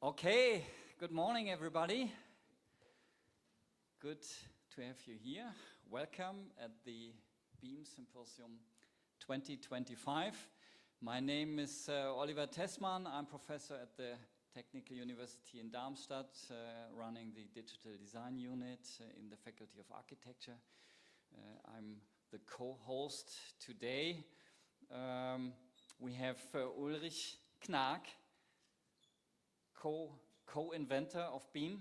Okay, good morning everybody. Good to have you here. Welcome at the BE-AM Symposium 2025. My name is Oliver Tessmann. I'm professor at the Technical University in Darmstadt, running the Digital Design Unit in the Faculty of Architecture. I'm the co-host today. We have Ulrich Knag, co-inventor of BE-AM,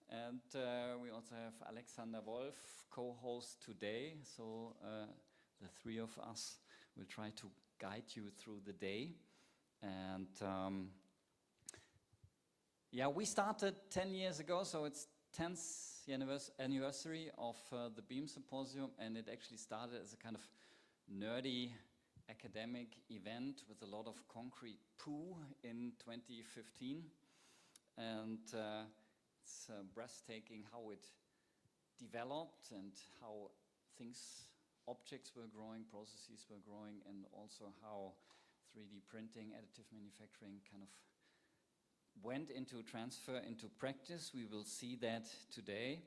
and we also have Alexander Wolf, co-host today. So the three of us will try to guide you through the day. And yeah, we started 10 years ago, so it's 10th anniversary of the BE-AM Symposium, and it actually started as a kind of nerdy academic event with a lot of concrete poo in 2015. And it's breathtaking how it developed and how objects were growing, processes were growing, and also how 3D printing, additive manufacturing kind of went into transfer into practice. We will see that today.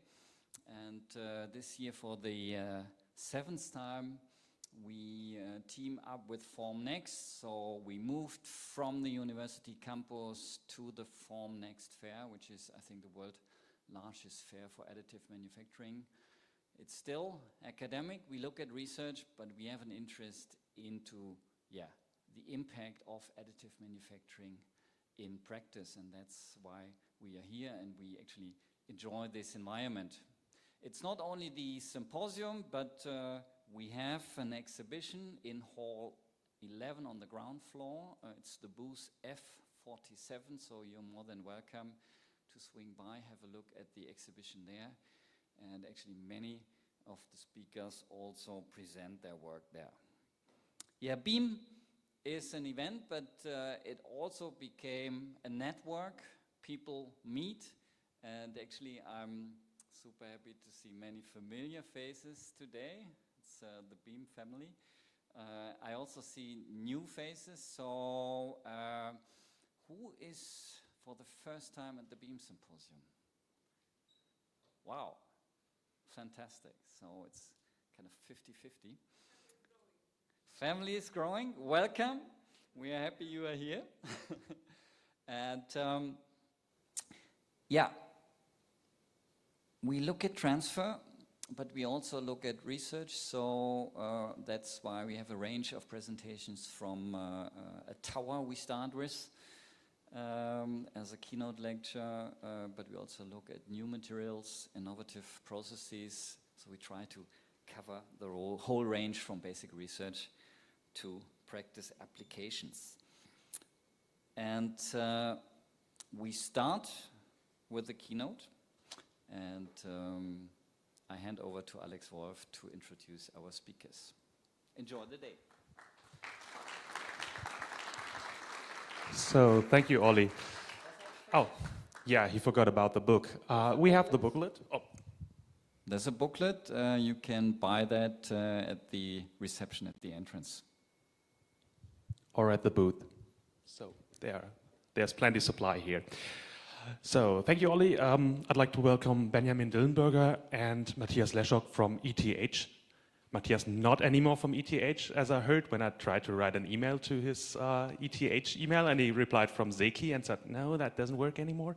And this year, for the 7th time, we team up with Formnext. So we moved from the university campus to the Formnext Fair, which is, I think, the world's largest fair for additive manufacturing. It's still academic. We look at research, but we have an interest into, the impact of additive manufacturing in practice, and that's why we are here and we actually enjoy this environment. It's not only the symposium, but we have an exhibition in Hall 11 on the ground floor. It's the booth F47, so you're more than welcome to swing by, have a look at the exhibition there. And actually many of the speakers also present their work there. Yeah, BE-AM is an event, but it also became a network. People meet, and actually I'm super happy to see many familiar faces today. It's the BE-AM family. I also see new faces. So who is for the first time at the BE-AM Symposium? Wow, fantastic. So it's kind of 50-50. Family is growing. Welcome. We are happy you are here. And we look at transfer, but we also look at research. So that's why we have a range of presentations from a tower we start with as a keynote lecture, but we also look at new materials, innovative processes. So we try to cover the whole range from basic research to practice applications. And we start with the keynote, and I hand over to Alex Wolf to introduce our speakers. Enjoy the day. So thank you, Ollie. Oh, yeah, he forgot about the book. We have the booklet. Oh. There's a booklet. You can buy that at the reception at the entrance. Or at the booth. So there's plenty supply here. So thank you, Ollie. I'd like to welcome Benjamin Dillenberger and Matthias Leschock from ETH. Matthias not anymore from ETH, as I heard when I tried to write an email to his ETH email, and he replied from Zeki and said, no, that doesn't work anymore.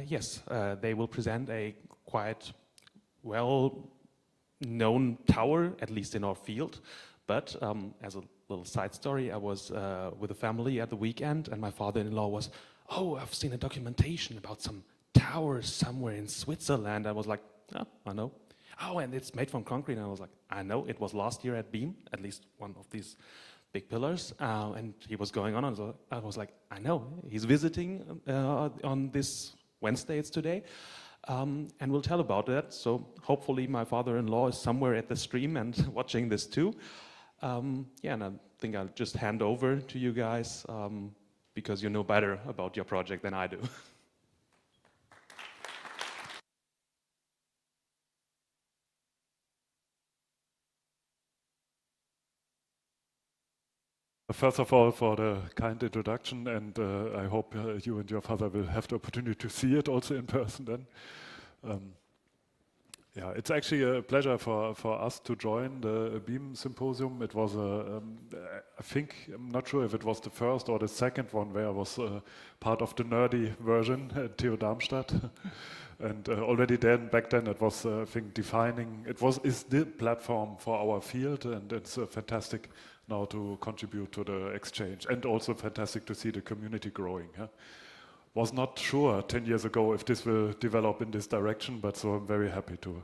Yes, they will present a quite well-known tower, at least in our field. But as a little side story, I was with a family at the weekend, and my father-in-law was, oh, I've seen a documentation about some towers somewhere in Switzerland. I was like, oh, I know. Oh, and it's made from concrete. And I was like, I know, it was last year at BE-AM, at least one of these big pillars. And he was going on, and I was like, I know, he's visiting on this Wednesday, it's today. And we'll tell about that. So hopefully my father-in-law is somewhere at the stream and watching this too. And I think I'll just hand over to you guys because you know better about your project than I do. First of all, for the kind introduction, and I hope you and your father will have the opportunity to see it also in person then. Yeah, it's actually a pleasure for us to join the BE-AM Symposium. It was I think, I'm not sure if it was the first or the second one where I was part of the nerdy version at TU Darmstadt. And already back then it was, I think, defining, is the platform for our field, and it's fantastic now to contribute to the exchange, and also fantastic to see the community growing. Yeah? Was not sure 10 years ago if this will develop in this direction, but so I'm very happy to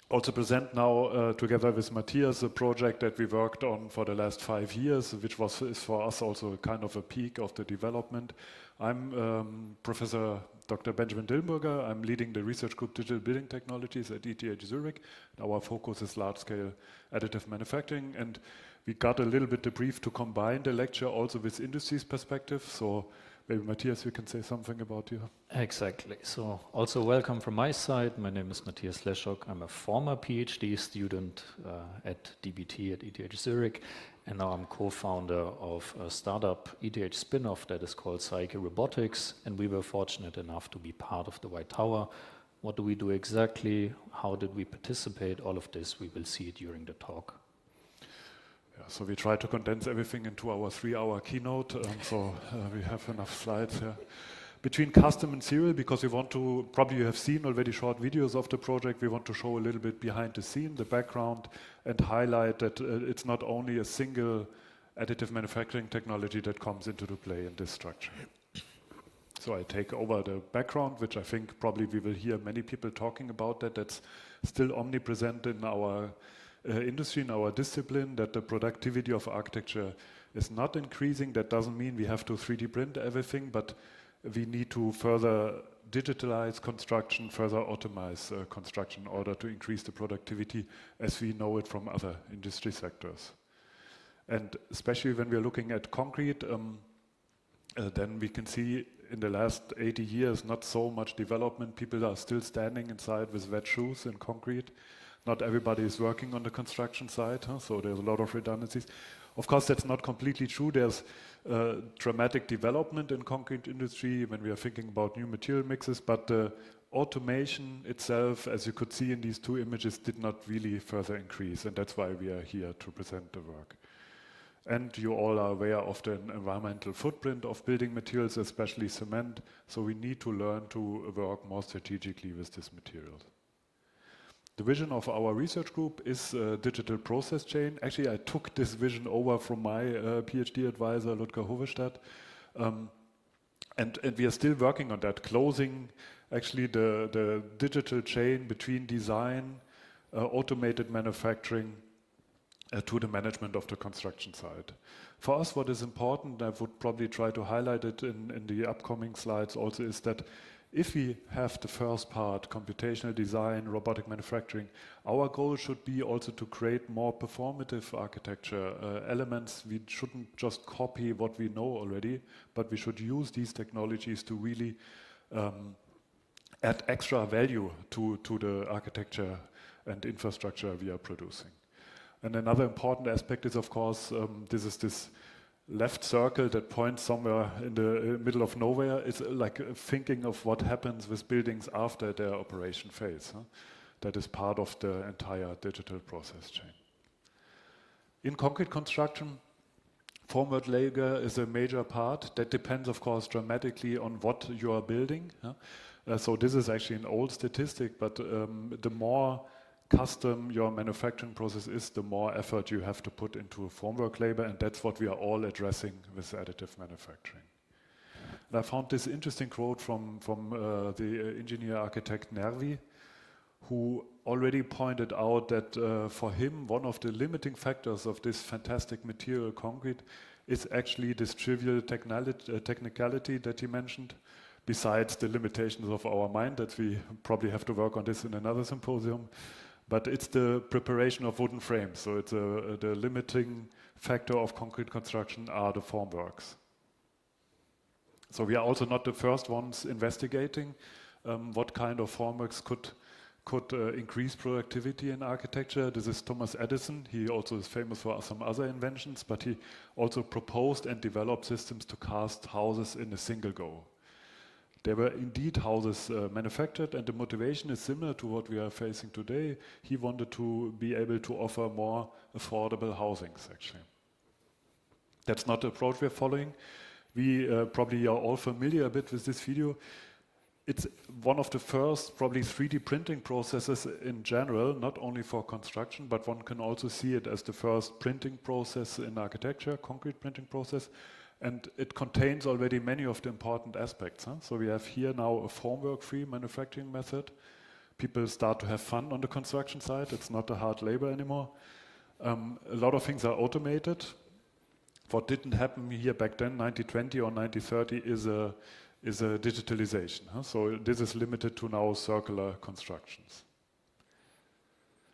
also present now together with Matthias a project that we worked on for the last 5 years, which is for us also kind of a peak of the development. I'm Professor Dr. Benjamin Dillenburger. I'm leading the research group Digital Building Technologies at ETH Zurich. Our focus is large-scale additive manufacturing, and we got a little bit the brief to combine the lecture also with industry's perspective. So maybe Matthias, you can say something about you. Exactly. So also welcome from my side. My name is Matthias Leschok. I'm a former PhD student at DBT at ETH Zurich, and now I'm co-founder of a startup ETH spin-off that is called Psyche Robotics, and we were fortunate enough to be part of the White Tower. What do we do exactly? How did we participate? All of this we will see during the talk. So we try to condense everything into our 3-hour keynote, so we have enough slides here. Between custom and serial, because we want to, probably you have seen already short videos of the project, we want to show a little bit behind the scene, the background, and highlight that it's not only a single additive manufacturing technology that comes into the play in this structure. So I take over the background, which I think probably we will hear many people talking about that. That's still omnipresent in our industry, in our discipline, that the productivity of architecture is not increasing. That doesn't mean we have to 3D print everything, but we need to further digitalize construction, further automate construction in order to increase the productivity as we know it from other industry sectors. And especially when we're looking at concrete, then we can see in the last 80 years not so much development. People are still standing inside with wet shoes in concrete. Not everybody is working on the construction site, so there's a lot of redundancies. Of course, that's not completely true. There's dramatic development in concrete industry when we are thinking about new material mixes, but the automation itself, as you could see in these 2 images, did not really further increase, and that's why we are here to present the work. And you all are aware of the environmental footprint of building materials, especially cement, so we need to learn to work more strategically with this material. The vision of our research group is digital process chain. Actually, I took this vision over from my PhD advisor, Ludger Hovestad. And we are still working on that, closing actually the digital chain between design, automated manufacturing, to the management of the construction site. For us, what is important, I would probably try to highlight it in the upcoming slides also, is that if we have the first part, computational design, robotic manufacturing, our goal should be also to create more performative architecture elements. We shouldn't just copy what we know already, but we should use these technologies to really add extra value to the architecture and infrastructure we are producing. And another important aspect is, of course, this left circle that points somewhere in the middle of nowhere. It's like thinking of what happens with buildings after their operation phase. That is part of the entire digital process chain. In concrete construction, formwork labor is a major part. That depends, of course, dramatically on what you are building. So this is actually an old statistic, but the more custom your manufacturing process is, the more effort you have to put into formwork labor, and that's what we are all addressing with additive manufacturing. And I found this interesting quote from the engineer architect Nervi, who already pointed out that for him, one of the limiting factors of this fantastic material concrete is actually this trivial technicality that he mentioned, besides the limitations of our mind, that we probably have to work on this in another symposium. But it's the preparation of wooden frames. So it's the limiting factor of concrete construction are the formworks. So we are also not the first ones investigating what kind of formworks could could increase productivity in architecture. This is Thomas Edison. He also is famous for some other inventions, but he also proposed and developed systems to cast houses in a single go. There were indeed houses manufactured, and the motivation is similar to what we are facing today. He wanted to be able to offer more affordable housings, actually. That's not the approach we're following. We probably are all familiar a bit with this video. It's one of the first probably 3D printing processes in general, not only for construction, but one can also see it as the first printing process in architecture, concrete printing process. And it contains already many of the important aspects. So we have here now a formwork-free manufacturing method. People start to have fun on the construction site. It's not a hard labor anymore. A lot of things are automated. What didn't happen here back then, 1920 or 1930, is a digitalization. So this is limited to now circular constructions.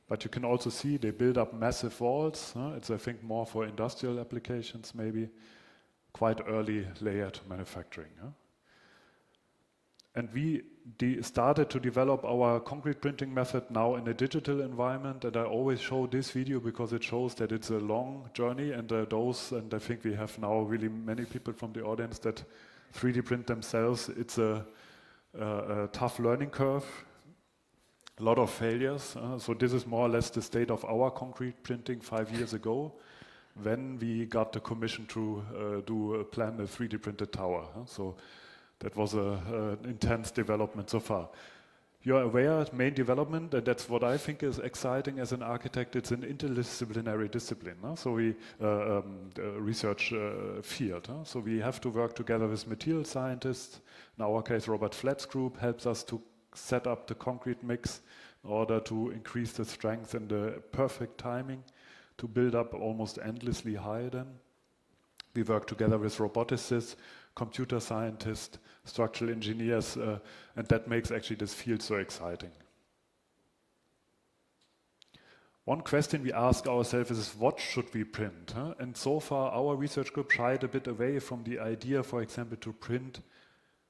But you can also see they build up massive walls. It's, I think, more for industrial applications maybe. Quite early layered manufacturing. And we started to develop our concrete printing method now in a digital environment, and I always show this video because it shows that it's a long journey, and and I think we have now really many people from the audience that 3D print themselves. It's a tough learning curve, a lot of failures. So this is more or less the state of our concrete printing 5 years ago, when we got the commission to plan a 3D printed tower. So that was an intense development so far. You're aware, main development, and that's what I think is exciting as an architect, it's an interdisciplinary discipline. So we, research field. So we have to work together with material scientists. In our case, Robert Flett's group helps us to set up the concrete mix in order to increase the strength and the perfect timing to build up almost endlessly high then. We work together with roboticists, computer scientists, structural engineers, and that makes actually this field so exciting. One question we ask ourselves is, what should we print? And so far our research group shied a bit away from the idea, for example, to print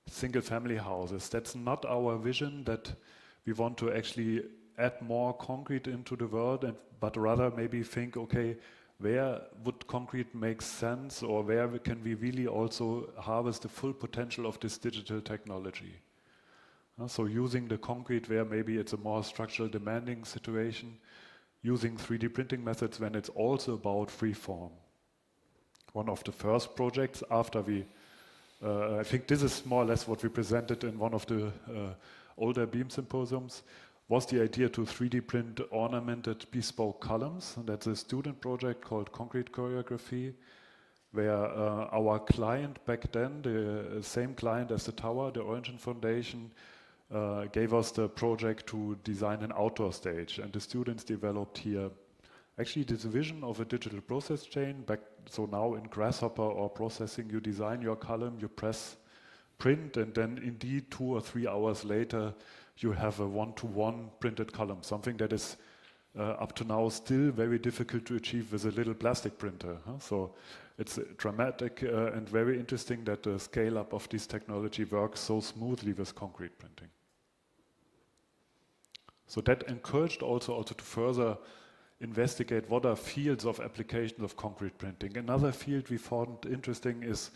single-family houses. That's not our vision, that we want to actually add more concrete into the world, but rather maybe think, okay, where would concrete make sense, or where can we really also harvest the full potential of this digital technology? So using the concrete where maybe it's a more structural demanding situation, using 3D printing methods when it's also about free form. One of the first projects after we, I think this is more or less what we presented in one of the older BE-AM symposiums, was the idea to 3D print ornamented bespoke columns. And that's a student project called Concrete Choreography, where our client back then, the same client as the tower, the Origin Foundation, gave us the project to design an outdoor stage. And the students developed here actually this vision of a digital process chain. So now in Grasshopper or processing, you design your column, you press print, and then indeed 2 or 3 hours later, you have a one-to-one printed column, something that is up to now still very difficult to achieve with a little plastic printer. So it's dramatic and very interesting that the scale-up of this technology works so smoothly with concrete printing. So that encouraged also to further investigate what are fields of applications of concrete printing. Another field we found interesting is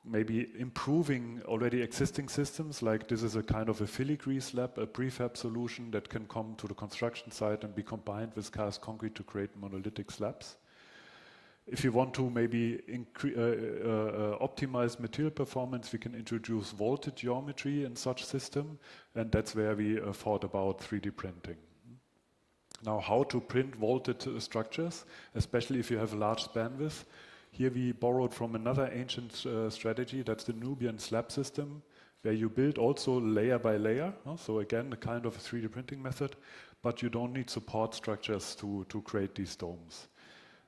maybe improving already existing systems, like this is a kind of a filigree slab, a prefab solution that can come to the construction site and be combined with cast concrete to create monolithic slabs. If you want to maybe optimize material performance, we can introduce vaulted geometry in such system, and that's where we thought about 3D printing. Now, how to print vaulted structures, especially if you have a large bandwidth. Here we borrowed from another ancient strategy, that's the Nubian slab system, where you build also layer by layer. So again, a kind of a 3D printing method, but you don't need support structures to create these domes.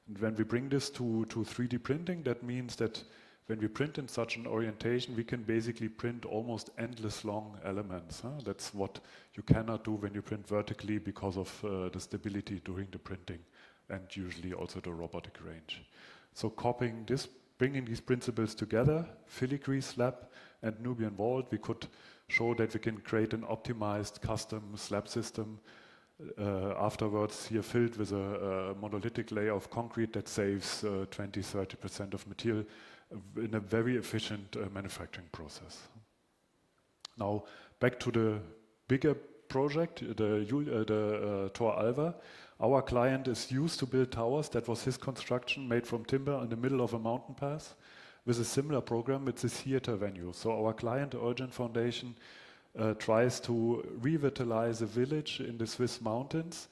And when we bring this to 3D printing, that means that when we print in such an orientation, we can basically print almost endless long elements. That's what you cannot do when you print vertically because of the stability during the printing and usually also the robotic range. So copying this, bringing these principles together, filigree slab and Nubian Vault, we could show that we can create an optimized custom slab system afterwards here filled with a monolithic layer of concrete that saves 20-30% of material in a very efficient manufacturing process. Now back to the bigger project, the Tor Alva. Our client is used to build towers. That was his construction, made from timber in the middle of a mountain pass. With a similar program, it's a theater venue. So our client, Urgent Foundation, tries to revitalize a village in the Swiss mountains,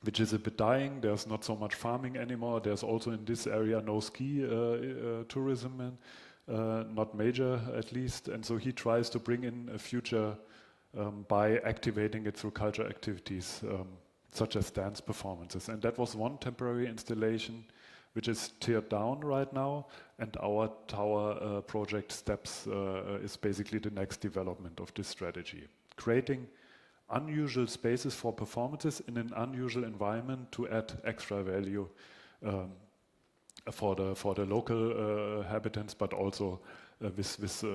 which is a bit dying. There's not so much farming anymore. There's also in this area no ski tourism, not major at least. And so he tries to bring in a future by activating it through cultural activities, such as dance performances. And that was one temporary installation which is teared down right now, and our tower project steps is basically the next development of this strategy. Creating unusual spaces for performances in an unusual environment to add extra value for the local inhabitants, but also with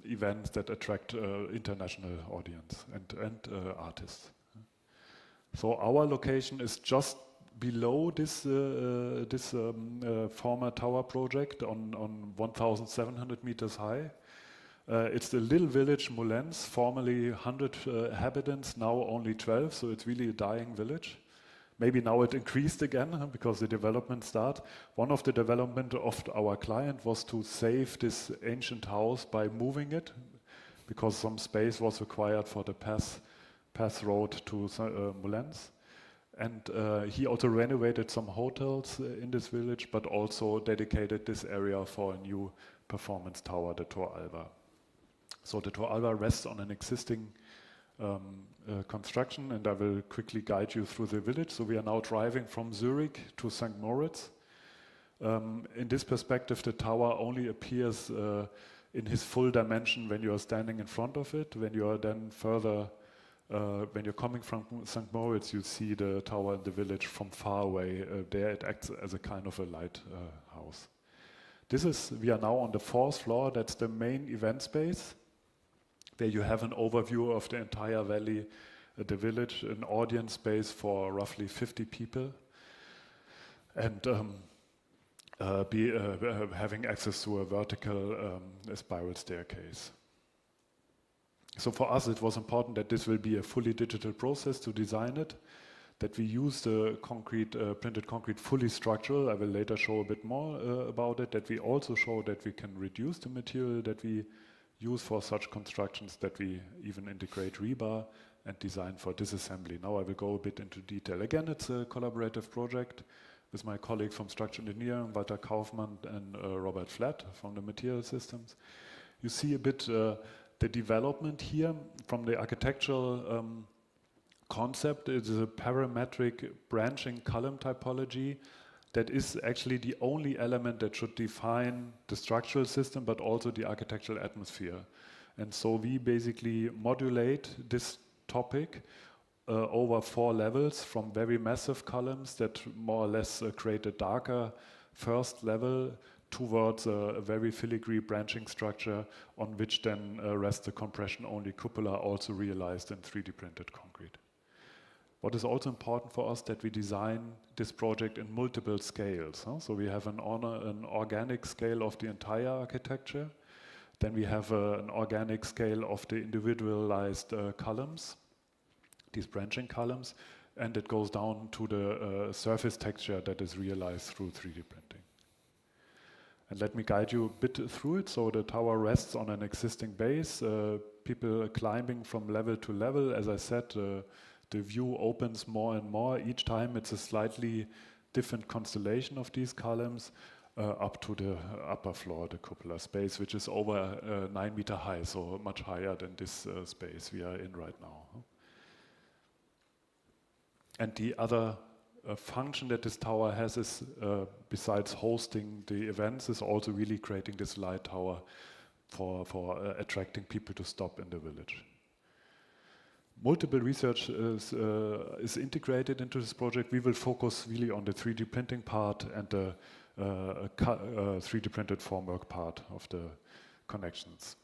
events that attract international audience and artists. So our location is just below this former tower project on 1,700 meters high. It's the little village Moulins, formerly 100 inhabitants, now only 12, so it's really a dying village. Maybe now it increased again because the development started. One of the development of our client was to save this ancient house by moving it, because some space was required for the pass road to Moulins. And he also renovated some hotels in this village, but also dedicated this area for a new performance tower, the Tor Alva. So the Tor Alva rests on an existing construction, and I will quickly guide you through the village. So we are now driving from Zurich to St. Moritz. In this perspective, the tower only appears in his full dimension when you are standing in front of it. When you are then further when you're coming from St. Moritz, you see the tower in the village from far away. There it acts as a kind of a lighthouse. We are now on the 4th floor. That's the main event space, where you have an overview of the entire valley, the village, an audience space for roughly 50 people, and having access to a vertical spiral staircase. So for us, it was important that this will be a fully digital process to design it, that we use the printed concrete fully structural. I will later show a bit more about it, that we also show that we can reduce the material that we use for such constructions, that we even integrate rebar and design for disassembly. Now I will go a bit into detail. Again, it's a collaborative project with my colleague from Structural Engineering, Walter Kaufmann, and Robert Flatt from the Material Systems. You see a bit the development here from the architectural concept. It is a parametric branching column typology that is actually the only element that should define the structural system, but also the architectural atmosphere. And so we basically modulate this topic over 4 levels, from very massive columns that more or less create a darker first level towards a very filigree branching structure on which then rests the compression-only cupola, also realized in 3D printed concrete. What is also important for us, that we design this project in multiple scales. So we have an organic scale of the entire architecture. Then we have an organic scale of the individualized columns, these branching columns, and it goes down to the surface texture that is realized through 3D printing. And let me guide you a bit through it. So the tower rests on an existing base. People climbing from level to level. As I said, the view opens more and more. Each time it's a slightly different constellation of these columns up to the upper floor, the cupola space, which is over 9 meters high, so much higher than this space we are in right now. And the other function that this tower has is, besides hosting the events, is also really creating this light tower for attracting people to stop in the village. Multiple research is integrated into this project. We will focus really on the 3D printing part and the 3D printed formwork part of the connections.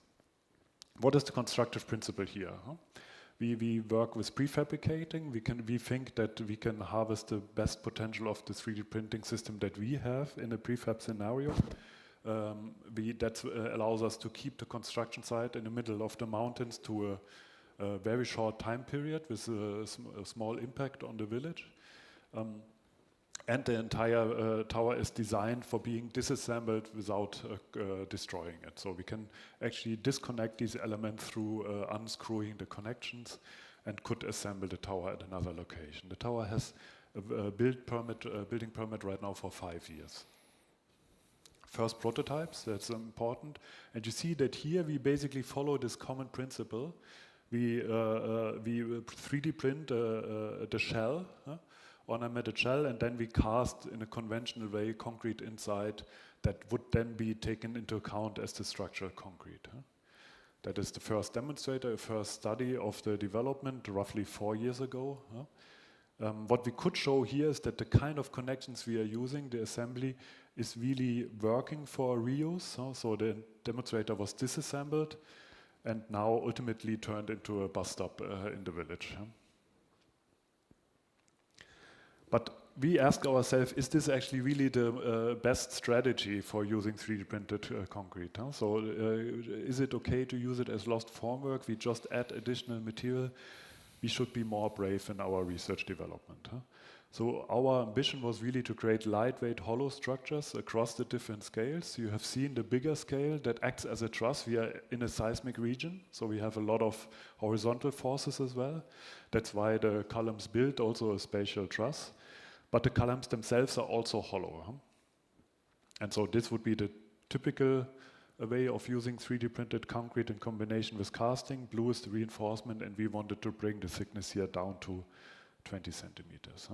What is the constructive principle here? We work with prefabricating. We think that we can harvest the best potential of the 3D printing system that we have in a prefab scenario. That allows us to keep the construction site in the middle of the mountains to a very short time period with a small impact on the village. And the entire tower is designed for being disassembled without destroying it. So we can actually disconnect these elements through unscrewing the connections and could assemble the tower at another location. The tower has a building permit right now for 5 years. First prototypes, that's important. And you see that here we basically follow this common principle. We 3D print the shell, ornamented shell, and then we cast in a conventional way concrete inside that would then be taken into account as the structural concrete. That is the first demonstrator, first study of the development roughly 4 years ago. What we could show here is that the kind of connections we are using, the assembly, is really working for reuse. So the demonstrator was disassembled and now ultimately turned into a bus stop in the village. But we ask ourselves, is this actually really the best strategy for using 3D printed concrete? So is it okay to use it as lost formwork? We just add additional material. We should be more brave in our research development. So our ambition was really to create lightweight hollow structures across the different scales. You have seen the bigger scale that acts as a truss. We are in a seismic region, so we have a lot of horizontal forces as well. That's why the columns build also a spatial truss. But the columns themselves are also hollow. And so this would be the typical way of using 3D printed concrete in combination with casting. Blue is the reinforcement, and we wanted to bring the thickness here down to 20 centimeters.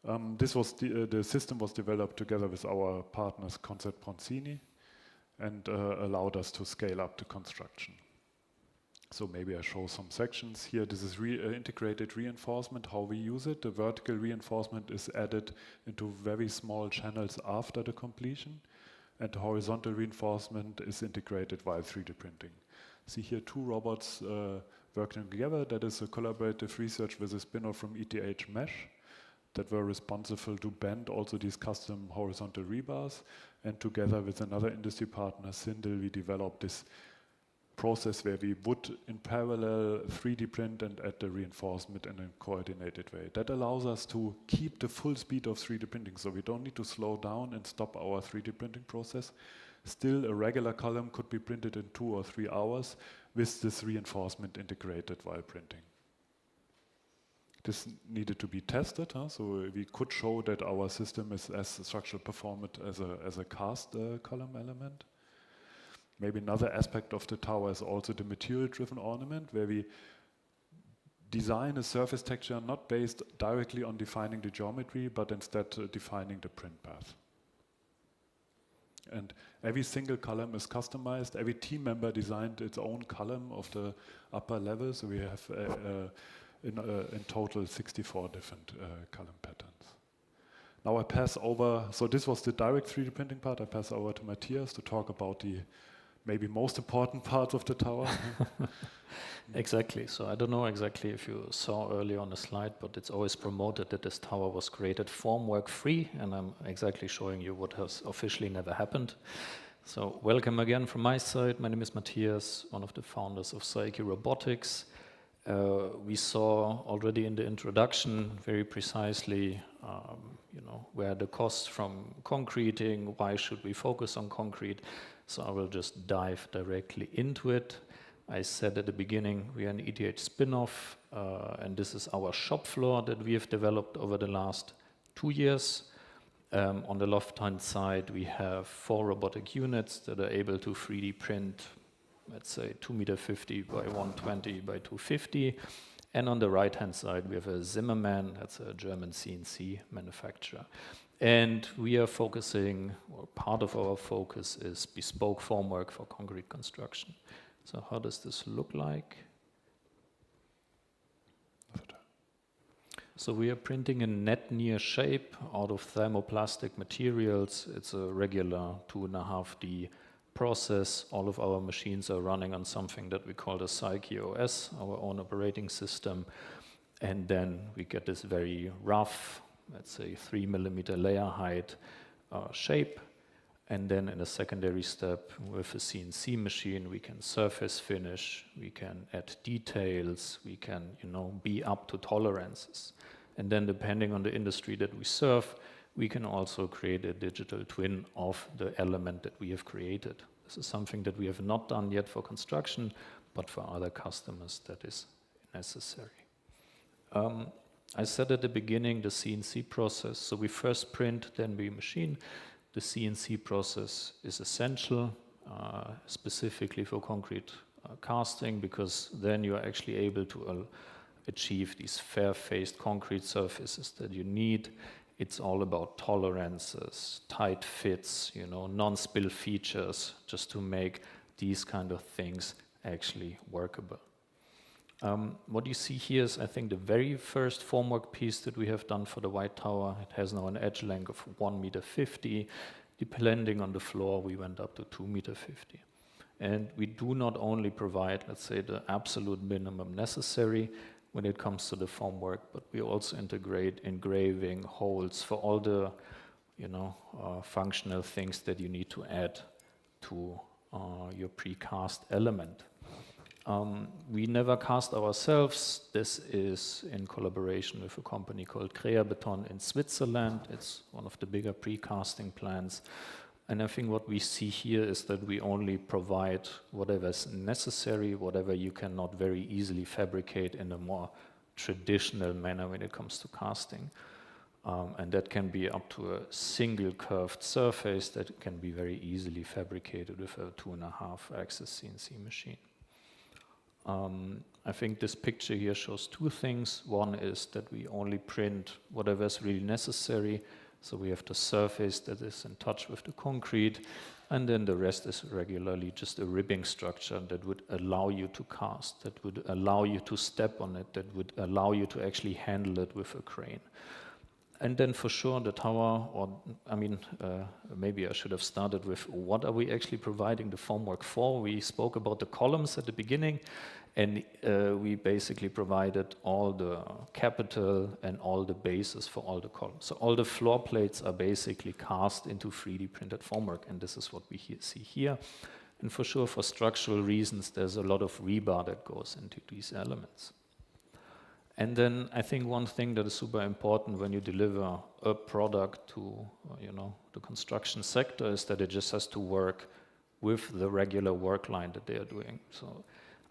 The system was developed together with our partners Concept Poncini and allowed us to scale up the construction. So maybe I show some sections here. This is integrated reinforcement, how we use it. The vertical reinforcement is added into very small channels after the completion, and the horizontal reinforcement is integrated while 3D printing. See here 2 robots working together. That is a collaborative research with a spin-off from ETH Mesh that were responsible to bend also these custom horizontal rebars. And together with another industry partner, Sindel, we developed this process where we would in parallel 3D print and add the reinforcement in a coordinated way. That allows us to keep the full speed of 3D printing, so we don't need to slow down and stop our 3D printing process. Still, a regular column could be printed in 2 or 3 hours with this reinforcement integrated while printing. This needed to be tested, so we could show that our system is as structural performant as a cast column element. Maybe another aspect of the tower is also the material-driven ornament, where we design a surface texture not based directly on defining the geometry, but instead defining the print path. And every single column is customized. Every team member designed its own column of the upper level, so we have in total 64 different column patterns. Now I pass over, so this was the direct 3D printing part. I pass over to Matthias to talk about the maybe most important part of the tower. Exactly. So I don't know exactly if you saw earlier on the slide, but it's always promoted that this tower was created formwork free, and I'm exactly showing you what has officially never happened. So welcome again from my side. My name is Matthias, one of the founders of Saiki Robotics. We saw already in the introduction very precisely where the costs from concreting, why should we focus on concrete. So I will just dive directly into it. I said at the beginning we are an ETH spin-off, and this is our shop floor that we have developed over the last 2 years. On the left-hand side we have 4 robotic units that are able to 3D print, let's say 2.50 m by 120 by 250. And on the right-hand side we have a Zimmermann, that's a German CNC manufacturer. And we are focusing, or part of our focus is bespoke formwork for concrete construction. So how does this look like? So we are printing a net near shape out of thermoplastic materials. It's a regular 2.5D process. All of our machines are running on something that we call the Psyche OS, our own operating system. And then we get this very rough, let's say 3mm layer height shape. And then in a secondary step with a CNC machine, we can surface finish, we can add details, we can, be up to tolerances. And then depending on the industry that we serve, we can also create a digital twin of the element that we have created. This is something that we have not done yet for construction, but for other customers that is necessary. I said at the beginning the CNC process. So we first print, then we machine. The CNC process is essential, specifically for concrete casting, because then you are actually able to achieve these fair-faced concrete surfaces that you need. It's all about tolerances, tight fits, non-spill features, just to make these kind of things actually workable. What you see here is, I think, the very first formwork piece that we have done for the White Tower. It has now an edge length of 1.50 meters. Depending on the floor, we went up to 2.50 meters. And we do not only provide, let's say, the absolute minimum necessary when it comes to the formwork, but we also integrate engraving, holes for all the, functional things that you need to add to your precast element. We never cast ourselves. This is in collaboration with a company called Creabeton in Switzerland. It's one of the bigger precasting plants. And I think what we see here is that we only provide whatever is necessary, whatever you cannot very easily fabricate in a more traditional manner when it comes to casting. And that can be up to a single curved surface that can be very easily fabricated with a 2.5-axis CNC machine. I think this picture here shows two things. One is that we only print whatever is really necessary. So we have the surface that is in touch with the concrete, and then the rest is regularly just a ribbing structure that would allow you to cast, that would allow you to step on it, that would allow you to actually handle it with a crane. And then for sure the tower, maybe I should have started with what are we actually providing the formwork for? We spoke about the columns at the beginning, and we basically provided all the capital and all the bases for all the columns. So all the floor plates are basically cast into 3D printed formwork, and this is what we see here. And for sure, for structural reasons, there's a lot of rebar that goes into these elements. And then I think one thing that is super important when you deliver a product to the construction sector is that it just has to work with the regular work line that they are doing. So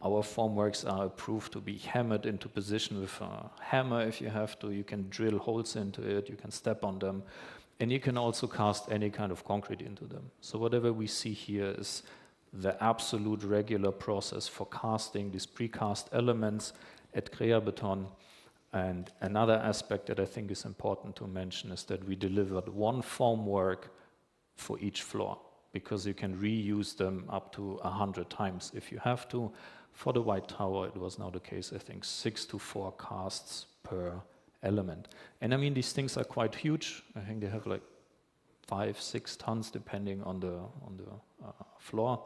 our formworks are approved to be hammered into position with a hammer if you have to. You can drill holes into it, you can step on them, and you can also cast any kind of concrete into them. So whatever we see here is the absolute regular process for casting these precast elements at Creabeton. And another aspect that I think is important to mention is that we delivered one formwork for each floor, because you can reuse them up to 100 times if you have to. For the White Tower, it was now the case, I think, 6 to 4 casts per element. And I mean, these things are quite huge. I think they have like 5-6 tons depending on the floor.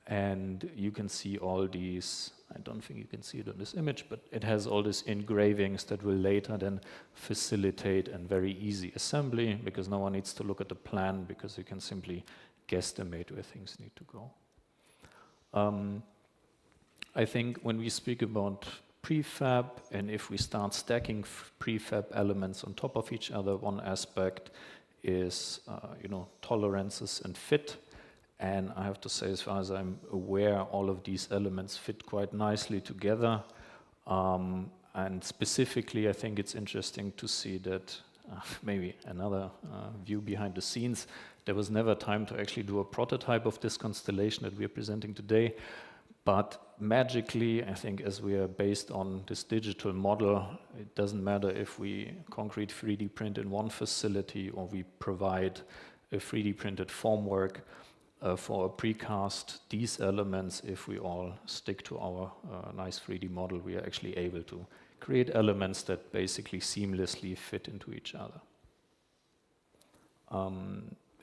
And you can see all these, I don't think you can see it on this image, but it has all these engravings that will later then facilitate and very easy assembly, because no one needs to look at the plan, because you can simply guesstimate where things need to go. I think when we speak about prefab, and if we start stacking prefab elements on top of each other, one aspect is tolerances and fit. And I have to say, as far as I'm aware, all of these elements fit quite nicely together. And specifically, I think it's interesting to see that, maybe another view behind the scenes, there was never time to actually do a prototype of this constellation that we are presenting today. But magically, I think as we are based on this digital model, it doesn't matter if we concrete 3D print in one facility or we provide a 3D printed formwork. For a precast, these elements, if we all stick to our nice 3D model, we are actually able to create elements that basically seamlessly fit into each other.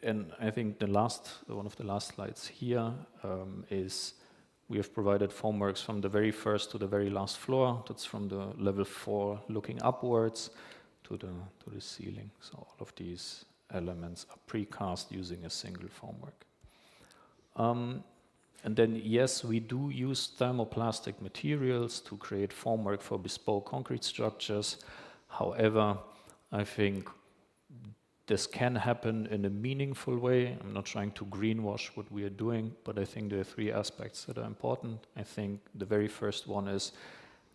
And I think one of the last slides here is we have provided formworks from the very first to the very last floor. That's from the level 4 looking upwards to the ceiling. So all of these elements are precast using a single formwork. And then, yes, we do use thermoplastic materials to create formwork for bespoke concrete structures. However, I think this can happen in a meaningful way. I'm not trying to greenwash what we are doing, but I think there are 3 aspects that are important. I think the very first one is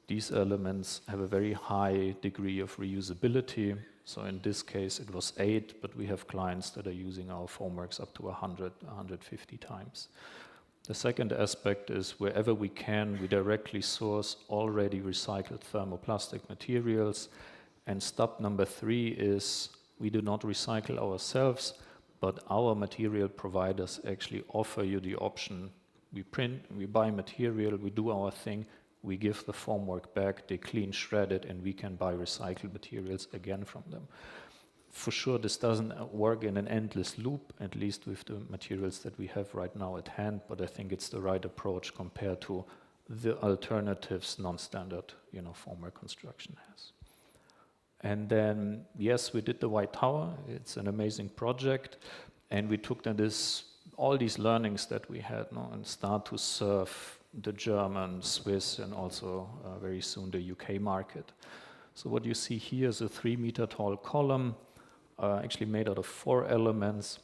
these elements have a very high degree of reusability. So in this case, it was 8, but we have clients that are using our formworks up to 100, 150 times. The second aspect is wherever we can, we directly source already recycled thermoplastic materials. And step number 3 is we do not recycle ourselves, but our material providers actually offer you the option. We print, we buy material, we do our thing, we give the formwork back, they clean, shred it, and we can buy recycled materials again from them. For sure, this doesn't work in an endless loop, at least with the materials that we have right now at hand, but I think it's the right approach compared to the alternatives non-standard, formwork construction has. And then, yes, we did the White Tower. It's an amazing project, and we took then all these learnings that we had, and start to serve the German, Swiss, and also very soon the UK market. So what you see here is a 3-meter tall column, actually made out of 4 elements.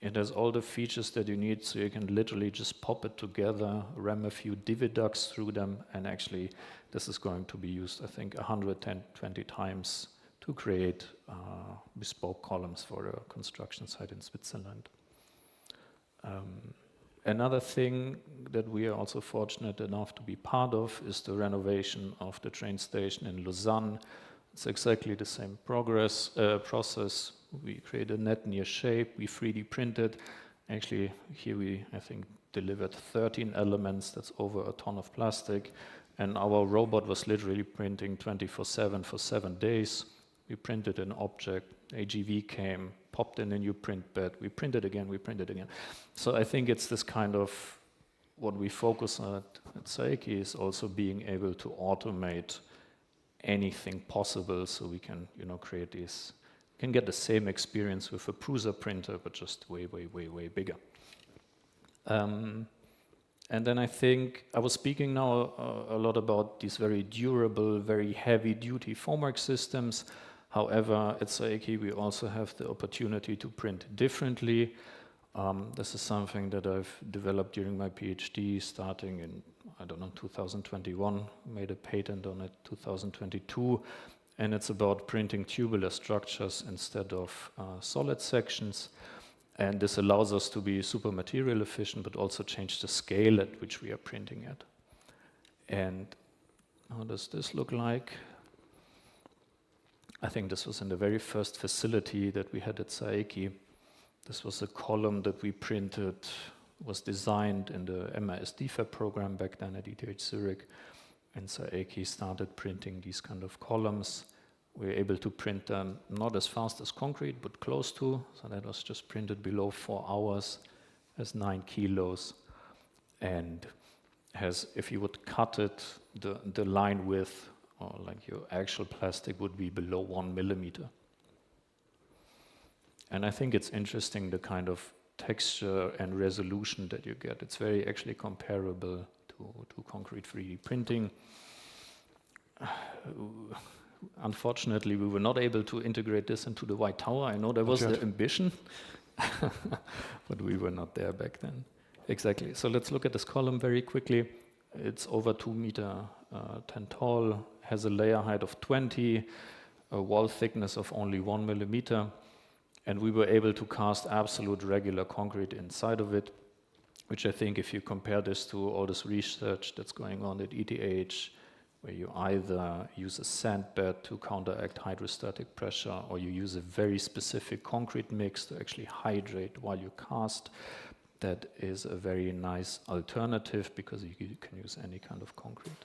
It has all the features that you need, so you can literally just pop it together, ram a few dividucts through them, and actually this is going to be used, I think, 120 times to create bespoke columns for a construction site in Switzerland. Another thing that we are also fortunate enough to be part of is the renovation of the train station in Lausanne. It's exactly the same process. We create a net near shape, we 3D printed. Actually, here we, I think, delivered 13 elements, that's over a ton of plastic. And our robot was literally printing 24/7 for 7 days. We printed an object, AGV came, popped in a new print bed, we printed again, we printed again. So I think it's this kind of, what we focus on at Saeki is also being able to automate anything possible, so we can, create these, can get the same experience with a Prusa printer, but just way, way, way, way bigger. And then I think, I was speaking now a lot about these very durable, very heavy-duty formwork systems. However, at Saeki, we also have the opportunity to print differently. This is something that I've developed during my PhD, starting in, 2021, made a patent on it, 2022, and it's about printing tubular structures instead of solid sections. And this allows us to be super material efficient, but also change the scale at which we are printing at. And how does this look like? I think this was in the very first facility that we had at Saeki. This was a column that we printed, was designed in the MASD Fair program back then at ETH Zurich. And Saeki started printing these kind of columns. We were able to print them not as fast as concrete, but close to. So that was just printed below 4 hours, has 9 kilos, and has, if you would cut it, the line width, or like your actual plastic, would be below 1 millimeter. And I think it's interesting the kind of texture and resolution that you get. It's very actually comparable to concrete 3D printing. Unfortunately, we were not able to integrate this into the White Tower. I know there was the ambition, but we were not there back then. Exactly. So let's look at this column very quickly. It's over 2 meter 10 tall, has a layer height of 20, a wall thickness of only 1 millimeter, and we were able to cast absolute regular concrete inside of it, which I think if you compare this to all this research that's going on at ETH, where you either use a sand bed to counteract hydrostatic pressure, or you use a very specific concrete mix to actually hydrate while you cast, that is a very nice alternative because you can use any kind of concrete.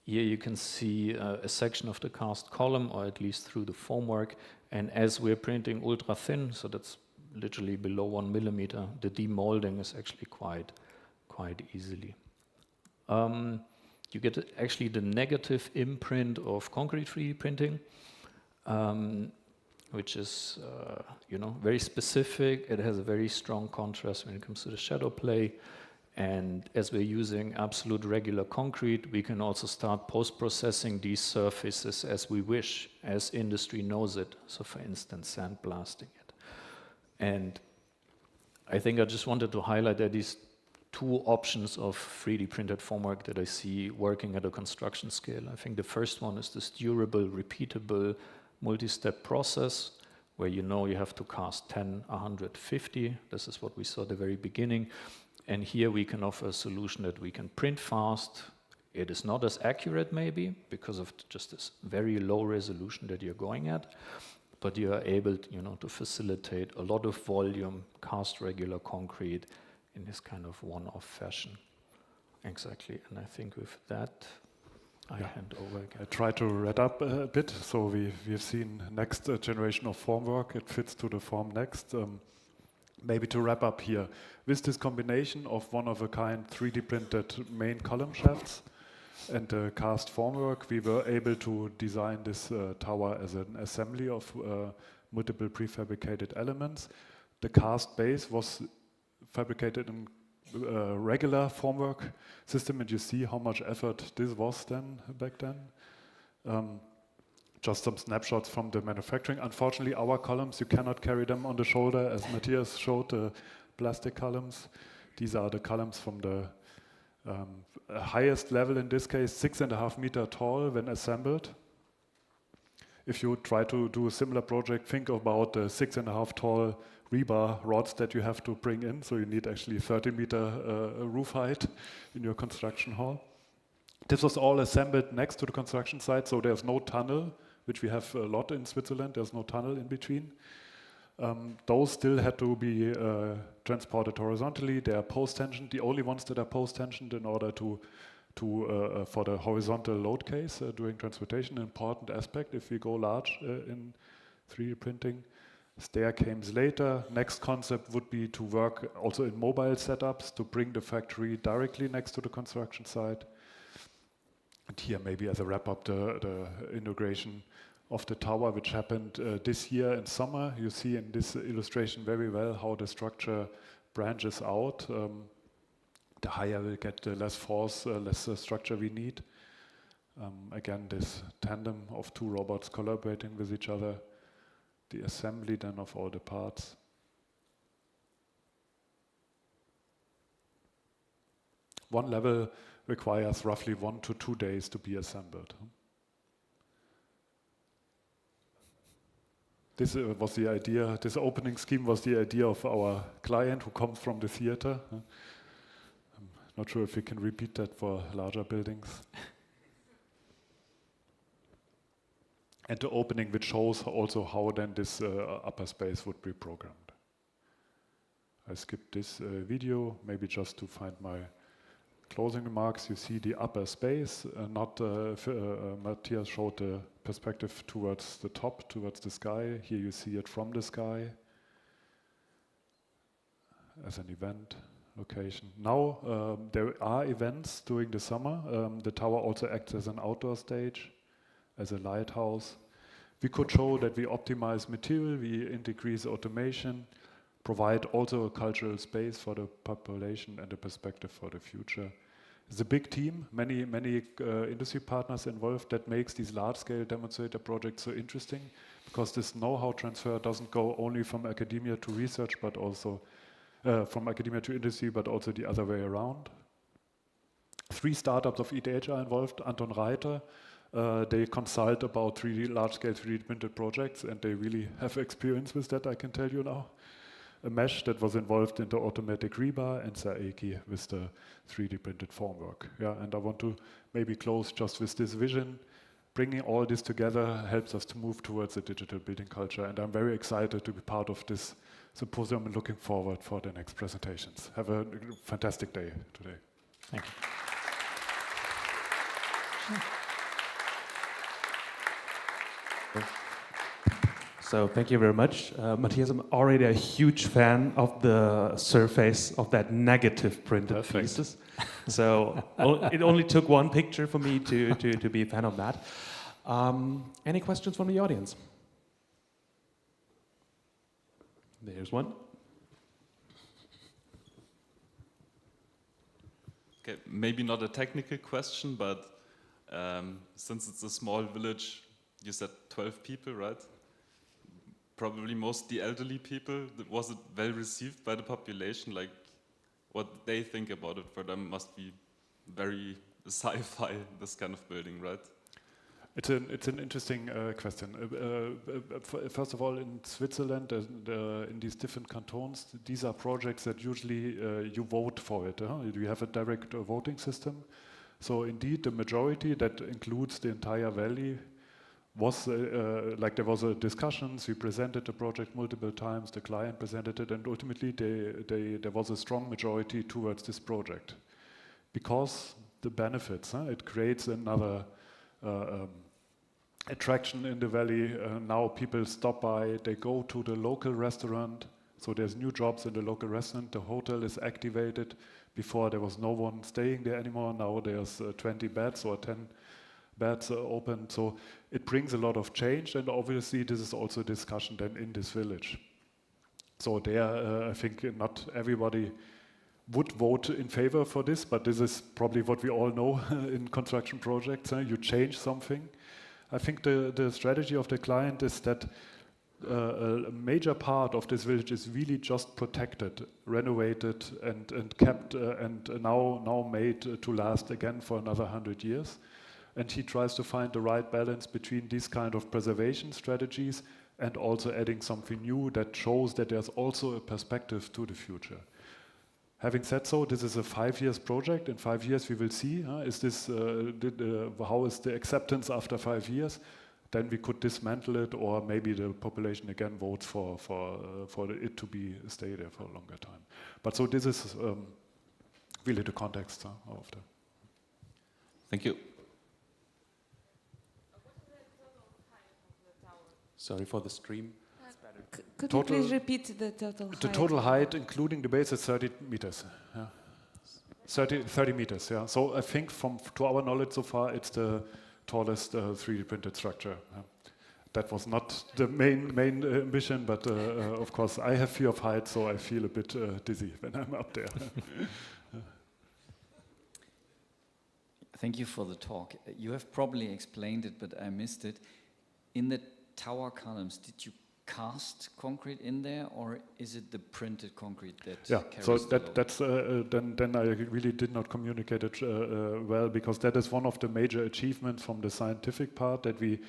Here you can see a section of the cast column, or at least through the formwork, and as we're printing ultra thin, so that's literally below 1 millimeter, the demolding is actually quite easily. You get actually the negative imprint of concrete 3D printing, which is very specific. It has a very strong contrast when it comes to the shadow play. And as we're using absolute regular concrete, we can also start post-processing these surfaces as we wish, as industry knows it. So for instance, sandblasting it. And I think I just wanted to highlight that these two options of 3D printed formwork that I see working at a construction scale. I think the first one is this durable, repeatable, multi-step process where you have to cast 10, 150. This is what we saw at the very beginning. And here we can offer a solution that we can print fast. It is not as accurate maybe because of just this very low resolution that you're going at, but you are able to facilitate a lot of volume, cast regular concrete in this kind of one-off fashion. Exactly, and I think with that, I hand over again. I try to wrap up a bit. So we've seen next generation of formwork. It fits to the Formnext. Maybe to wrap up here, with this combination of one-of-a-kind 3D printed main column shafts and cast formwork, we were able to design this tower as an assembly of multiple prefabricated elements. The cast base was fabricated in regular formwork system, and you see how much effort this was back then. Just some snapshots from the manufacturing. Unfortunately, our columns, you cannot carry them on the shoulder, as Matthias showed, the plastic columns. These are the columns from the highest level, in this case, 6.5 meters tall when assembled. If you try to do a similar project, think about the 6.5 tall rebar rods that you have to bring in. So you need actually 30-meter roof height in your construction hall. This was all assembled next to the construction site, so there's no tunnel, which we have a lot in Switzerland. There's no tunnel in between. Those still had to be transported horizontally. They are post-tensioned, the only ones that are post-tensioned in order for the horizontal load case during transportation. An important aspect if we go large in 3D printing. Stair came later. Next concept would be to work also in mobile setups to bring the factory directly next to the construction site. And here, maybe as a wrap-up, the inauguration of the tower, which happened this year in summer. You see in this illustration very well how the structure branches out. The higher we get, the less force, less structure we need. Again, this tandem of two robots collaborating with each other. The assembly then of all the parts. One level requires roughly 1 to 2 days to be assembled. This was the idea, this opening scheme was the idea of our client who comes from the theater. I'm not sure if we can repeat that for larger buildings. And the opening which shows also how then this upper space would be programmed. I skipped this video, maybe just to find my closing remarks. You see the upper space, Matthias showed the perspective towards the top, towards the sky. Here you see it from the sky as an event location. Now there are events during the summer. The tower also acts as an outdoor stage, as a lighthouse. We could show that we optimize material, we increase automation, provide also a cultural space for the population and a perspective for the future. It's a big team, many industry partners involved. That makes these large-scale demonstrator projects so interesting, because this know-how transfer doesn't go only from academia to research, but also from academia to industry, but also the other way around. 3 startups of ETH are involved. Anton Reiter, they consult about large-scale 3D printed projects, and they really have experience with that, I can tell you now. A mesh that was involved in the automatic rebar, and Saeki with the 3D printed formwork. Yeah, and I want to maybe close just with this vision. Bringing all this together helps us to move towards a digital building culture, and I'm very excited to be part of this symposium and looking forward for the next presentations. Have a fantastic day today. Thank you. So thank you very much. Matthias, I'm already a huge fan of the surface of that negative printed pieces. So it only took one picture for me to be a fan of that. Any questions from the audience? There's one. Okay, maybe not a technical question, but since it's a small village, you said 12 people, right? Probably mostly elderly people. Was it well received by the population? Like, what they think about it for them must be very sci-fi, this kind of building, right? It's an interesting question. First of all, in Switzerland and in these different cantons, these are projects that usually you vote for it. You have a direct voting system. So indeed, the majority that includes the entire valley was like there was a discussions. We presented the project multiple times. The client presented it, and ultimately there was a strong majority towards this project because the benefits. It creates another attraction in the valley. Now people stop by, they go to the local restaurant, so there's new jobs in the local restaurant. The hotel is activated. Before there was no one staying there anymore. Now there's 20 beds or 10 beds open. So it brings a lot of change, and obviously this is also a discussion then in this village. So there, I think not everybody would vote in favor for this, but this is probably what we all know in construction projects. You change something. I think the strategy of the client is that a major part of this village is really just protected, renovated, and kept, and now made to last again for another 100 years. And he tries to find the right balance between these kind of preservation strategies and also adding something new that shows that there's also a perspective to the future. Having said so, this is a 5 years project. In 5 years we will see, is this, how is the acceptance after 5 years? Then we could dismantle it, or maybe the population again votes for it to stay there for a longer time. But so this is really the context of the. Thank you. Sorry for the stream. Could you please repeat the total height? The total height, including the base, is 30 meters. Yeah. 30 meters, yeah. So I think to our knowledge so far, it's the tallest 3D printed structure. That was not the main ambition, but of course I have fear of heights, so I feel a bit dizzy when I'm up there. Thank you for the talk. You have probably explained it, but I missed it. In the tower columns, did you cast concrete in there, or is it the printed concrete that carries so the load? that's then I really did not communicate it well, because that is one of the major achievements from the scientific part, that we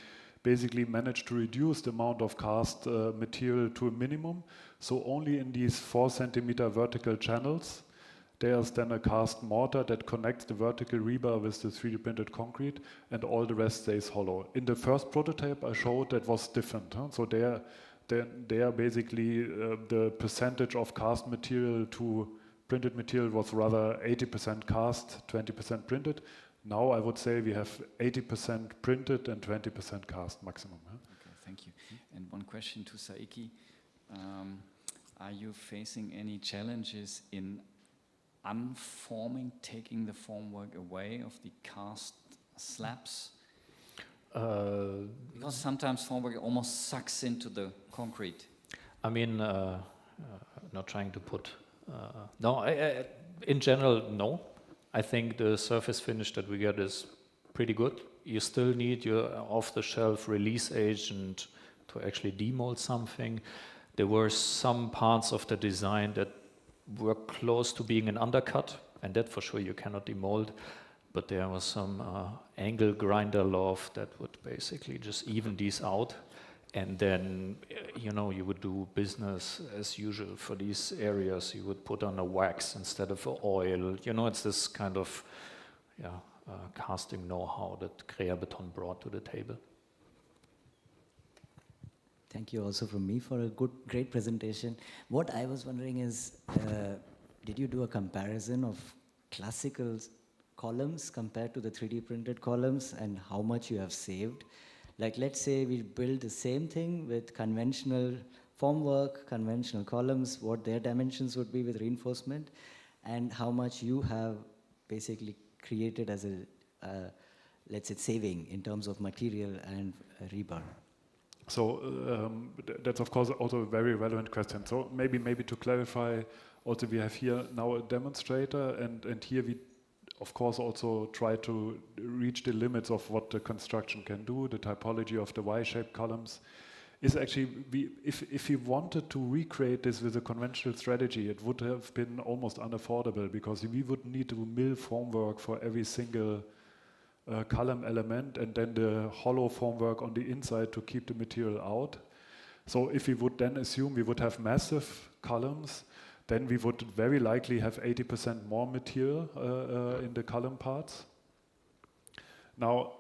basically managed to reduce the amount of cast material to a minimum. So only in these 4 centimeter vertical channels there's then a cast mortar that connects the vertical rebar with the 3D printed concrete, and all the rest stays hollow. In the first prototype I showed, that was different. So there basically the percentage of cast material to printed material was rather 80% cast, 20% printed. Now I would say we have 80% printed and 20% cast maximum. Okay, thank you. And one question to Saiki. Are you facing any challenges in unforming, taking the formwork away of the cast slabs? Because sometimes formwork almost sucks into the concrete. I mean, not trying to put... no, in general, no. I think the surface finish that we get is pretty good. You still need your off-the-shelf release agent to actually demold something. There were some parts of the design that were close to being an undercut, and that for sure you cannot demold. But there was some angle grinder loft that would basically just even these out. And then, you know, you would do business as usual for these areas. You would put on a wax instead of oil. You know, it's this kind of casting know-how that Creabeton brought to the table. Thank you also from me for a great presentation. What I was wondering is, did you do a comparison of classical columns compared to the 3D printed columns, and how much you have saved? Like, let's say we build the same thing with conventional formwork, conventional columns, what their dimensions would be with reinforcement, and how much you have basically created as a, let's say, saving in terms of material and rebar. So that's of course also a very relevant question. So maybe to clarify, also we have here now a demonstrator, and here we of course also try to reach the limits of what the construction can do. The typology of the Y-shaped columns is actually, if we wanted to recreate this with a conventional strategy, it would have been almost unaffordable, because we would need to mill formwork for every single column element, and then the hollow formwork on the inside to keep the material out. So if we would then assume we would have massive columns, then we would very likely have 80% more material in the column parts. Now,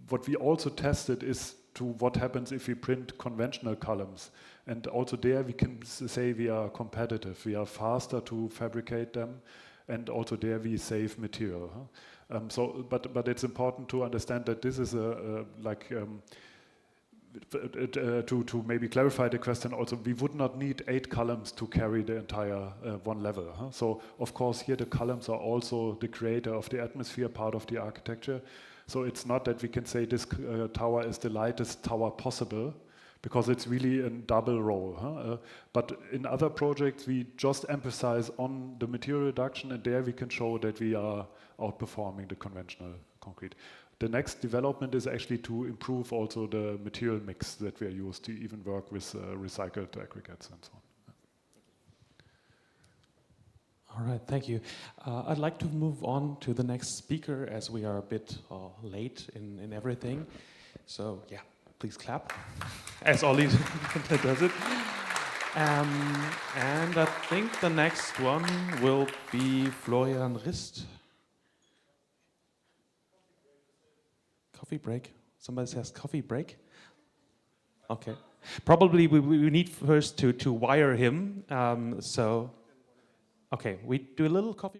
what we also tested is to what happens if we print conventional columns. And also there we can say we are competitive. We are faster to fabricate them, and also there we save material. But it's important to understand that this is to maybe clarify the question also, we would not need 8 columns to carry the entire one level. So of course here the columns are also the creator of the atmosphere, part of the architecture. So it's not that we can say this tower is the lightest tower possible, because it's really a double role. But in other projects we just emphasize on the material reduction, and there we can show that we are outperforming the conventional concrete. The next development is actually to improve also the material mix that we are used to even work with recycled aggregates and so on. All right, thank you. I'd like to move on to the next speaker, as we are a bit late in everything. So yeah, please clap, as Ollie does it. And I think the next one will be Florian Rist. Coffee break? Somebody says coffee break? Okay. Probably we need first to wire him. So, okay, we do a little coffee.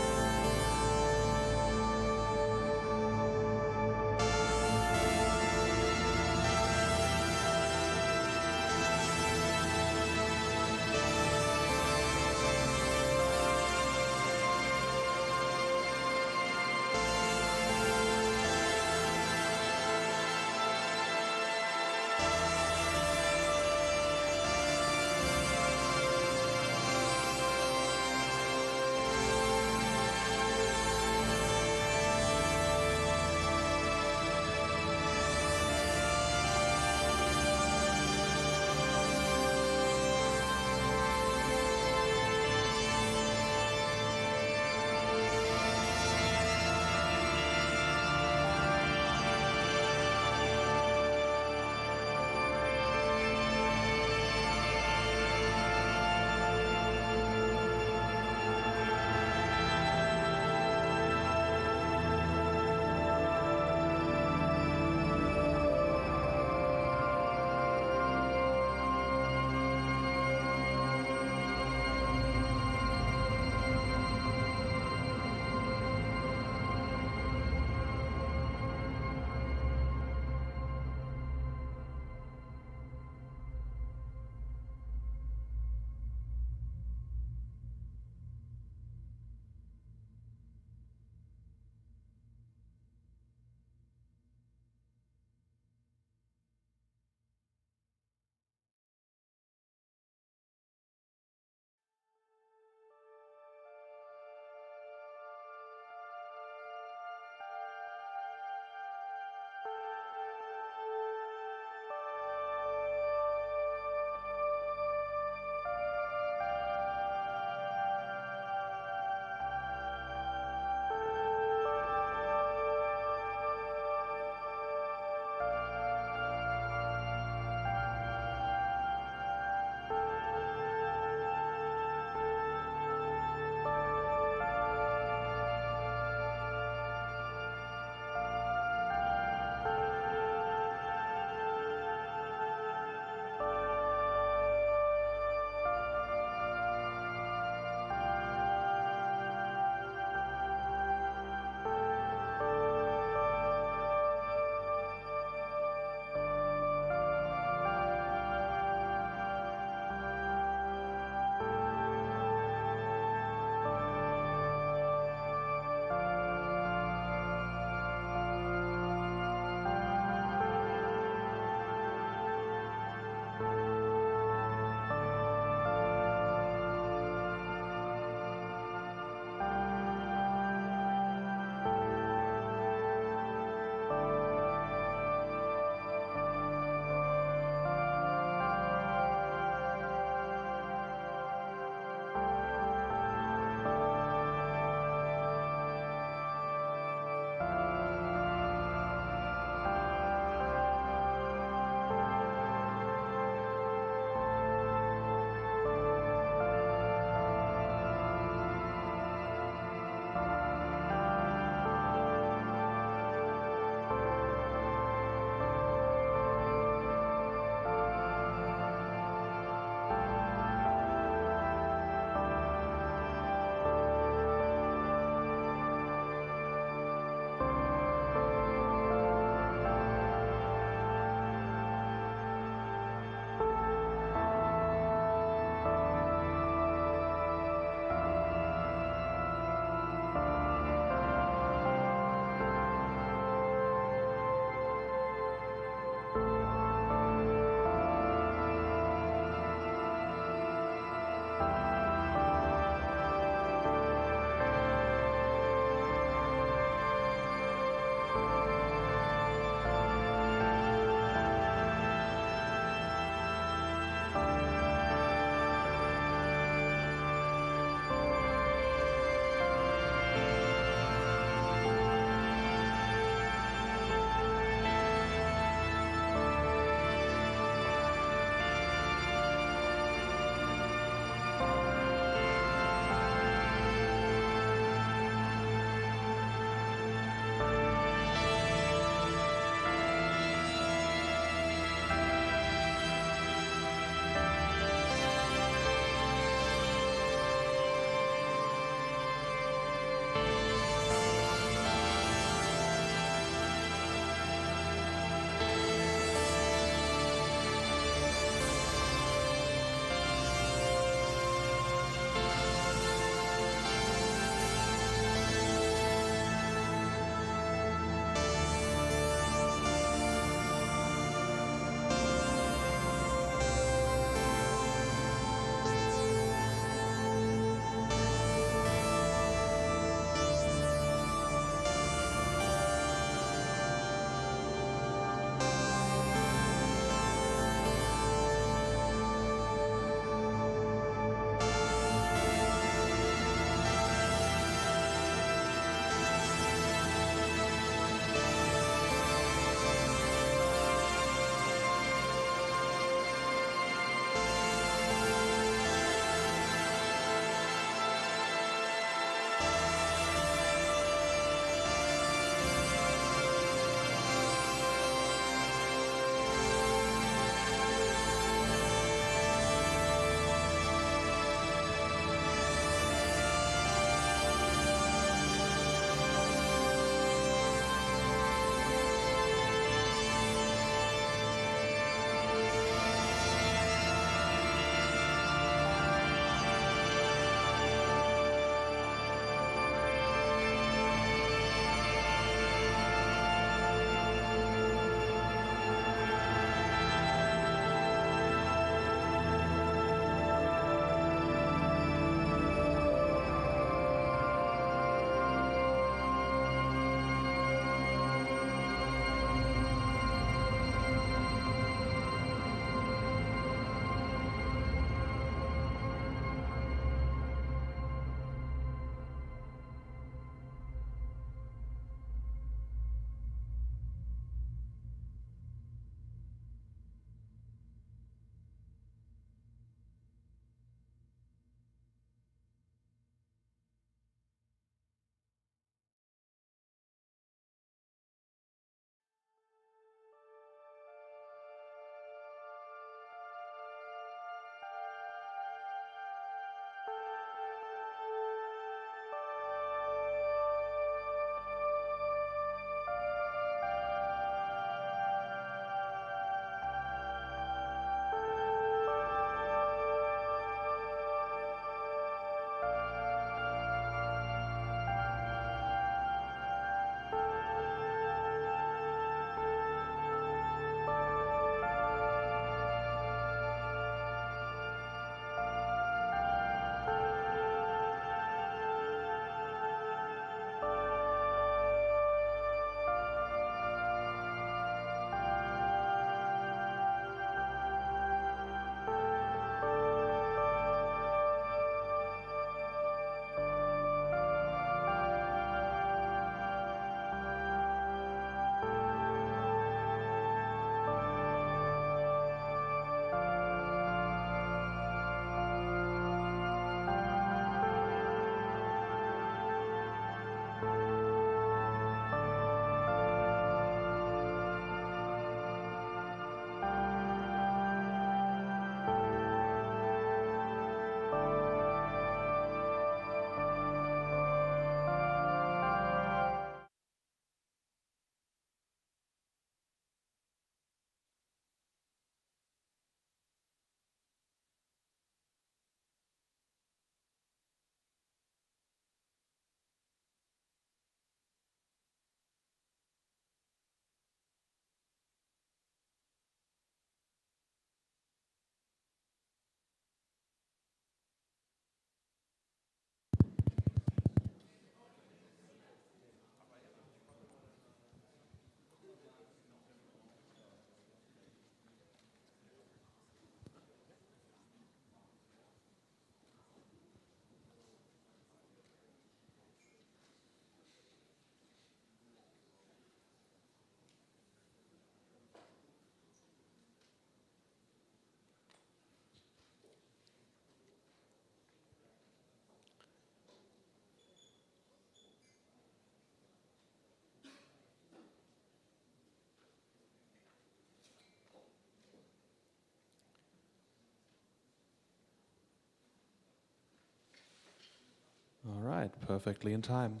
arrived perfectly in time.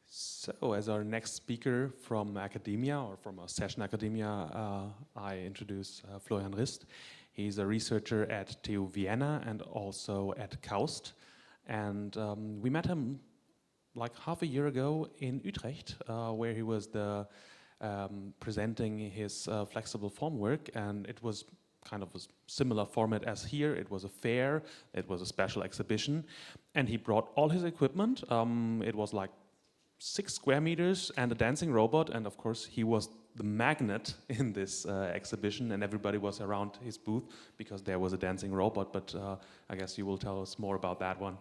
So, as our next speaker from academia, or from a session academia, I introduce Florian Rist. He's a researcher at TU Vienna and also at KAUST. And we met him like half a year ago in Utrecht, where he was presenting his flexible formwork, and it was kind of a similar format as here. It was a fair, it was a special exhibition, and he brought all his equipment. It was like 6 square meters and a dancing robot, and of course he was the magnet in this exhibition, and everybody was around his booth because there was a dancing robot, but I guess you will tell us more about that one.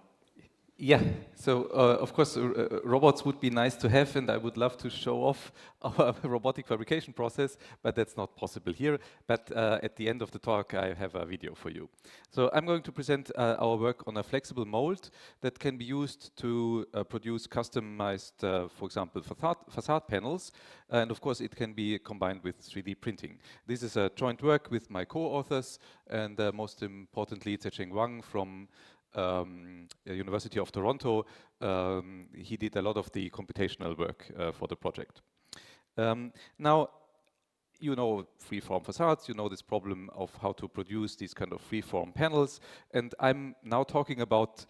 Yeah, so of course robots would be nice to have, and I would love to show off our robotic fabrication process, but that's not possible here. But at the end of the talk I have a video for you. So I'm going to present our work on a flexible mold that can be used to produce customized, for example, facade panels, and of course it can be combined with 3D printing. This is a joint work with my co-authors, and most importantly Zheng Wang from University of Toronto. He did a lot of the computational work for the project. Now, you know freeform facades, you know this problem of how to produce these kind of freeform panels, and I'm now talking about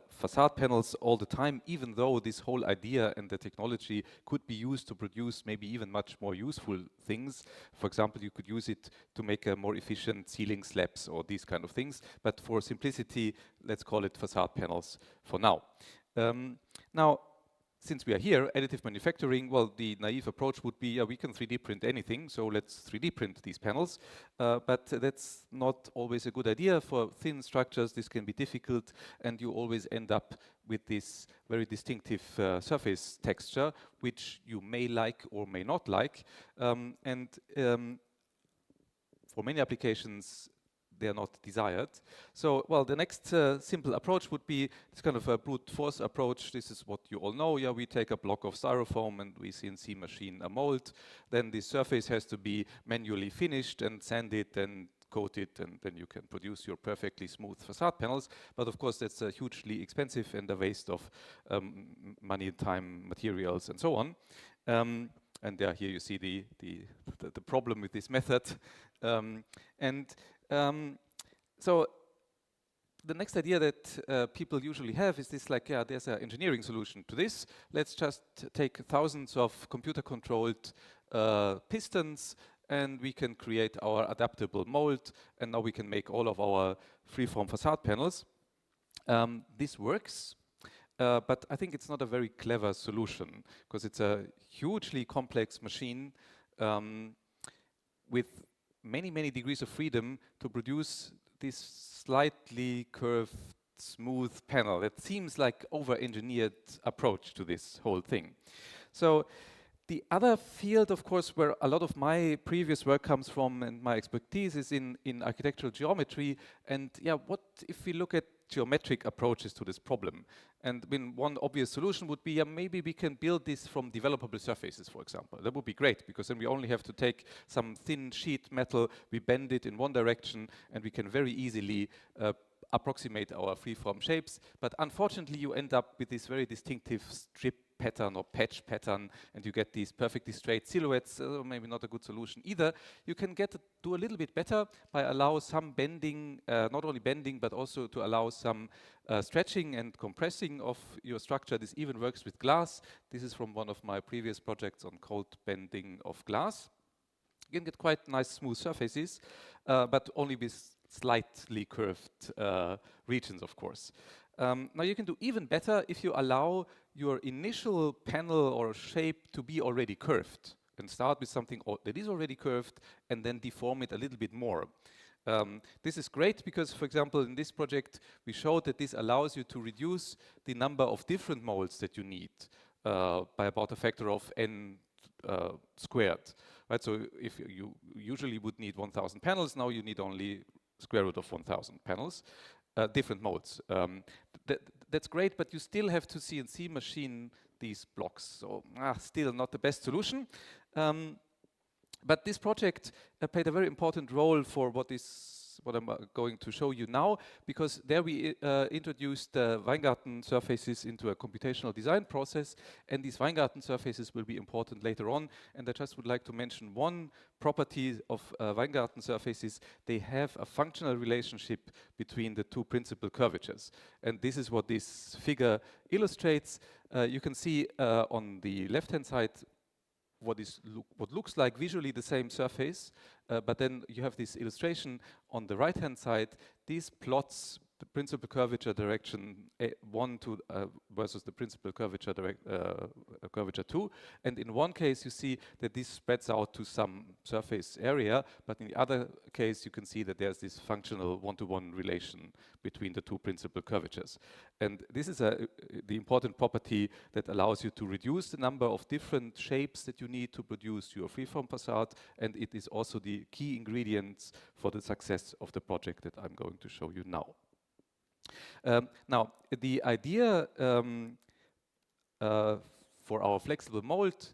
facade panels all the time, even though this whole idea and the technology could be used to produce maybe even much more useful things. For example, you could use it to make a more efficient ceiling slabs or these kind of things, but for simplicity, let's call it facade panels for now. Now, since we are here, additive manufacturing, well, the naive approach would be, we can 3D print anything, so let's 3D print these panels. But that's not always a good idea. For thin structures, this can be difficult, and you always end up with this very distinctive surface texture, which you may like or may not like. For many applications, they are not desired. So, well, the next simple approach would be this kind of a brute force approach. This is what you all know. Yeah, we take a block of styrofoam and we CNC machine a mold. Then the surface has to be manually finished and sanded and coated, and then you can produce your perfectly smooth facade panels. But of course, that's hugely expensive and a waste of money, time, materials, and so on. And yeah, here you see the problem with this method. So the next idea that people usually have is this, like, yeah, there's an engineering solution to this. Let's just take thousands of computer-controlled pistons, and we can create our adaptable mold, and now we can make all of our freeform facade panels. This works, but I think it's not a very clever solution, because it's a hugely complex machine with many degrees of freedom to produce this slightly curved, smooth panel. That seems like over-engineered approach to this whole thing. So the other field, of course, where a lot of my previous work comes from and my expertise is in architectural geometry. And yeah, what if we look at geometric approaches to this problem? And I mean, one obvious solution would be, maybe we can build this from developable surfaces, for example. That would be great, because then we only have to take some thin sheet metal, we bend it in one direction, and we can very easily approximate our freeform shapes. But unfortunately, you end up with this very distinctive strip pattern or patch pattern, and you get these perfectly straight silhouettes. Maybe not a good solution either. You can do a little bit better by allow some bending, not only bending, but also to allow some stretching and compressing of your structure. This even works with glass. This is from one of my previous projects on cold bending of glass. You can get quite nice smooth surfaces, but only with slightly curved regions, of course. Now you can do even better if you allow your initial panel or shape to be already curved, and start with something that is already curved and then deform it a little bit more. This is great because, for example, in this project we showed that this allows you to reduce the number of different molds that you need by about a factor of n squared. Right? So if you usually would need 1,000 panels, now you need only square root of 1,000 panels. Different molds. That's great, but you still have to CNC machine these blocks. So still not the best solution. But this project played a very important role for what is what I'm going to show you now, because there we introduced Weingarten surfaces into a computational design process, and these Weingarten surfaces will be important later on. And I just would like to mention one property of Weingarten surfaces. They have a functional relationship between the two principal curvatures. And this is what this figure illustrates. You can see on the left-hand side what looks like visually the same surface, but then you have this illustration on the right-hand side. These plots the principal curvature direction 1 to versus the principal curvature curvature 2, and in one case you see that this spreads out to some surface area, but in the other case you can see that there's this functional one-to-one relation between the two principal curvatures. And this is the important property that allows you to reduce the number of different shapes that you need to produce your freeform facade, and it is also the key ingredients for the success of the project that I'm going to show you now. Now, the idea for our flexible mold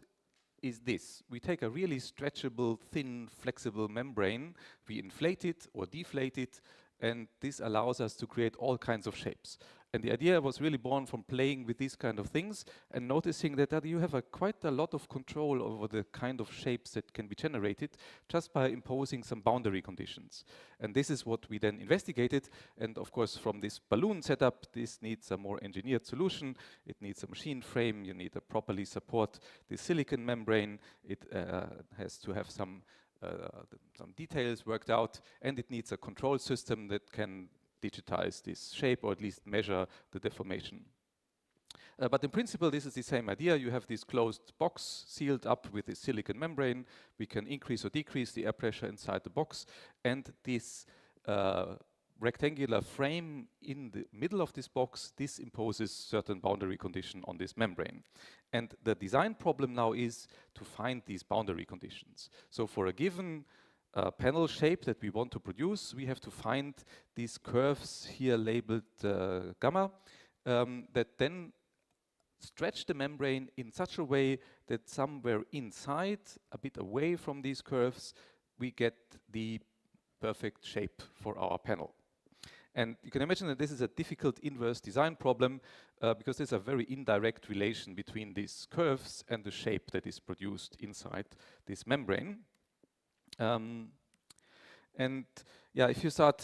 is this. We take a really stretchable, thin, flexible membrane, we inflate it or deflate it, and this allows us to create all kinds of shapes. And the idea was really born from playing with these kind of things and noticing that you have quite a lot of control over the kind of shapes that can be generated just by imposing some boundary conditions. And this is what we then investigated. And of course, from this balloon setup, this needs a more engineered solution. It needs a machine frame. You need to properly support the silicon membrane. It has to have some details worked out, and it needs a control system that can digitize this shape or at least measure the deformation. But in principle, this is the same idea. You have this closed box sealed up with this silicon membrane. We can increase or decrease the air pressure inside the box, and this rectangular frame in the middle of this box, this imposes certain boundary condition on this membrane. And the design problem now is to find these boundary conditions. So for a given panel shape that we want to produce, we have to find these curves here labeled gamma that then stretch the membrane in such a way that somewhere inside, a bit away from these curves, we get the perfect shape for our panel. And you can imagine that this is a difficult inverse design problem because there's a very indirect relation between these curves and the shape that is produced inside this membrane. And yeah, if you start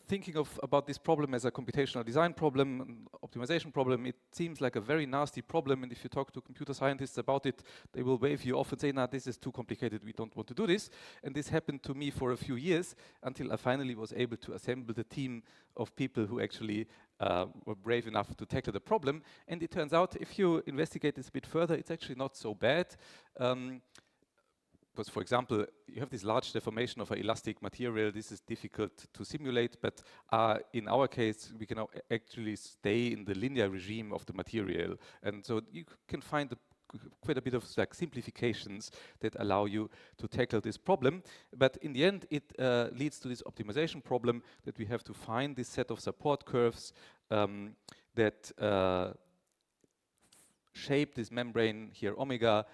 thinking about this problem as a computational design problem, optimization problem, it seems like a very nasty problem. And if you talk to computer scientists about it, they will wave you off and say, "Nah, this is too complicated. We don't want to do this." And this happened to me for a few years until I finally was able to assemble the team of people who actually were brave enough to tackle the problem. And it turns out, if you investigate this a bit further, it's actually not so bad. Because, for example, you have this large deformation of an elastic material. This is difficult to simulate, but in our case, we can actually stay in the linear regime of the material. And so you can find quite a bit of simplifications that allow you to tackle this problem. But in the end, it leads to this optimization problem that we have to find this set of support curves that shape this membrane here, omega,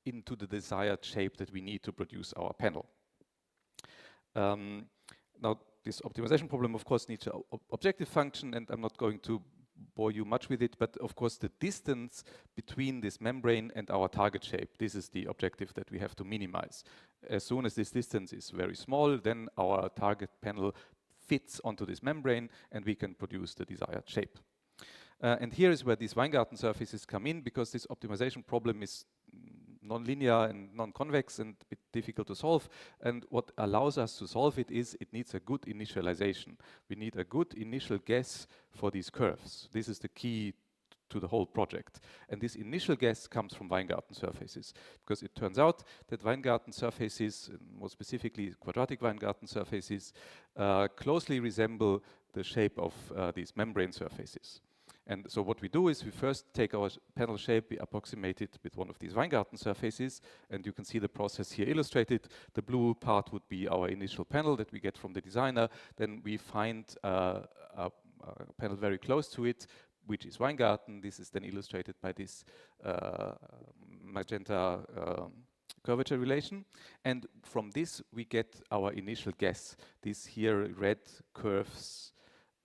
into the desired shape that we need to produce our panel. Now, this optimization problem, of course, needs an objective function, and I'm not going to bore you much with it, but of course, the distance between this membrane and our target shape, this is the objective that we have to minimize. As soon as this distance is very small, then our target panel fits onto this membrane, and we can produce the desired shape. And here is where these Weingarten surfaces come in, because this optimization problem is non-linear and non-convex and a bit difficult to solve. And what allows us to solve it is it needs a good initialization. We need a good initial guess for these curves. This is the key to the whole project. And this initial guess comes from Weingarten surfaces, because it turns out that Weingarten surfaces, more specifically quadratic Weingarten surfaces, closely resemble the shape of these membrane surfaces. And so what we do is we first take our panel shape, we approximate it with one of these Weingarten surfaces, and you can see the process here illustrated. The blue part would be our initial panel that we get from the designer. Then we find a panel very close to it, which is Weingarten. This is then illustrated by this magenta curvature relation. And from this, we get our initial guess. These here red curves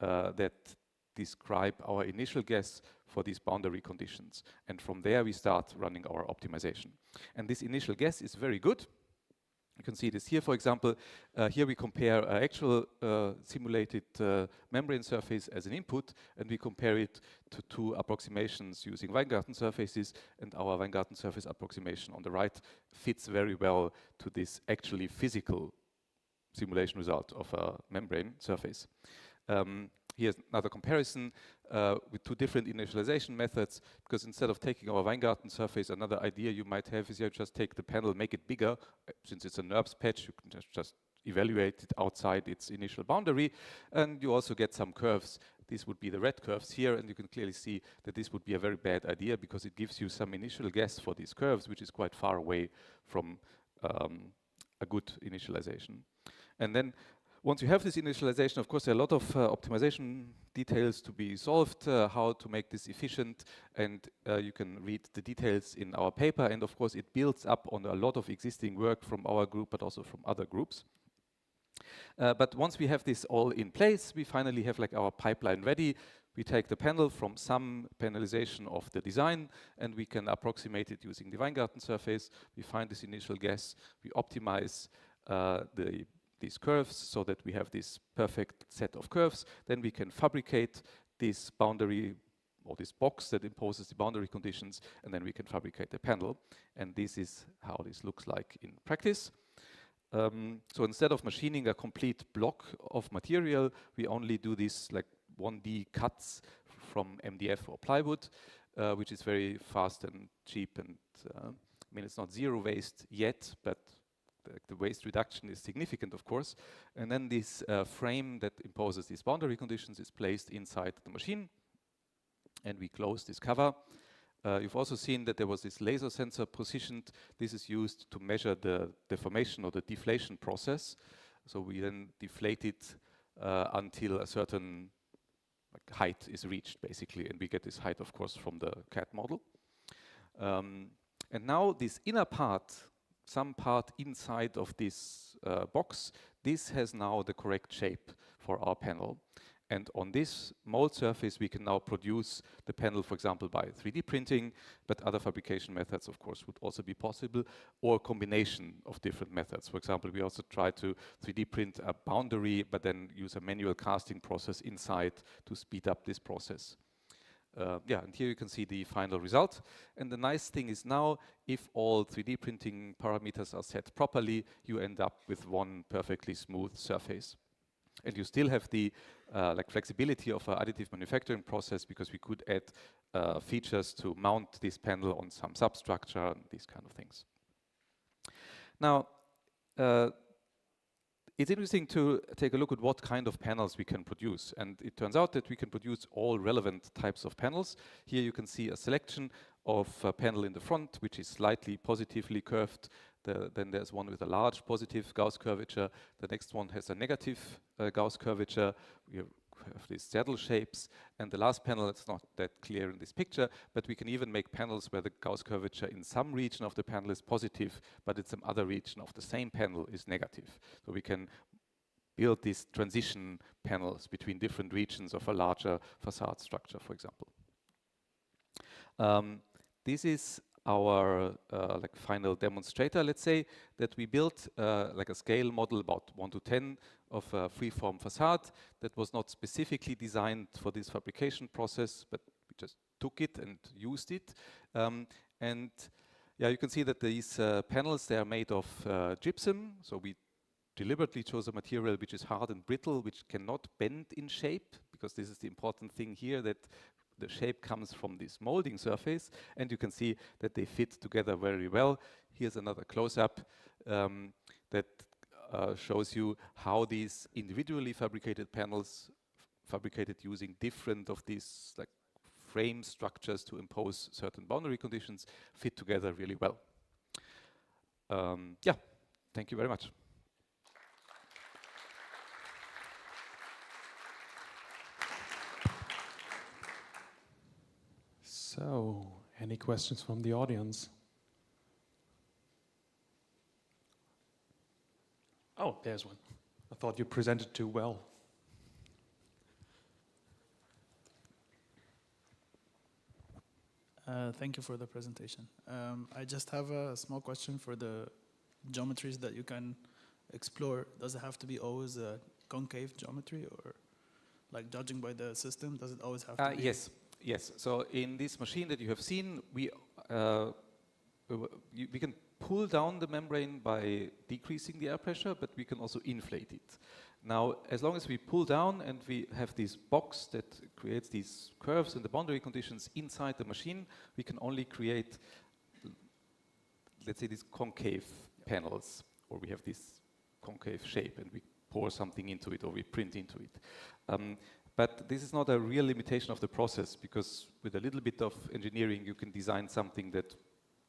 that describe our initial guess for these boundary conditions. And from there, we start running our optimization. And this initial guess is very good. You can see this here, for example. Here we compare actual simulated membrane surface as an input, and we compare it to two approximations using Weingarten surfaces, and our Weingarten surface approximation on the right fits very well to this actually physical simulation result of a membrane surface. Here's another comparison with two different initialization methods, because instead of taking our Weingarten surface, another idea you might have is you just take the panel, make it bigger. Since it's a NURBS patch, you can just evaluate it outside its initial boundary, and you also get some curves. These would be the red curves here, and you can clearly see that this would be a very bad idea because it gives you some initial guess for these curves, which is quite far away from a good initialization. And then once you have this initialization, of course, there are a lot of optimization details to be solved, how to make this efficient, and you can read the details in our paper. And of course, it builds up on a lot of existing work from our group, but also from other groups. But once we have this all in place, we finally have like our pipeline ready. We take the panel from some panelization of the design, and we can approximate it using the Weingarten surface. We find this initial guess. We optimize these curves so that we have this perfect set of curves. Then we can fabricate this boundary or this box that imposes the boundary conditions, and then we can fabricate the panel. And this is how this looks like in practice. So instead of machining a complete block of material, we only do this like 1D cuts from MDF or plywood, which is very fast and cheap. And I mean, it's not zero waste yet, but the waste reduction is significant, of course. And then this frame that imposes these boundary conditions is placed inside the machine, and we close this cover. You've also seen that there was this laser sensor positioned. This is used to measure the deformation or the deflation process. So we then deflate it until a certain height is reached, basically, and we get this height, of course, from the CAD model. And now this inner part, some part inside of this box, this has now the correct shape for our panel. And on this mold surface, we can now produce the panel, for example, by 3D printing, but other fabrication methods, of course, would also be possible, or a combination of different methods. For example, we also try to 3D print a boundary, but then use a manual casting process inside to speed up this process. And here you can see the final result. And the nice thing is now, if all 3D printing parameters are set properly, you end up with one perfectly smooth surface. And you still have the flexibility of an additive manufacturing process, because we could add features to mount this panel on some substructure and these kind of things. Now, it's interesting to take a look at what kind of panels we can produce. And it turns out that we can produce all relevant types of panels. Here you can see a selection of a panel in the front, which is slightly positively curved. Then there's one with a large positive Gauss curvature. The next one has a negative Gauss curvature. We have these saddle shapes. And the last panel, it's not that clear in this picture, but we can even make panels where the Gauss curvature in some region of the panel is positive, but in some other region of the same panel is negative. So we can build these transition panels between different regions of a larger facade structure, for example. This is our final demonstrator, let's say, that we built like a scale model about 1 to 10 of a freeform facade that was not specifically designed for this fabrication process, but we just took it and used it. And yeah, you can see that these panels, they are made of gypsum. So we deliberately chose a material which is hard and brittle, which cannot bend in shape, because this is the important thing here, that the shape comes from this molding surface, and you can see that they fit together very well. Here's another close-up that shows you how these individually fabricated panels, fabricated using different of these like frame structures to impose certain boundary conditions, fit together really well. Yeah, thank you very much. So, any questions from the audience? Oh, there's one. I thought you presented too well. Thank you for the presentation. I just have a small question for the geometries that you can explore. Does it have to be always a concave geometry, or like judging by the system, does it always have to be? Yes, yes. So in this machine that you have seen, we can pull down the membrane by decreasing the air pressure, but we can also inflate it. Now, as long as we pull down and we have this box that creates these curves and the boundary conditions inside the machine, we can only create, let's say, these concave panels, or we have this concave shape and we pour something into it or we print into it. But this is not a real limitation of the process, because with a little bit of engineering you can design something that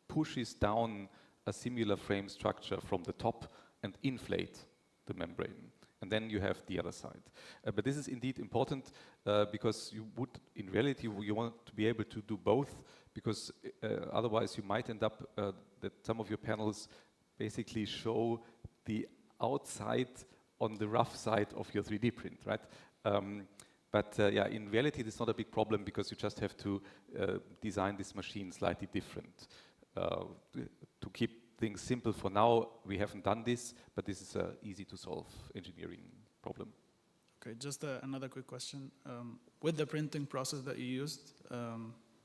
pushes down a similar frame structure from the top and inflate the membrane. And then you have the other side. But this is indeed important because you would, in reality, you want to be able to do both, because otherwise you might end up that some of your panels basically show the outside on the rough side of your 3D print, right? But yeah, in reality, it's not a big problem, because you just have to design this machine slightly different. To keep things simple for now, we haven't done this, but this is an easy to solve engineering problem. Okay, just another quick question. With the printing process that you used,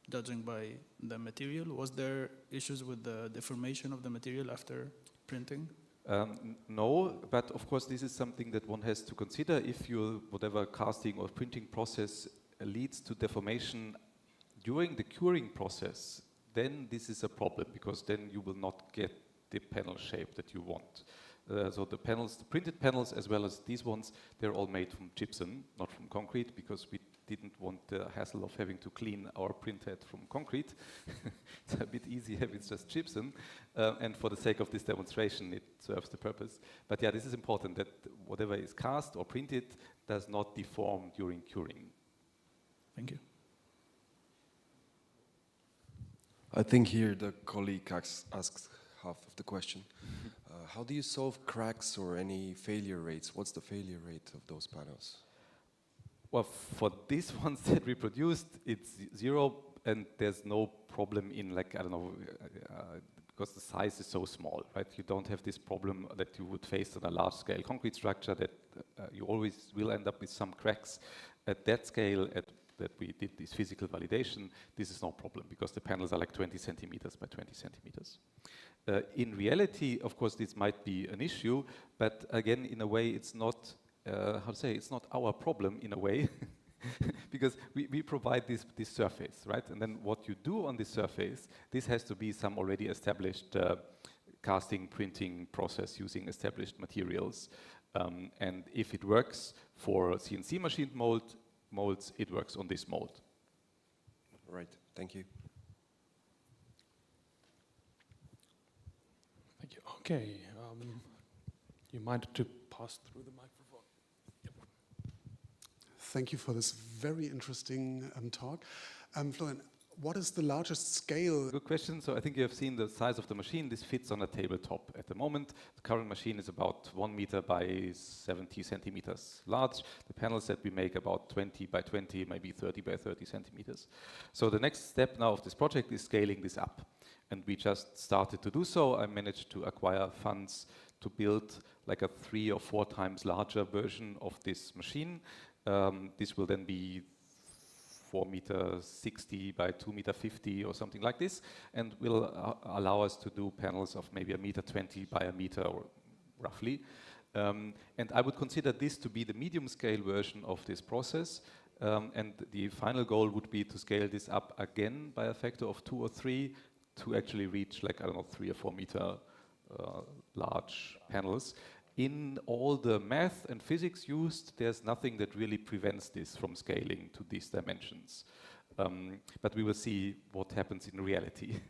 judging by the material, was there issues with the deformation of the material after printing? No, but of course this is something that one has to consider. If your whatever casting or printing process leads to deformation during the curing process, then this is a problem, because then you will not get the panel shape that you want. So the panels, the printed panels, as well as these ones, they're all made from gypsum, not from concrete, because we didn't want the hassle of having to clean our printhead from concrete. It's a bit easier if it's just gypsum, and for the sake of this demonstration, it serves the purpose. But yeah, this is important, that whatever is cast or printed does not deform during curing. Thank you. I think here the colleague asks half of the question. How do you solve cracks or any failure rates? What's the failure rate of those panels? Well, for these ones that we produced, it's 0, and there's no problem in, like, I don't know, because the size is so small, right? You don't have this problem that you would face on a large-scale concrete structure, that you always will end up with some cracks. At that scale, that we did this physical validation, this is no problem, because the panels are like 20 centimeters by 20 centimeters. In reality, of course, this might be an issue, but again, in a way, it's not, it's not our problem in a way, because we provide this surface, right? And then what you do on this surface, this has to be some already established casting, printing process using established materials. And if it works for CNC machined molds, it works on this mold. Right, thank you. Thank you. Okay, you mind to pass through the microphone? Yep. Thank you for this very interesting talk. Florian, what is the largest scale? Good question. So I think you have seen the size of the machine. This fits on a tabletop at the moment. The current machine is about 1 meter by 70 centimeters large. The panels that we make about 20 by 20, maybe 30 by 30 centimeters. So the next step now of this project is scaling this up. And we just started to do so. I managed to acquire funds to build like a 3 or 4 times larger version of this machine. This will then be 4 meter 60 by 2 meter 50 or something like this, and will allow us to do panels of maybe 1 meter 20 by 1 meter, or roughly. And I would consider this to be the medium scale version of this process. And the final goal would be to scale this up again by a factor of 2 or 3 to actually reach, like, I don't know, 3 or 4 meter large panels. In all the math and physics used, there's nothing that really prevents this from scaling to these dimensions. But we will see what happens in reality.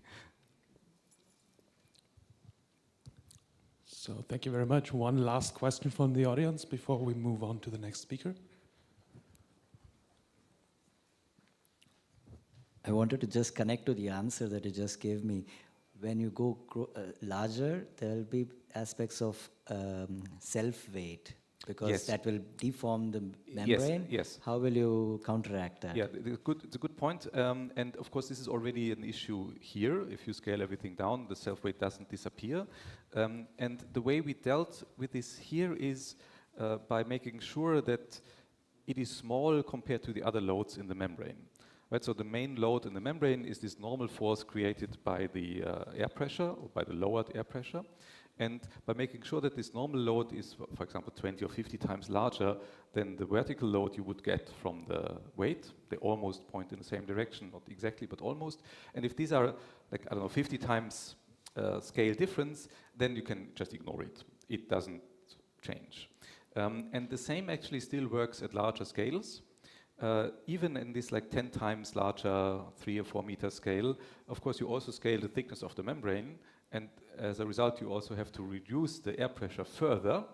So thank you very much. One last question from the audience before we move on to the next speaker. I wanted to just connect to the answer that you just gave me. when you go larger, there will be aspects of self-weight, because Yes. that will deform the membrane. Yes. How will you counteract that? Yeah, it's a good point. And of course, this is already an issue here. If you scale everything down, the self-weight doesn't disappear. And the way we dealt with this here is by making sure that it is small compared to the other loads in the membrane. Right, so the main load in the membrane is this normal force created by the air pressure, or by the lowered air pressure. And by making sure that this normal load is, for example, 20 or 50 times larger than the vertical load you would get from the weight, they almost point in the same direction, not exactly, but almost. And if these are, like, I don't know, 50 times scale difference, then you can just ignore it. It doesn't change. And the same actually still works at larger scales. Even in this like 10 times larger 3 or 4 meter scale, of course you also scale the thickness of the membrane, and as a result you also have to reduce the air pressure further,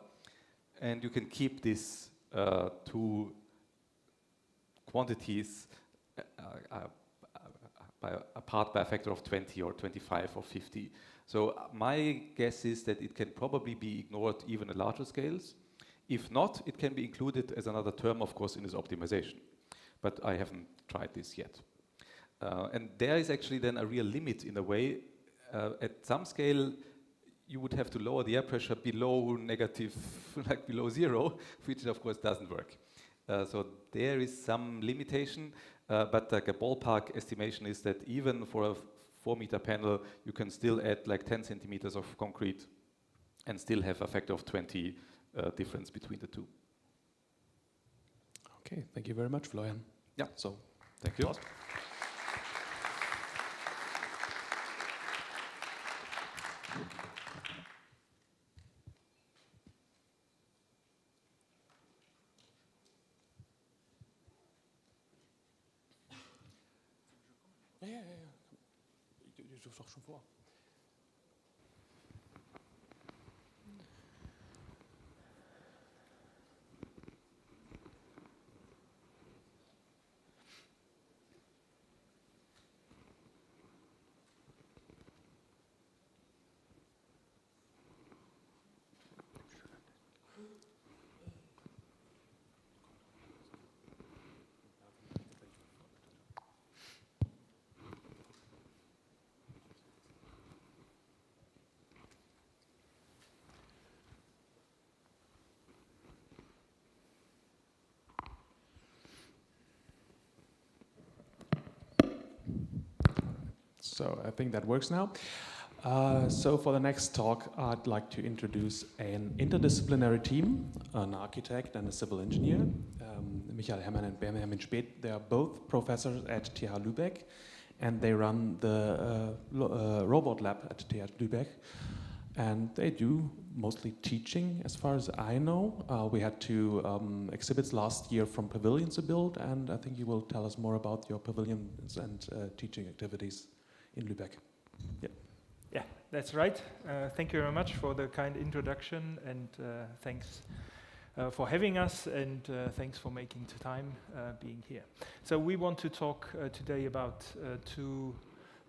and you can keep these two quantities apart by a factor of 20 or 25 or 50. So my guess is that it can probably be ignored even at larger scales. If not, it can be included as another term, of course, in this optimization. But I haven't tried this yet. And there is actually then a real limit in a way. At some scale, you would have to lower the air pressure below negative, like below zero, which of course doesn't work. So there is some limitation, but like a ballpark estimation is that even for a 4 meter panel, you can still add like 10 centimeters of concrete and still have a factor of 20 difference between the two. Okay, thank you very much, Florian. Yeah, So, thank you. Ja. Du durfst doch schon vor. So I think that works now. So for the next talk, I'd like to introduce an interdisciplinary team, an architect and a civil engineer. Michael Hermann and Benjamin Speth, they are both professors at TH Lübeck, and they run the robot lab at TH Lübeck. And they do mostly teaching, as far as I know. We had 2 exhibits last year from pavilions to build, and I think you will tell us more about your pavilions and teaching activities in Lübeck. Yeah, that's right. Thank you very much for the kind introduction, and thanks for having us, and thanks for making the time being here. So we want to talk today about 2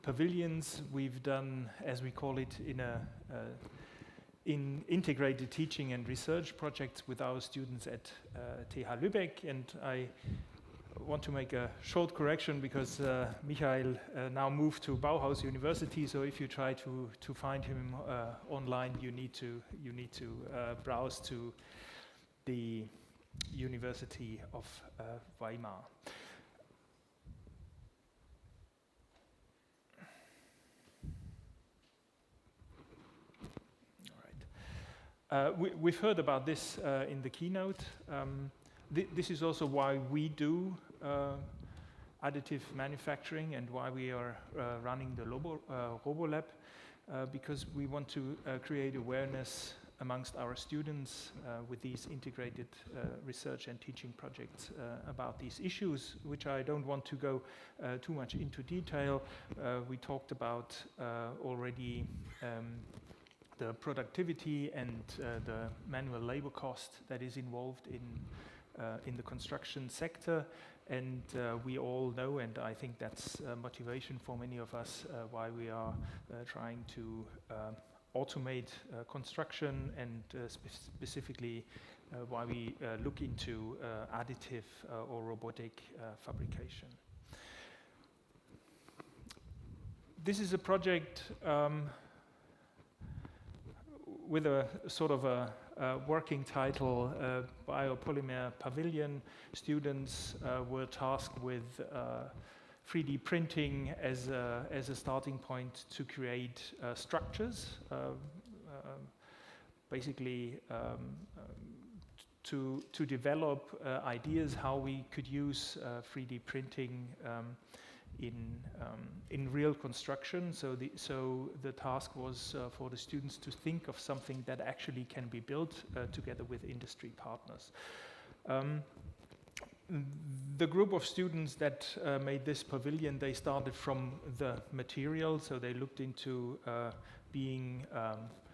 pavilions we've done, as we call it, in integrated teaching and research projects with our students at TH Lübeck. And I want to make a short correction, because Michael now moved to Bauhaus University. So if you try to find him online, you need to browse to the University of Weimar. We've heard about this in the keynote. This is also why we do additive manufacturing and why we are running the RoboLab, because we want to create awareness amongst our students with these integrated research and teaching projects about these issues, which I don't want to go too much into detail. We talked about already the productivity and the manual labor cost that is involved in in the construction sector. And we all know, and I think that's motivation for many of us, why we are trying to automate construction, and specifically why we look into additive or robotic fabrication. This is a project with a sort of a working title, Biopolymer Pavilion. Students were tasked with 3D printing as a starting point to create structures, basically to develop ideas how we could use 3D printing in real construction. So the task was for the students to think of something that actually can be built together with industry partners. The group of students that made this pavilion, they started from the material, so they looked into being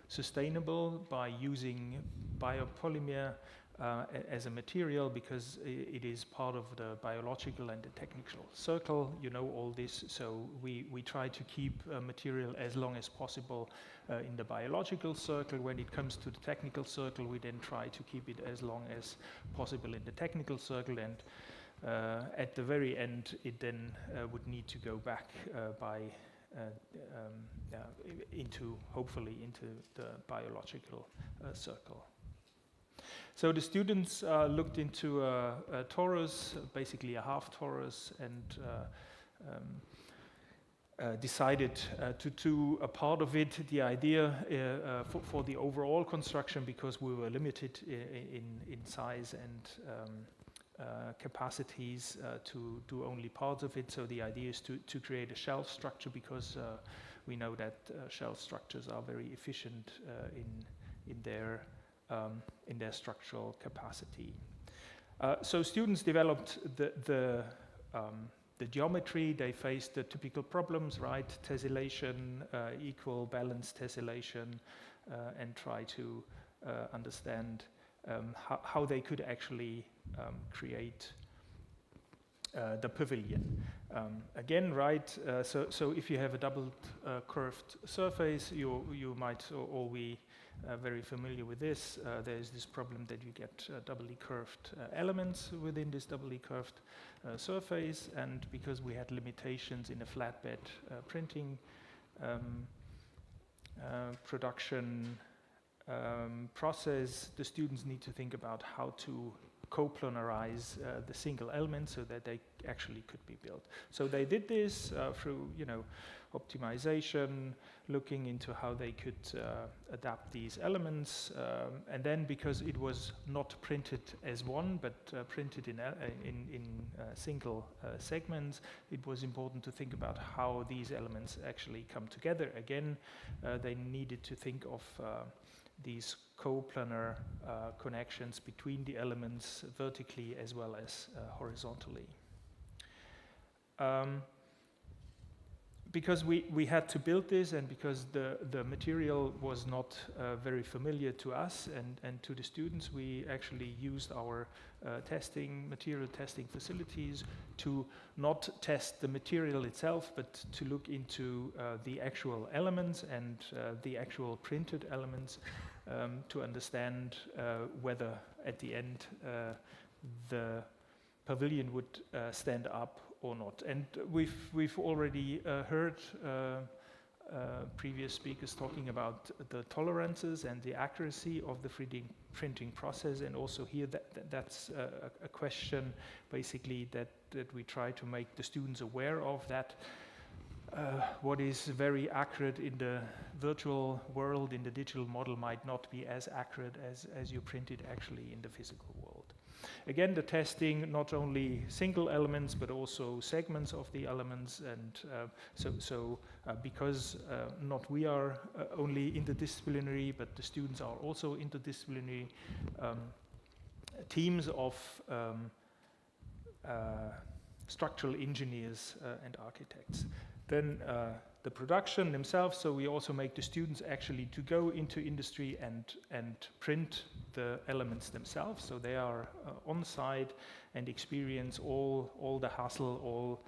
sustainable by using biopolymer as a material, because it is part of the biological and the technical circle. You know all this, so we try to keep material as long as possible in the biological circle. When it comes to the technical circle, we then try to keep it as long as possible in the technical circle, and at the very end it then would need to go back hopefully into the biological circle. So the students looked into a torus, basically a half torus, and decided to do a part of it. The idea for the overall construction, because we were limited in size and capacities, to do only parts of it. So the idea is to create a shelf structure, because we know that shelf structures are very efficient in their structural capacity. So students developed the geometry. They faced the typical problems, right? Tessellation, equal balance tessellation, and try to understand how they could actually create the pavilion. Again, right, so if you have a double curved surface, you might all be very familiar with this. There's this problem that you get doubly curved elements within this doubly curved surface, and because we had limitations in a flatbed printing production process, the students need to think about how to co-planarize the single elements so that they actually could be built. So they did this through, optimization, looking into how they could adapt these elements, and then because it was not printed as one, but printed in single segments, it was important to think about how these elements actually come together. Again, they needed to think of these coplanar connections between the elements vertically as well as horizontally. Because we had to build this, and because the material was not very familiar to us and to the students, we actually used our material testing facilities to not test the material itself, but to look into the actual elements and the actual printed elements, to understand whether at the end the pavilion would stand up or not. And we've already heard previous speakers talking about the tolerances and the accuracy of the 3D printing process, and also here that's a question basically that we try to make the students aware of, that what is very accurate in the virtual world, in the digital model, might not be as accurate as you print it actually in the physical world. Again, the testing, not only single elements, but also segments of the elements, and because not we are only interdisciplinary, but the students are also interdisciplinary, teams of structural engineers and architects. Then the production themselves, so we also make the students actually to go into industry and print the elements themselves. So they are on site and experience all the hassle, all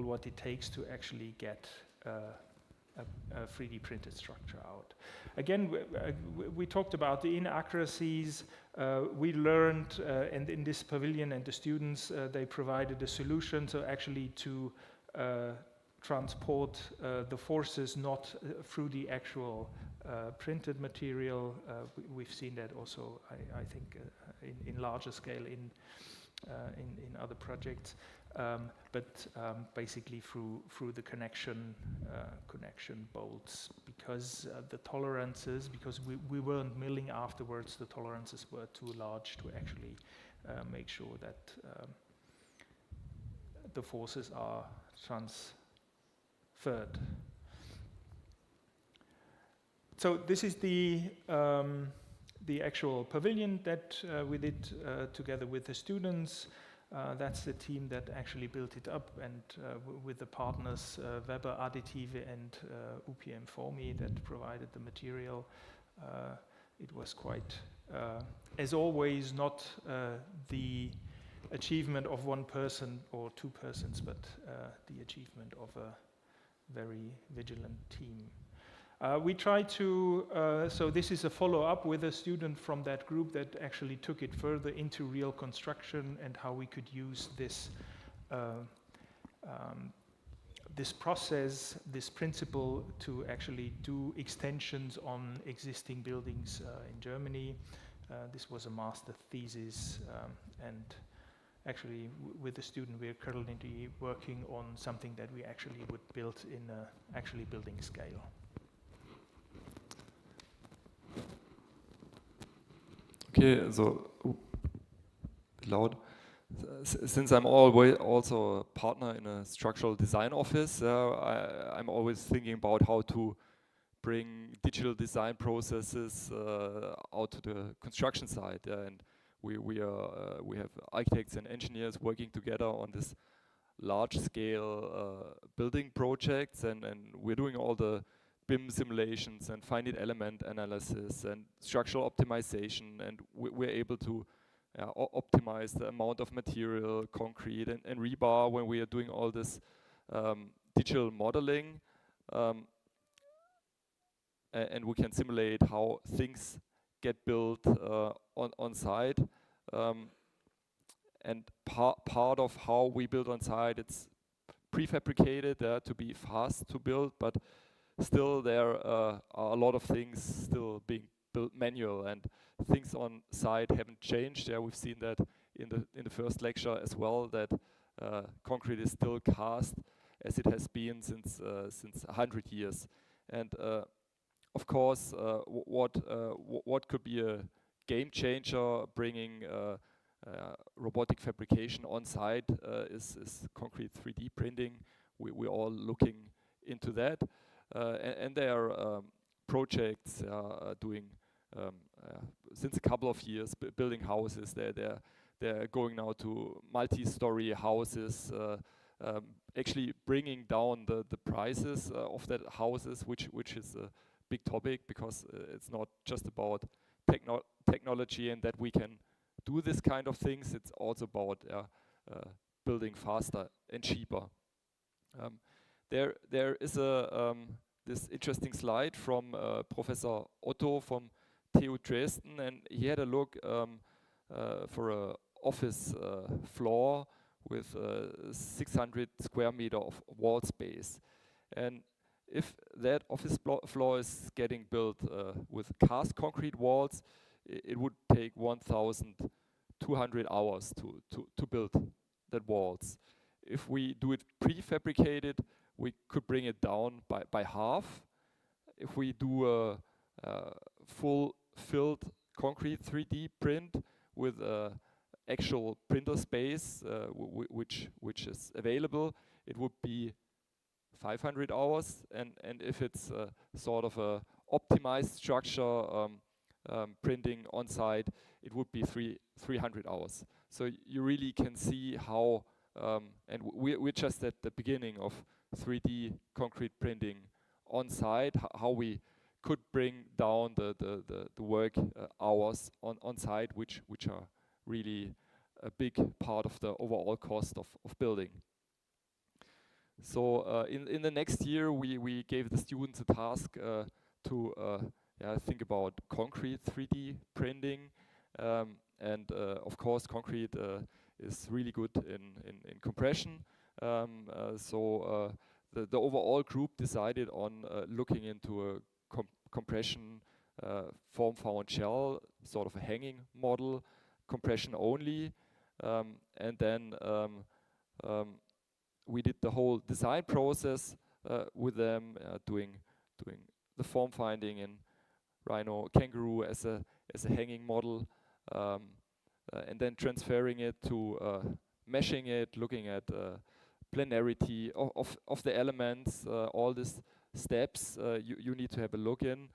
what it takes to actually get a 3D printed structure out. Again, we talked about the inaccuracies. We learned, and in this pavilion, and the students, they provided a solution, so actually to transport the forces not through the actual printed material. We've seen that also, I think, in larger scale in other projects. But basically through the connection bolts, because the tolerances, because we weren't milling afterwards, the tolerances were too large to actually make sure that the forces are transferred. So this is the actual pavilion that we did together with the students. That's the team that actually built it up, and with the partners Weber Additive and UPM Formi that provided the material. It was quite, as always, not the achievement of one person or two persons, but the achievement of a very vigilant team. We try to, so this is a follow-up with a student from that group that actually took it further into real construction and how we could use this this process, this principle to actually do extensions on existing buildings in Germany. This was a master thesis, and actually with the student we are currently working on something that we actually would build in actually building scale. Okay, so loud. Since I'm always also a partner in a structural design office, I'm always thinking about how to bring digital design processes out to the construction site. And we have architects and engineers working together on this large-scale building projects, and we're doing all the BIM simulations and finite element analysis and structural optimization, and we're able to optimize the amount of material, concrete and rebar when we are doing all this digital modeling, and we can simulate how things get built on site, and part of how we build on site, it's prefabricated to be fast to build, but still there are a lot of things still being built manual, and things on site haven't changed. Yeah, we've seen that in the first lecture as well, that concrete is still cast as it has been since 100 years. And of course, what could be a game changer bringing robotic fabrication on site is concrete 3D printing. We're all looking into that. And there are projects doing since a couple of years building houses. They're going now to multi-story houses, actually bringing down the prices of that houses, which is a big topic, because it's not just about technology and that we can do this kind of things. It's also about building faster and cheaper. There is this interesting slide from Professor Otto from TU Dresden, and he had a look for an office floor with 600 square meter of wall space. And if that office floor is getting built with cast concrete walls, it would take 1,200 hours to build that walls. If we do it prefabricated, we could bring it down by half. If we do a full filled concrete 3D print with actual printer space, which is available, it would be 500 hours. And if it's sort of a optimized structure printing on site, it would be 300 hours. So you really can see how, and we're just at the beginning of 3D concrete printing on site, how we could bring down the work hours on site, which are really a big part of the overall cost of building. So in the next year, we gave the students a task to think about concrete 3D printing, and of course concrete is really good in compression. So the overall group decided on looking into a compression form-found shell, sort of a hanging model, compression only, and then we did the whole design process with them, doing the form finding in Rhino Kangaroo as a hanging model, and then transferring it to meshing it, looking at planarity of the elements, all these steps you need to have a look in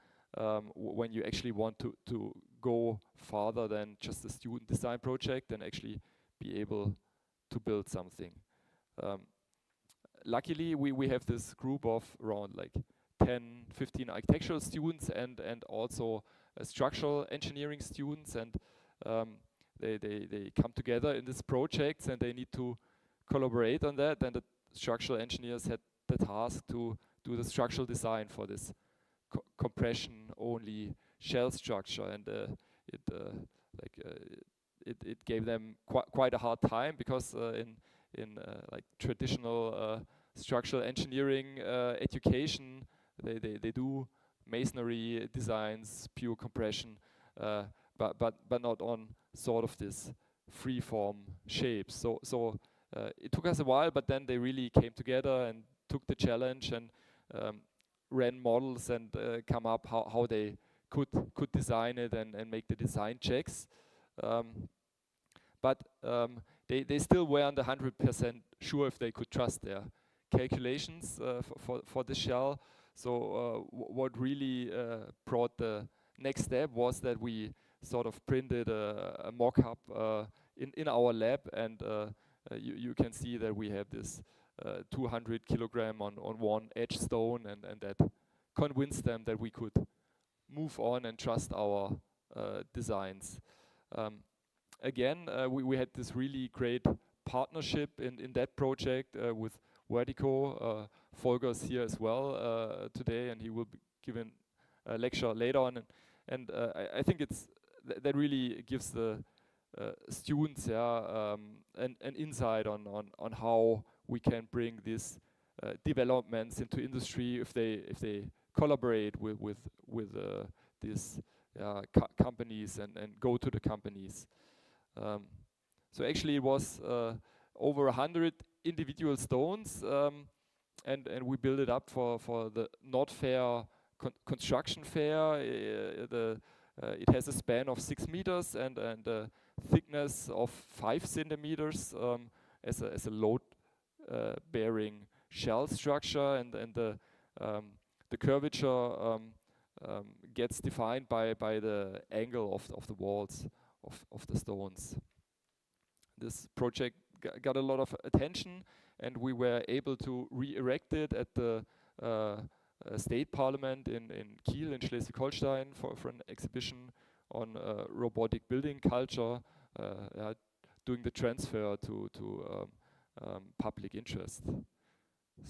when you actually want to go farther than just a student design project and actually be able to build something. Luckily, we have this group of around like 10, 15 architectural students and also structural engineering students, and they come together in these projects and they need to collaborate on that. And the structural engineers had the task to do the structural design for this compression only shell structure, and it gave them quite a hard time, because in like traditional structural engineering education, they do masonry designs, pure compression, but not on sort of this free form shapes. So it took us a while, but then they really came together and took the challenge and ran models and come up how they could design it and make the design checks. But they still weren't 100% sure if they could trust their calculations for the shell. So what really brought the next step was that we sort of printed a mock-up in our lab, and you can see that we have this 200 kilogram on one edge stone, and that convinced them that we could move on and trust our designs. Again, we had this really great partnership in that project with Vertico. Volker's here as well today, and he will be giving a lecture later on. And I think that really gives the students an insight on how we can bring these developments into industry if they collaborate with these companies and go to the companies. So actually it was over 100 individual stones, and we built it up for the Not Fair construction fair. It has a span of 6 meters and a thickness of 5 centimeters as a load bearing shell structure, and the curvature gets defined by the angle of the walls of the stones. This project got a lot of attention, and we were able to re-erect it at the State Parliament in Kiel in Schleswig-Holstein for an exhibition on robotic building culture, doing the transfer to public interest.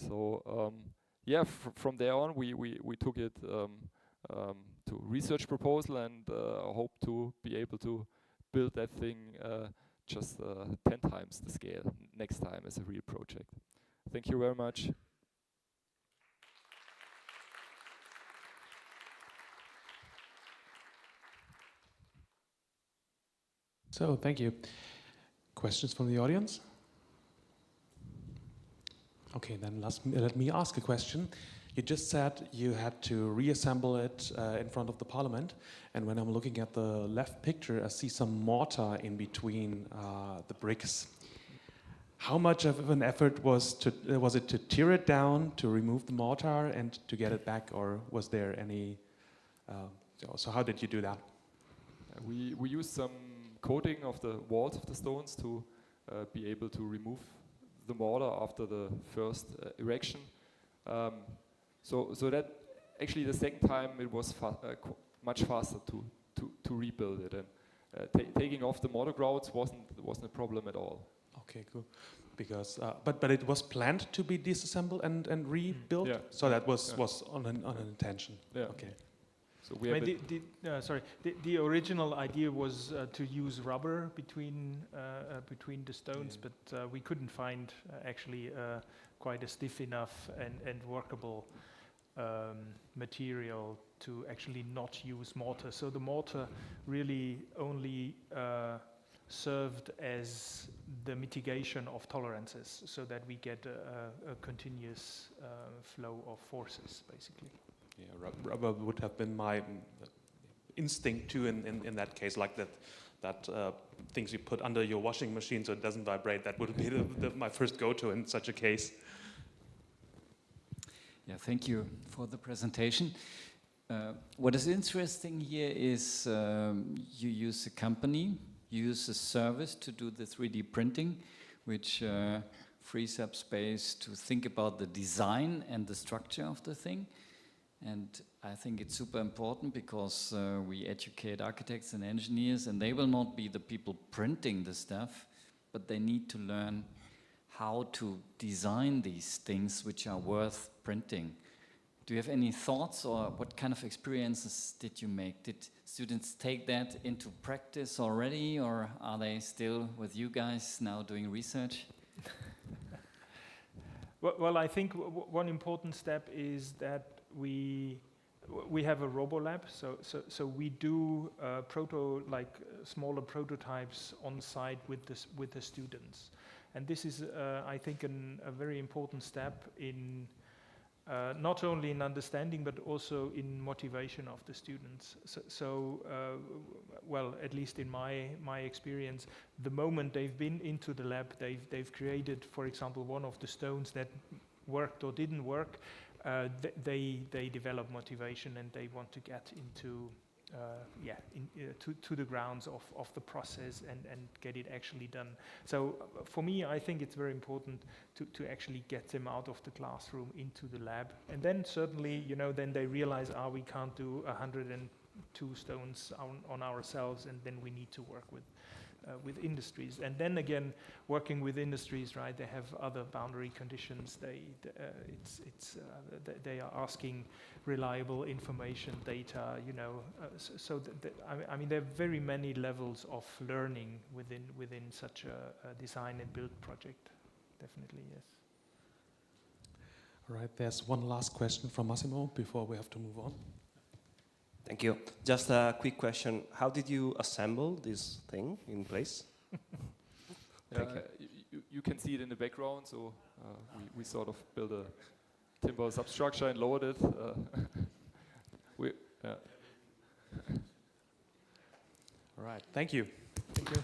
So from there on we took it to research proposal, and hope to be able to build that thing just 10 times the scale next time as a real project. Thank you very much. So, thank you. Questions from the audience? Okay, then let me ask a question. You just said you had to reassemble it in front of the parliament, and when I'm looking at the left picture, I see some mortar in between the bricks. How much of an effort was it to tear it down, to remove the mortar, and to get it back, or was there any? So how did you do that? We used some coating of the walls of the stones to be able to remove the mortar after the first erection. So that actually the second time it was much faster to rebuild it, and taking off the motor grouts wasn't a problem at all. Okay, cool. Because but it was planned to be disassembled and rebuilt. Yeah. So that was on an intention. Yeah. Okay. So we have the original idea was to use rubber between the stones, but we couldn't find actually quite a stiff enough and workable material to actually not use mortar. So the mortar really only served as the mitigation of tolerances, so that we get a continuous flow of forces, basically. Yeah, rubber would have been my instinct too in that case, like that things you put under your washing machine so it doesn't vibrate. That would be my first go-to in such a case. Yeah, thank you for the presentation. What is interesting here is you use a company, you use a service to do the 3D printing, which frees up space to think about the design and the structure of the thing. And I think it's super important because we educate architects and engineers, and they will not be the people printing the stuff, but they need to learn how to design these things which are worth printing. Do you have any thoughts, or what kind of experiences did you make? Did students take that into practice already, or are they still with you guys now doing research? Well, I think one important step is that we have a RoboLab, so we do smaller prototypes on site with the students, and this is I think a very important step in not only in understanding but also in motivation of the students. Well, at least in my experience, the moment they've been into the lab, they've created, for example, one of the stones that worked or didn't work. They develop motivation and they want to get into to the grounds of the process and get it actually done. So for me, I think it's very important to actually get them out of the classroom into the lab, and then certainly, then they realize, we can't do 102 stones on ourselves, and then we need to work with industries. And then again, working with industries, right? They have other boundary conditions. They are asking reliable information, data. I mean, there are very many levels of learning within such a design and build project. Definitely, yes. All right. There's one last question from Massimo before we have to move on. Thank you. Just a quick question. How did you assemble this thing in place? Thank you. You can see it in the background, so we sort of built a timber substructure and lowered it. All right. Thank you. Thank you.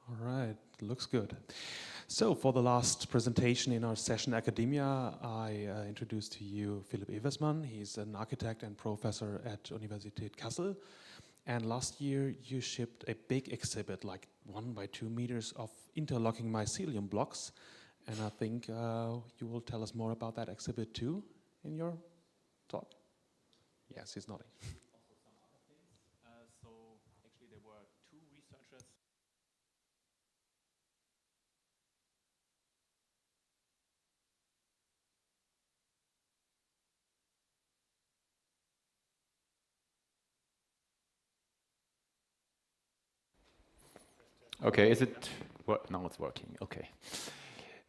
All right, looks good. So for the last presentation in our session Academia, I introduced to you Philipp Eversmann. He's an architect and professor at Universität Kassel. And last year you shipped a big exhibit, like 1 by 2 meters of interlocking mycelium blocks. And I think you will tell us more about that exhibit too in your talk. Yes, he's nodding. So actually there were 2 researchers. Okay, is it, now it's working, okay.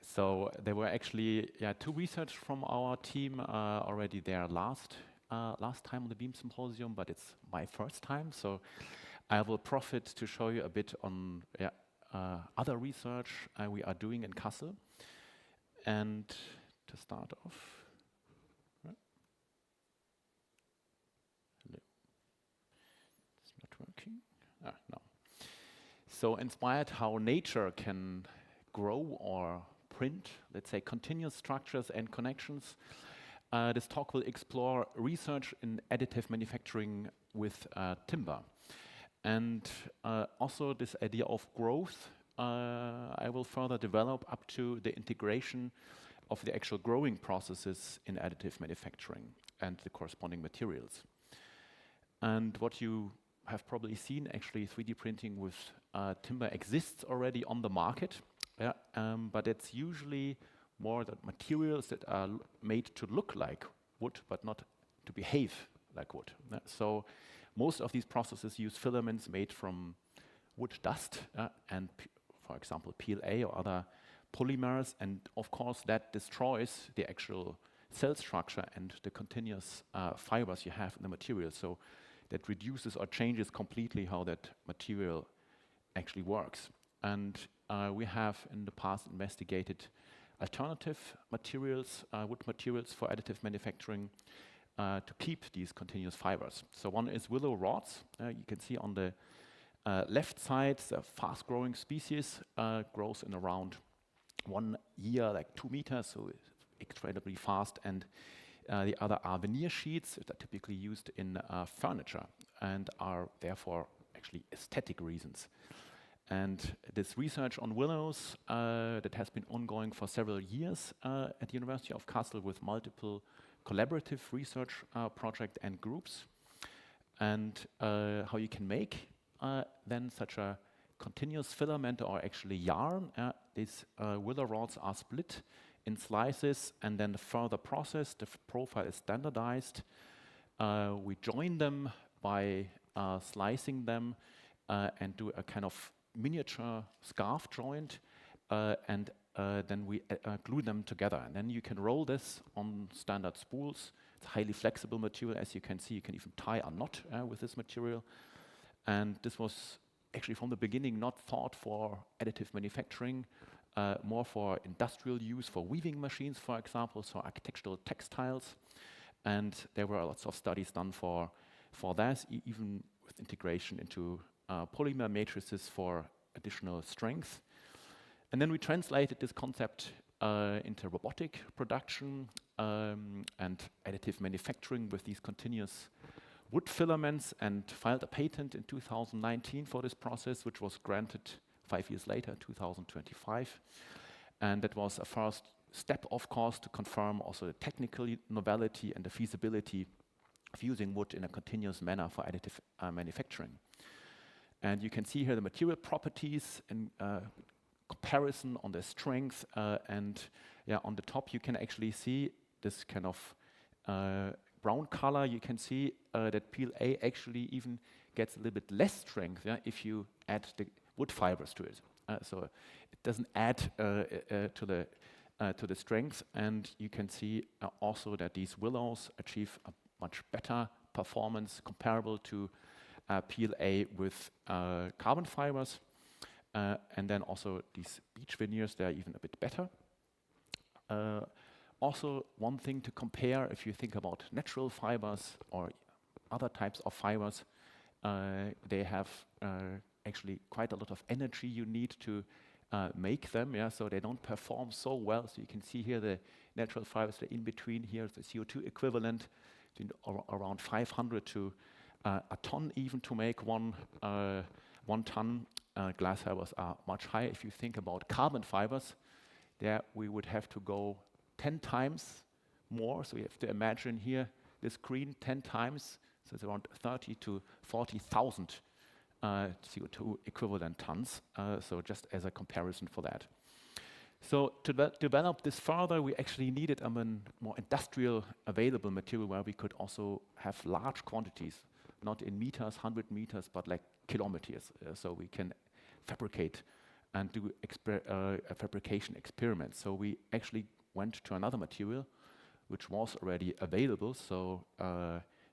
So there were actually 2 research from our team already there last time on the BE-AM Symposium, but it's my first time, so I will profit to show you a bit on other research we are doing in Kassel. And to start off, it's not working. No. So inspired how nature can grow or print, let's say, continuous structures and connections. This talk will explore research in additive manufacturing with timber. And also this idea of growth, I will further develop up to the integration of the actual growing processes in additive manufacturing and the corresponding materials. And what you have probably seen, actually 3D printing with timber exists already on the market, but it's usually more the materials that are made to look like wood, but not to behave like wood. So most of these processes use filaments made from wood dust and, for example, PLA or other polymers, and of course that destroys the actual cell structure and the continuous fibers you have in the material. So that reduces or changes completely how that material actually works. And we have in the past investigated alternative materials, wood materials for additive manufacturing to keep these continuous fibers. So one is willow rods. You can see on the left side, a fast-growing species grows in around 1 year, like 2 meters, so it's incredibly fast. And the other are veneer sheets that are typically used in furniture and are therefore actually aesthetic reasons. And this research on willows that has been ongoing for several years at the University of Kassel with multiple collaborative research projects and groups, and how you can make then such a continuous filament or actually yarn. These willow rods are split in slices and then further processed. The profile is standardized. We join them by slicing them and do a kind of miniature scarf joint, and then we glue them together. And then you can roll this on standard spools. It's highly flexible material, as you can see. You can even tie a knot with this material. And this was actually from the beginning not thought for additive manufacturing, more for industrial use, for weaving machines, for example, so architectural textiles. And there were lots of studies done for that, even with integration into polymer matrices for additional strength. And then we translated this concept into robotic production and additive manufacturing with these continuous wood filaments, and filed a patent in 2019 for this process, which was granted 5 years later, 2025. And that was a first step, of course, to confirm also the technical novelty and the feasibility of using wood in a continuous manner for additive manufacturing. And you can see here the material properties in comparison on the strength, and on the top you can actually see this kind of brown color. You can see that PLA actually even gets a little bit less strength if you add the wood fibers to it. So it doesn't add to the strength, and you can see also that these willows achieve a much better performance comparable to PLA with carbon fibers, and then also these beech veneers, they are even a bit better. Also, one thing to compare, if you think about natural fibers or other types of fibers, they have actually quite a lot of energy you need to make them, so they don't perform so well. So you can see here the natural fibers, the in between here, the CO2 equivalent, around 500 to a ton even to make 1 ton. Glass fibers are much higher. If you think about carbon fibers, there we would have to go 10 times more. So you have to imagine here this green 10 times, so it's around 30 to 40,000 CO2 equivalent tons. So just as a comparison for that. So to develop this further, we actually needed a more industrial available material where we could also have large quantities, not in meters, 100 meters, but like kilometers. So we can fabricate and do fabrication experiments. So we actually went to another material which was already available, so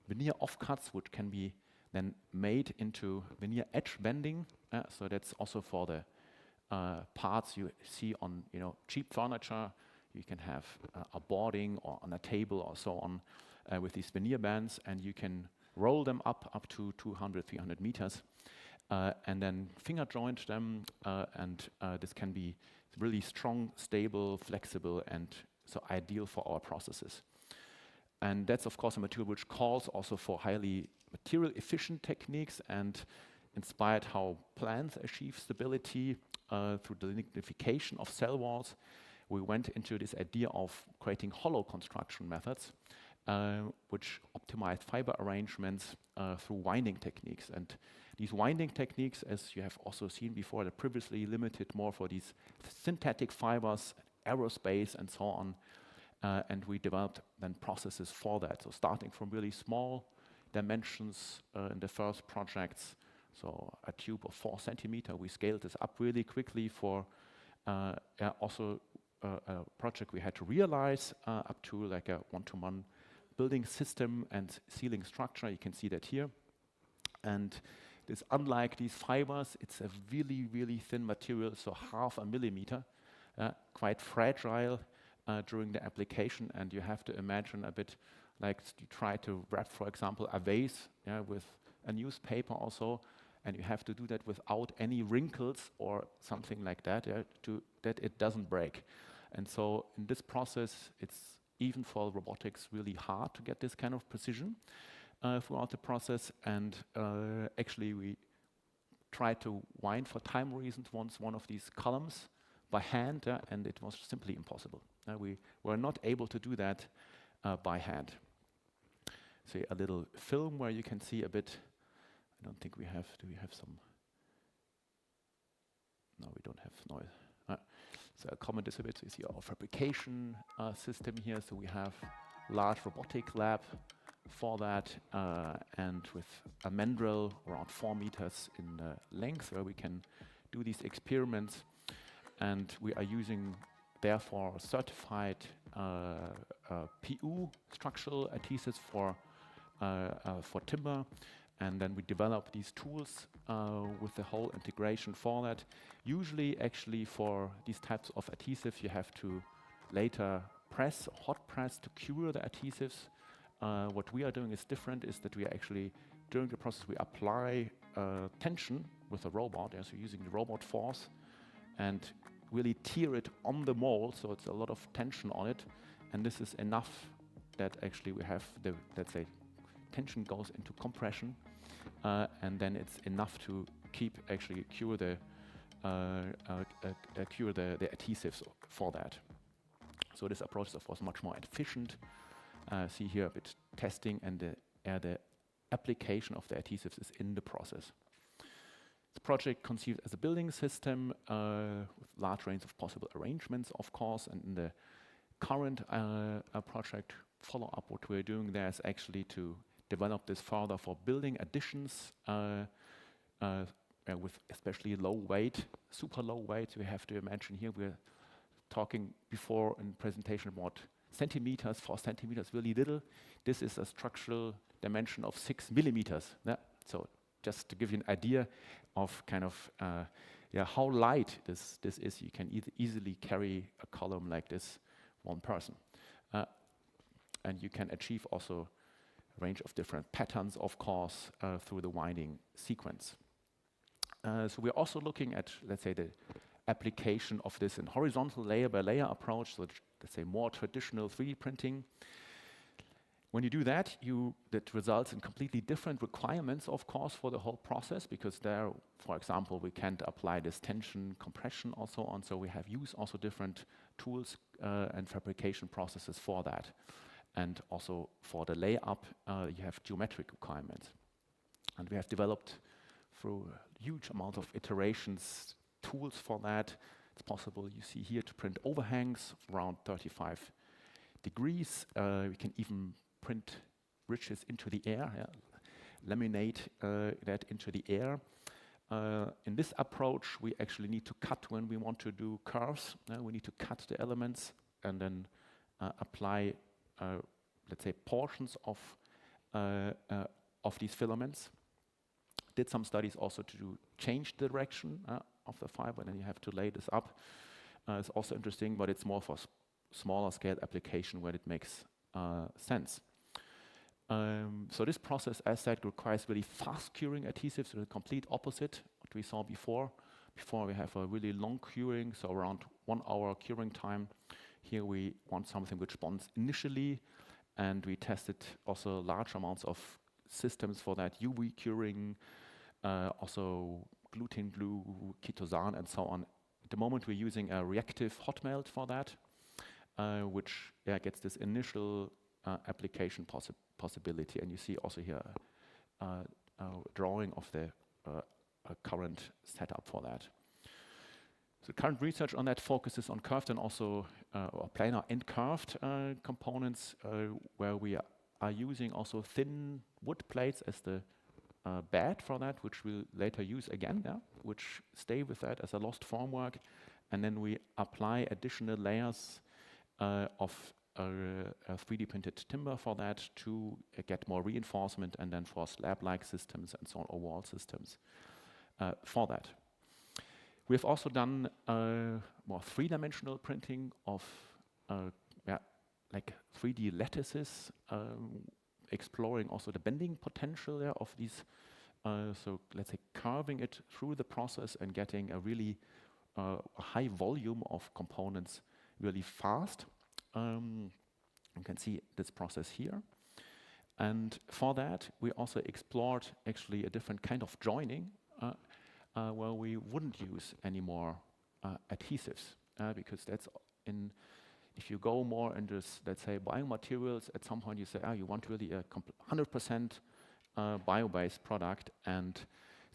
veneer offcuts, which can be then made into veneer edge bending. So that's also for the parts you see on cheap furniture. You can have a boarding or on a table or so on with these veneer bands, and you can roll them up to 200, 300 meters, and then finger joint them, and this can be really strong, stable, flexible, and so ideal for our processes. And that's of course a material which calls also for highly material efficient techniques and inspired how plants achieve stability through the lignification of cell walls. We went into this idea of creating hollow construction methods which optimize fiber arrangements through winding techniques. And these winding techniques, as you have also seen before, are previously limited more for these synthetic fibers, aerospace and so on. And we developed then processes for that. So starting from really small dimensions in the first projects, so a tube of 4 centimeters, we scaled this up really quickly for also a project we had to realize up to like a one-to-one building system and ceiling structure. You can see that here. And this, unlike these fibers, it's a really, really thin material, so 0.5 millimeter, quite fragile during the application. And you have to imagine a bit like you try to wrap, for example, a vase with a newspaper or so, and you have to do that without any wrinkles or something like that, that it doesn't break. And so in this process, it's even for robotics really hard to get this kind of precision throughout the process. And actually we tried to wind for time reasons once one of these columns by hand, and it was simply impossible. We were not able to do that by hand. So a little film where you can see a bit. I don't think we have. Do we have some? No, we don't have noise. So I'll comment this a bit. So you see our fabrication system here. So we have large robotic lab for that, and with a mandrel around 4 meters in length, where we can do these experiments. And we are using, therefore, certified PU structural adhesives for timber. And then we develop these tools with the whole integration for that. Usually, actually, for these types of adhesives, you have to later press, hot press, to cure the adhesives. What we are doing is different, is that we actually, during the process, we apply tension with a robot, so using the robot force, and really tear it on the mold, so it's a lot of tension on it. And this is enough that actually we have the, let's say, tension goes into compression, and then it's enough to keep actually cure the adhesives for that. So this approach is of course much more efficient. See here a bit testing, and the application of the adhesives is in the process. The project conceived as a building system with large range of possible arrangements, of course, and in the current project follow-up, what we're doing there is actually to develop this further for building additions with especially low weight, super low weight. We have to imagine here we're talking before in presentation about centimeters, 4 centimeters, really little. This is a structural dimension of 6 millimeters. So just to give you an idea of kind of how light this is, you can easily carry a column like this, one person. And you can achieve also a range of different patterns, of course, through the winding sequence. So we're also looking at, let's say, the application of this in horizontal layer by layer approach, so let's say more traditional 3D printing. When you do that, that results in completely different requirements, of course, for the whole process, because there, for example, we can't apply this tension, compression, or so on. So we have used also different tools and fabrication processes for that. And also for the layup, you have geometric requirements. And we have developed through a huge amount of iterations tools for that. It's possible, you see here, to print overhangs around 35 degrees. We can even print bridges into the air, laminate that into the air. in this approach, we actually need to cut when we want to do curves. We need to cut the elements and then apply, let's say, portions of these filaments. Did some studies also to change the direction of the fiber, and then you have to lay this up. It's also interesting, but it's more for smaller scale application where it makes sense. So this process, as said, requires really fast curing adhesives, so the complete opposite what we saw before. Before we have a really long curing, so around 1 hour curing time. Here we want something which bonds initially, and we tested also large amounts of systems for that, UV curing, also gluten glue, chitosan, and so on. At the moment we're using a reactive hot melt for that, which gets this initial application possibility. And you see also here a drawing of the current setup for that. So current research on that focuses on curved and also or planar and curved components, where we are using also thin wood plates as the bed for that, which we'll later use again, which stay with that as a lost formwork. And then we apply additional layers of 3D printed timber for that to get more reinforcement, and then for slab-like systems and so on, or wall systems for that. We've also done more three-dimensional printing of like 3D lattices, exploring also the bending potential there of these. So let's say carving it through the process and getting a really high volume of components really fast. You can see this process here. And for that, we also explored actually a different kind of joining where we wouldn't use any more adhesives, because that's if you go more into this, let's say, biomaterials, at some point you say, you want really a 100% bio-based product. And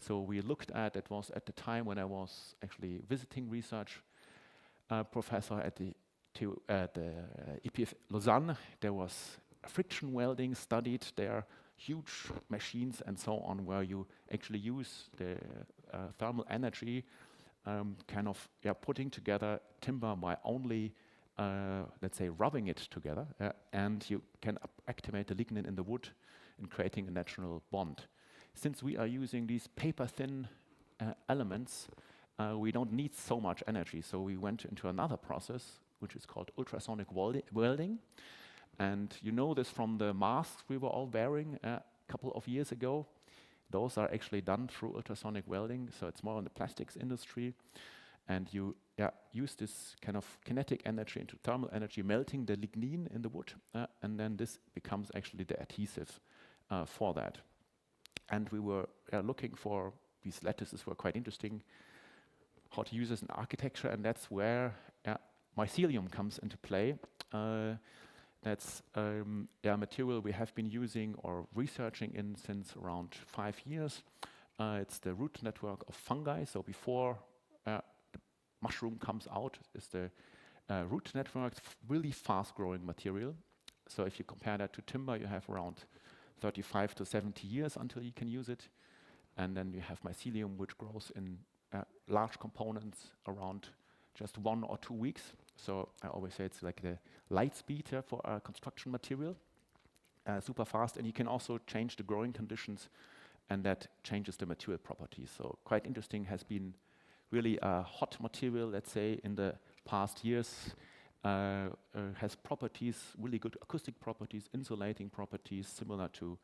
so we looked at, it was at the time when I was actually visiting research professor at the EPF Lausanne. There was friction welding studied there, huge machines and so on, where you actually use the thermal energy, putting together timber by only, let's say, rubbing it together, and you can activate the lignin in the wood and creating a natural bond. Since we are using these paper-thin elements, we don't need so much energy, so we went into another process, which is called ultrasonic welding. And you know this from the masks we were all wearing a couple of years ago. Those are actually done through ultrasonic welding, so it's more in the plastics industry. And you use this kind of kinetic energy into thermal energy, melting the lignin in the wood, and then this becomes actually the adhesive for that. And we were looking for, these lattices were quite interesting, how to use this in architecture, and that's where mycelium comes into play. That's a material we have been using or researching in since around 5 years. It's the root network of fungi. So before the mushroom comes out, is the root network, really fast-growing material. So if you compare that to timber, you have around 35 to 70 years until you can use it. And then you have mycelium, which grows in large components around just 1 or 2 weeks. So I always say it's like the light speed for a construction material, super fast. And you can also change the growing conditions, and that changes the material properties. So quite interesting, has been really a hot material, let's say, in the past years. Has properties, really good acoustic properties, insulating properties, similar to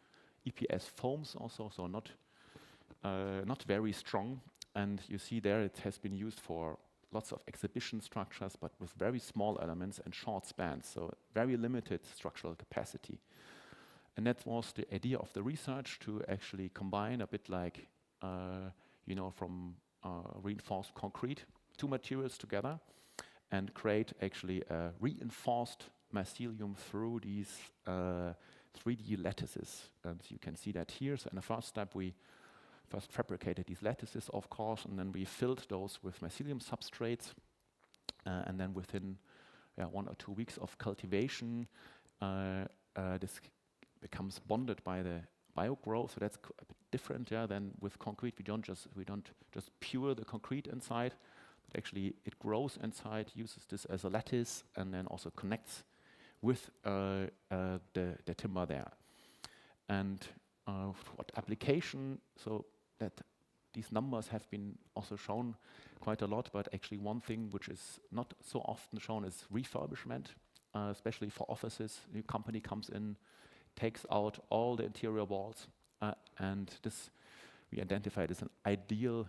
EPS foams also, so not very strong. And you see there it has been used for lots of exhibition structures, but with very small elements and short spans, so very limited structural capacity. And that was the idea of the research, to actually combine a bit like, from reinforced concrete, 2 materials together, and create actually a reinforced mycelium through these 3D lattices. And you can see that here. So in the first step, we first fabricated these lattices, of course, and then we filled those with mycelium substrates. And then within 1 or 2 weeks of cultivation, this becomes bonded by the biogrow, so that's a bit different than with concrete. We don't just pure the concrete inside, but actually it grows inside, uses this as a lattice, and then also connects with the timber there. And what application? So that these numbers have been also shown quite a lot, but actually one thing which is not so often shown is refurbishment, especially for offices. A new company comes in, takes out all the interior walls, and this we identified as an ideal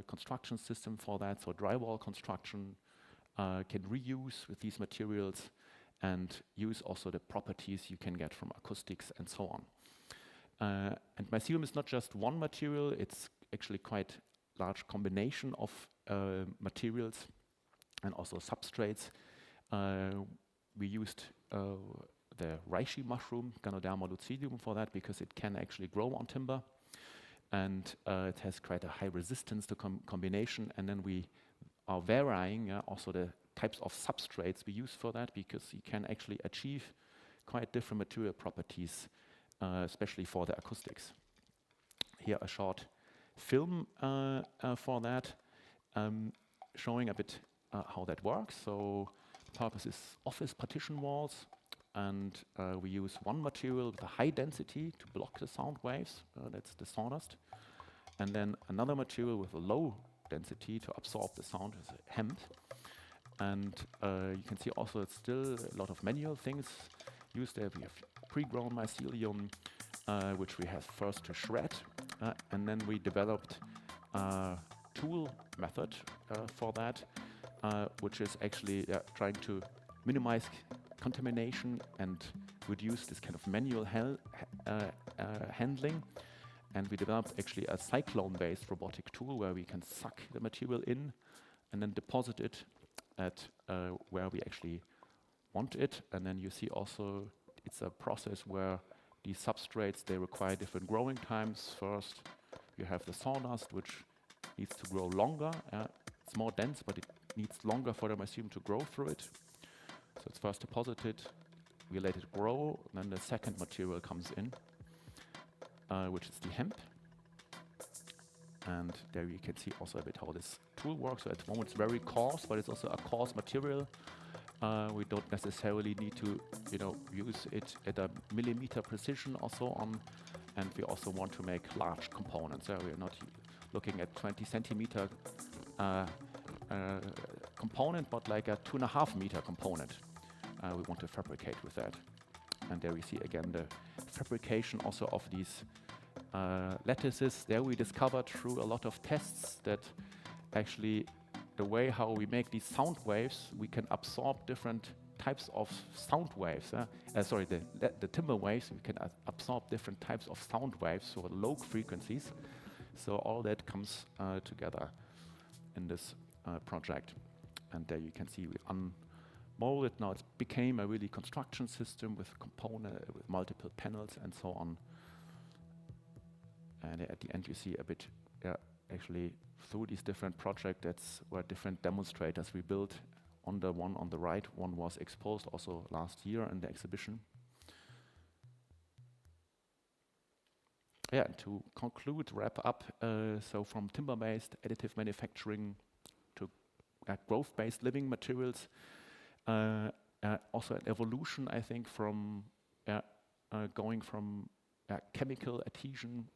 construction system for that. So drywall construction can reuse with these materials and use also the properties you can get from acoustics and so on. And Mycelium is not just one material, it's actually quite large combination of materials and also substrates. We used the reishi mushroom, Ganoderma lucidium, for that because it can actually grow on timber, and it has quite a high resistance to combination. And then we are varying also the types of substrates we use for that, because you can actually achieve quite different material properties, especially for the acoustics. Here a short film for that, showing a bit how that works. So the purpose is office partition walls, and we use one material with a high density to block the sound waves, that's the sawdust, and then another material with a low density to absorb the sound, is hemp. And you can see also it's still a lot of manual things used there. We have pre-grown mycelium, which we have first to shred, and then we developed a tool method for that, which is actually trying to minimize contamination and reduce this kind of manual handling. And we developed actually a cyclone-based robotic tool where we can suck the material in and then deposit it at where we actually want it. And then you see also it's a process where these substrates, they require different growing times. First, you have the sawdust, which needs to grow longer. It's more dense, but it needs longer for the mycelium to grow through it. So it's first deposited, we let it grow, and then the second material comes in, which is the hemp. And there you can see also a bit how this tool works. So at the moment it's very coarse, but it's also a coarse material. We don't necessarily need to, use it at a millimeter precision or so on. And we also want to make large components. We're not looking at 20 centimeter component, but like a 2.5 meter component. We want to fabricate with that. And there we see again the fabrication also of these lattices. There we discovered through a lot of tests that actually the way how we make these sound waves, we can absorb different types of sound waves. The timber waves, we can absorb different types of sound waves, so low frequencies. So all that comes together in this project. And there you can see we unmolded. Now it became a really construction system with with multiple panels and so on. And at the end you see a bit, actually through these different projects, that's where different demonstrators we built. On the one on the right, one was exposed also last year in the exhibition. To conclude, wrap up, so from timber-based additive manufacturing to growth-based living materials, also an evolution, I think, from going from chemical adhesion,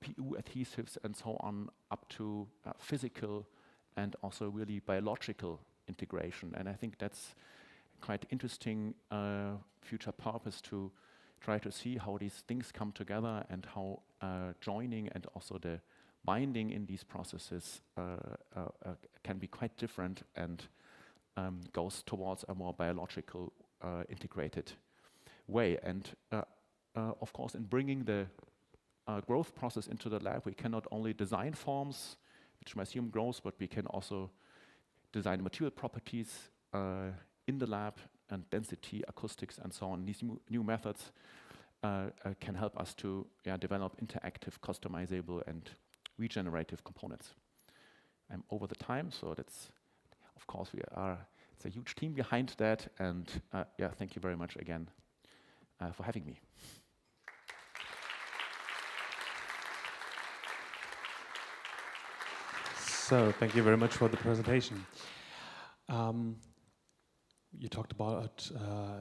PU adhesives and so on, up to physical and also really biological integration. And I think that's quite interesting future purpose to try to see how these things come together and how joining and also the binding in these processes can be quite different and goes towards a more biological integrated way. And of course, in bringing the growth process into the lab, we cannot only design forms which mycelium grows, but we can also design material properties in the lab and density, acoustics, and so on. These new methods can help us to develop interactive, customizable, and regenerative components. I'm over the time, so that's, of course, it's a huge team behind that, and thank you very much again for having me. So, thank you very much for the presentation. You talked about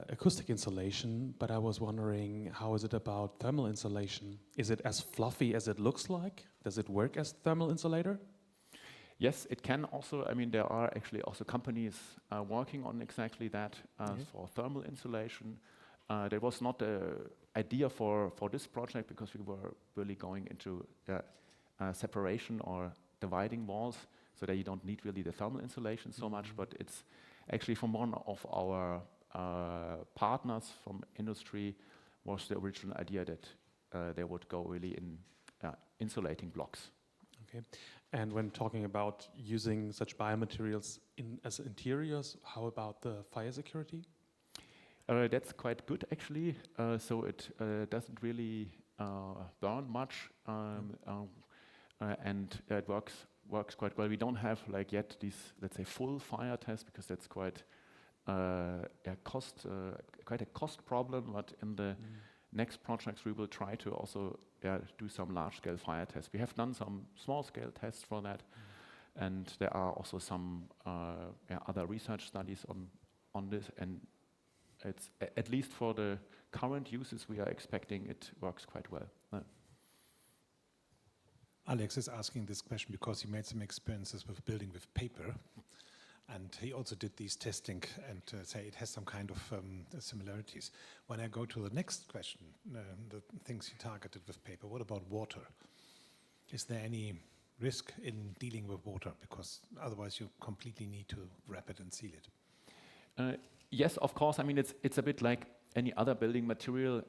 acoustic insulation, but I was wondering, how is it about thermal insulation? Is it as fluffy as it looks like? Does it work as thermal insulator? Yes, it can also. I mean, there are actually also companies working on exactly that for thermal insulation. There was not an idea for this project because we were really going into separation or dividing walls, so that you don't need really the thermal insulation so much, but it's actually from one of our partners from industry was the original idea that they would go really in insulating blocks. Okay, and when talking about using such biomaterials as interiors, how about the fire security? That's quite good actually, so it doesn't really burn much, and it works quite well. We don't have like yet these, let's say, full fire tests because that's quite quite a cost problem. But in the next projects, we will try to also do some large-scale fire tests. We have done some small-scale tests for that, and there are also some other research studies on this. And it's at least for the current uses we are expecting it works quite well. Alex is asking this question because he made some experiences with building with paper, and he also did these testing and say it has some kind of similarities. When I go to the next question, the things he targeted with paper, what about water? Is there any risk in dealing with water? Because otherwise you completely need to wrap it and seal it. Yes, of course. I mean, it's a bit like any other building material.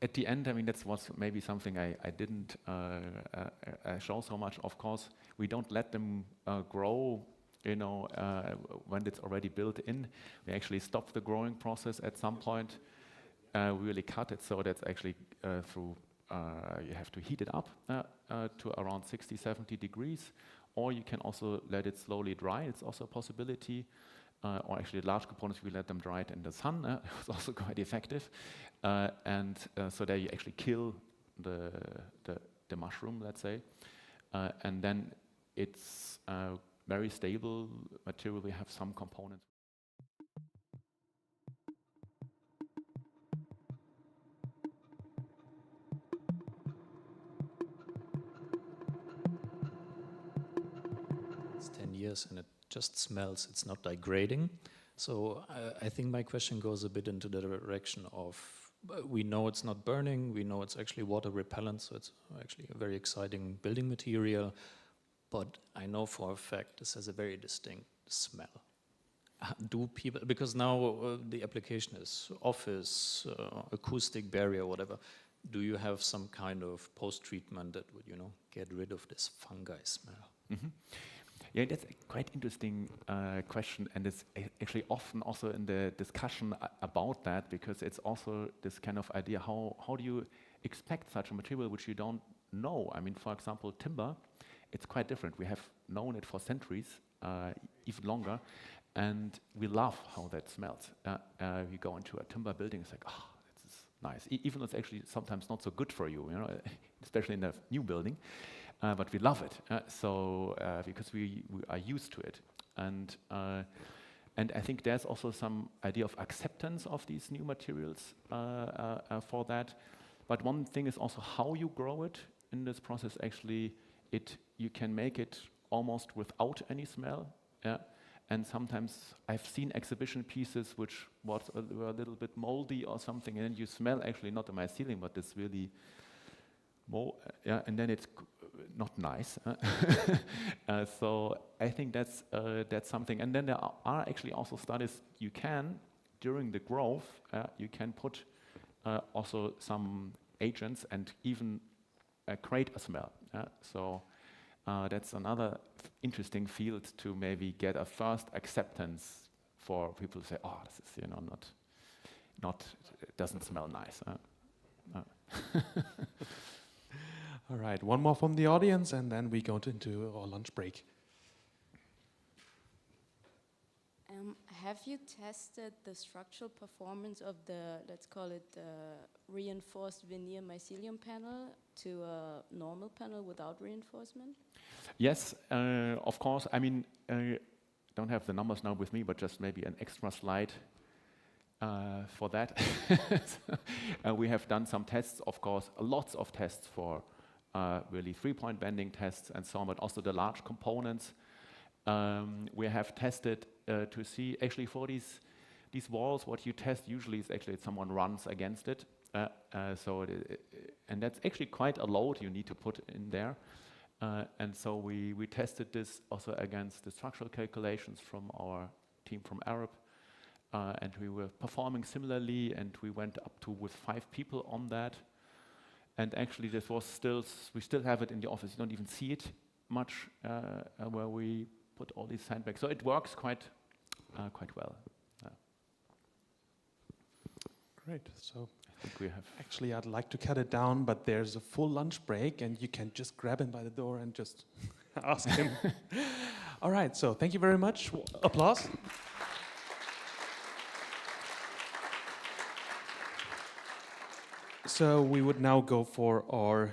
At the end, I mean, that was maybe something I didn't show so much. Of course, we don't let them grow, you know, when it's already built in. We actually stop the growing process at some point. We really cut it, so that's actually through, you have to heat it up to around 60, 70 degrees, or you can also let it slowly dry. It's also a possibility. Or actually large components, we let them dry it in the sun. It's also quite effective. So there you actually kill the mushroom, let's say. And then it's very stable material. We have some components. It's 10 years and it just smells, it's not degrading. So I think my question goes a bit into the direction of, we know it's not burning, we know it's actually water repellent, so it's actually a very exciting building material, but I know for a fact this has a very distinct smell. Do people, because now the application is office, acoustic barrier, whatever, do you have some kind of post-treatment that would, you know, get rid of this fungi smell? Mm-hmm. Yeah, that's a quite interesting question, and it's actually often also in the discussion about that, because it's also this kind of idea, how do you expect such a material which you don't know? I mean, for example, timber, it's quite different. We have known it for centuries, even longer, and we love how that smells. You go into a timber building, it's like, oh, this is nice. Even though it's actually sometimes not so good for you, you know, especially in a new building. But we love it, because we are used to it, and I think there's also some idea of acceptance of these new materials for that. But one thing is also how you grow it in this process. Actually, you can make it almost without any smell. And sometimes I've seen exhibition pieces which were a little bit moldy or something, and then you smell actually not the mycelium, but this really and then it's not nice. So I think that's something. And then there are actually also studies you can, during the growth, you can put also some agents and even create a smell. So that's another interesting field to maybe get a first acceptance for people to say, oh, this is, you know, not it doesn't smell nice. All right, one more from the audience, and then we go into our lunch break. Have you tested the structural performance of the, let's call it, reinforced veneer mycelium panel to a normal panel without reinforcement? Yes, of course. I mean, don't have the numbers now with me, but just maybe an extra slide for that. We have done some tests, of course, lots of tests for really 3-point bending tests and so on, but also the large components. We have tested to see actually for these walls, what you test usually is actually that someone runs against it. And that's actually quite a load you need to put in there. And so we tested this also against the structural calculations from our team from Arab. And we were performing similarly, and we went up to with 5 people on that. And actually this was still, we still have it in the office. You don't even see it much where we put all these sandbags. So it works quite well. Great. So I think we have. Actually, I'd like to cut it down, but there's a full lunch break, and you can just grab him by the door and just ask him. All right. So thank you very much. Applause. So we would now go for our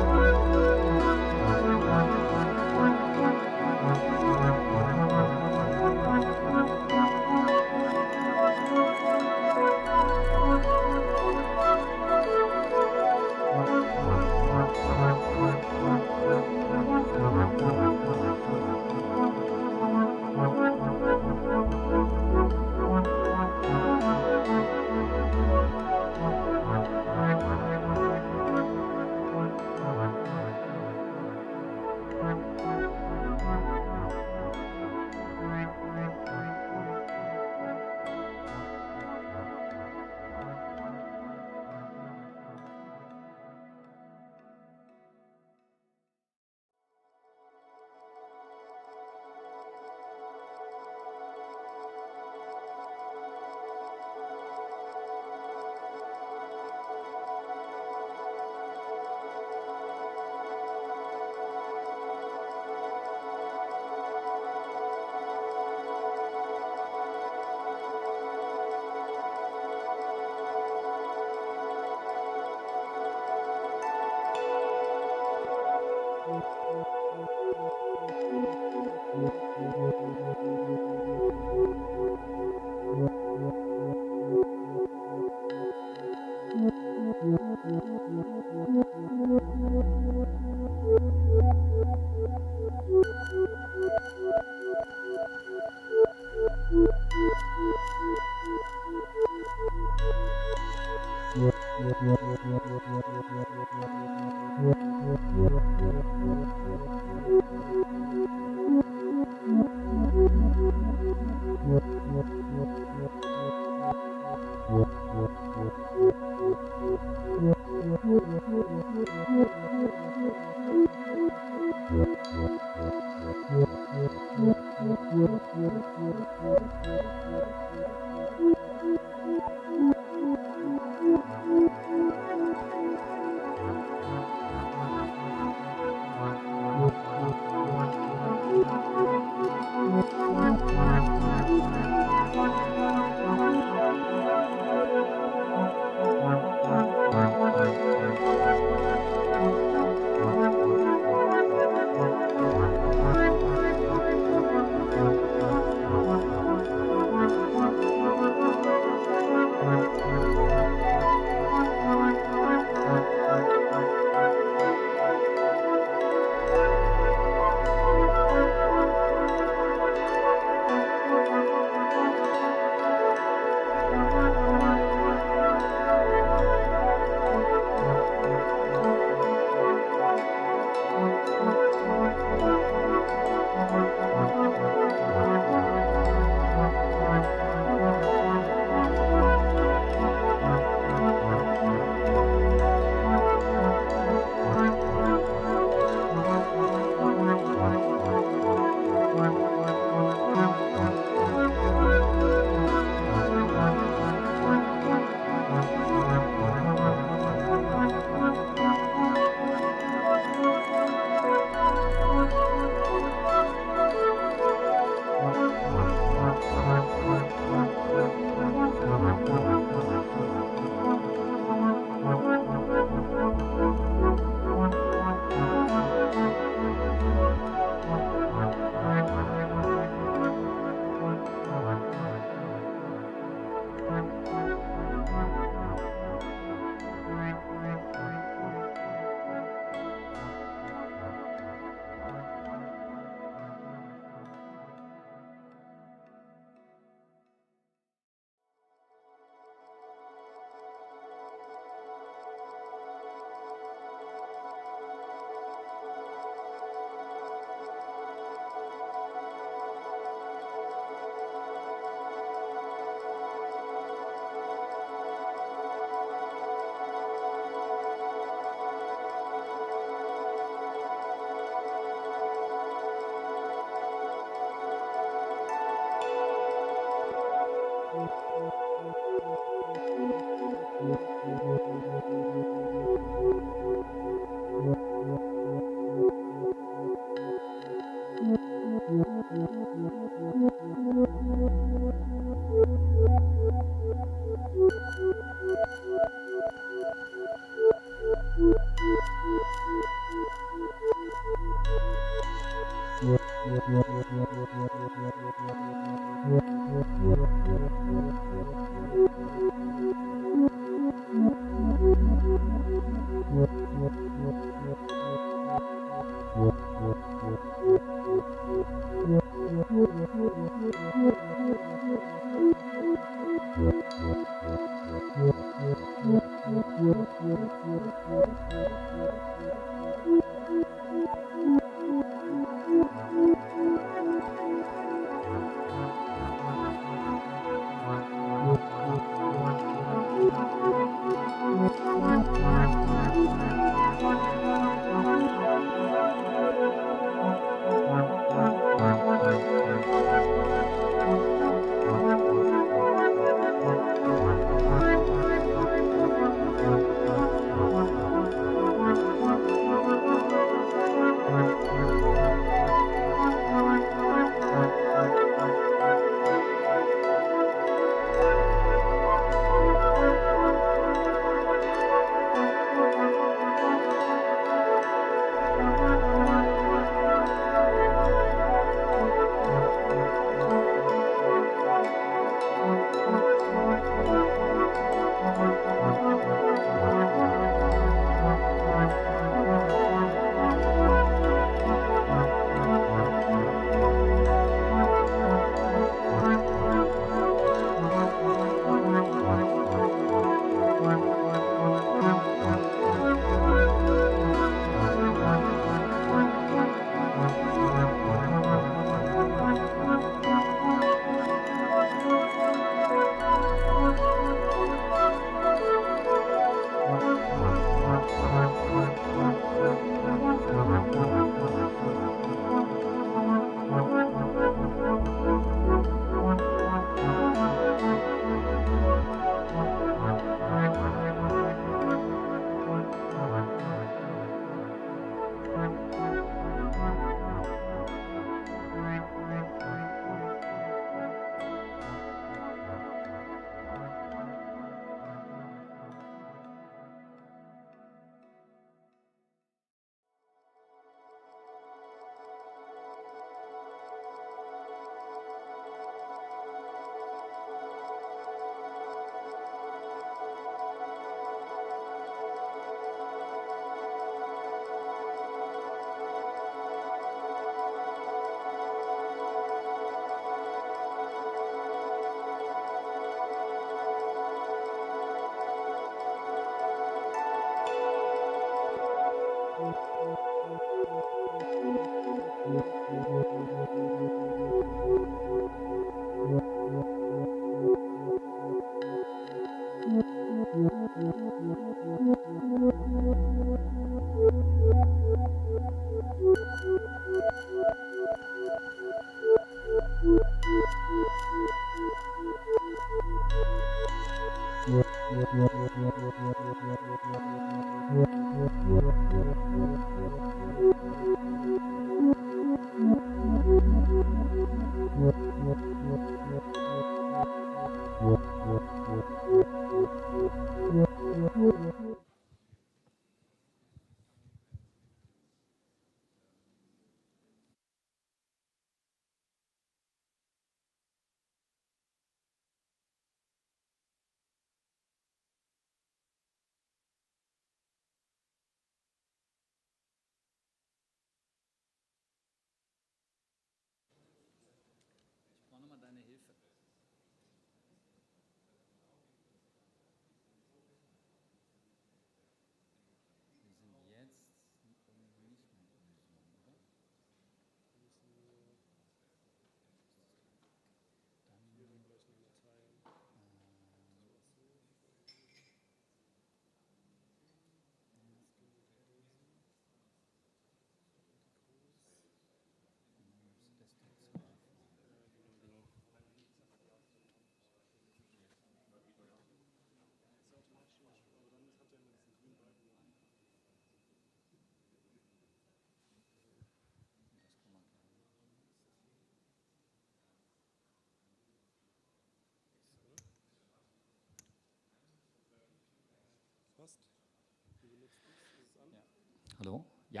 Hallo, Yeah.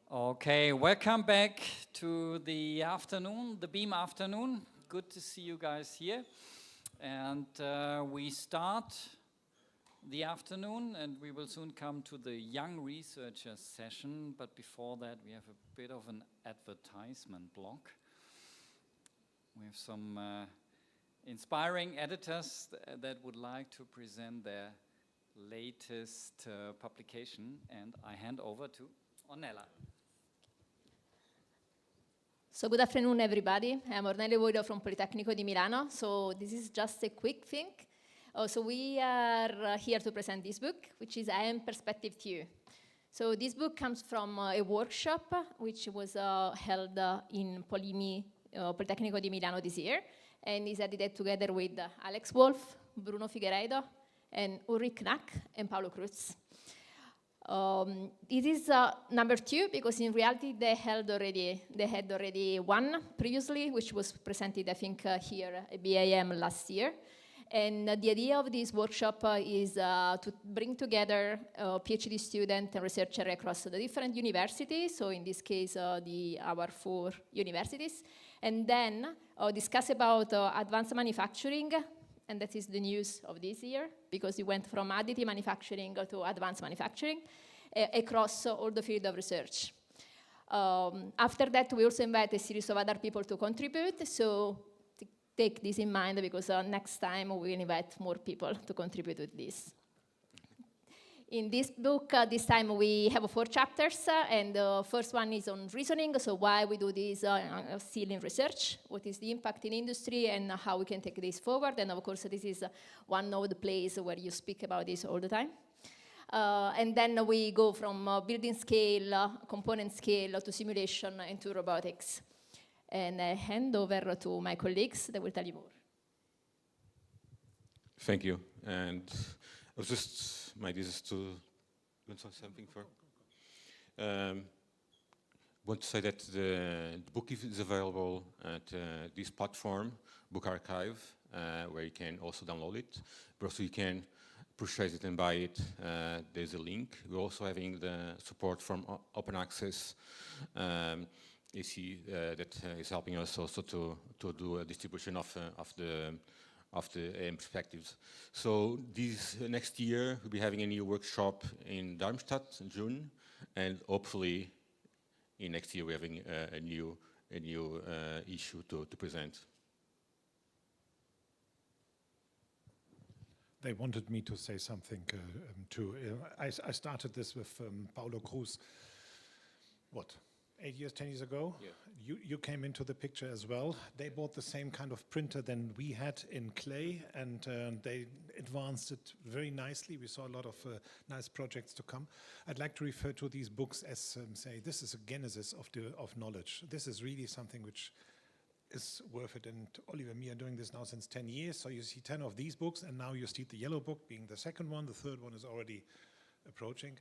Okay, welcome back to the afternoon, the BEAM afternoon. Good to see you guys here. And we start the afternoon, and we will soon come to the young researchers session. But before that, we have a bit of an advertisement block. We have some inspiring editors that would like to present their latest publication, and I hand over to Ornella. So good afternoon, everybody. I'm Ornella Voido from Politecnico di Milano. So this is just a quick thing. So we are here to present this book, which is BE-AM Perspective 2. So this book comes from a workshop which was held in Politecnico di Milano this year, and is edited together with Alex Wolf, Bruno Figueiredo, and Ulrich Knack and Paolo Cruz. It is number 2 because in reality they had already one previously, which was presented, I think, here at BE-AM last year. And the idea of this workshop is to bring together PhD students and researchers across the different universities, so in this case our 4 universities, and then discuss about advanced manufacturing. And that is the news of this year, because we went from additive manufacturing to advanced manufacturing across all the field of research. After that, we also invite a series of other people to contribute, so take this in mind, because next time we will invite more people to contribute with this. In this book, this time we have 4 chapters, and the first one is on reasoning, so why we do this still in research, what is the impact in industry, and how we can take this forward. And of course, this is one of the places where you speak about this all the time. And then we go from building scale, component scale, to simulation, and to robotics. And I hand over to my colleagues, they will tell you more. Thank you. And I was just, my idea is to want to say something for. Want to say that the book is available at this platform, Book Archive, where you can also download it, but also you can purchase it and buy it. There's a link. We're also having the support from Open Access. You see that is helping us also to do a distribution of the BE-AM perspectives. So this next year we'll be having a new workshop in Darmstadt in June, and hopefully in next year we're having a new issue to present. They wanted me to say something too. I started this with Paolo Cruz, what, 8 years, 10 years ago? Yeah. You came into the picture as well. They bought the same kind of printer than we had in clay, and they advanced it very nicely. We saw a lot of nice projects to come. I'd like to refer to these books as, say, this is a genesis of knowledge. This is really something which is worth it. And Oliver and me are doing this now since 10 years. So you see 10 of these books, and now you see the yellow book being the second one. The third one is already approaching.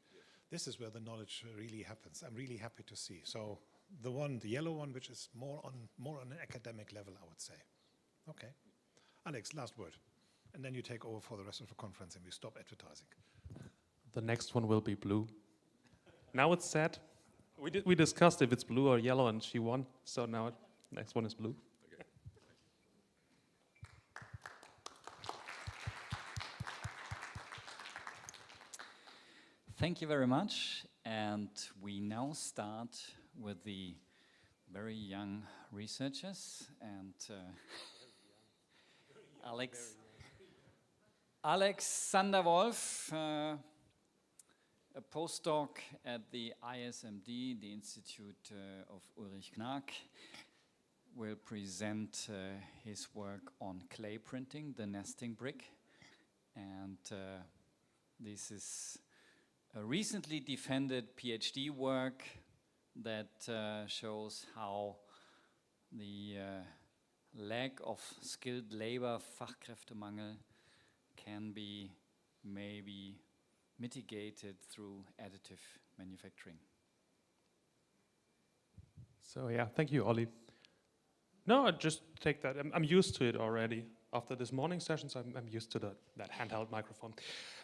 This is where the knowledge really happens. I'm really happy to see. So the yellow one, which is more on an academic level, I would say. Okay. Alex, last word. And then you take over for the rest of the conference and we stop advertising. The next one will be blue. Now it's sad. We discussed if it's blue or yellow, and she won. So now the next one is blue. Okay. Thank you very much. And we now start with the very young researchers. And Alexander Wolf, a postdoc at the ISMD, the Institute of Ulrich Knack, will present his work on clay printing, the nesting brick. And this is a recently defended PhD work that shows how the lack of skilled labor, Fachkräftemangel, can be maybe mitigated through additive manufacturing. So yeah, thank you, Ollie. No, I just take that. I'm used to it already. After this morning sessions, I'm used to that handheld microphone.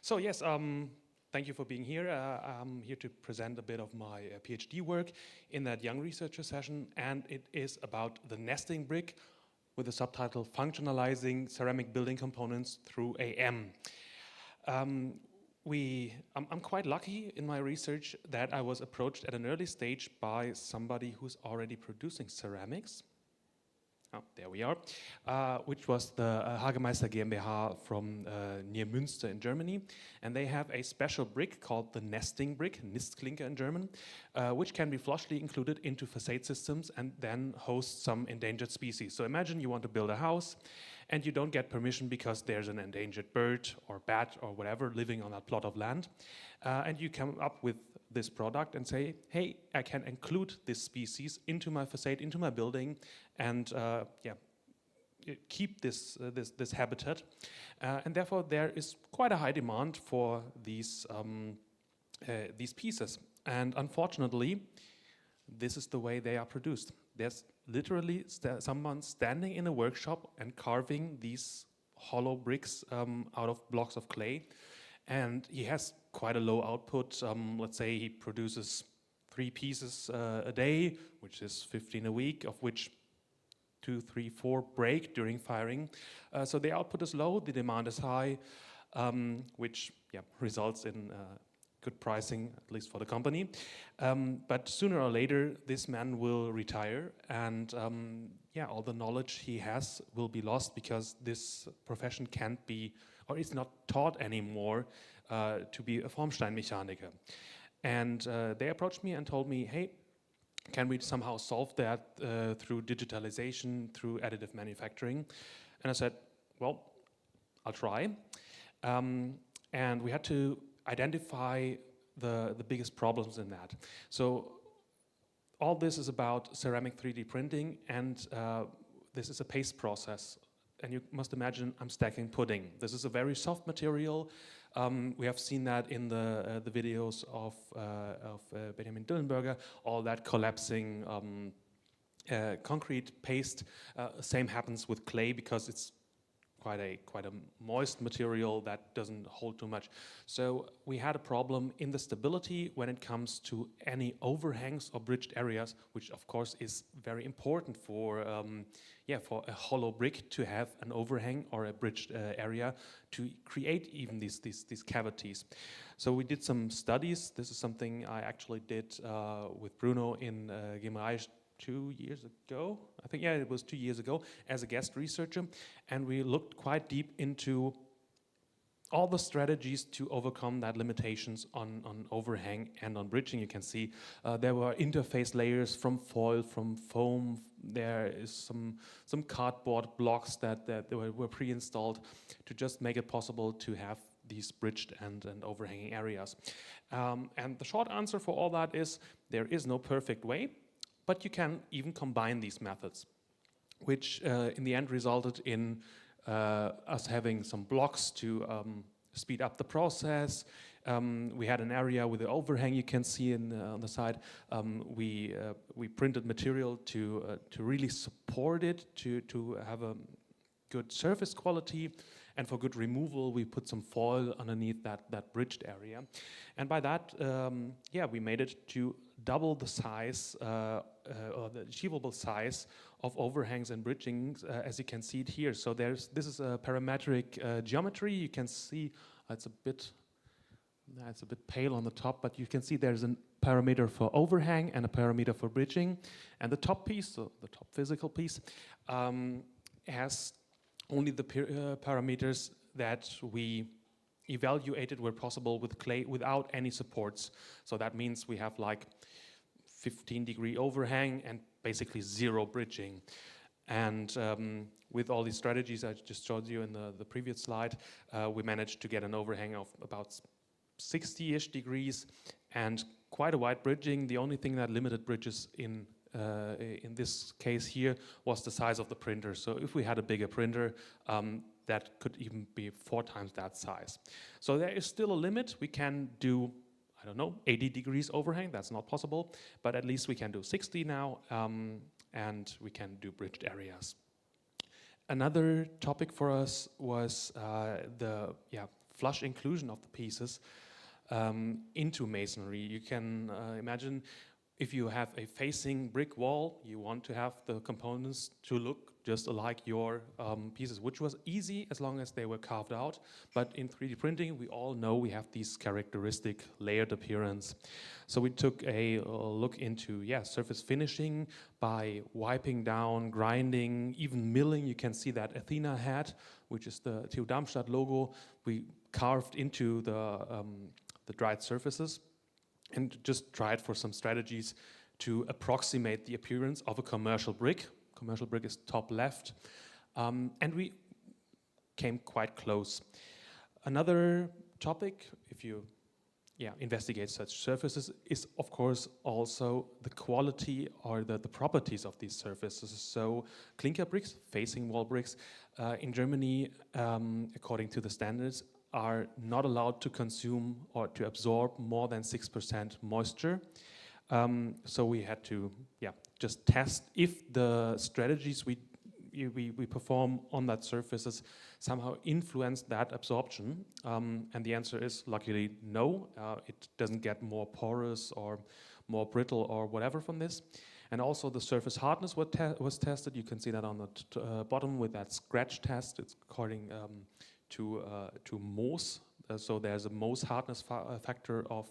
So yes, thank you for being here. I'm here to present a bit of my PhD work in that young researcher session, and it is about the nesting brick with the subtitle Functionalizing Ceramic Building Components through AM. I'm quite lucky in my research that I was approached at an early stage by somebody who's already producing ceramics. Oh, there we are, which was the Hagemeister GmbH from near Münster in Germany. And they have a special brick called the nesting brick, Nistklinker in German, which can be flushly included into facade systems and then host some endangered species. So imagine you want to build a house and you don't get permission because there's an endangered bird or bat or whatever living on that plot of land. And you come up with this product and say, hey, I can include this species into my facade, into my building, and keep this habitat. And therefore, there is quite a high demand for these pieces. And unfortunately, this is the way they are produced. There's literally someone standing in a workshop and carving these hollow bricks out of blocks of clay. And he has quite a low output. Let's say he produces 3 pieces a day, which is 15 a week, of which 2, 3, 4 break during firing. So the output is low, the demand is high, which results in good pricing, at least for the company. But sooner or later, this man will retire, and all the knowledge he has will be lost because this profession can't be, or is not taught anymore to be a Formsteinmechaniker. And they approached me and told me, hey, can we somehow solve that through digitalization, through additive manufacturing? And I said, well, I'll try. And we had to identify the biggest problems in that. So all this is about ceramic 3D printing, and this is a paste process. And you must imagine I'm stacking pudding. This is a very soft material. We have seen that in the videos of Benjamin Dillenberger, all that collapsing concrete paste. Same happens with clay because it's quite a moist material that doesn't hold too much. So we had a problem in the stability when it comes to any overhangs or bridged areas, which of course is very important for a hollow brick to have an overhang or a bridged area to create even these cavities. So we did some studies. This is something I actually did with Bruno in Gemereich 2 years ago. I think, it was 2 years ago as a guest researcher. And we looked quite deep into all the strategies to overcome that limitations on overhang and on bridging. You can see there were interface layers from foil, from foam. There is some cardboard blocks that were pre-installed to just make it possible to have these bridged and overhanging areas. And the short answer for all that is there is no perfect way. But you can even combine these methods, which in the end resulted in us having some blocks to speed up the process. We had an area with the overhang you can see on the side. We printed material to really support it, to have a good surface quality. And for good removal, we put some foil underneath that bridged area. And by that, we made it to double the size or the achievable size of overhangs and bridgings, as you can see it here. So this is a parametric geometry. You can see it's a bit pale on the top, but you can see there's a parameter for overhang and a parameter for bridging. And the top piece, so the top physical piece, has only the parameters that we evaluated were possible with clay without any supports. So that means we have like 15-degree overhang and basically 0 bridging. And with all these strategies I just showed you in the previous slide, we managed to get an overhang of about 60-ish degrees and quite a wide bridging. The only thing that limited bridges in this case here was the size of the printer. So if we had a bigger printer, that could even be 4 times that size. So there is still a limit. We can do, 80 degrees overhang. That's not possible, but at least we can do 60 now, and we can do bridged areas. Another topic for us was the flush inclusion of the pieces. into masonry. You can imagine if you have a facing brick wall, you want to have the components to look just like your pieces, which was easy as long as they were carved out. But in 3D printing, we all know we have these characteristic layered appearance. So we took a look into surface finishing by wiping down, grinding, even milling. You can see that Athena hat, which is the TU Darmstadt logo, we carved into the dried surfaces, and just tried for some strategies to approximate the appearance of a commercial brick. Commercial brick is top left. And we came quite close. Another topic, if you investigate such surfaces, is of course also the quality or the properties of these surfaces. So clinker bricks, facing wall bricks, in Germany, according to the standards, are not allowed to consume or to absorb more than 6% moisture. So we had to just test if the strategies we perform on that surfaces somehow influence that absorption. And the answer is luckily no. It doesn't get more porous or more brittle or whatever from this. And also the surface hardness was tested. You can see that on the bottom with that scratch test. It's according to Mohs. So there's a Mohs hardness factor of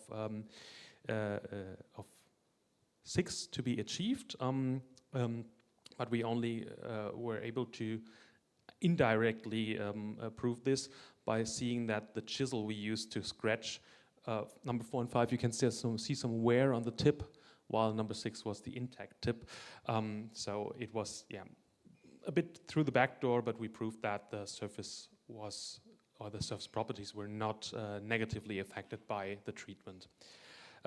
6 to be achieved. But we only were able to indirectly prove this by seeing that the chisel we used to scratch number 4 and 5, you can see some wear on the tip, while number 6 was the intact tip. So it was a bit through the back door, but we proved that the surface the surface properties were not negatively affected by the treatment.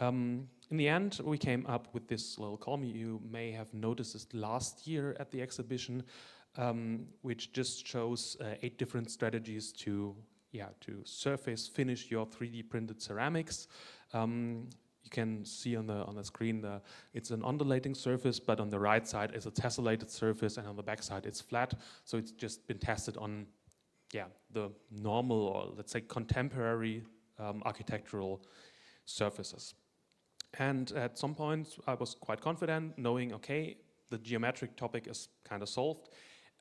In the end, we came up with this little column. You may have noticed this last year at the exhibition, which just shows 8 different strategies to surface finish your 3D printed ceramics. You can see on the screen it's an undulating surface, but on the right side is a tessellated surface, and on the back side it's flat. So it's just been tested on the normal, or let's say contemporary architectural surfaces. And at some point I was quite confident, knowing, okay, the geometric topic is kind of solved,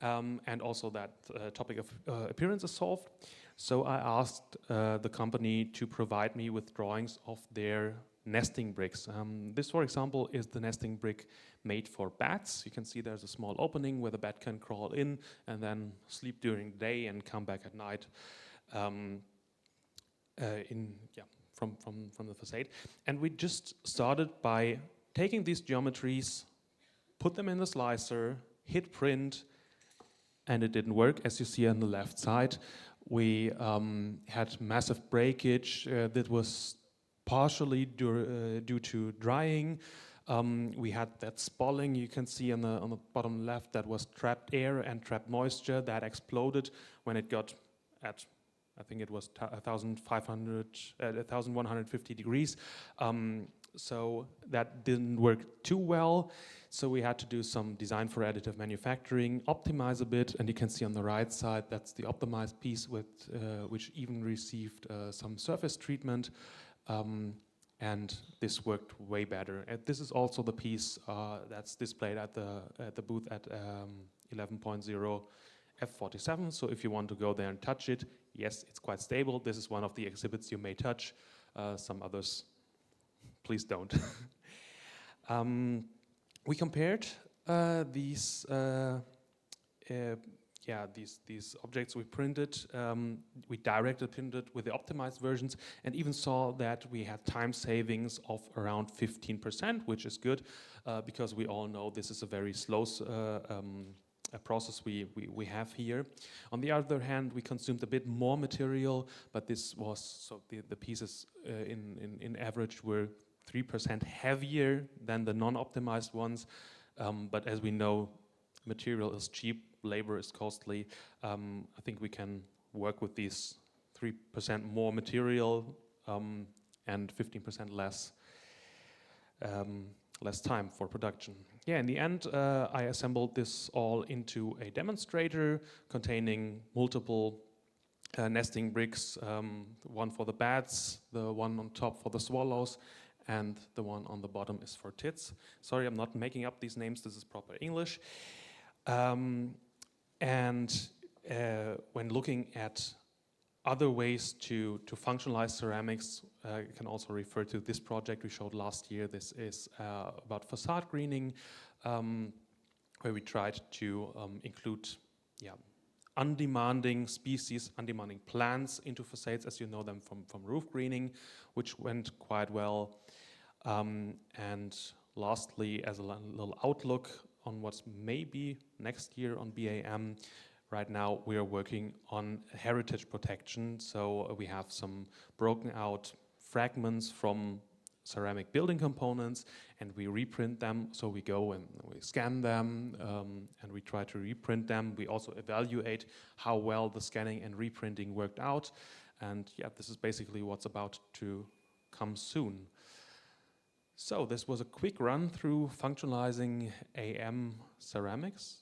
and also that topic of appearance is solved. So I asked the company to provide me with drawings of their nesting bricks. This, for example, is the nesting brick made for bats. You can see there's a small opening where the bat can crawl in and then sleep during the day and come back at night from the facade. And we just started by taking these geometries, put them in the slicer, hit print, and it didn't work, as you see on the left side. We had massive breakage that was partially due to drying. We had that spalling you can see on the bottom left that was trapped air and trapped moisture that exploded when it got at, I think it was 1150 degrees. So that didn't work too well. So we had to do some design for additive manufacturing, optimize a bit, and you can see on the right side that's the optimized piece with which even received some surface treatment. And this worked way better. And this is also the piece that's displayed at the booth at 11.0 F47. So if you want to go there and touch it, yes, it's quite stable. This is one of the exhibits you may touch. Some others, please don't. We compared these objects we printed. We directly printed with the optimized versions, and even saw that we had time savings of around 15%, which is good because we all know this is a very slow process we have here. On the other hand, we consumed a bit more material, but this was, so the pieces in average were 3% heavier than the non-optimized ones. But as we know, material is cheap, labor is costly. I think we can work with these 3% more material and 15% less time for production. Yeah, in the end, I assembled this all into a demonstrator containing multiple nesting bricks, one for the bats, the one on top for the swallows, and the one on the bottom is for tits. Sorry, I'm not making up these names, this is proper English. And when looking at other ways to functionalize ceramics, you can also refer to this project we showed last year. This is about facade greening, where we tried to include undemanding species, undemanding plants into facades, as you know them from roof greening, which went quite well. And lastly, as a little outlook on what's maybe next year on BE-AM, right now we are working on heritage protection. So we have some broken out fragments from ceramic building components and we reprint them. So we go and we scan them and we try to reprint them. We also evaluate how well the scanning and reprinting worked out. And yeah, this is basically what's about to come soon. So this was a quick run through functionalizing AM ceramics.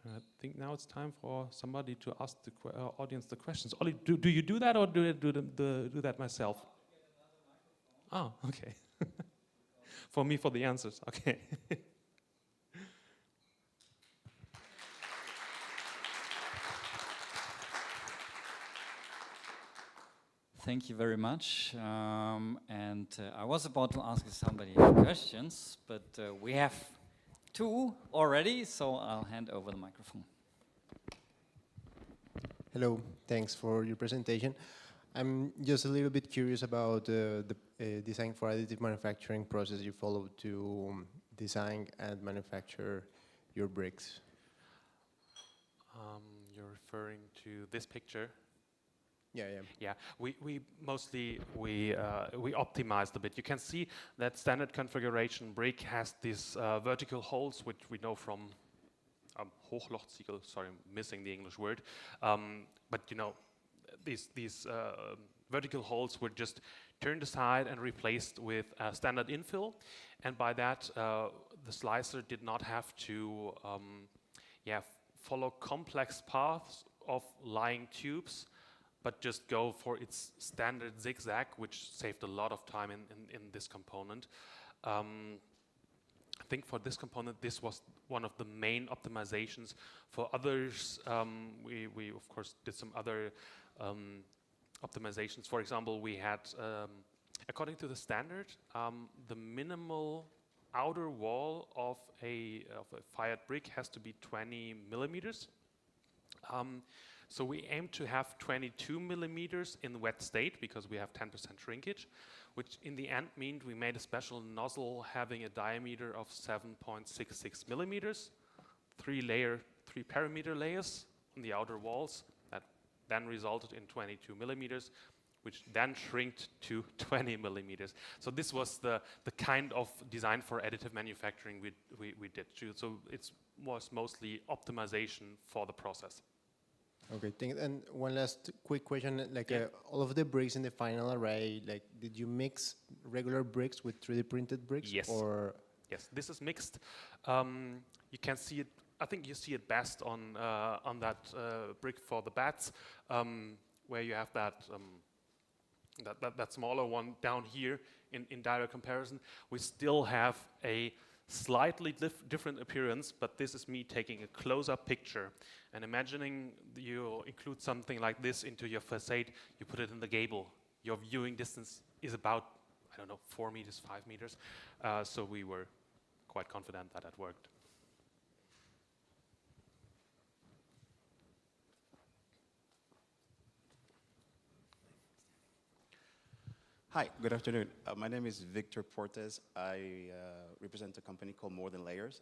I think now it's time for somebody to ask the audience the questions. Ollie, do you do that or do I do that myself? Oh, okay. For me, for the answers, okay. Thank you very much. I was about to ask somebody questions, but we have two already, so I'll hand over the microphone. Hello, thanks for your presentation. I'm just a little bit curious about the design for additive manufacturing process you follow to design and manufacture your bricks. You're referring to this picture? Yeah. Yeah, we mostly optimized a bit. You can see that standard configuration brick has these vertical holes, which we know from Hochlochziegel. Sorry, I'm missing the English word. But you know, these vertical holes were just turned aside and replaced with standard infill, and by that the slicer did not have to follow complex paths of lying tubes, but just go for its standard zigzag, which saved a lot of time in this component. I think for this component, this was one of the main optimizations. For others, we of course did some other optimizations. For example, we had, according to the standard, the minimal outer wall of a fired brick has to be 20 millimeters. So we aim to have 22 millimeters in wet state because we have 10% shrinkage, which in the end meant we made a special nozzle having a diameter of 7.66 millimeters, three parameter layers on the outer walls that then resulted in 22 millimeters, which then shrinked to 20 millimeters. So this was the kind of design for additive manufacturing we did. So it was mostly optimization for the process. Okay, and one last quick question, like all of the bricks in the final array, like did you mix regular bricks with 3D printed bricks? Yes. Or yes, this is mixed. You can see it, I think you see it best on that brick for the bats, where you have that smaller one down here in direct comparison. We still have a slightly different appearance, but this is me taking a close-up picture and imagining you include something like this into your facade, you put it in the gable. Your viewing distance is about, I don't know, 4 meters, 5 meters. So we were quite confident that it worked. Hi, good afternoon. My name is Victor Portes. I represent a company called More Than Layers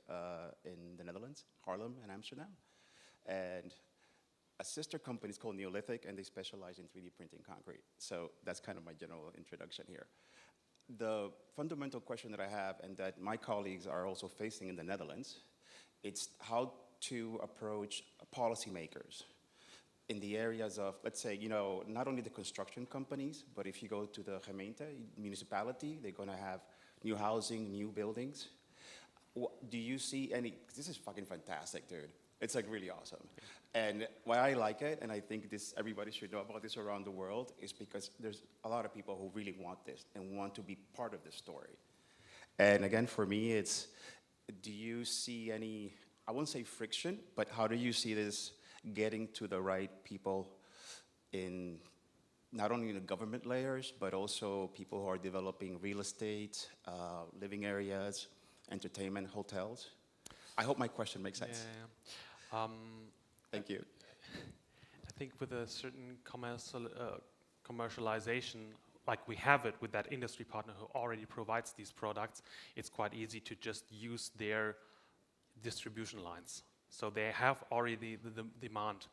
in the Netherlands, Haarlem and Amsterdam. And a sister company is called Neolithic, and they specialize in 3D printing concrete. So that's kind of my general introduction here. The fundamental question that I have, and that my colleagues are also facing in the Netherlands, it's how to approach policymakers in the areas of, let's say, you know, not only the construction companies, but if you go to the gemeente, municipality, they're going to have new housing, new buildings. Do you see any, this is fucking fantastic, dude. It's like really awesome. And why I like it, and I think this everybody should know about this around the world, is because there's a lot of people who really want this and want to be part of the story. And again, for me, it's, do you see any, I won't say friction, but how do you see this getting to the right people in not only the government layers, but also people who are developing real estate, living areas, entertainment, hotels? I hope my question makes sense. Yeah. Thank you. I think with a certain commercialization, like we have it with that industry partner who already provides these products, it's quite easy to just use their distribution lines. So they have already the demand.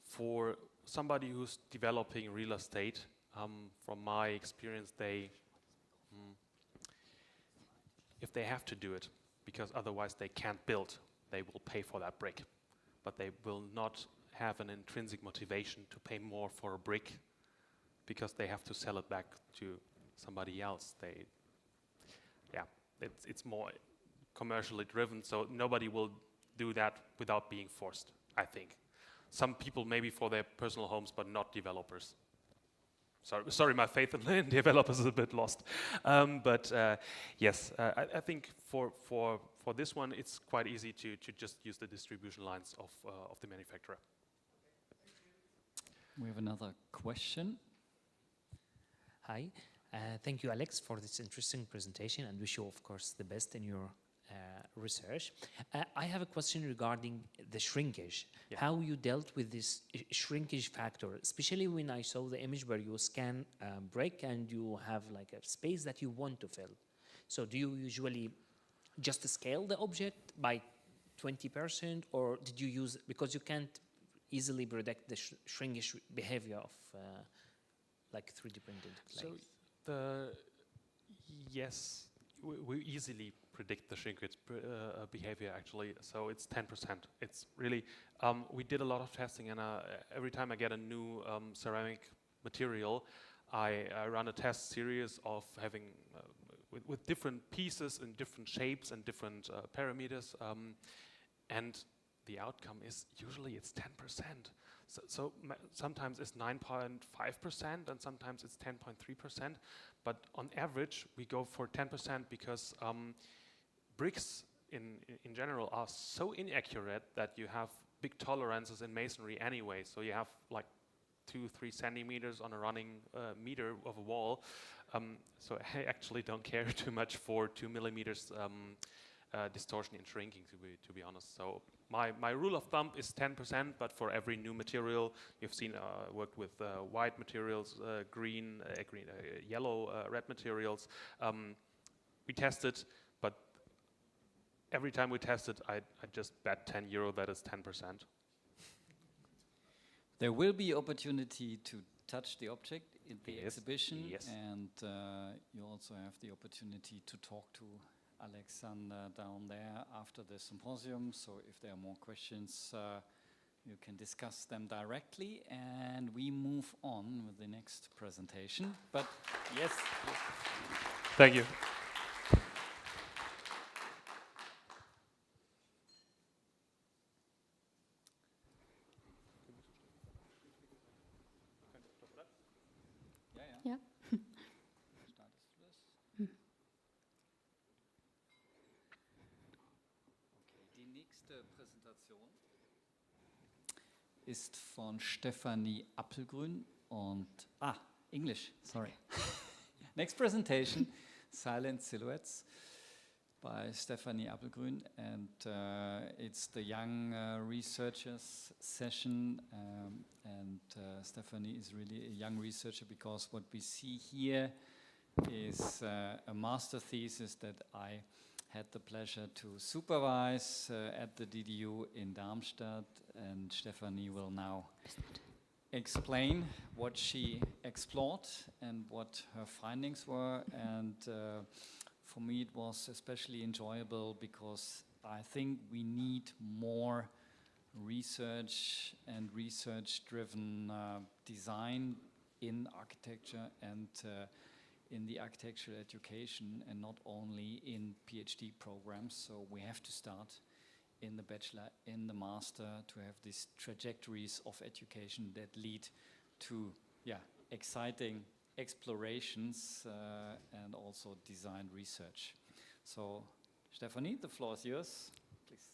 For somebody who's developing real estate, from my experience, if they have to do it, because otherwise they can't build, they will pay for that brick. But they will not have an intrinsic motivation to pay more for a brick because they have to sell it back to somebody else. It's more commercially driven, so nobody will do that without being forced, I think. Some people maybe for their personal homes, but not developers. Sorry, my faith in developers is a bit lost. Yes, I think for this one, it's quite easy to just use the distribution lines of the manufacturer. We have another question. Hi, thank you, Alex, for this interesting presentation, and wish you, of course, the best in your research. I have a question regarding the shrinkage. Yeah. How you dealt with this shrinkage factor, especially when I saw the image where you scan brick and you have like a space that you want to fill. So do you usually just scale the object by 20%, or did you use, because you can't easily predict the shrinkage behavior of like 3D printed clay? So yes, we easily predict the shrinkage behavior actually. So it's 10%. It's really, we did a lot of testing, and every time I get a new ceramic material, I run a test series of having with different pieces in different shapes and different parameters, and the outcome is usually it's 10%. So sometimes it's 9.5% and sometimes it's 10.3%, but on average we go for 10% because bricks in general are so inaccurate that you have big tolerances in masonry anyway. So you have like 2-3 centimeters on a running meter of a wall. So I actually don't care too much for 2 millimeters distortion in shrinking, to be honest. So my rule of thumb is 10%, but for every new material, you've seen worked with white materials, green, yellow, red materials. We tested, but every time we tested, I just bet €10 that is 10%. There will be opportunity to touch the object in the exhibition, and you also have the opportunity to talk to Alexander down there after the symposium. So if there are more questions, you can discuss them directly, and we move on with the next presentation. But yes. Thank you. Ja. Die nächste Präsentation ist von Stefanie Appelgrün und English, sorry. Next presentation, Silent Silhouettes by Stefanie Appelgrün, and it's the young researchers session, and Stefanie is really a young researcher because what we see here is a master thesis that I had the pleasure to supervise at the DDU in Darmstadt, and Stefanie will now explain what she explored and what her findings were. And for me it was especially enjoyable because I think we need more research and research-driven design in architecture and in the architectural education, and not only in PhD programs. So we have to start in the bachelor, in the master, to have these trajectories of education that lead to exciting explorations and also design research. So, Stephanie, the floor is yours, please.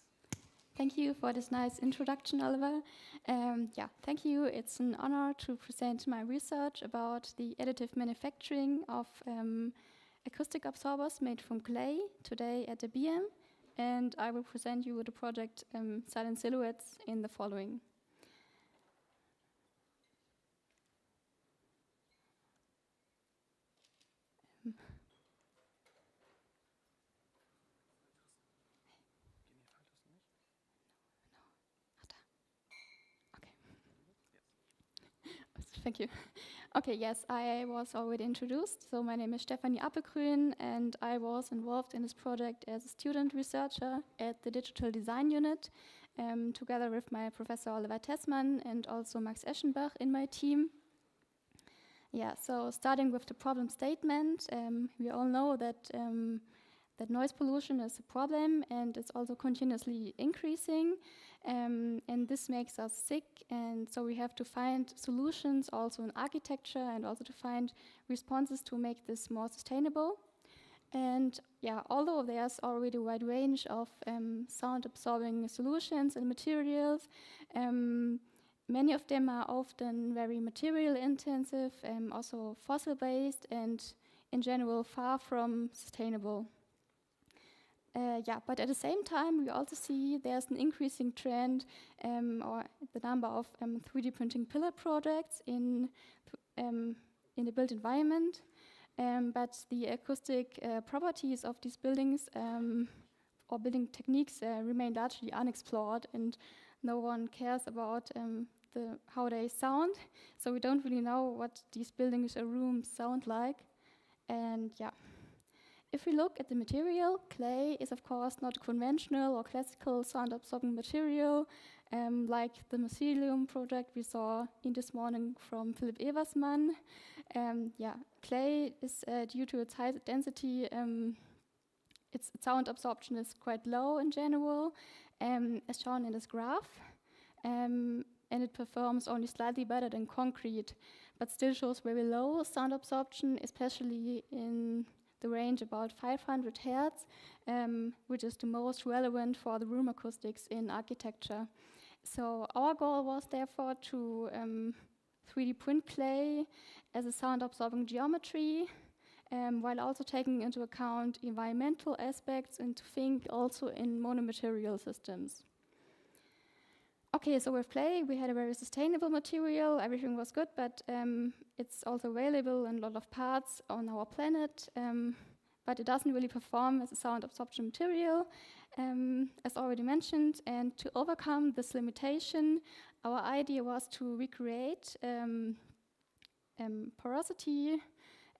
Thank you for this nice introduction, Oliver. Thank you. It's an honor to present my research about the additive manufacturing of acoustic absorbers made from clay today at the BE-AM, and I will present you the project Silent Silhouettes in the following. Thank you. Okay, yes, I was already introduced. So my name is Stephanie Appelgrün, and I was involved in this project as a student researcher at the Digital Design Unit, together with my professor Oliver Tessmann and also Max Eschenbach in my team. Yeah, so starting with the problem statement, we all know that that noise pollution is a problem and it's also continuously increasing, and this makes us sick, and so we have to find solutions also in architecture and also to find responses to make this more sustainable. And yeah, although there's already a wide range of sound absorbing solutions and materials, many of them are often very material intensive, also fossil based, and in general far from sustainable. But at the same time, we also see there's an increasing trend, or the number of 3D printing pillar projects in the built environment. But the acoustic properties of these buildings or building techniques remain largely unexplored, and no one cares about how they sound. So we don't really know what these buildings or rooms sound like. And if we look at the material, clay is of course not a conventional or classical sound-absorbing material, like the mycelium project we saw in this morning from Philipp Eversmann. Clay is due to its high density, its sound absorption is quite low in general, as shown in this graph, and it performs only slightly better than concrete, but still shows very low sound absorption, especially in the range about 500 Hertz, which is the most relevant for the room acoustics in architecture. So our goal was therefore to 3D print clay as a sound-absorbing geometry, while also taking into account environmental aspects and to think also in monomaterial systems. Okay, so with clay, we had a very sustainable material, everything was good, but it's also available in a lot of parts on our planet, but it doesn't really perform as a sound absorption material, as already mentioned. And to overcome this limitation, our idea was to recreate porosity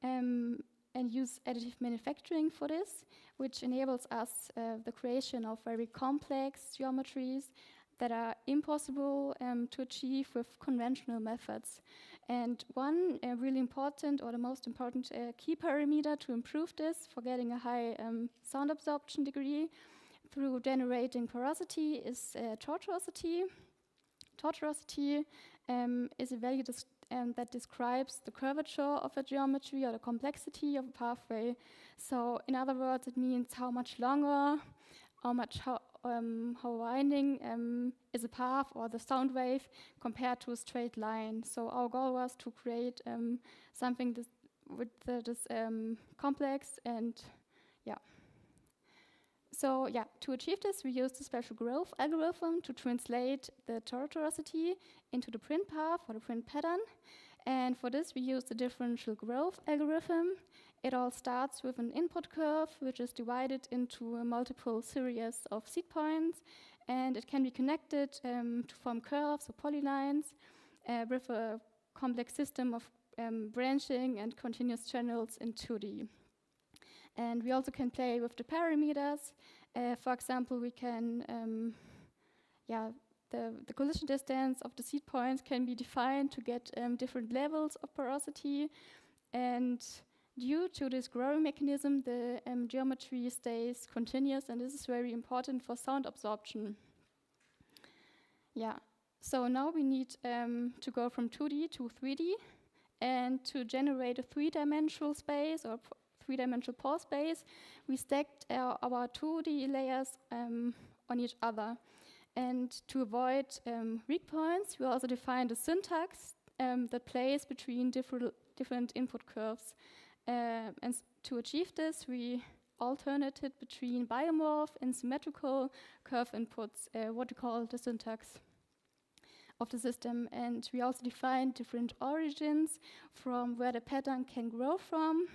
and use additive manufacturing for this, which enables us the creation of very complex geometries that are impossible to achieve with conventional methods. And one really important, or the most important key parameter to improve this for getting a high sound absorption degree through generating porosity is tortuosity. Tortuosity is a value that describes the curvature of a geometry or the complexity of a pathway. So in other words, it means how much longer, how winding is a path or the sound wave compared to a straight line. So our goal was to create something that is complex, and So to achieve this, we used a special growth algorithm to translate the tortuosity into the print path or the print pattern. And for this, we used the differential growth algorithm. It all starts with an input curve, which is divided into a multiple series of seed points, and it can be connected to form curves or polylines with a complex system of branching and continuous channels in 2D. And we also can play with the parameters. For example, we can, the collision distance of the seed points can be defined to get different levels of porosity. And due to this growing mechanism, the geometry stays continuous, and this is very important for sound absorption. Yeah, so now we need to go from 2D to 3D, and to generate a three-dimensional space or three-dimensional pore space, we stacked our 2D layers on each other. And to avoid weak points, we also defined a syntax that plays between different input curves. And to achieve this, we alternated between biomorph and symmetrical curve inputs, what we call the syntax of the system. And we also defined different origins from where the pattern can grow from.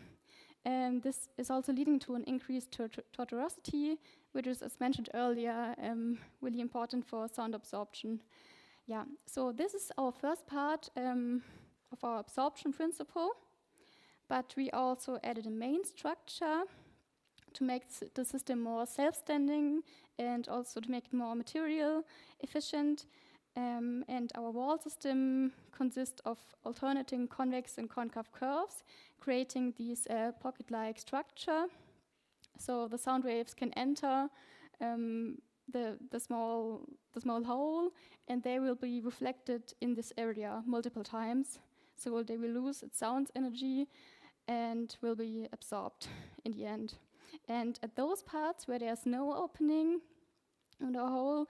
And this is also leading to an increased tortuosity, which is, as mentioned earlier, really important for sound absorption. Yeah, so this is our first part of our absorption principle, but we also added a main structure to make the system more self-standing and also to make it more material efficient. And our wall system consists of alternating convex and concave curves, creating these pocket-like structure. So the sound waves can enter the small hole, and they will be reflected in this area multiple times. So they will lose its sound energy and will be absorbed in the end. And at those parts where there's no opening in the hole,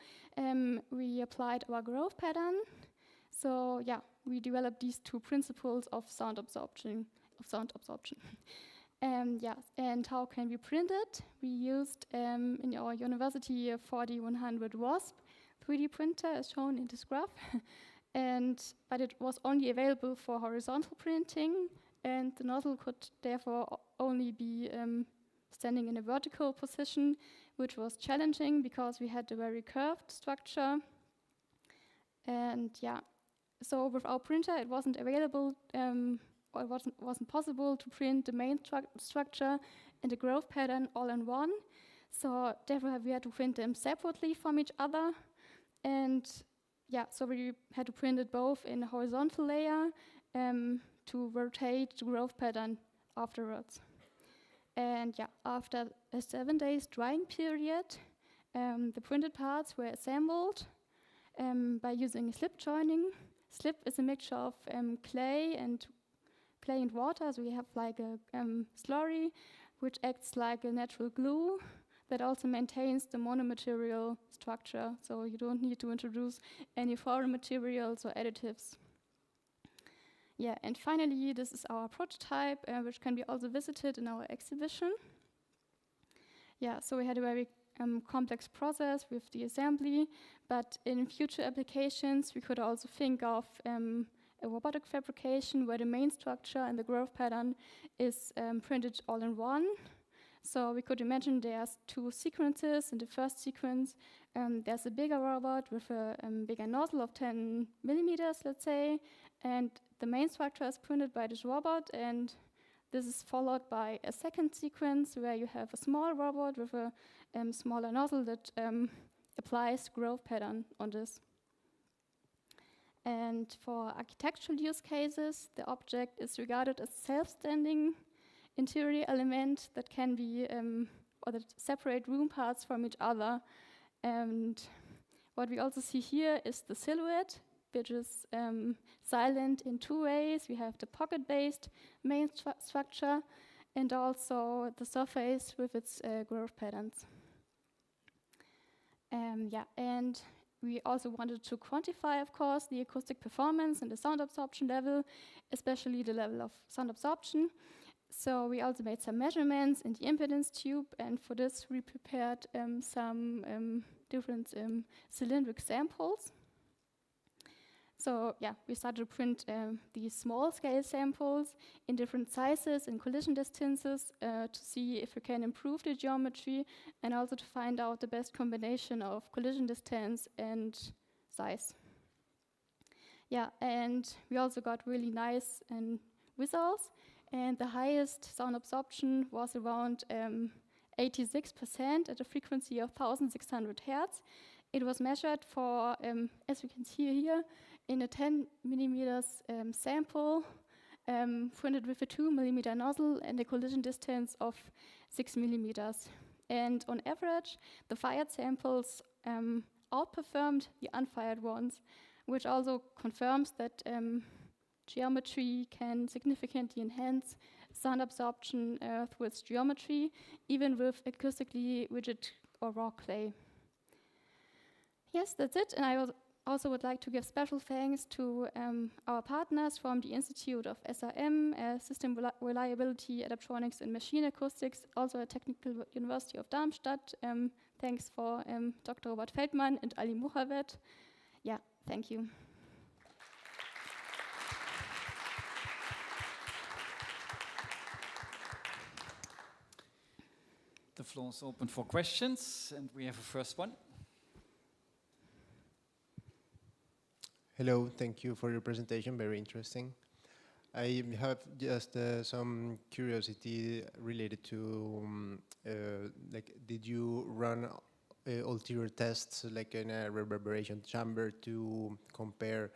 we applied our growth pattern. So yeah, we developed these two principles of sound absorption. Yeah, and how can we print it? We used in our university a 4100 WASP 3D printer, as shown in this graph. But it was only available for horizontal printing, and the nozzle could therefore only be standing in a vertical position, which was challenging because we had a very curved structure. And yeah, so with our printer, it wasn't available, or it wasn't possible to print the main structure and the growth pattern all in one. So therefore, we had to print them separately from each other. And yeah, so we had to print it both in a horizontal layer to rotate the growth pattern afterwards. And yeah, after a 7 days drying period, the printed parts were assembled by using slip joining. Slip is a mixture of clay and water, so we have like a slurry, which acts like a natural glue that also maintains the monomaterial structure, so you don't need to introduce any foreign materials or additives. Yeah, and finally, this is our prototype, which can be also visited in our exhibition. Yeah, so we had a very complex process with the assembly, but in future applications, we could also think of a robotic fabrication where the main structure and the growth pattern is printed all in one. So we could imagine there's two sequences. In the first sequence, there's a bigger robot with a bigger nozzle of 10 millimeters, let's say, and the main structure is printed by this robot, and this is followed by a second sequence where you have a small robot with a smaller nozzle that applies growth pattern on this. And for architectural use cases, the object is regarded as self-standing interior element that can be, or that separate room parts from each other. And what we also see here is the silhouette, which is silent in two ways. We have the pocket-based main structure and also the surface with its growth patterns. Yeah, and we also wanted to quantify, of course, the acoustic performance and the sound absorption level, especially the level of sound absorption. So we also made some measurements in the impedance tube, and for this we prepared some different cylindric samples. So yeah, we started to print these small-scale samples in different sizes and collision distances to see if we can improve the geometry and also to find out the best combination of collision distance and size. Yeah, and we also got really nice results, and the highest sound absorption was around 86% at a frequency of 1600 Hertz. It was measured for, as you can see here, in a 10 millimeters sample, printed with a 2 mm nozzle and a collision distance of 6 mm. And on average, the fired samples outperformed the unfired ones, which also confirms that geometry can significantly enhance sound absorption through its geometry, even with acoustically rigid or raw clay. Yes, that's it. And I also would like to give special thanks to our partners from the Institute of SRM, System Reliability, Adaptronics and Machine Acoustics, also at Technical University of Darmstadt. Thanks for Dr. Robert Feldmann and Ali Muhavet. Yeah, thank you. The floor is open for questions, and we have a first one. Hello, thank you for your presentation, very interesting. I have just some curiosity related to, like, did you run ulterior tests, like in a reverberation chamber, to compare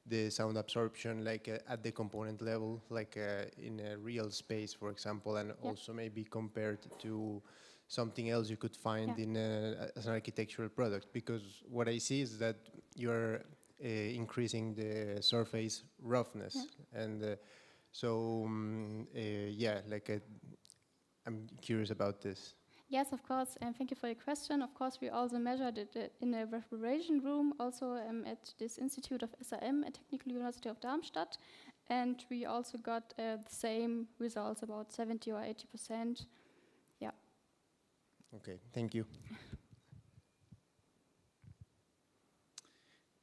the sound absorption, like at the component level, like in a real space, for example, and also maybe compared to something else you could find in as an architectural product? Because what I see is that you're increasing the surface roughness, and so yeah, like I'm curious about this. Yes, of course, and thank you for your question. Of course, we also measured it in a reverberation room, also at this Institute of SRM at Technical University of Darmstadt, and we also got the same results, about 70 or 80%. Yeah. Okay, thank you.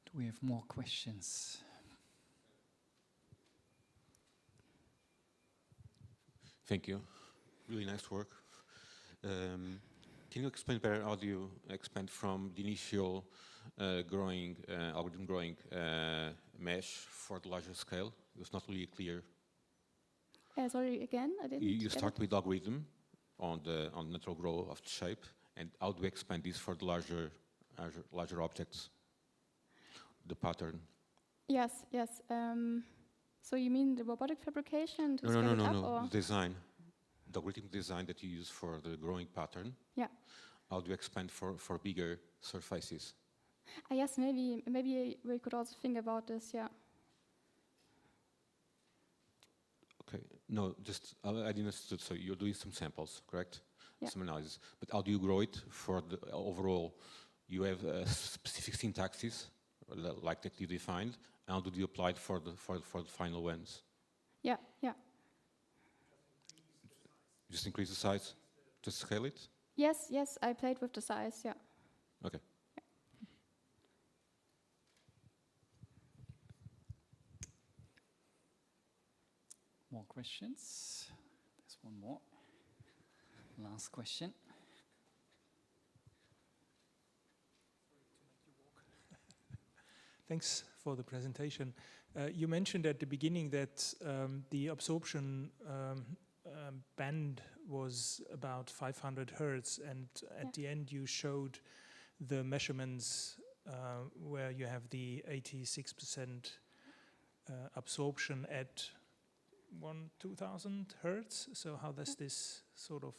Do we have more questions? Thank you. Really nice work. Can you explain better how do you expand from the initial algorithm growing mesh for the larger scale? It was not really clear. Sorry, again, I didn't. You start with algorithm on natural growth of the shape, and how do we expand this for the larger objects? The pattern. Yes, yes. So you mean the robotic fabrication to scale it up? No. Design. The algorithm design that you use for the growing pattern. Yeah. How do you expand for bigger surfaces? Yes, maybe we could also think about this, yeah. Okay. No, just I didn't understand. So you're doing some samples, correct? Yeah. Some analysis. But how do you grow it for the overall? You have specific syntaxes like that you defined. How do you apply it for the final ones? Yeah, yeah. Just increase the size to scale it? Yes, yes, I played with the size, yeah. Okay. Yeah. More questions? There's one more. Last question. Thanks for the presentation. You mentioned at the beginning that the absorption band was about 500 hertz, and at the end you showed the measurements where you have the 86% absorption at 2000 hertz. So how does this sort of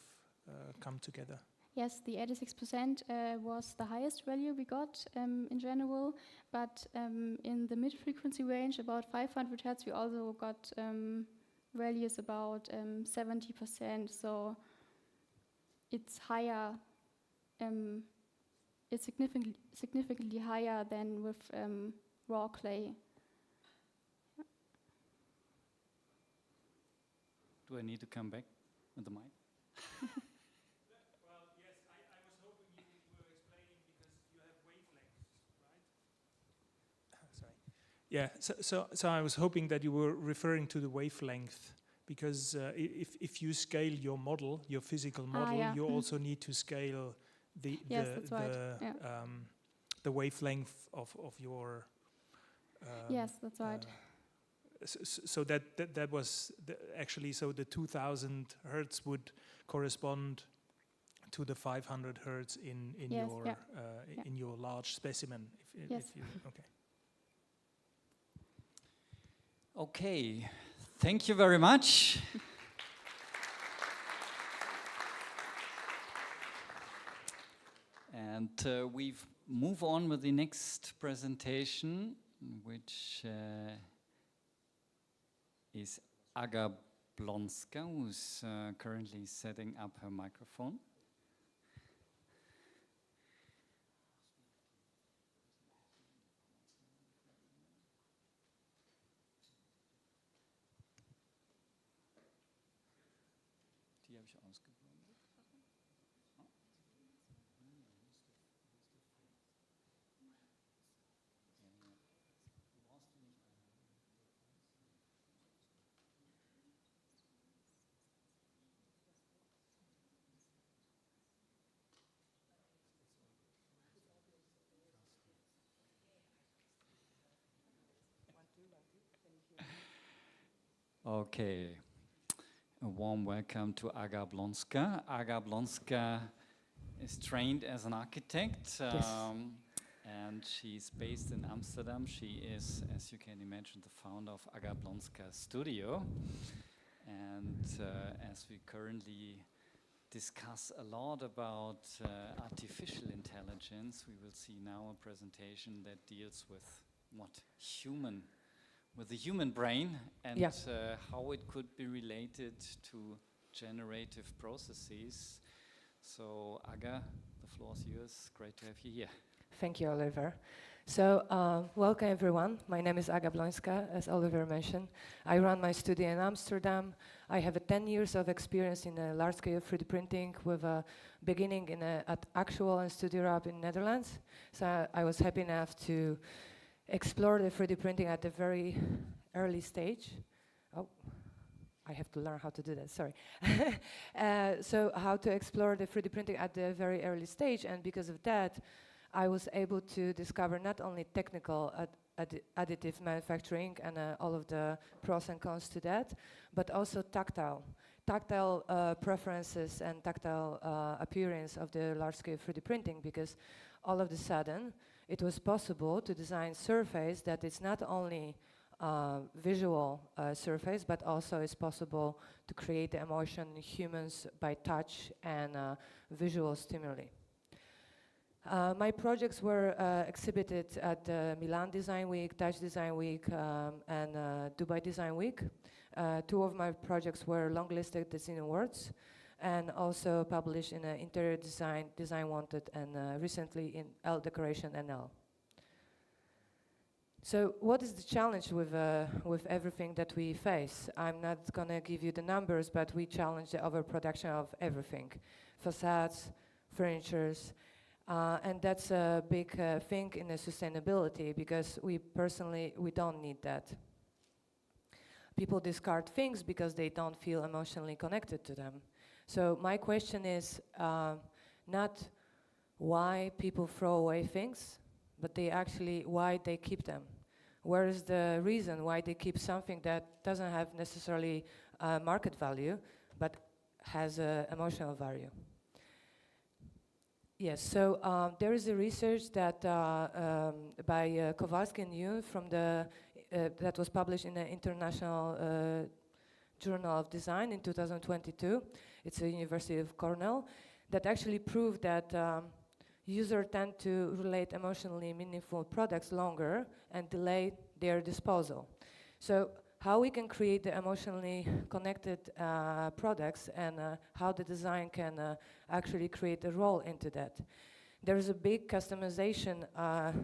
come together? Yes, the 86% was the highest value we got in general, but in the mid-frequency range, about 500 hertz, we also got values about 70%. So it's higher. It's significantly higher than with raw clay. Do I need to come back with the mic? Yeah, so I was hoping that you were referring to the wavelength, because if you scale your model, your physical model, you also need to scale the wavelength of your. Yes, that's right. So that was actually, so the 2000 hertz would correspond to the 500 hertz in your large specimen. If you, okay. Okay, Thank you very much. And we move on with the next presentation, which is Aga Blonska, who's currently setting up her microphone. Die habe ich ausgeblendet. Okay. A warm welcome to Aga Blonska. Aga Blonska is trained as an architect, and she's based in Amsterdam. She is, as you can imagine, the founder of Aga Blonska Studio. And as we currently discuss a lot about artificial intelligence, we will see now a presentation that deals with the human brain and how it could be related to generative processes. So Aga, the floor is yours. Great to have you here. Thank you, Oliver. So welcome everyone. My name is Aga Blonska, as Oliver mentioned. I run my studio in Amsterdam. I have 10 years of experience in large-scale 3D printing with a beginning at Actual and Studio Lab in Netherlands. So I was happy enough to explore the 3D printing at the very early stage. Oh, I have to learn how to do that, sorry. So how to explore the 3D printing at the very early stage, and because of that, I was able to discover not only technical additive manufacturing and all of the pros and cons to that, but also tactile preferences and tactile appearance of the large-scale 3D printing, because all of a sudden, it was possible to design surface that is not only visual surface, but also is possible to create the emotion in humans by touch and visual stimuli. My projects were exhibited at Milan Design Week, Dutch Design Week, and Dubai Design Week. Two of my projects were longlisted Design Awards, and also published in Interior Design, Design Wanted, and recently in L Decoration NL. So what is the challenge with everything that we face? I'm not going to give you the numbers, but we challenge the overproduction of everything. Facades, furnitures, and that's a big thing in the sustainability, because we don't need that. People discard things because they don't feel emotionally connected to them. So my question is not why people throw away things, but why they keep them. Where is the reason why they keep something that doesn't have necessarily market value, but has emotional value? Yes, so there is a research that by Kowalski and Yoon that was published in the International Journal of Design in 2022. It's a University of Cornell, that actually proved that users tend to relate emotionally meaningful products longer and delay their disposal. So how we can create the emotionally connected products, and how the design can actually create a role into that. There is a big customization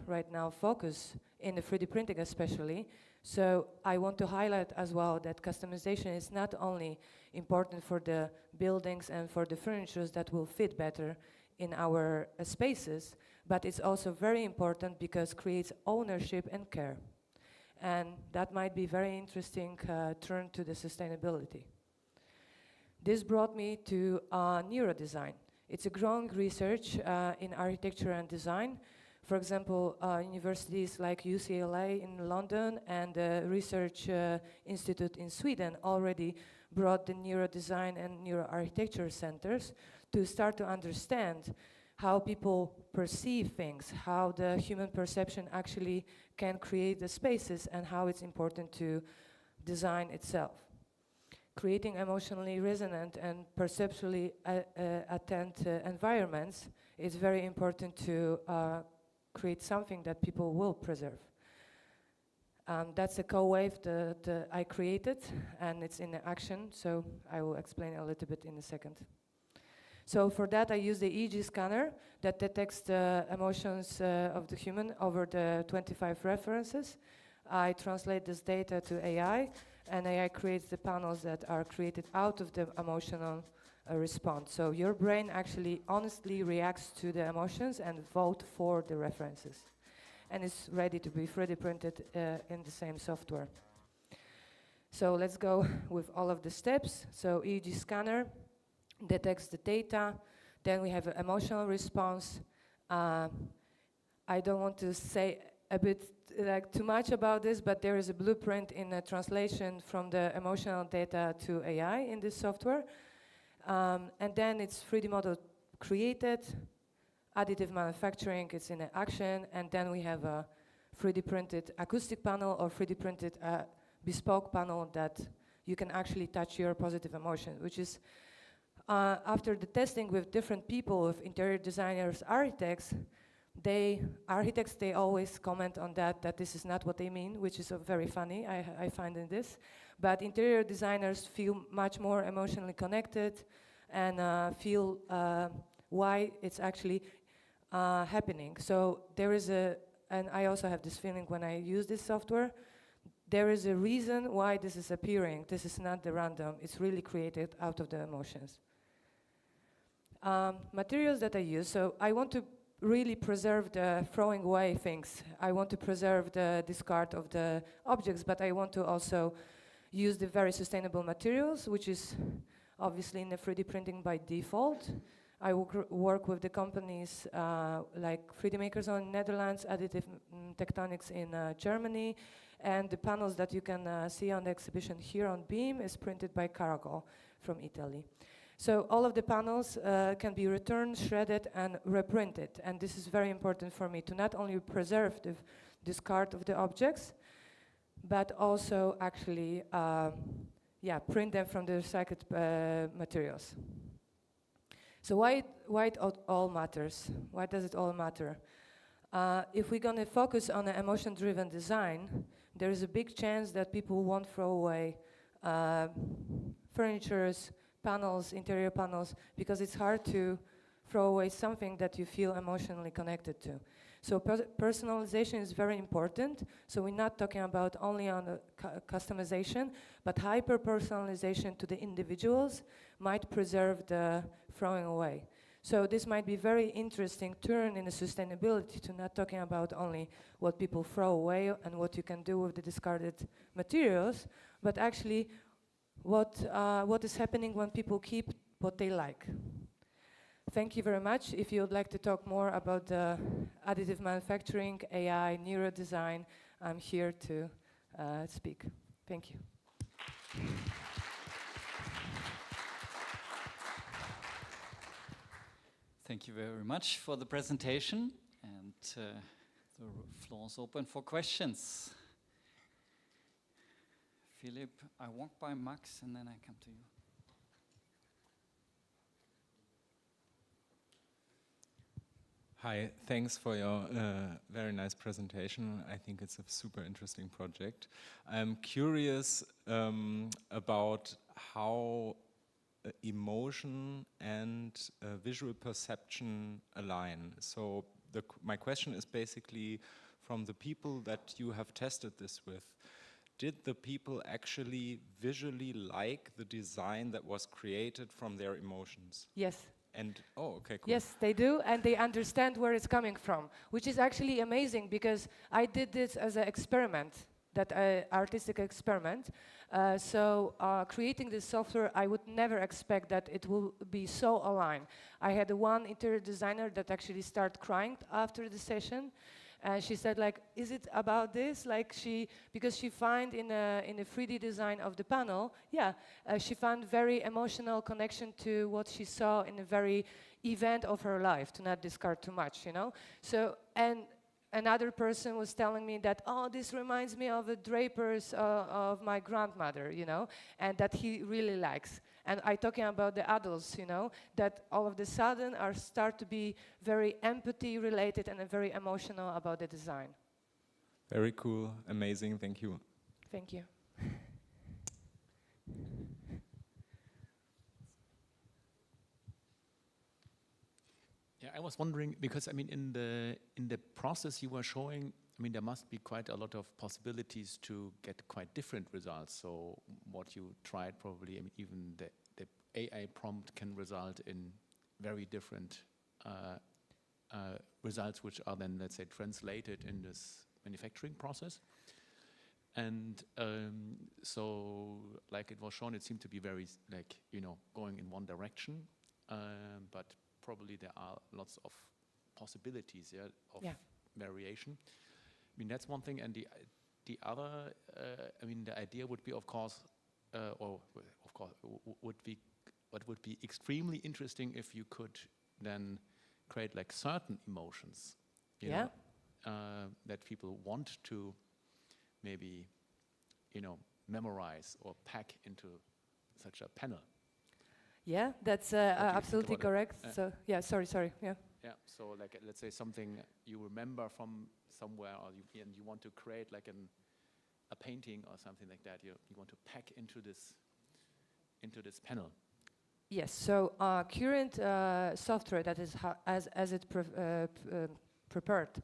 right now focus in the 3D printing especially. So I want to highlight as well that customization is not only important for the buildings and for the furnitures that will fit better in our spaces, but it's also very important because it creates ownership and care. And that might be very interesting turn to the sustainability. This brought me to neurodesign. It's a growing research in architecture and design. For example, universities like UCLA in London and the Research Institute in Sweden already brought the neurodesign and neuroarchitecture centers to start to understand how people perceive things, how the human perception actually can create the spaces, and how it's important to design itself. creating emotionally resonant and perceptually attent environments, it's very important to create something that people will preserve. That's a co-wave that I created, and it's in action, so I will explain a little bit in a second. So for that, I use the EEG scanner that detects the emotions of the human over the 25 references. I translate this data to AI, and AI creates the panels that are created out of the emotional response. So your brain actually honestly reacts to the emotions and vote for the references. And it's ready to be 3D printed in the same software. So let's go with all of the steps. So EEG scanner detects the data. Then we have an emotional response. I don't want to say a bit like too much about this, but there is a blueprint in a translation from the emotional data to AI in this software. And then it's 3D model created, additive manufacturing, it's in action, and then we have a 3D printed acoustic panel or 3D printed bespoke panel that you can actually touch your positive emotion, which is after the testing with different people, with interior designers, architects, they always comment on that this is not what they mean, which is very funny, I find in this. But interior designers feel much more emotionally connected and feel why it's actually happening. So there is and I also have this feeling when I use this software, there is a reason why this is appearing. This is not the random, it's really created out of the emotions. Materials that I use, so I want to really preserve the throwing away things. I want to preserve the discard of the objects, but I want to also use the very sustainable materials, which is obviously in the 3D printing by default. I work with the companies like 3D Makers in Netherlands, Additive Tectonics in Germany, and the panels that you can see on the exhibition here on BE-AM is printed by Caragol from Italy. So all of the panels can be returned, shredded, and reprinted. And this is very important for me to not only preserve the discard of the objects, but also actually print them from the recycled materials. So why it all matters? Why does it all matter? If we're going to focus on an emotion-driven design, there is a big chance that people won't throw away furnitures, panels, interior panels, because it's hard to throw away something that you feel emotionally connected to. So personalization is very important. So we're not talking about only on the customization, but hyper-personalization to the individuals might preserve the throwing away. So this might be very interesting turn in the sustainability to not talking about only what people throw away and what you can do with the discarded materials, but actually what is happening when people keep what they like. Thank you very much. If you would like to talk more about additive manufacturing, AI, neurodesign, I'm here to speak. Thank you. Thank you very much for the presentation, and the floor is open for questions. Philip, I walk by Max and then I come to you. Hi, thanks for your very nice presentation. I think it's a super interesting project. I'm curious about how emotion and visual perception align. So my question is basically from the people that you have tested this with, did the people actually visually like the design that was created from their emotions? Yes. And, oh, okay, cool. Yes, they do, and they understand where it's coming from, which is actually amazing because I did this as an experiment, that artistic experiment. Creating this software, I would never expect that it will be so aligned. I had one interior designer that actually started crying after the session. She said, like, is it about this? Like because she found in the 3D design of the panel, she found very emotional connection to what she saw in the very event of her life, to not discard too much, you know? So, and another person was telling me that, oh, this reminds me of the drapers of my grandmother, you know, and that he really likes. And I'm talking about the adults, you know, that all of a sudden start to be very empathy related and very emotional about the design. Very cool, amazing, thank you. Thank you. Yeah, I was wondering, because I mean, in the process you were showing, I mean, there must be quite a lot of possibilities to get quite different results. So what you tried probably, I mean, even the AI prompt can result in very different results, which are then, let's say, translated in this manufacturing process. And so, like it was shown, it seemed to be very, like, you know, going in one direction, but probably there are lots of possibilities, yeah, of variation. I mean, that's one thing, and the other, I mean, the idea would be, of course, what would be extremely interesting if you could then create like certain emotions, you know, that people want to maybe, you know, memorize or pack into such a panel. Yeah, that's absolutely correct. So, yeah, sorry, yeah. Yeah, so like, let's say something you remember from somewhere, or and you want to create like a painting or something like that. You want to pack into this panel. Yes. So current software that is as it prepared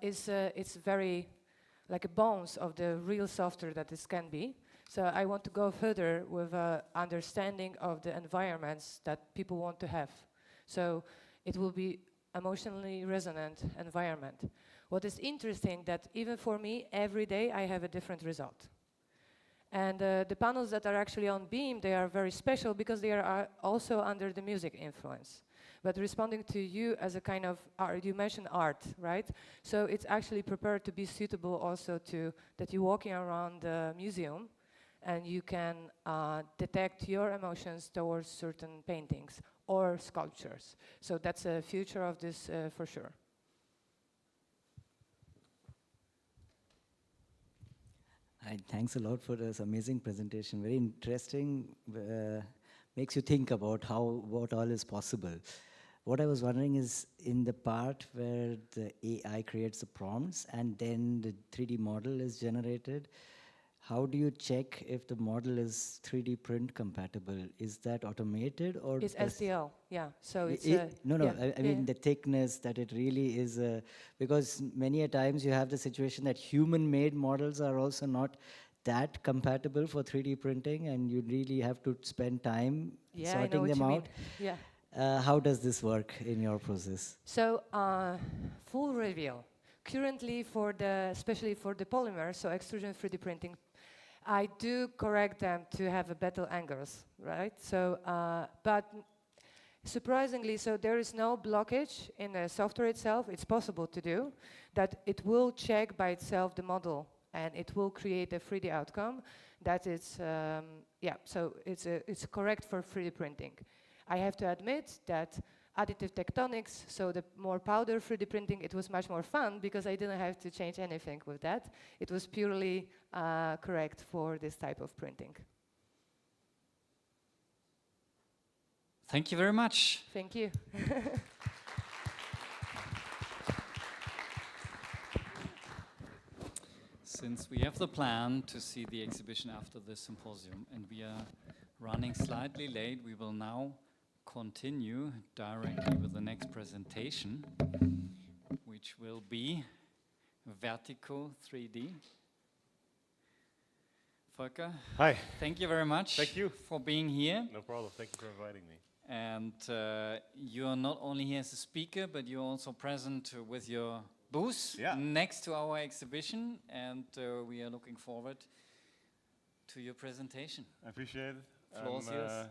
is it's very like a bones of the real software that this can be. So I want to go further with understanding of the environments that people want to have. So it will be emotionally resonant environment. What is interesting that even for me, every day I have a different result. And the panels that are actually on BE-AM, they are very special because they are also under the music influence. But responding to you as a kind of art, you mentioned art, right? So it's actually prepared to be suitable also to that you're walking around the museum and you can detect your emotions towards certain paintings or sculptures. So that's a future of this for sure. Thanks a lot for this amazing presentation. Very interesting. Makes you think about what all is possible. What I was wondering is in the part where the AI creates the prompts and then the 3D model is generated, how do you check if the model is 3D print compatible? Is that automated or? It's STL, yeah. So it's I mean the thickness that it really is, because many a times you have the situation that human-made models are also not that compatible for 3D printing, and you really have to spend time sorting them out. Yeah. How does this work in your process? So full reveal. Currently, especially for the polymer, so extrusion 3D printing, I do correct them to have a better angles, right? So, but surprisingly, so there is no blockage in the software itself. It's possible to do that. It will check by itself the model, and it will create a 3D outcome that is, so it's correct for 3D printing. I have to admit that additive tectonics, so the more powder 3D printing, it was much more fun because I didn't have to change anything with that. It was purely correct for this type of printing. Thank you very much. Thank you. Since we have the plan to see the exhibition after the symposium and we are running slightly late, we will now continue directly with the next presentation, which will be Vertigo 3D. Volker. Hi. Thank you very much. Thank you for being here. No problem. Thank you for inviting me. And you are not only here as a speaker, but you're also present with your booth next to our exhibition, and we are looking forward to your presentation. I appreciate it. Floor is yours.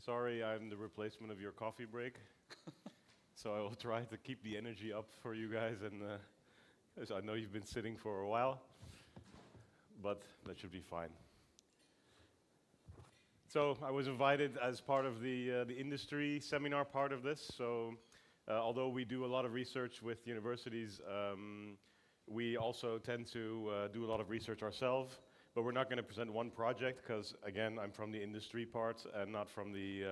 Sorry, I'm the replacement of your coffee break. So I will try to keep the energy up for you guys, and because I know you've been sitting for a while, but that should be fine. So I was invited as part of the industry seminar part of this. So Although we do a lot of research with universities, we also tend to do a lot of research ourselves. But we're not going to present one project because, again, I'm from the industry part and not from the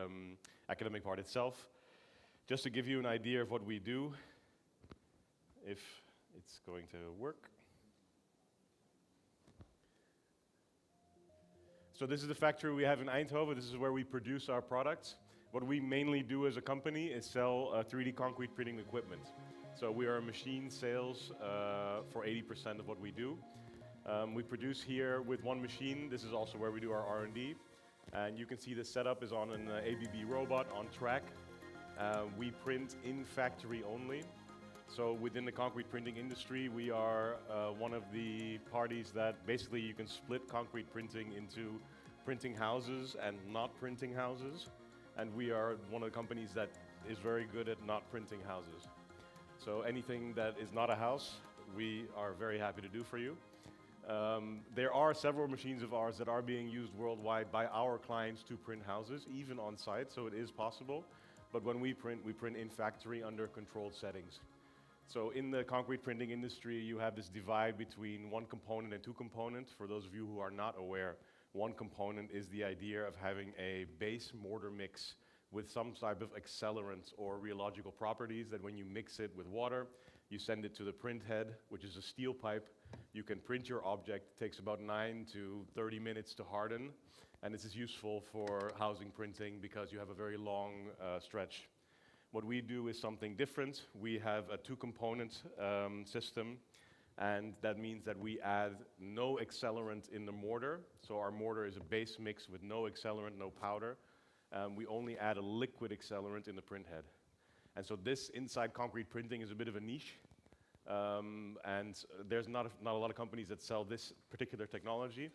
academic part itself. Just to give you an idea of what we do, if it's going to work. So this is the factory we have in Eindhoven. This is where we produce our products. What we mainly do as a company is sell 3D concrete printing equipment. So we are machine sales for 80% of what we do. We produce here with one machine. This is also where we do our R&D. And you can see the setup is on an ABB robot on track. We print in factory only. So within the concrete printing industry, we are one of the parties that basically you can split concrete printing into printing houses and not printing houses. And we are one of the companies that is very good at not printing houses. So anything that is not a house, we are very happy to do for you. There are several machines of ours that are being used worldwide by our clients to print houses, even on site, so it is possible. But when we print in factory under controlled settings. So in the concrete printing industry, you have this divide between one component and two components. For those of you who are not aware, one component is the idea of having a base mortar mix with some type of accelerant or rheological properties that when you mix it with water, you send it to the print head, which is a steel pipe. You can print your object. It takes about 9 to 30 minutes to harden. And this is useful for housing printing because you have a very long stretch. What we do is something different. We have a two-component system, and that means that we add no accelerant in the mortar. So our mortar is a base mix with no accelerant, no powder. We only add a liquid accelerant in the print head. And so this inside concrete printing is a bit of a niche. And there's not a lot of companies that sell this particular technology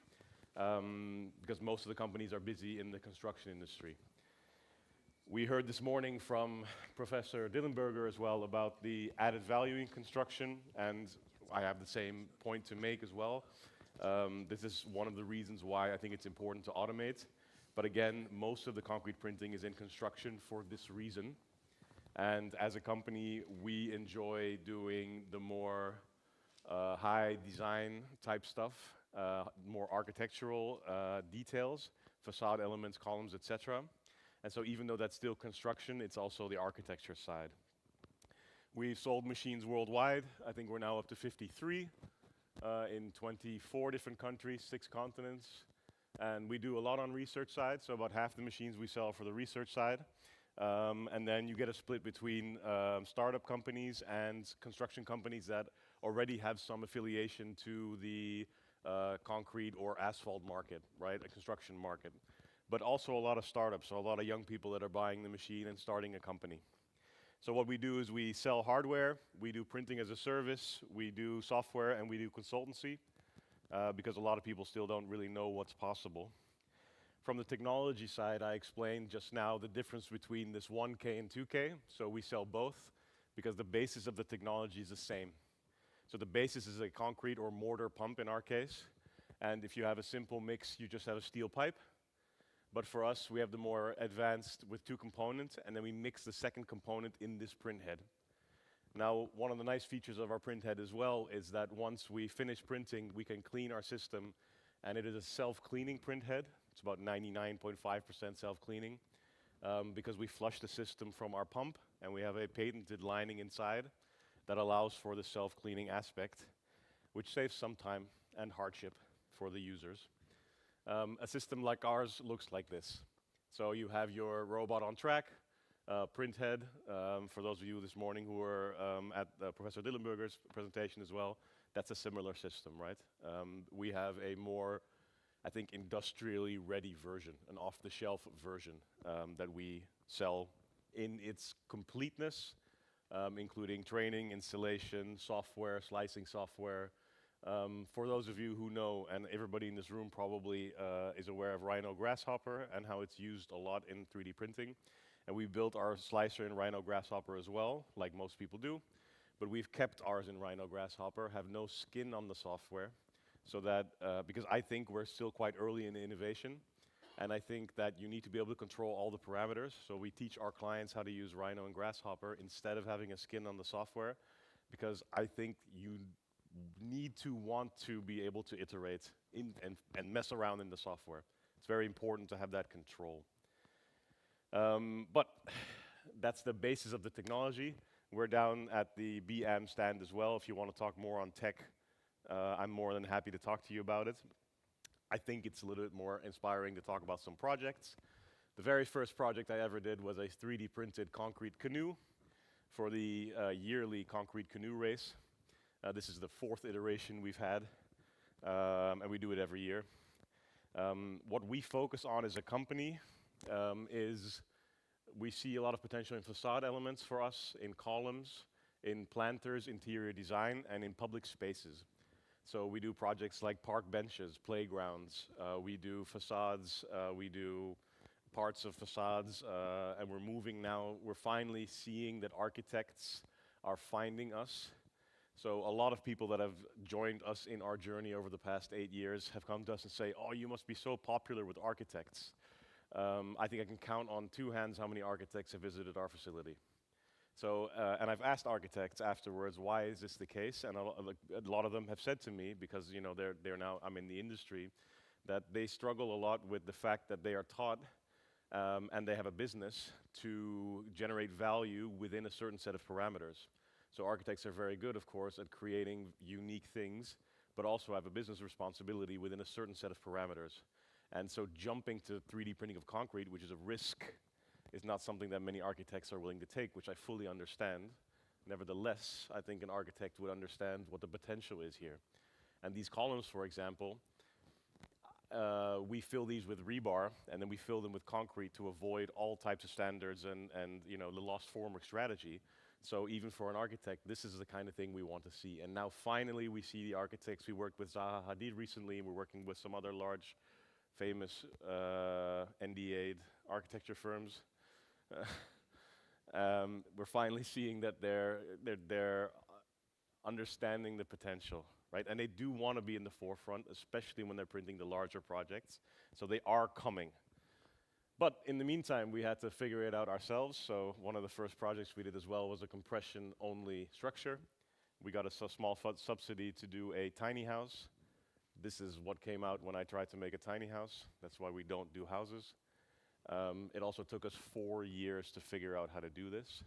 because most of the companies are busy in the construction industry. We heard this morning from Professor Dillenberger as well about the added value in construction, and I have the same point to make as well. This is one of the reasons why I think it's important to automate. But again, most of the concrete printing is in construction for this reason. And as a company, we enjoy doing the more high design type stuff, more architectural details, facade elements, columns, etc. And so even though that's still construction, it's also the architecture side. We've sold machines worldwide. I think we're now up to 53 in 24 different countries, 6 continents. And we do a lot on research side, so about half the machines we sell for the research side. And then you get a split between startup companies and construction companies that already have some affiliation to the concrete or asphalt market, right, a construction market. But also a lot of startups, so a lot of young people that are buying the machine and starting a company. So what we do is we sell hardware, we do printing as a service, we do software, and we do consultancy, because a lot of people still don't really know what's possible. From the technology side, I explained just now the difference between this 1K and 2K. So we sell both because the basis of the technology is the same. So the basis is a concrete or mortar pump in our case. And if you have a simple mix, you just have a steel pipe. But for us, we have the more advanced with 2 components, and then we mix the second component in this print head. Now, one of the nice features of our print head as well is that once we finish printing, we can clean our system, and it is a self-cleaning print head. It's about 99.5% self-cleaning because we flush the system from our pump, and we have a patented lining inside that allows for the self-cleaning aspect, which saves some time and hardship for the users. A system like ours looks like this. So you have your robot on track, print head. For those of you this morning who were at Professor Dillenberger's presentation as well, that's a similar system, right? We have a more, I think, industrially ready version, an off-the-shelf version that we sell in its completeness, including training, installation, software, slicing software. For those of you who know, and everybody in this room probably is aware of Rhino Grasshopper and how it's used a lot in 3D printing. And we built our slicer in Rhino Grasshopper as well, like most people do. But we've kept ours in Rhino Grasshopper, have no skin on the software, so that, because I think we're still quite early in the innovation. And I think that you need to be able to control all the parameters. So we teach our clients how to use Rhino and Grasshopper instead of having a skin on the software, because I think you need to want to be able to iterate and mess around in the software. It's very important to have that control. But that's the basis of the technology. We're down at the BE-AM stand as well. If you want to talk more on tech, I'm more than happy to talk to you about it. I think it's a little bit more inspiring to talk about some projects. The very first project I ever did was a 3D printed concrete canoe for the yearly concrete canoe race. This is the 4th iteration we've had, and we do it every year. What we focus on as a company is we see a lot of potential in facade elements for us, in columns, in planters, interior design, and in public spaces. So we do projects like park benches, playgrounds, we do facades, we do parts of facades, and we're finally seeing that architects are finding us. So a lot of people that have joined us in our journey over the past 8 years have come to us and say, oh, you must be so popular with architects. I think I can count on 2 hands how many architects have visited our facility. So, and I've asked architects afterwards, why is this the case? And a lot of them have said to me, because you know they're now, I'm in the industry, that they struggle a lot with the fact that they are taught and they have a business to generate value within a certain set of parameters. So architects are very good, of course, at creating unique things, but also have a business responsibility within a certain set of parameters. And so jumping to 3D printing of concrete, which is a risk, is not something that many architects are willing to take, which I fully understand. Nevertheless, I think an architect would understand what the potential is here. And these columns, for example, we fill these with rebar, and then we fill them with concrete to avoid all types of standards and you know, the lost formwork strategy. So even for an architect, this is the kind of thing we want to see. And now finally we see the architects. We worked with Zaha Hadid recently, and we're working with some other large, famous NDA'd architecture firms. We're finally seeing that they're understanding the potential, right? And they do want to be in the forefront, especially when they're printing the larger projects. So they are coming. But in the meantime, we had to figure it out ourselves. So one of the first projects we did as well was a compression-only structure. We got a small subsidy to do a tiny house. This is what came out when I tried to make a tiny house. That's why we don't do houses. It also took us 4 years to figure out how to do this.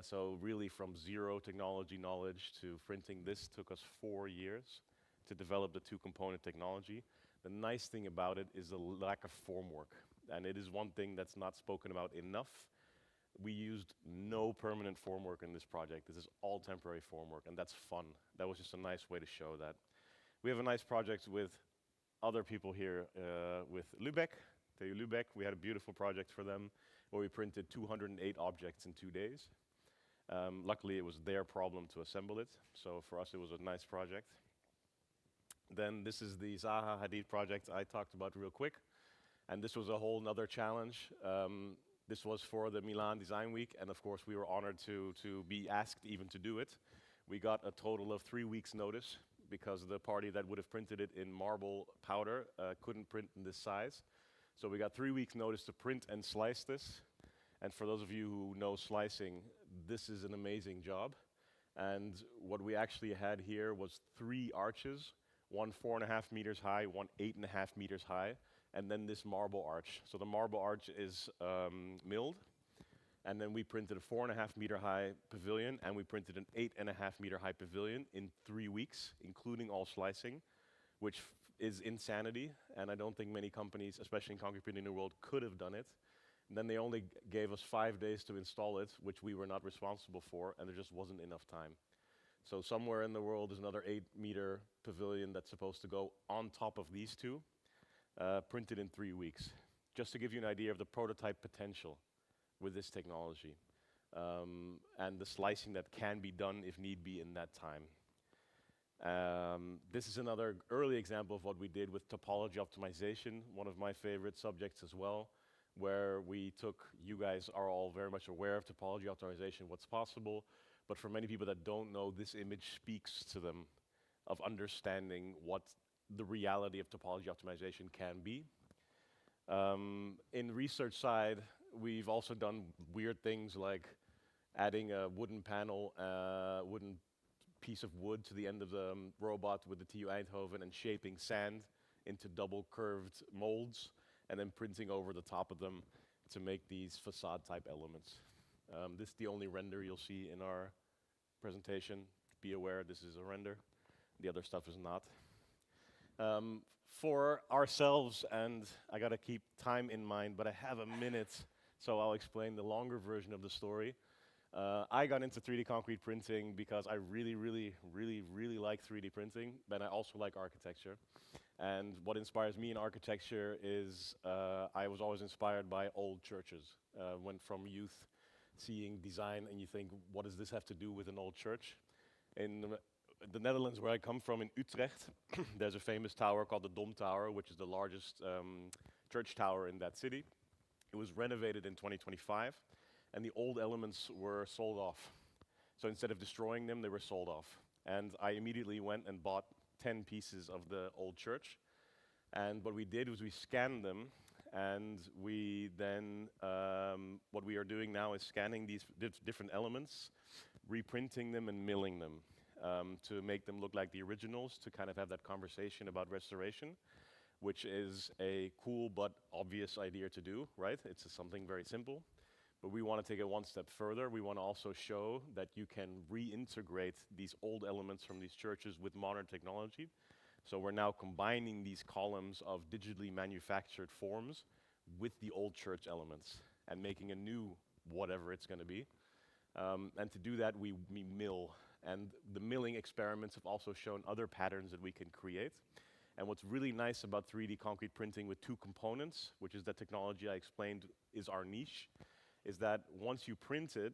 So really from zero technology knowledge to printing this took us 4 years to develop the 2-component technology. The nice thing about it is the lack of formwork. And it is one thing that's not spoken about enough. We used no permanent formwork in this project. This is all temporary formwork, and that's fun. That was just a nice way to show that. We have a nice project with other people here, with Lübeck. TU Lübeck, we had a beautiful project for them where we printed 208 objects in 2 days. Luckily, it was their problem to assemble it, so for us it was a nice project. Then this is the Zaha Hadid project I talked about real quick, and this was a whole nother challenge. This was for the Milan Design Week, and of course we were honored to be asked even to do it. We got a total of 3 weeks notice because the party that would have printed it in marble powder couldn't print in this size. So we got 3 weeks notice to print and slice this. And for those of you who know slicing, this is an amazing job. And what we actually had here was 3 arches, one 4.5 meters high, one 8.5 meters high, and then this marble arch. So the marble arch is milled, and then we printed a 4.5 meter high pavilion, and we printed an 8.5 meter high pavilion in 3 weeks, including all slicing, which is insanity, and I don't think many companies, especially in concrete printing in the world, could have done it. And then they only gave us 5 days to install it, which we were not responsible for, and there just wasn't enough time. So somewhere in the world is another 8-meter pavilion that's supposed to go on top of these 2, printed in 3 weeks. Just to give you an idea of the prototype potential with this technology, and the slicing that can be done if need be in that time. This is another early example of what we did with topology optimization, one of my favorite subjects as well, where we took, you guys are all very much aware of topology optimization, what's possible, but for many people that don't know, this image speaks to them of understanding what the reality of topology optimization can be. In research side, we've also done weird things like adding a wooden panel, wooden piece of wood to the end of the robot with the TU Eindhoven and shaping sand into double curved molds and then printing over the top of them to make these facade type elements. This is the only render you'll see in our presentation. Be aware this is a render. The other stuff is not. For ourselves, and I gotta keep time in mind, but I have a minute, so I'll explain the longer version of the story. I got into 3D concrete printing because I really like 3D printing, but I also like architecture. And what inspires me in architecture is I was always inspired by old churches. Went from youth seeing design and you think, what does this have to do with an old church? In the Netherlands, where I come from, in Utrecht, there's a famous tower called the Dom Tower, which is the largest church tower in that city. It was renovated in 2025, and the old elements were sold off. So instead of destroying them, they were sold off. And I immediately went and bought 10 pieces of the old church. And what we did was we scanned them, and we then, what we are doing now is scanning these different elements, reprinting them and milling them to make them look like the originals, to kind of have that conversation about restoration, which is a cool but obvious idea to do, right? It's something very simple. But we want to take it one step further. We want to also show that you can reintegrate these old elements from these churches with modern technology. So we're now combining these columns of digitally manufactured forms with the old church elements and making a new whatever it's going to be. And to do that, we mill. And the milling experiments have also shown other patterns that we can create. And what's really nice about 3D concrete printing with two components, which is the technology I explained is our niche, is that once you print it,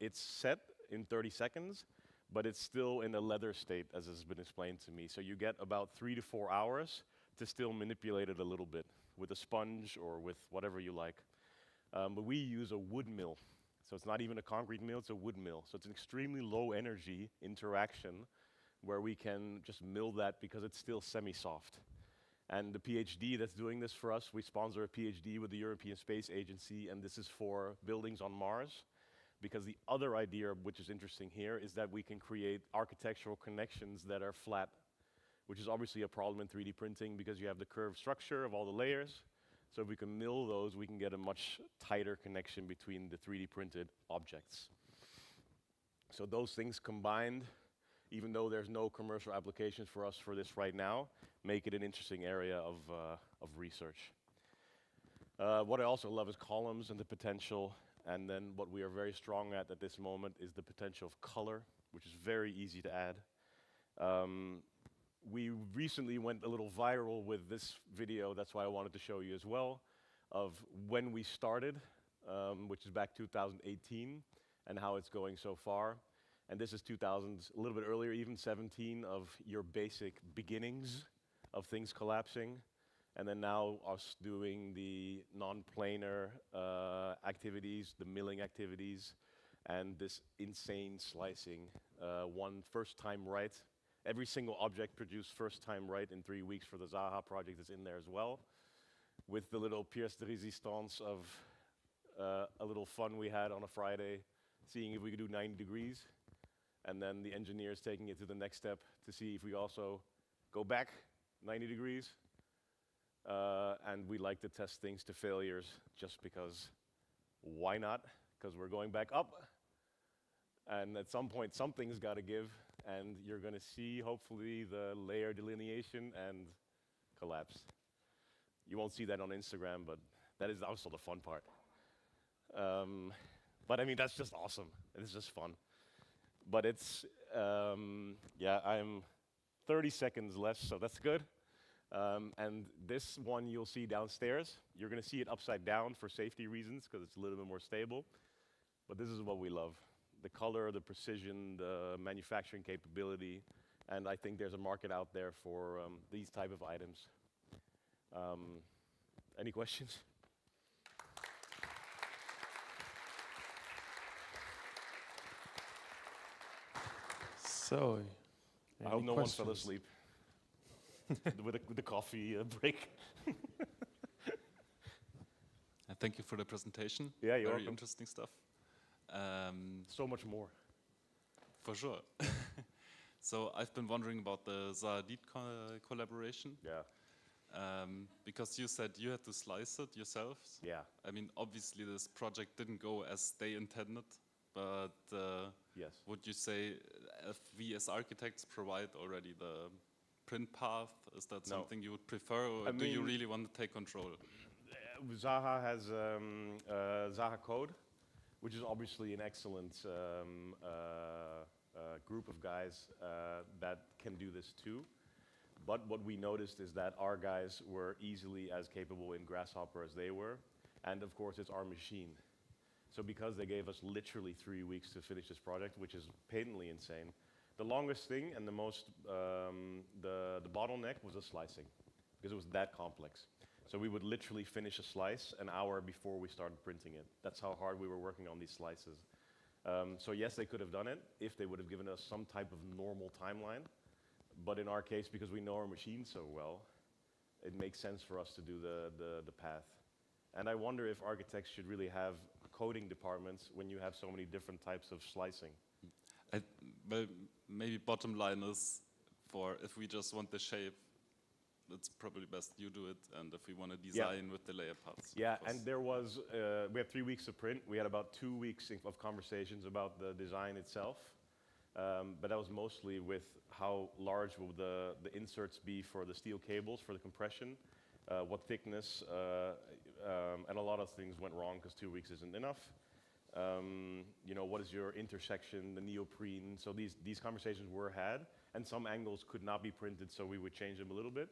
it's set in 30 seconds, but it's still in a leather state, as has been explained to me. So you get about 3 to 4 hours to still manipulate it a little bit with a sponge or with whatever you like. But we use a wood mill. So it's not even a concrete mill, it's a wood mill. So it's an extremely low energy interaction where we can just mill that because it's still semi-soft. And the PhD that's doing this for us, we sponsor a PhD with the European Space Agency, and this is for buildings on Mars. Because the other idea, which is interesting here, is that we can create architectural connections that are flat, which is obviously a problem in 3D printing because you have the curved structure of all the layers. So if we can mill those, we can get a much tighter connection between the 3D printed objects. So those things combined, even though there's no commercial applications for us for this right now, make it an interesting area of research. What I also love is columns and the potential, and then what we are very strong at this moment is the potential of color, which is very easy to add. We recently went a little viral with this video, that's why I wanted to show you as well, of when we started, which is back 2018, and how it's going so far. And this is 2000, a little bit earlier, even 17, of your basic beginnings of things collapsing. And then now us doing the non-planar activities, the milling activities, and this insane slicing. One first time right. Every single object produced first time right in 3 weeks for the Zaha project is in there as well. With the little pièce de résistance of a little fun we had on a Friday, seeing if we could do 90 degrees. And then the engineers taking it to the next step to see if we also go back 90 degrees. And we like to test things to failures just because why not? Because we're going back up. And at some point, something's got to give. And you're going to see, hopefully, the layer delineation and collapse. You won't see that on Instagram, but that is also the fun part. But I mean, that's just awesome. It's just fun. But it's, yeah, I'm 30 seconds less, so that's good. And this one you'll see downstairs. You're going to see it upside down for safety reasons, because it's a little bit more stable. But this is what we love. The color, the precision, the manufacturing capability, and I think there's a market out there for these type of items. Any questions? So, I hope no one fell asleep with the coffee break. Thank you for the presentation. Yeah, you're Very welcome. interesting stuff. So much more. For sure. So I've been wondering about the Zaadit collaboration. Yeah. Because you said you had to slice it yourself. Yeah. I mean, obviously this project didn't go as they intended, but yes. Would you say if we as architects provide already the print path, is that No. something you would prefer, or do you really want to take control? Zaha has Zaha Code, which is obviously an excellent group of guys that can do this too. But what we noticed is that our guys were easily as capable in Grasshopper as they were. And of course, it's our machine. So because they gave us literally 3 weeks to finish this project, which is patently insane, the longest thing and the most, the bottleneck was the slicing, because it was that complex. So we would literally finish a slice an hour before we started printing it. That's how hard we were working on these slices. So yes, they could have done it if they would have given us some type of normal timeline. But in our case, because we know our machine so well, it makes sense for us to do the path. And I wonder if architects should really have coding departments when you have so many different types of slicing. Well, maybe bottom line is, for if we just want the shape, it's probably best you do it, and if we want to design with the layer paths. Yeah, and there was, we had 3 weeks to print. We had about 2 weeks of conversations about the design itself. But that was mostly with how large will the inserts be for the steel cables, for the compression, what thickness, and a lot of things went wrong because 2 weeks isn't enough. You know, what is your intersection, the neoprene? So these conversations were had, and some angles could not be printed, so we would change them a little bit.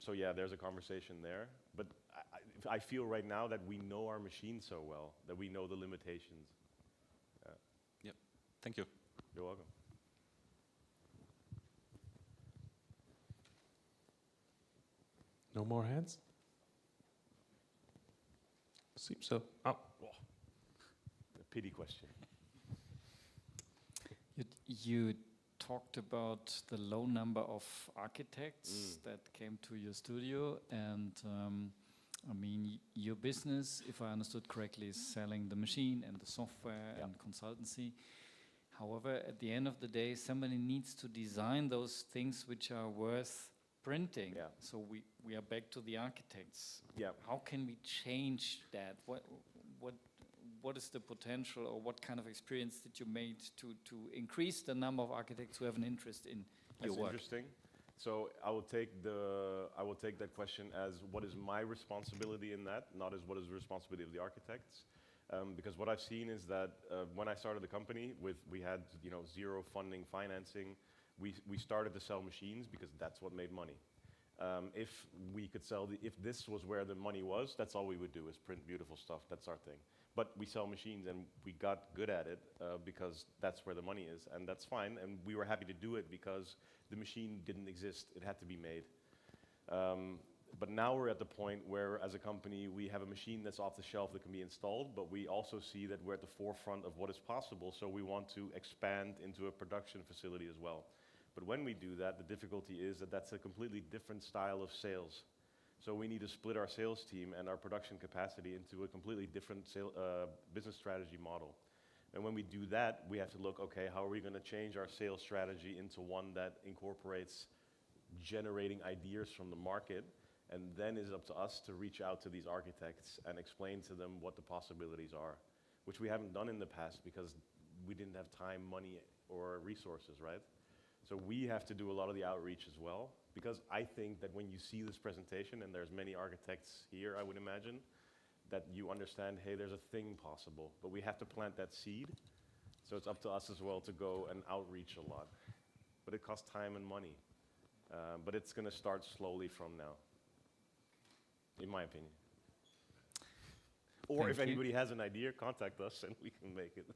So yeah, there's a conversation there. But I feel right now that we know our machine so well, that we know the limitations. Yep, thank you. You're welcome. No more hands? Seems so. Oh. A pity question. You talked about the low number of architects that came to your studio, and I mean, your business, if I understood correctly, is selling the machine and the software and consultancy. However, at the end of the day, somebody needs to design those things which are worth printing. Yeah. So we are back to the architects. Yeah. How can we change that? What is the potential, or what kind of experience did you made to increase the number of architects who have an interest in your work? That's interesting. So I will take that question as what is my responsibility in that, not as what is the responsibility of the architects. Because what I've seen is that when I started the company, we had zero funding, financing. We started to sell machines because that's what made money. If we could sell, if this was where the money was, that's all we would do is print beautiful stuff. That's our thing. But we sell machines, and we got good at it because that's where the money is, and that's fine. And we were happy to do it because the machine didn't exist; it had to be made. But now we're at the point where, as a company, we have a machine that's off the shelf that can be installed, but we also see that we're at the forefront of what is possible, so we want to expand into a production facility as well. But when we do that, the difficulty is that that's a completely different style of sales. So we need to split our sales team and our production capacity into a completely different business strategy model. And when we do that, we have to look, okay, how are we going to change our sales strategy into one that incorporates generating ideas from the market, and then it's up to us to reach out to these architects and explain to them what the possibilities are, which we haven't done in the past because we didn't have time, money, or resources, right? So we have to do a lot of the outreach as well, because I think that when you see this presentation, and there's many architects here, I would imagine, that you understand, hey, there's a thing possible, but we have to plant that seed. So it's up to us as well to go and outreach a lot. But it costs time and money. But it's going to start slowly from now, in my opinion. Or if anybody has an idea, contact us and we can make it.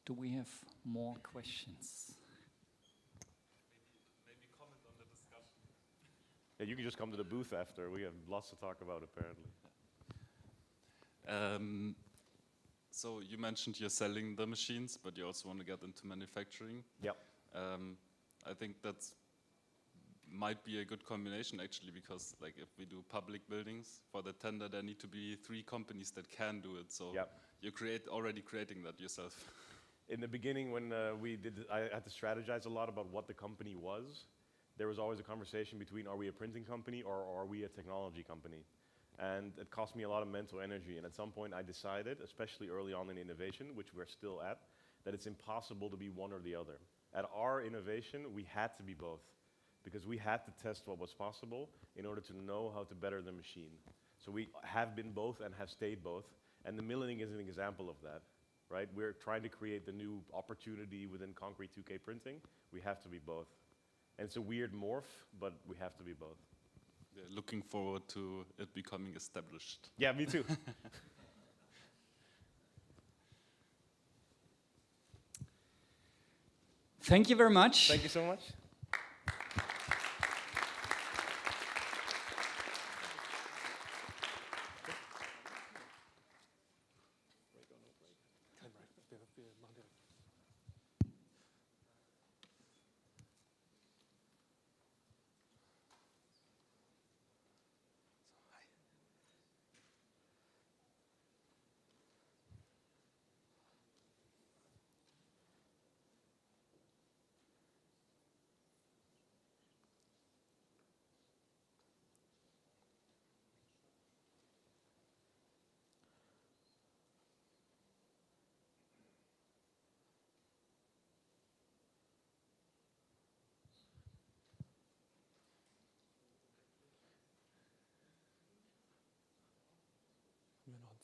Do we have more questions? Maybe comment on the discussion. Yeah, you can just come to the booth after. We have lots to talk about, apparently. So you mentioned you're selling the machines, but you also want to get into manufacturing. Yep. I think that's might be a good combination actually, because like if we do public buildings for the tender, there need to be 3 companies that can do it. So you already creating that yourself. In the beginning, when I had to strategize a lot about what the company was. There was always a conversation between, are we a printing company or are we a technology company? And it cost me a lot of mental energy. And at some point I decided, especially early on in innovation, which we're still at, that it's impossible to be one or the other. At our innovation, we had to be both, because we had to test what was possible in order to know how to better the machine. So we have been both and have stayed both. And the milling is an example of that, right? We're trying to create the new opportunity within concrete 2K printing. We have to be both. And it's a weird morph, but we have to be both. Yeah, looking forward to it becoming established. Yeah, me too. Thank you very much. Thank you so much.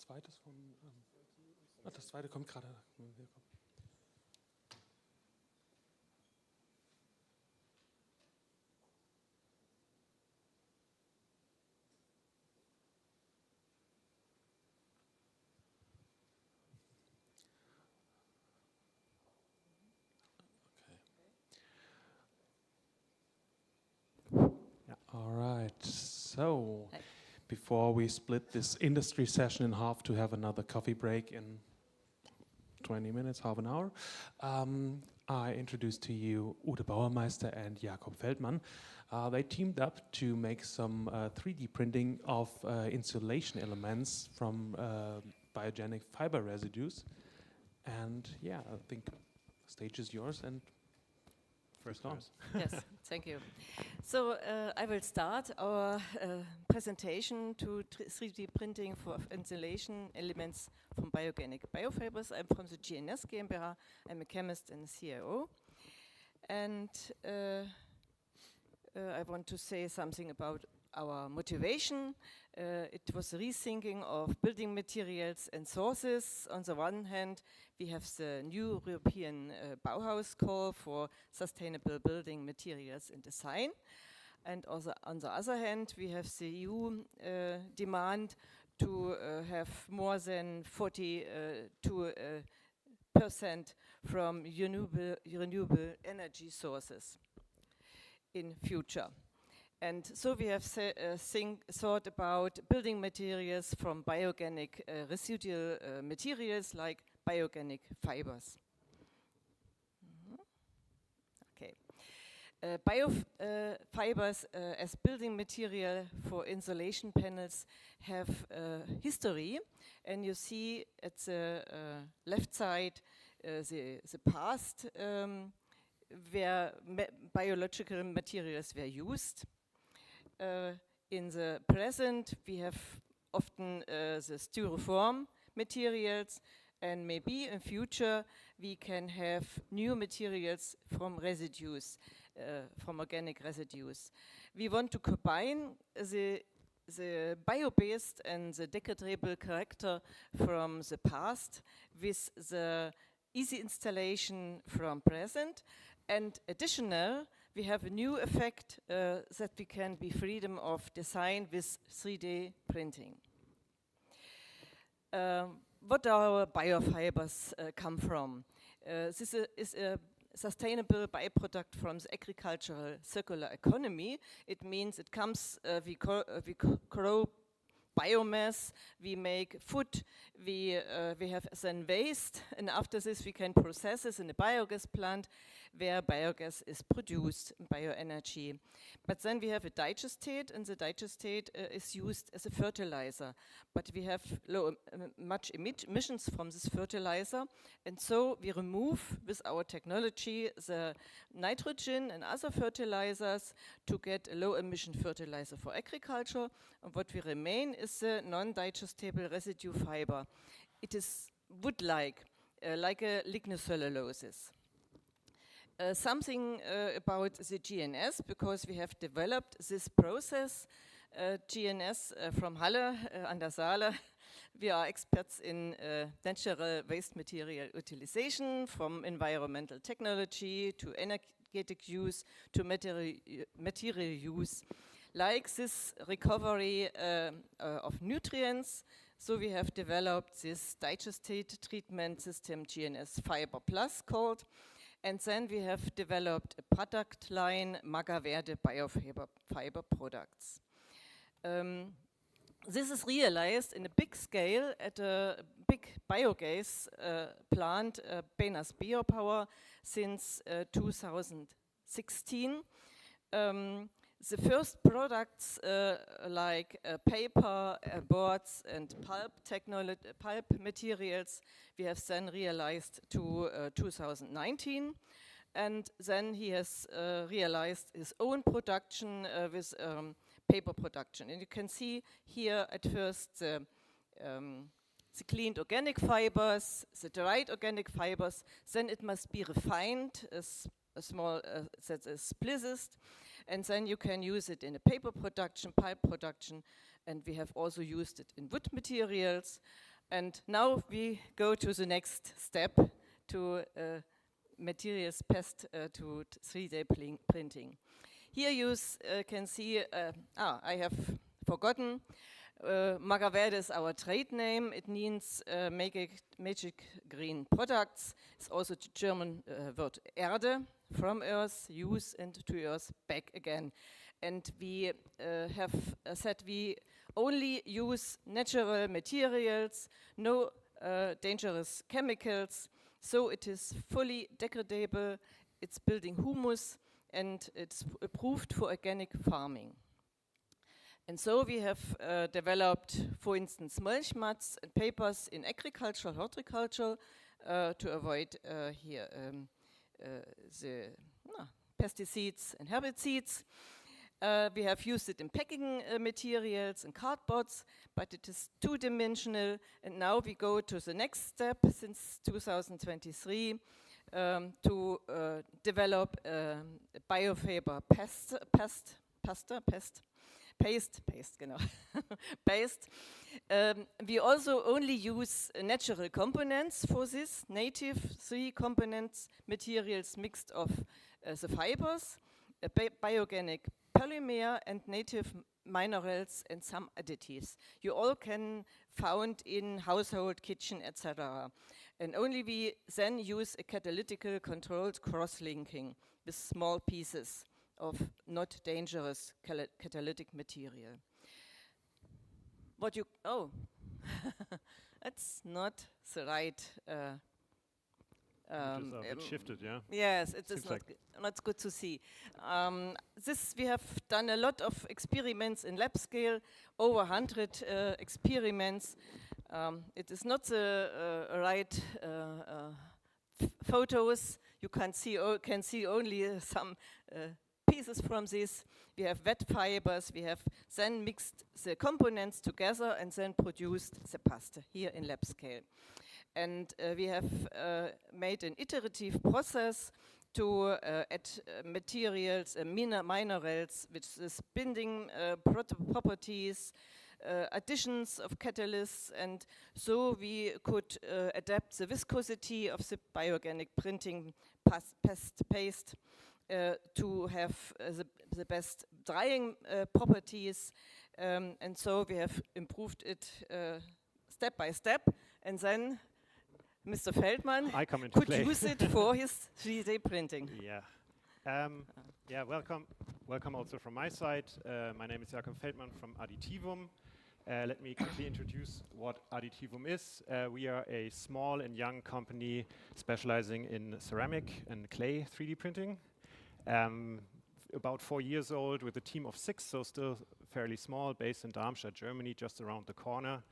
Zweites von, das zweite kommt gerade. All right, so before we split this industry session in half to have another coffee break in 20 minutes, half an hour, I introduce to you Ute Bauermeister and Jakob Feldmann. They teamed up to make some 3D printing of insulation elements from biogenic fiber residues. And yeah, I think the stage is yours, and first on. Yes, thank you. So I will start our presentation to 3D printing for insulation elements from biogenic biofibers. I'm from the GNS GmbH. I'm a chemist and CIO. And I want to say something about our motivation. It was rethinking of building materials and sources. On the one hand, we have the new European Bauhaus call for sustainable building materials and design. And also on the other hand, we have the EU demand to have more than 42% from renewable energy sources in future. And so we have thought about building materials from biogenic residual materials like biogenic fibers. Okay. Biofibers as building material for insulation panels have history, and you see at the left side the past where biological materials were used. In the present, we have often the styrofoam materials, and maybe in future we can have new materials from residues, from organic residues. We want to combine the bio-based and the degradable character from the past with the easy installation from present, and additional, we have a new effect that we can be freedom of design with 3D printing. What our biofibers come from? This is a sustainable byproduct from the agricultural circular economy. It means it comes, we grow biomass, we make food, we have then waste, and after this we can process this in a biogas plant where biogas is produced, bioenergy. But then we have a digestate, and the digestate is used as a fertilizer. But we have much emissions from this fertilizer, and so we remove with our technology the nitrogen and other fertilizers to get a low emission fertilizer for agriculture, and what we remain is the non-digestible residue fiber. It is wood-like, like a lignocellulose. Something about the GNS, because we have developed this process, GNS from Halle an der Saale. We are experts in natural waste material utilization, from environmental technology to energetic use to material use. Like this recovery of nutrients, so we have developed this digestate treatment system, GNS Fiber Plus called. And then we have developed a product line, Magaverde Biofiber products. This is realized in a big scale at a big biogas plant, Benas Biopower, since 2016. The first products like paper, boards and pulp materials we have then realized to 2019, and then he has realized his own production with paper production. And you can see here at first the cleaned organic fibers, the dried organic fibers, then it must be refined as a small that is spliced, and then you can use it in a paper production, pulp production, and we have also used it in wood materials. And now we go to the next step, to materials passed to 3D printing. Here you can see, I have forgotten, Magaverde is our trade name. It means magic green products. It's also the German word Erde, from earth, use, and to earth, back again. And we have said we only use natural materials, no dangerous chemicals, so it is fully degradable, it's building humus, and it's approved for organic farming. And so we have developed, for instance, mulch mats and papers in agricultural, horticulture, to avoid here the pesticides and herbicides. We have used it in packing materials and cardboards, but it is two-dimensional. And now we go to the next step since 2023 to develop biofiber paste, genau, paste. We also only use natural components for this, native 3 components, materials mixed of the fibers, biogenic polymer and native minerals and some additives. You all can found in household, kitchen, etc. And only we then use a catalytically controlled cross-linking with small pieces of not dangerous catalytic material. What you, that's not the right. It shifted, yeah? Yes, it is not good to see. This we have done a lot of experiments in lab scale, over 100 experiments. It is not the right photos. You can see only some pieces from this. We have wet fibers. We have then mixed the components together and then produced the pasta here in lab scale. And we have made an iterative process to add materials, minerals, which is binding properties, additions of catalysts, and so we could adapt the viscosity of the bioorganic printing paste to have the best drying properties, and so we have improved it step by step, and then Mr. Feldman could use it for his 3D printing. Yeah. Yeah, welcome also from my side. My name is Jakob Feldman from Additivum. Let me quickly introduce what Additivum is. We are a small and young company specializing in ceramic and clay 3D printing. About 4 years old with a team of 6, so still fairly small, based in Darmstadt, Germany, just around the corner.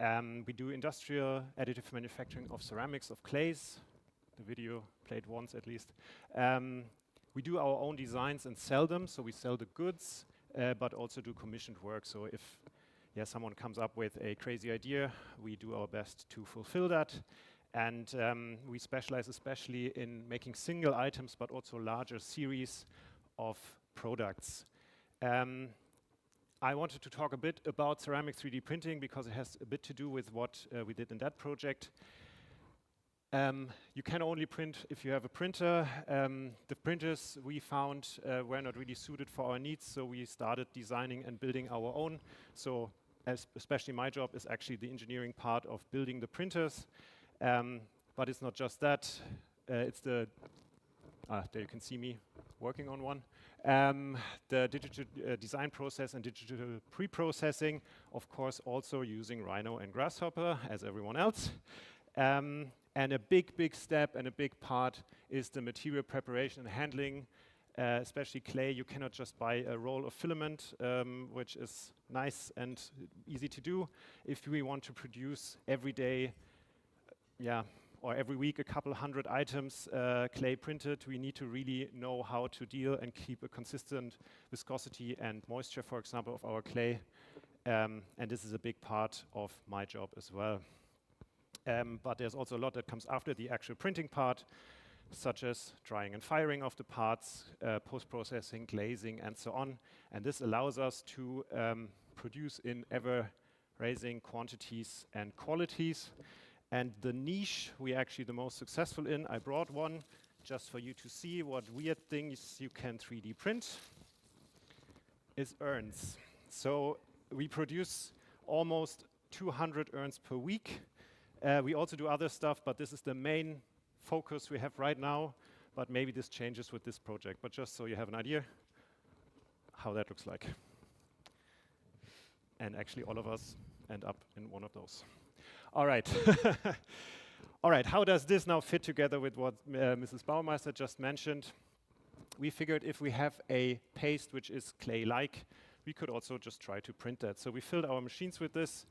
We do industrial additive manufacturing of ceramics, of clays. The video played once at least. We do our own designs and sell them, so we sell the goods, but also do commissioned work. So if someone comes up with a crazy idea, we do our best to fulfill that. And we specialize especially in making single items, but also larger series of products. I wanted to talk a bit about ceramic 3D printing because it has a bit to do with what we did in that project. You can only print if you have a printer. The printers we found were not really suited for our needs, so we started designing and building our own. So especially my job is actually the engineering part of building the printers. But it's not just that. It's the, there you can see me working on one. The digital design process and digital pre-processing, of course, also using Rhino and Grasshopper, as everyone else. And a big step and a big part is the material preparation and handling, especially clay. You cannot just buy a roll of filament, which is nice and easy to do. If we want to produce every day, or every week a couple hundred items clay printed, we need to really know how to deal and keep a consistent viscosity and moisture, for example, of our clay. And this is a big part of my job as well. But there's also a lot that comes after the actual printing part, such as drying and firing of the parts, post-processing, glazing, and so on. And this allows us to produce in ever-rising quantities and qualities. And the niche we're actually the most successful in, I brought one just for you to see what weird things you can 3D print, is urns. So we produce almost 200 urns per week. We also do other stuff, but this is the main focus we have right now. But maybe this changes with this project. But just so you have an idea how that looks like. And actually all of us end up in one of those. All right. All right, how does this now fit together with what Mrs. Baumeister just mentioned? We figured if we have a paste which is clay-like, we could also just try to print that. So we filled our machines with this.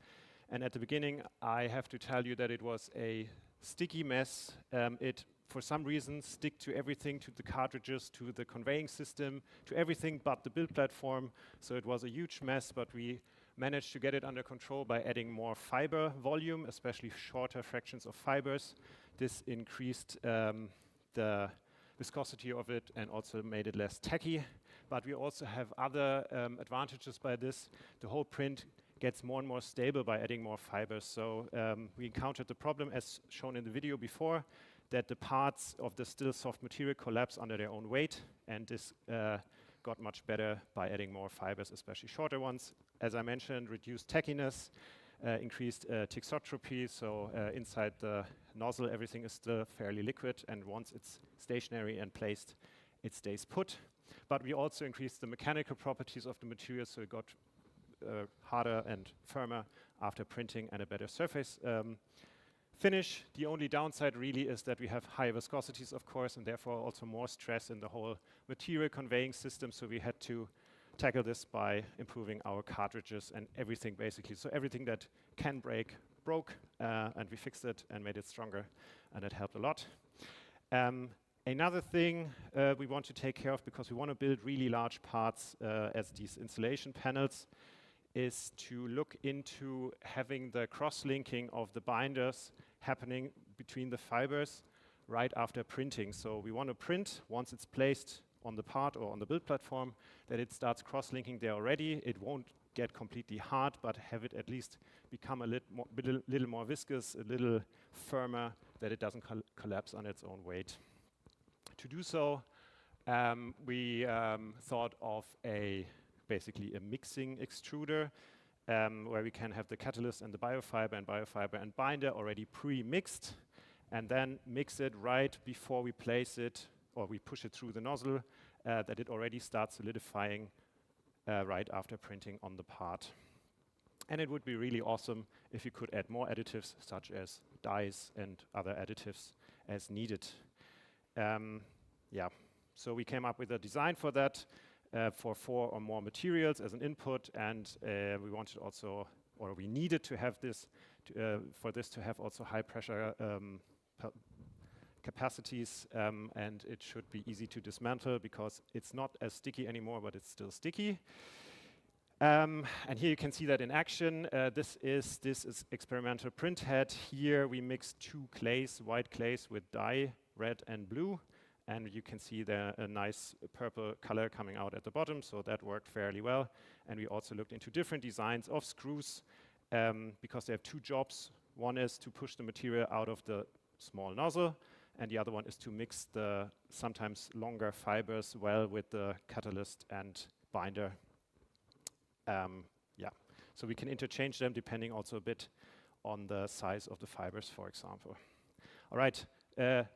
And at the beginning, I have to tell you that it was a sticky mess. It, for some reason, stick to everything, to the cartridges, to the conveying system, to everything but the build platform. So it was a huge mess, but we managed to get it under control by adding more fiber volume, especially shorter fractions of fibers. This increased the viscosity of it and also made it less tacky. But we also have other advantages by this. The whole print gets more and more stable by adding more fibers. So we encountered the problem, as shown in the video before, that the parts of the still soft material collapse under their own weight, and this got much better by adding more fibers, especially shorter ones. As I mentioned, reduced tackiness, increased thixotropy, so inside the nozzle everything is still fairly liquid, and once it's stationary and placed, it stays put. But we also increased the mechanical properties of the material, so it got harder and firmer after printing and a better surface finish. The only downside really is that we have high viscosities, of course, and therefore also more stress in the whole material conveying system, so we had to tackle this by improving our cartridges and everything basically. So everything that can break, broke, and we fixed it and made it stronger, and it helped a lot. Another thing we want to take care of, because we want to build really large parts as these installation panels, is to look into having the cross-linking of the binders happening between the fibers right after printing. So we want to print once it's placed on the part or on the build platform, that it starts cross-linking there already. It won't get completely hard, but have it at least become a little more viscous, a little firmer, that it doesn't collapse on its own weight. To do so, we thought of basically a mixing extruder, where we can have the catalyst and the biofiber and binder already pre-mixed, and then mix it right before we place it, or we push it through the nozzle, that it already starts solidifying right after printing on the part. And it would be really awesome if you could add more additives, such as dyes and other additives as needed. Yeah, so we came up with a design for that, for 4 or more materials as an input, and we wanted also, or we needed to have this, for this to have also high pressure capacities, and it should be easy to dismantle because it's not as sticky anymore, but it's still sticky. And here you can see that in action. This is experimental print head. Here we mixed 2 clays, white clays with dye, red and blue. And you can see there a nice purple color coming out at the bottom, so that worked fairly well. And we also looked into different designs of screws because they have 2 jobs. One is to push the material out of the small nozzle, and the other one is to mix the sometimes longer fibers well with the catalyst and binder. Yeah, so we can interchange them depending also a bit on the size of the fibers, for example. All right,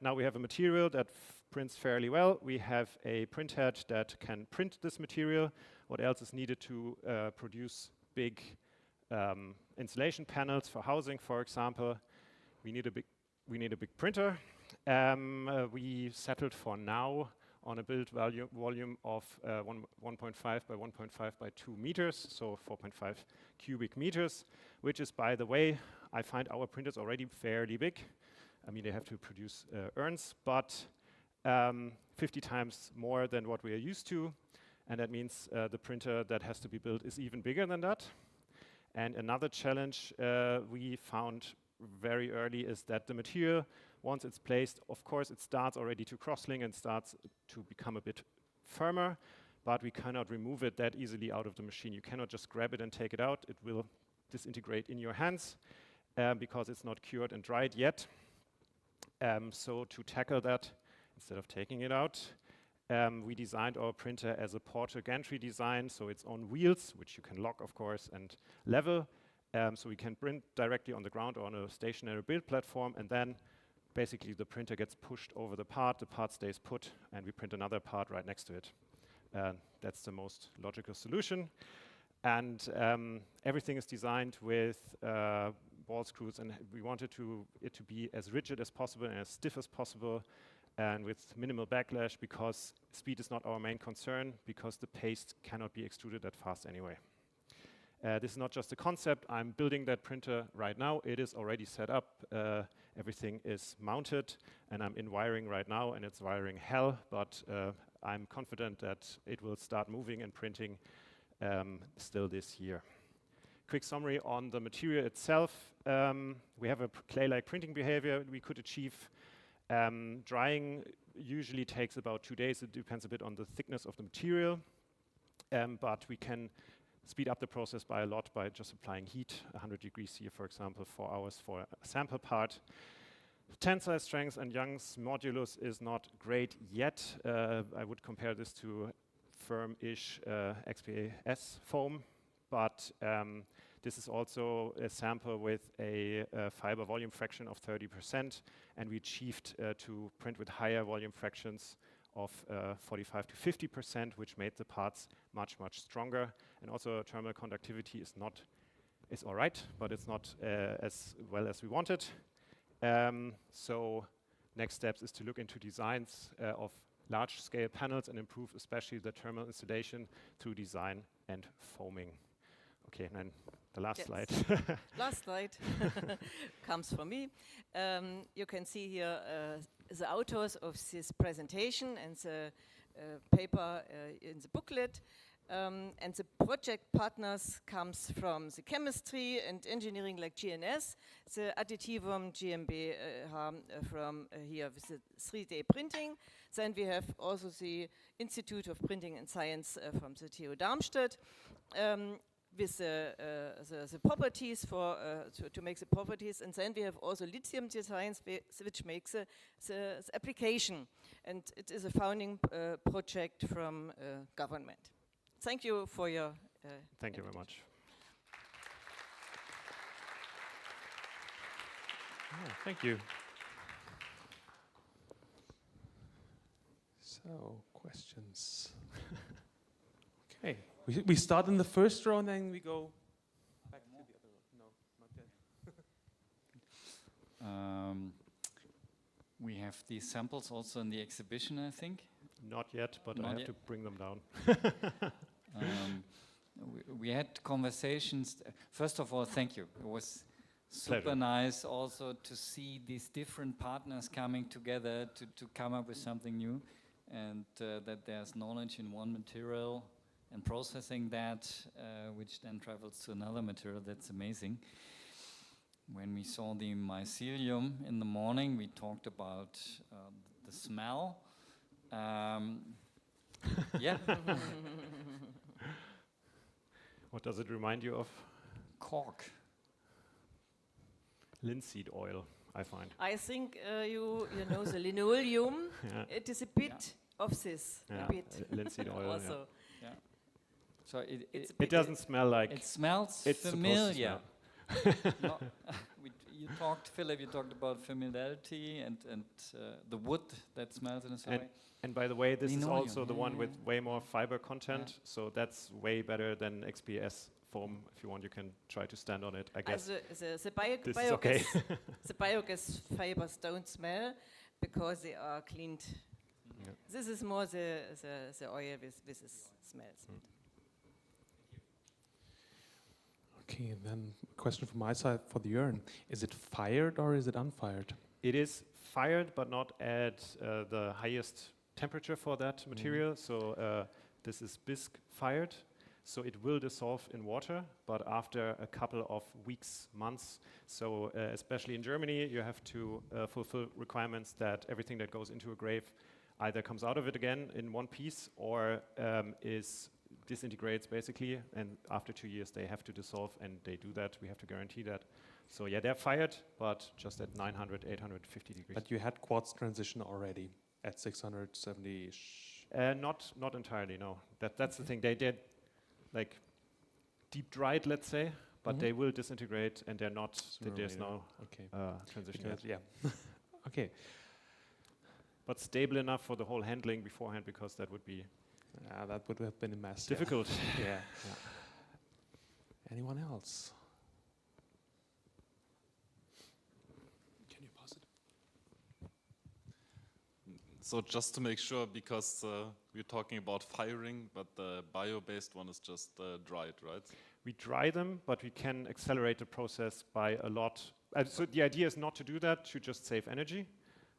now we have a material that prints fairly well. We have a print head that can print this material. What else is needed to produce big insulation panels for housing, for example? We need a big printer. We settled for now on a build volume of 1.5 by 1.5 by 2 meters, so 4.5 cubic meters, which is, by the way, I find our printers already fairly big. I mean, they have to produce urns, but 50 times more than what we are used to, and that means the printer that has to be built is even bigger than that. And another challenge we found very early is that the material, once it's placed, of course, it starts already to crosslink and starts to become a bit firmer, but we cannot remove it that easily out of the machine. You cannot just grab it and take it out. It will disintegrate in your hands because it's not cured and dried yet. So to tackle that, instead of taking it out, we designed our printer as a portal gantry design, so it's on wheels, which you can lock, of course, and level. So we can print directly on the ground or on a stationary build platform, and then basically the printer gets pushed over the part stays put, and we print another part right next to it. That's the most logical solution. And everything is designed with ball screws, and we wanted it to be as rigid as possible and as stiff as possible, and with minimal backlash, because speed is not our main concern, because the paste cannot be extruded that fast anyway. This is not just a concept. I'm building that printer right now. It is already set up. Everything is mounted, and I'm in wiring right now, and it's wiring hell, but I'm confident that it will start moving and printing still this year. Quick summary on the material itself. We have a clay-like printing behavior we could achieve. Drying usually takes about 2 days. It depends a bit on the thickness of the material, but we can speed up the process by a lot by just applying heat, 100 degrees here, for example, 4 hours for a sample part. Tensile strength and Young's modulus is not great yet. I would compare this to firm-ish XPS foam, but this is also a sample with a fiber volume fraction of 30%, and we achieved to print with higher volume fractions of 45 to 50%, which made the parts much, much stronger. And also thermal conductivity is all right, but it's not as well as we wanted. So next steps is to look into designs of large-scale panels and improve especially the thermal insulation through design and foaming. Okay, and then the last slide. Last slide comes from me. You can see here the authors of this presentation and the paper in the booklet. And the project partners comes from the chemistry and engineering like GNS, the Additivum GmbH from here with the 3D printing. Then we have also the Institute of Printing and Science from the TU Darmstadt. With the properties to make the properties, and then we have also lithium designs which makes the application, and it is a founding project from government. Thank you for your thank you very much. Oh, thank you. So, questions. Okay. We start in the first row and then we go back to We have these samples also in the exhibition, I think. Not yet, but I have to bring them down. We had conversations. First of all, thank you. It was super Pleasure. nice also to see these different partners coming together to come up with something new, and that there's knowledge in one material and processing that, which then travels to another material. That's amazing. When we saw the mycelium in the morning, we talked about the smell. Yeah. What does it remind you of? Cork. Linseed oil, I find. I think you know the linoleum. Yeah. It is a bit of this. Yeah, A bit. linseed oil. Also. Yeah. So it doesn't smell like it smells it's familiar. supposed to smell. Philip, you talked about familiarity and the wood that smells in a certain way. And by the way, this Linoleum, is also the one with way more fiber content, so that's way better than XPS foam. If you want, you can try to stand on it, I guess. The This is okay. the biogas fibers don't smell because they are cleaned. Yeah. This is more the oil with this smells. Okay, then a question from my side for the urn. Is it fired or is it unfired? It is fired, but not at the highest temperature for that material. So this is bisque fired. So it will dissolve in water, but after a couple of weeks, months. So especially in Germany, you have to fulfill requirements that everything that goes into a grave either comes out of it again in one piece or is disintegrates basically, and after 2 years they have to dissolve, and they do that. We have to guarantee that. So yeah, they're fired, but just at 900, 850 degrees. But you had quartz transition already at 670. Not entirely, no. That's the thing. They did like deep dried, let's say, but they will disintegrate, and they're not. There's no transition yet. Yeah. Okay. But stable enough for the whole handling beforehand, because that would be. That would have been a mess. Difficult. Yeah. Anyone else? Can you pause it? So just to make sure, because we're talking about firing, but the bio-based one is just dried, right? We dry them, but we can accelerate the process by a lot. So the idea is not to do that, to just save energy.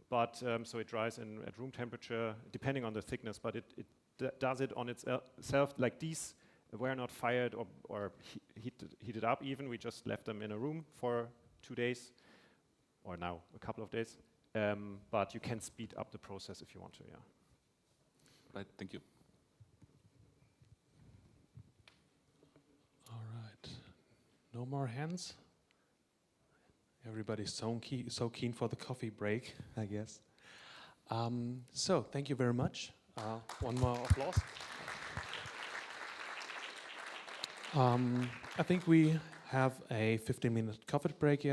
But so it dries at room temperature, depending on the thickness, but it does it on itself. Like these were not fired or heated up even. We just left them in a room for 2 days, or now a couple of days. But you can speed up the process if you want to, yeah. Right, thank you. All right. No more hands? Everybody's so keen for the coffee break, I guess. So, thank you very much. One more applause. I think we have a 15-minute coffee break.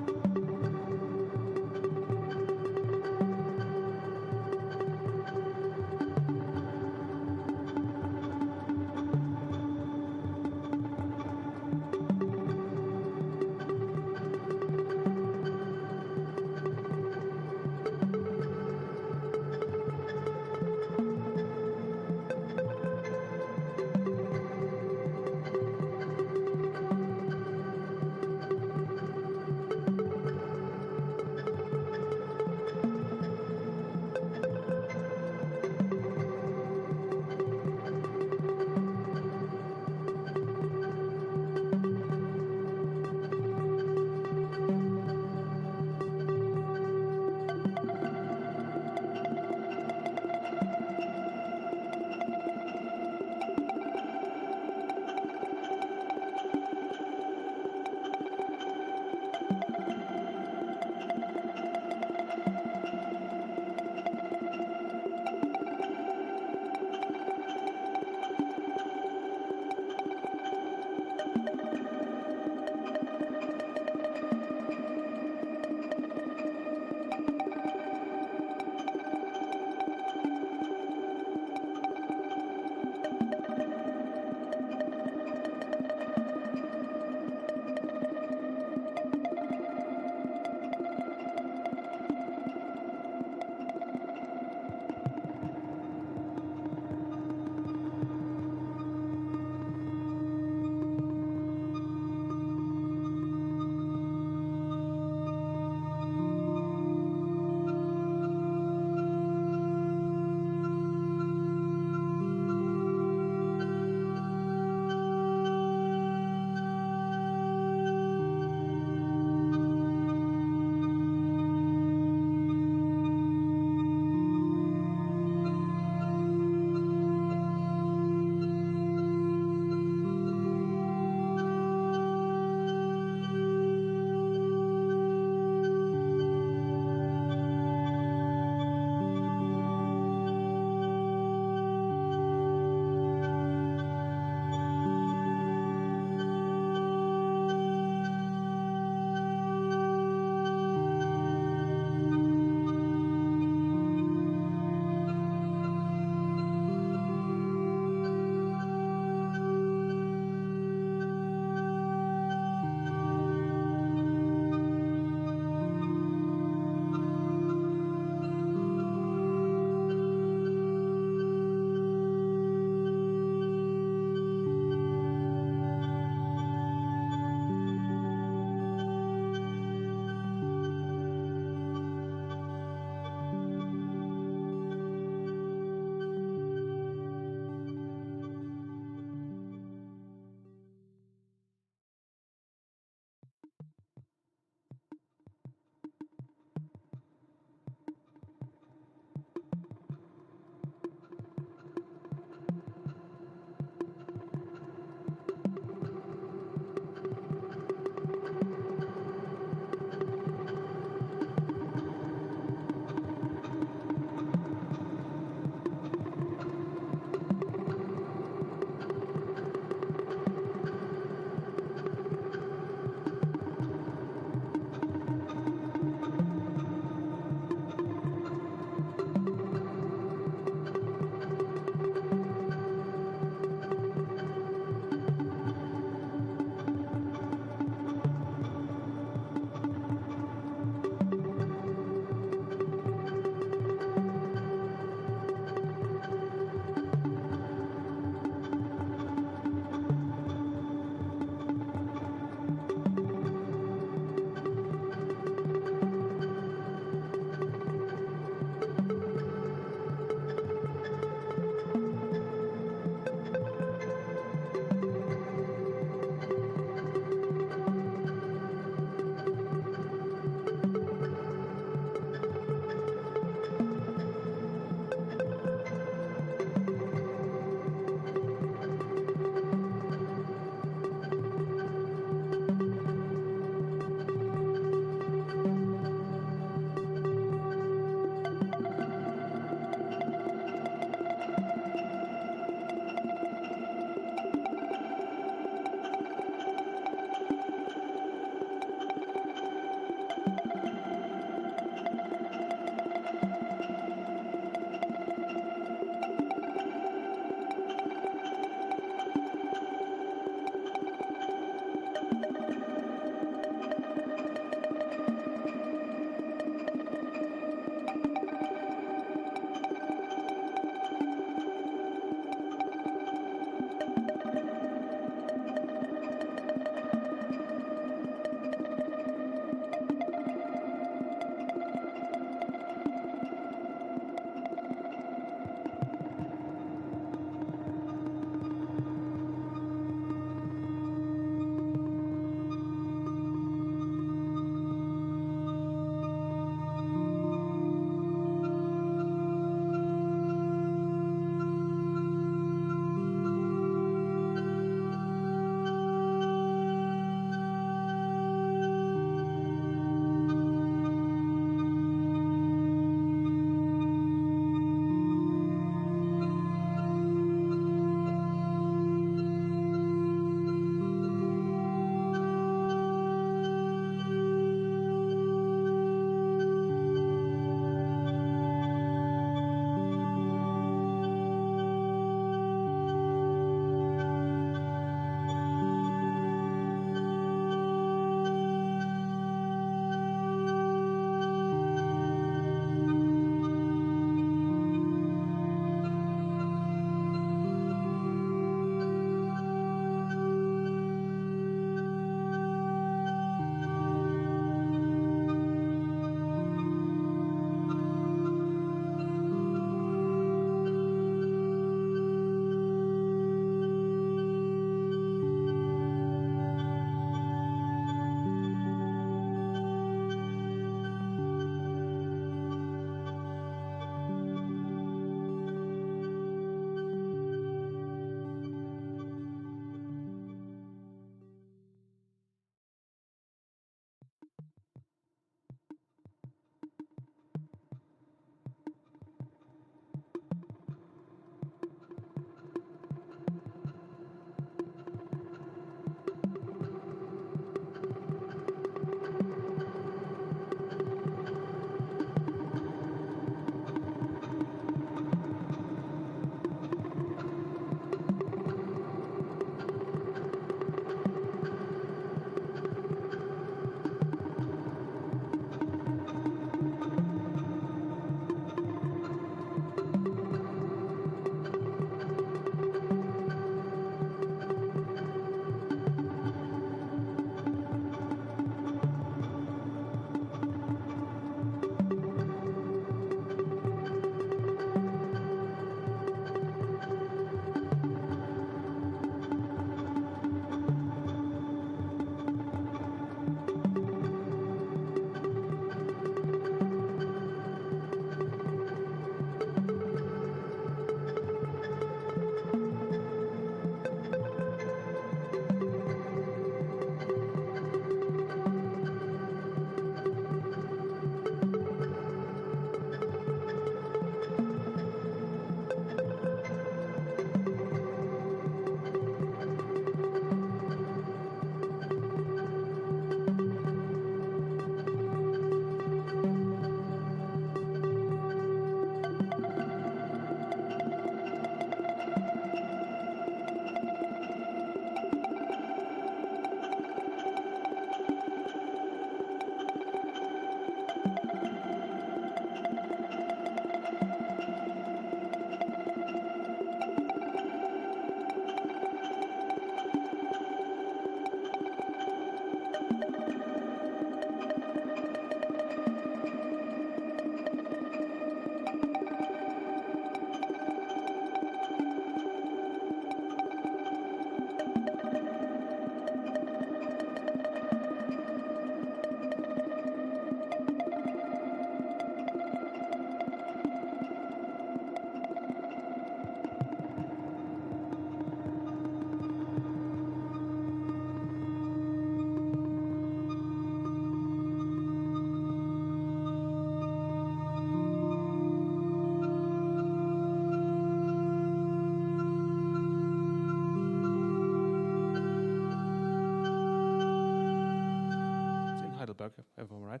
Heidelberg, if I'm right.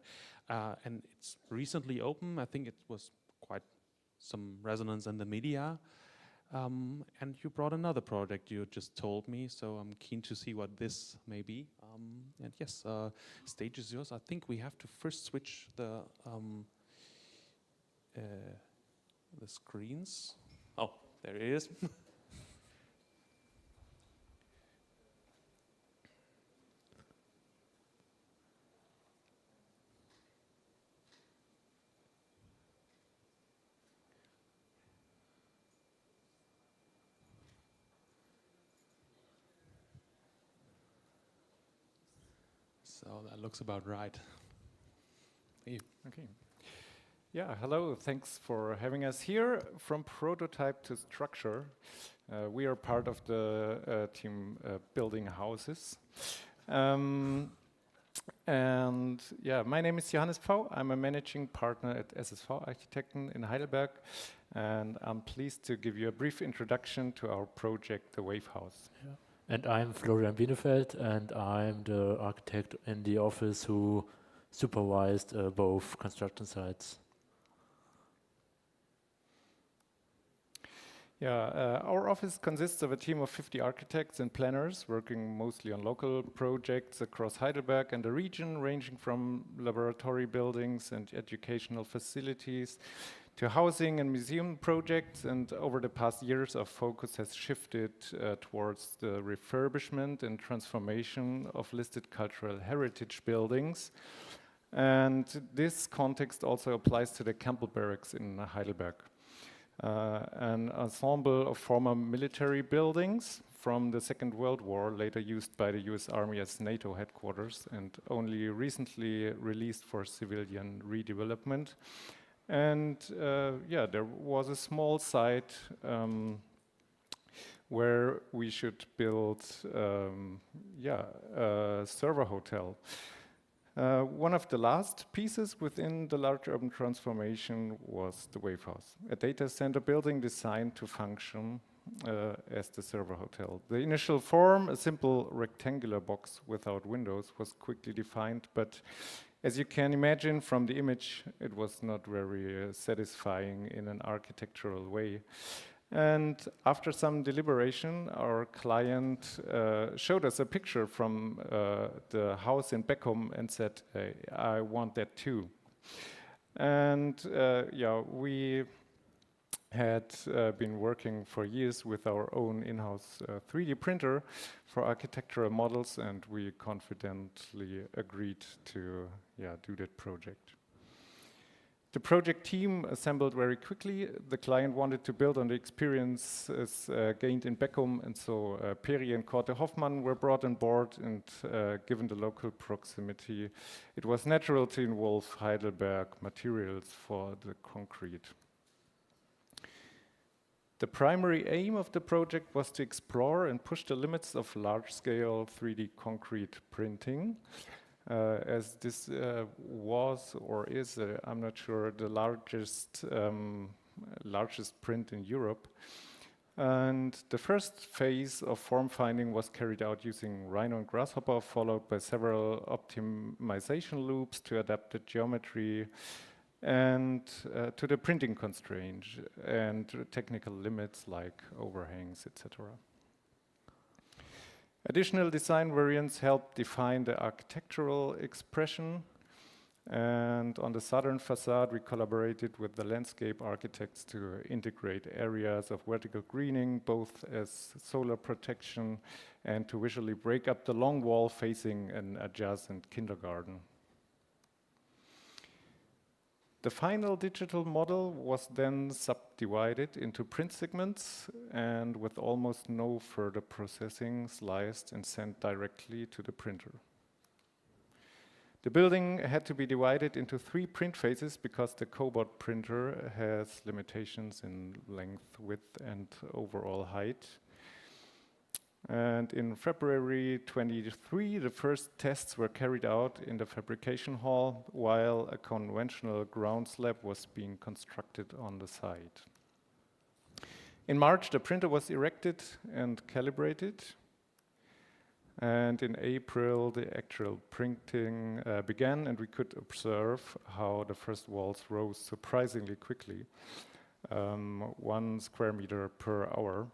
And it's recently open. I think it was quite some resonance in the media. And you brought another project you just told me, so I'm keen to see what this may be. And yes, stage is yours. I think we have to first switch the screens. Oh, there it is. So that looks about right. Thank you. Okay. Yeah, hello. Thanks for having us here. From prototype to structure, we are part of the team building houses. And yeah, my name is Johannes V. I'm a managing partner at SSV Architekten in Heidelberg, and I'm pleased to give you a brief introduction to our project, the Wave House. Yeah. And I'm Florian Bienefeld, and I'm the architect in the office who supervised both construction sites. Yeah, our office consists of a team of 50 architects and planners working mostly on local projects across Heidelberg and the region, ranging from laboratory buildings and educational facilities to housing and museum projects. And over the past years, our focus has shifted towards the refurbishment and transformation of listed cultural heritage buildings. And this context also applies to the Campbell Barracks in Heidelberg. An ensemble of former military buildings from the Second World War, later used by the US Army as NATO headquarters and only recently released for civilian redevelopment. And yeah, there was a small site where we should build a server hotel. One of the last pieces within the large urban transformation was the Wave House, a data center building designed to function as the server hotel. The initial form, a simple rectangular box without windows, was quickly defined, but as you can imagine from the image, it was not very satisfying in an architectural way. And after some deliberation, our client showed us a picture from the house in Beckum and said, I want that too. And yeah, we had been working for years with our own in-house 3D printer for architectural models, and we confidently agreed to do that project. The project team assembled very quickly. The client wanted to build on the experiences gained in Beckum, and so Peri and Korte Hoffmann were brought on board, and given the local proximity, it was natural to involve Heidelberg materials for the concrete. The primary aim of the project was to explore and push the limits of large-scale 3D concrete printing. As this was or is, I'm not sure, the largest print in Europe. And the first phase of form finding was carried out using Rhino and Grasshopper, followed by several optimization loops to adapt the geometry and to the printing constraints and technical limits like overhangs, etc. Additional design variants help define the architectural expression, and on the southern facade we collaborated with the landscape architects to integrate areas of vertical greening, both as solar protection and to visually break up the long wall facing an adjacent kindergarten. The final digital model was then subdivided into print segments and with almost no further processing, sliced and sent directly to the printer. The building had to be divided into 3 print phases because the cobot printer has limitations in length, width and overall height. And in February 23, the first tests were carried out in the fabrication hall while a conventional ground slab was being constructed on the site. In March, the printer was erected and calibrated. And in April, the actual printing began, and we could observe how the first walls rose surprisingly quickly, 1 square meter per hour.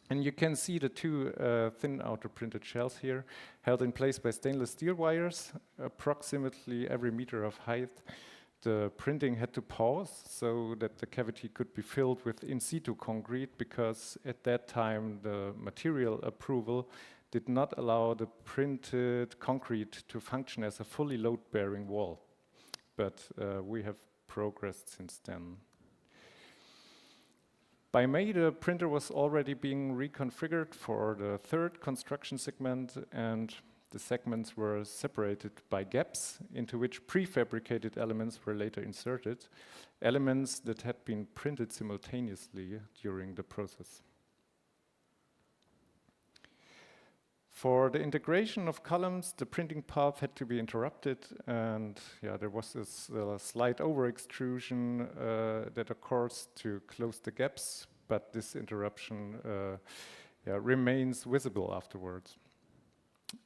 And you can see the two thin outer printed shells here, held in place by stainless steel wires, approximately every meter of height. The printing had to pause so that the cavity could be filled with in situ concrete, because at that time the material approval did not allow the printed concrete to function as a fully load-bearing wall. But we have progressed since then. By May, the printer was already being reconfigured for the third construction segment, and the segments were separated by gaps into which prefabricated elements were later inserted, elements that had been printed simultaneously during the process. For the integration of columns, the printing path had to be interrupted, and there was this slight over-extrusion that occurs to close the gaps, but this interruption remains visible afterwards.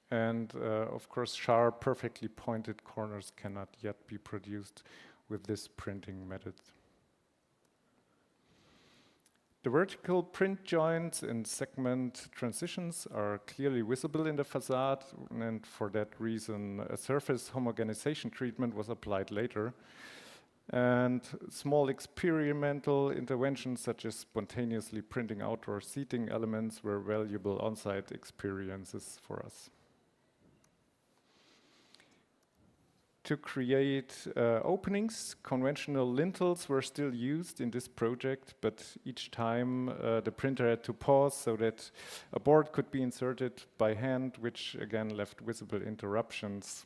And of course, sharp, perfectly pointed corners cannot yet be produced with this printing method. The vertical print joints and segment transitions are clearly visible in the facade, and for that reason, a surface homogenization treatment was applied later. And small experimental interventions, such as spontaneously printing outdoor seating elements, were valuable on-site experiences for us. To create openings, conventional lintels were still used in this project, but each time the printer had to pause so that a board could be inserted by hand, which again left visible interruptions.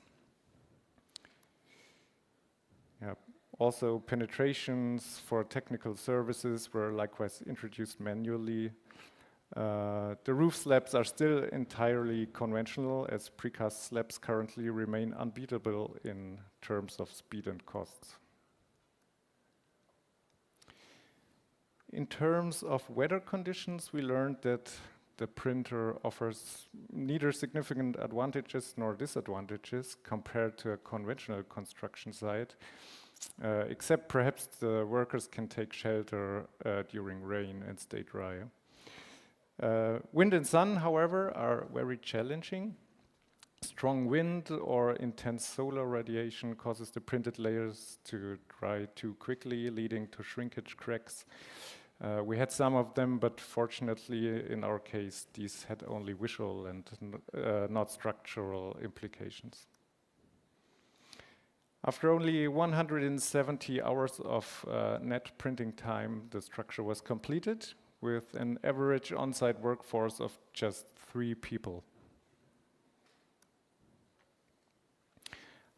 Also, penetrations for technical services were likewise introduced manually. The roof slabs are still entirely conventional, as precast slabs currently remain unbeatable in terms of speed and costs. In terms of weather conditions, we learned that the printer offers neither significant advantages nor disadvantages compared to a conventional construction site, except perhaps the workers can take shelter during rain and stay dry. Wind and sun, however, are very challenging. Strong wind or intense solar radiation causes the printed layers to dry too quickly, leading to shrinkage cracks. We had some of them, but fortunately, in our case, these had only visual and not structural implications. After only 170 hours of net printing time, the structure was completed, with an average on-site workforce of just 3 people.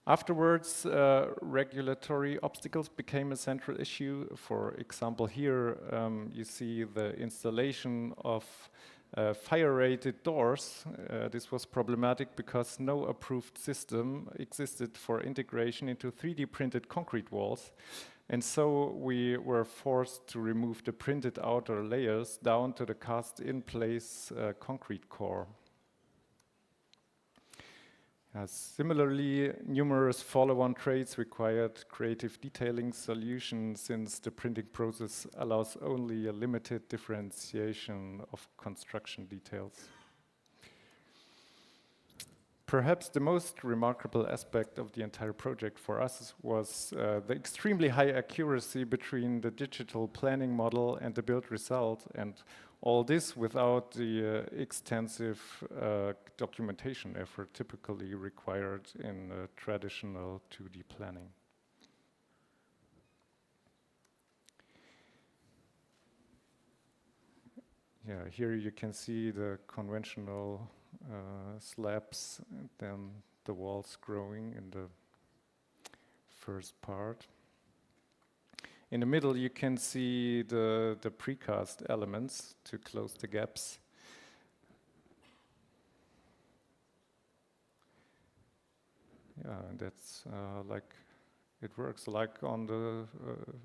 Afterwards, regulatory obstacles became a central issue. For example, here you see the installation of fire-rated doors. This was problematic because no approved system existed for integration into 3D printed concrete walls. And so we were forced to remove the printed outer layers down to the cast-in-place concrete core. Similarly, numerous follow-on trades required creative detailing solutions, since the printing process allows only a limited differentiation of construction details. Perhaps the most remarkable aspect of the entire project for us was the extremely high accuracy between the digital planning model and the build result, and all this without the extensive documentation effort typically required in traditional 2D planning. Here you can see the conventional slabs, and then the walls growing in the first part. In the middle, you can see the precast elements to close the gaps. And that's like it works like on the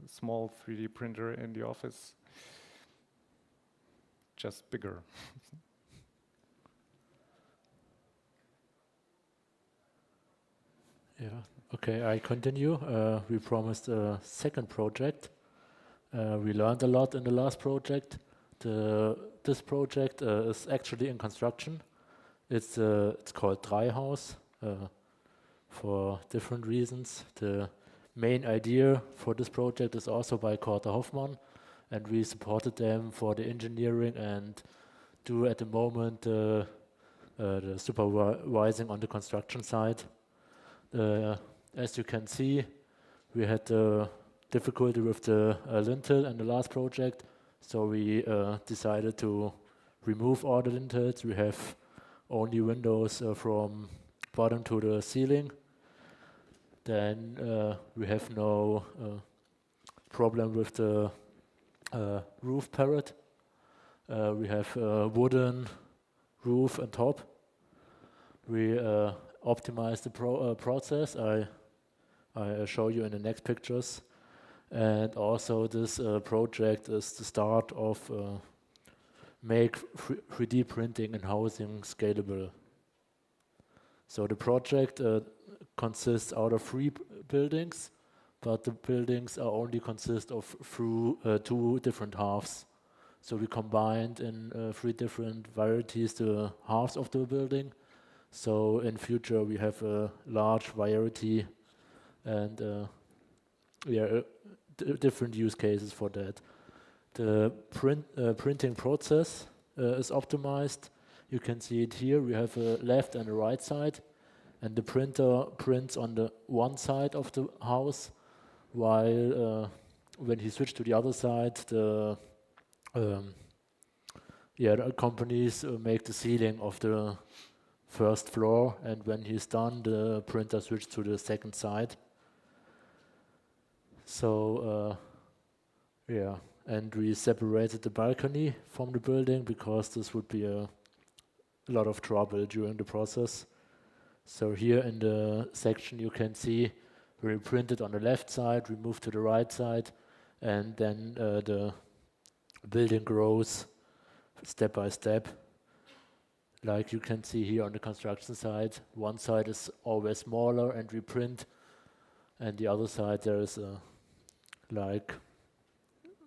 small 3D printer in the office, just bigger. Yeah, okay, I continue. We promised a second project. We learned a lot in the last project. This project is actually in construction. It's called Dreihaus for different reasons. The main idea for this project is also by Korte Hoffmann, and we supported them for the engineering and do at the moment the supervising on the construction side. As you can see, we had difficulty with the lintel in the last project, so we decided to remove all the lintels. We have only windows from bottom to the ceiling. Then we have no problem with the roof parrot. We have a wooden roof on top. We optimize the process. I show you in the next pictures. And also this project is the start of make 3D printing and housing scalable. So the project consists out of 3 buildings, but the buildings are only consist of 2 different halves. So we combined in 3 different varieties the halves of the building. So in future we have a large variety and different use cases for that. The printing process is optimized. You can see it here. We have a left and a right side, and the printer prints on the one side of the house, while when he switched to the other side, the companies make the ceiling of the first floor, and when he's done, the printer switched to the second side. So and we separated the balcony from the building because this would be a lot of trouble during the process. So here in the section you can see we printed on the left side, we moved to the right side, and then the building grows step by step. Like you can see here on the construction side, one side is always smaller and we print, and the other side there is like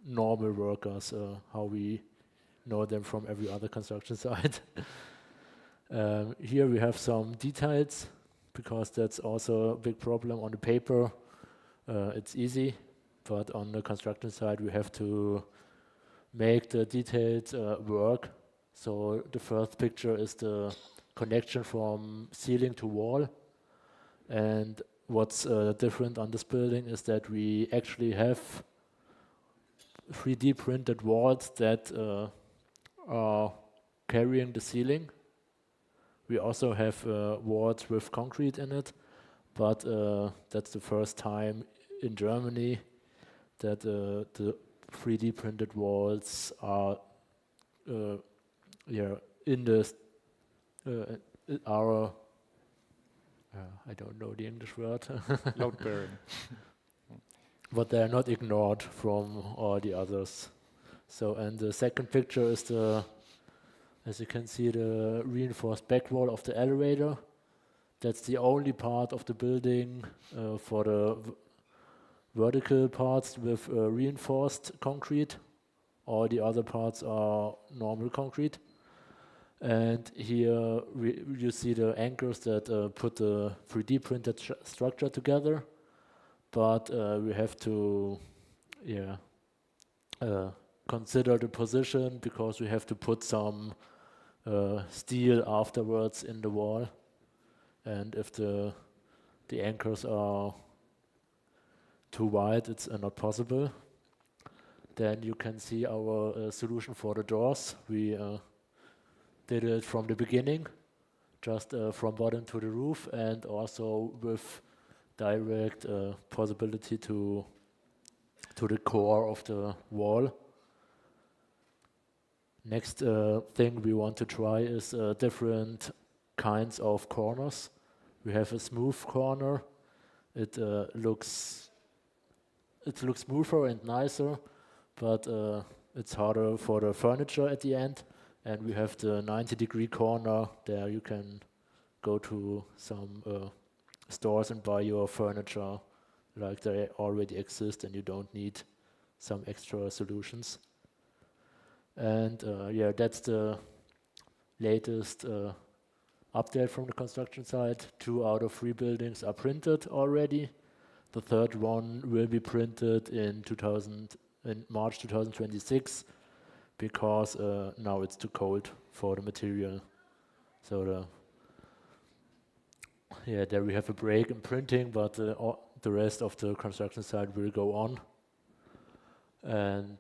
normal workers, how we know them from every other construction site. Here we have some details, because that's also a big problem. On the paper it's easy, but on the construction side we have to make the details work. So the first picture is the connection from ceiling to wall, and what's different on this building is that we actually have 3D printed walls that are carrying the ceiling. We also have walls with concrete in it, but that's the first time in Germany that the 3D printed walls are in the our I don't know the English word. Load bearing. But they are not ignored from all the others. So, and the second picture is as you can see, the reinforced back wall of the elevator. That's the only part of the building for the vertical parts with reinforced concrete. All the other parts are normal concrete. And here you see the anchors that put the 3D printed structure together. But we have to consider the position, because we have to put some steel afterwards in the wall. And if the anchors are too wide, it's not possible. Then you can see our solution for the doors. We did it from the beginning, just from bottom to the roof, and also with direct possibility to the core of the wall. Next thing we want to try is different kinds of corners. We have a smooth corner. It looks smoother and nicer, but it's harder for the furniture at the end. And we have the 90-degree corner. There you can go to some stores and buy your furniture like they already exist, and you don't need some extra solutions. And yeah, that's the latest update from the construction site. 2 out of 3 buildings are printed already. The third one will be printed in March 2026, because now it's too cold for the material. So yeah, there we have a break in printing, but the rest of the construction site will go on. And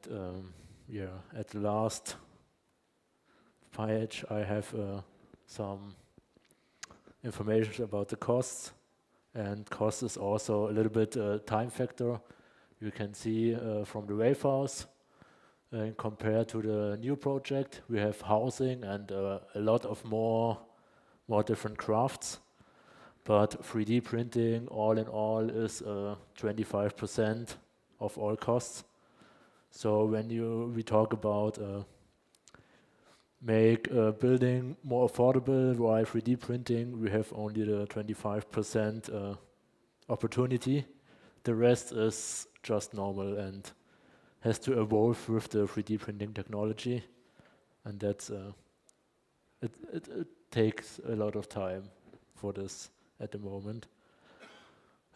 yeah, at the last page I have some information about the costs. And cost is also a little bit time factor. You can see from the wafers, compared to the new project, we have housing and a lot of more different crafts. But 3D printing, all in all, is 25% of all costs. So when we talk about make a building more affordable while 3D printing, we have only the 25% opportunity. The rest is just normal and has to evolve with the 3D printing technology, and that's it takes a lot of time for this at the moment.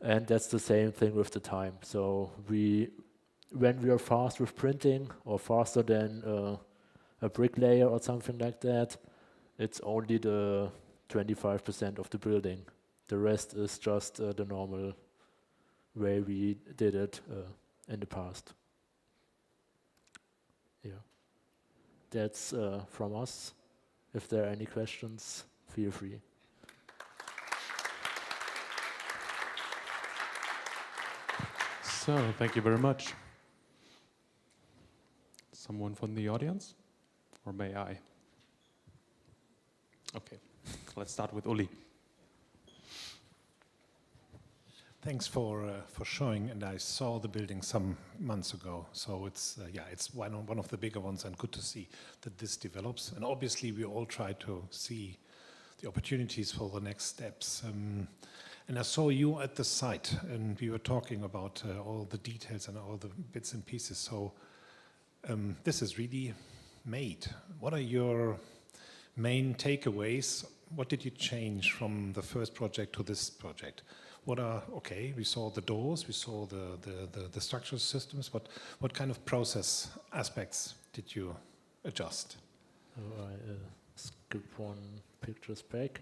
And that's the same thing with the time. So when we are fast with printing, or faster than a bricklayer or something like that, it's only the 25% of the building. The rest is just the normal way we did it in the past. Yeah, that's from us. If there are any questions, feel free. So, thank you very much. Someone from the audience? Or may I? Okay, let's start with Uli. Thanks for showing, and I saw the building some months ago. So it's it's one of the bigger ones, and good to see that this develops. And obviously, we all try to see the opportunities for the next steps. And I saw you at the site, and we were talking about all the details and all the bits and pieces. So this is really made. What are your main takeaways? What did you change from the first project to this project? Okay, we saw the doors, we saw the structural systems, but what kind of process aspects did you adjust? I skip one pictures back.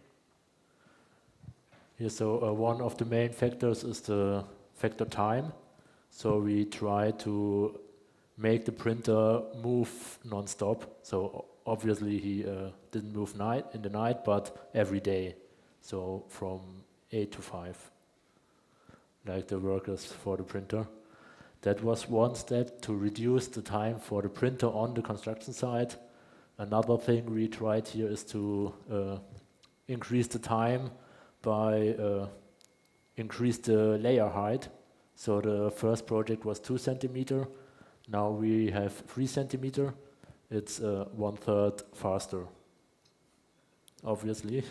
Yeah, so one of the main factors is the factor time. So we try to make the printer move non-stop. So obviously he didn't move in the night, but every day. So from 8 to 5, like the workers for the printer. That was one step to reduce the time for the printer on the construction site. Another thing we tried here is to increase the time by increase the layer height. So the first project was 2 centimeter. Now we have 3 centimeter. It's 1/3 faster, obviously.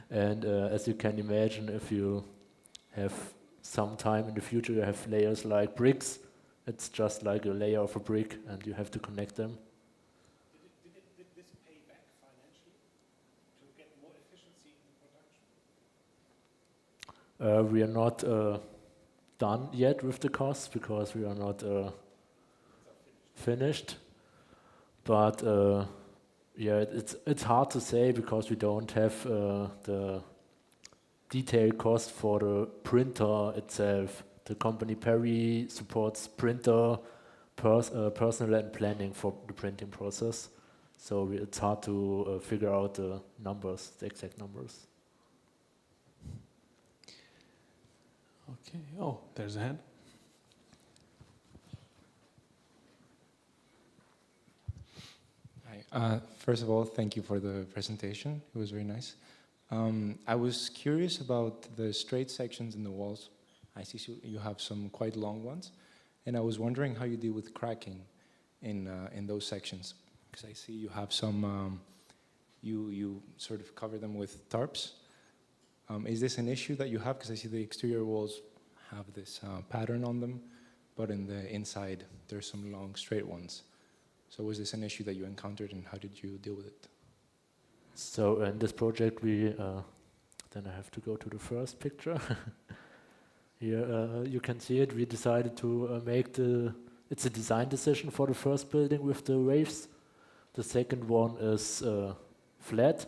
And as you can imagine, if you have some time in the future, you have layers like bricks. It's just like a layer of a brick, and you have to connect them. Did this pay back financially to get more efficiency in the production? We are not done yet with the costs because we are not finished. But yeah, it's hard to say because we don't have the detailed cost for the printer itself. The company Perry supports printer, personnel and planning for the printing process. So it's hard to figure out the numbers, the exact numbers. Okay, oh, there's a hand. Hi. First of all, thank you for the presentation. It was very nice. I was curious about the straight sections in the walls. I see you have some quite long ones, and I was wondering how you deal with cracking in those sections, because I see you have some. You sort of cover them with tarps. Is this an issue that you have? Because I see the exterior walls have this pattern on them, but in the inside, there's some long straight ones. So was this an issue that you encountered, and how did you deal with it? So in this project, we then I have to go to the first picture. Here you can see it. We decided to make it's a design decision for the first building with the waves. The second one is flat,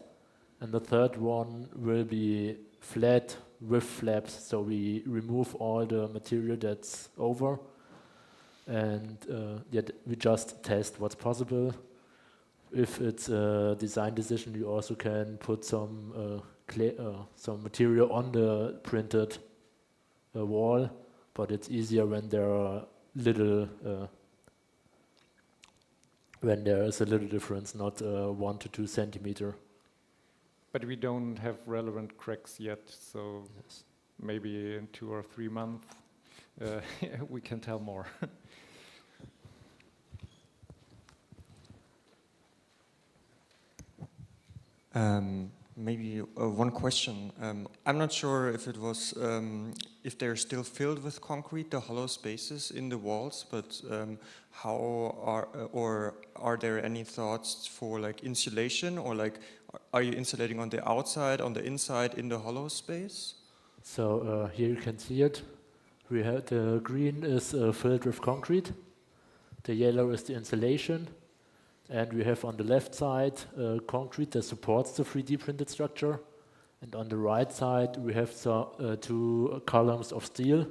and the third one will be flat with flaps. So we remove all the material that's over, and we just test what's possible. If it's a design decision, you also can put some material on the printed wall, but it's easier when there are when there is a little difference, not 1 to 2 centimeter. But we don't have relevant cracks yet, so yes. Maybe in 2 or 3 months we can tell more. Maybe one question. I'm not sure if it was if they're still filled with concrete, the hollow spaces in the walls, but are there any thoughts for like insulation, or like are you insulating on the outside, on the inside, in the hollow space? So here you can see it. We have the green is filled with concrete. The yellow is the insulation. And we have on the left side concrete that supports the 3D printed structure. And on the right side, we have 2 columns of steel.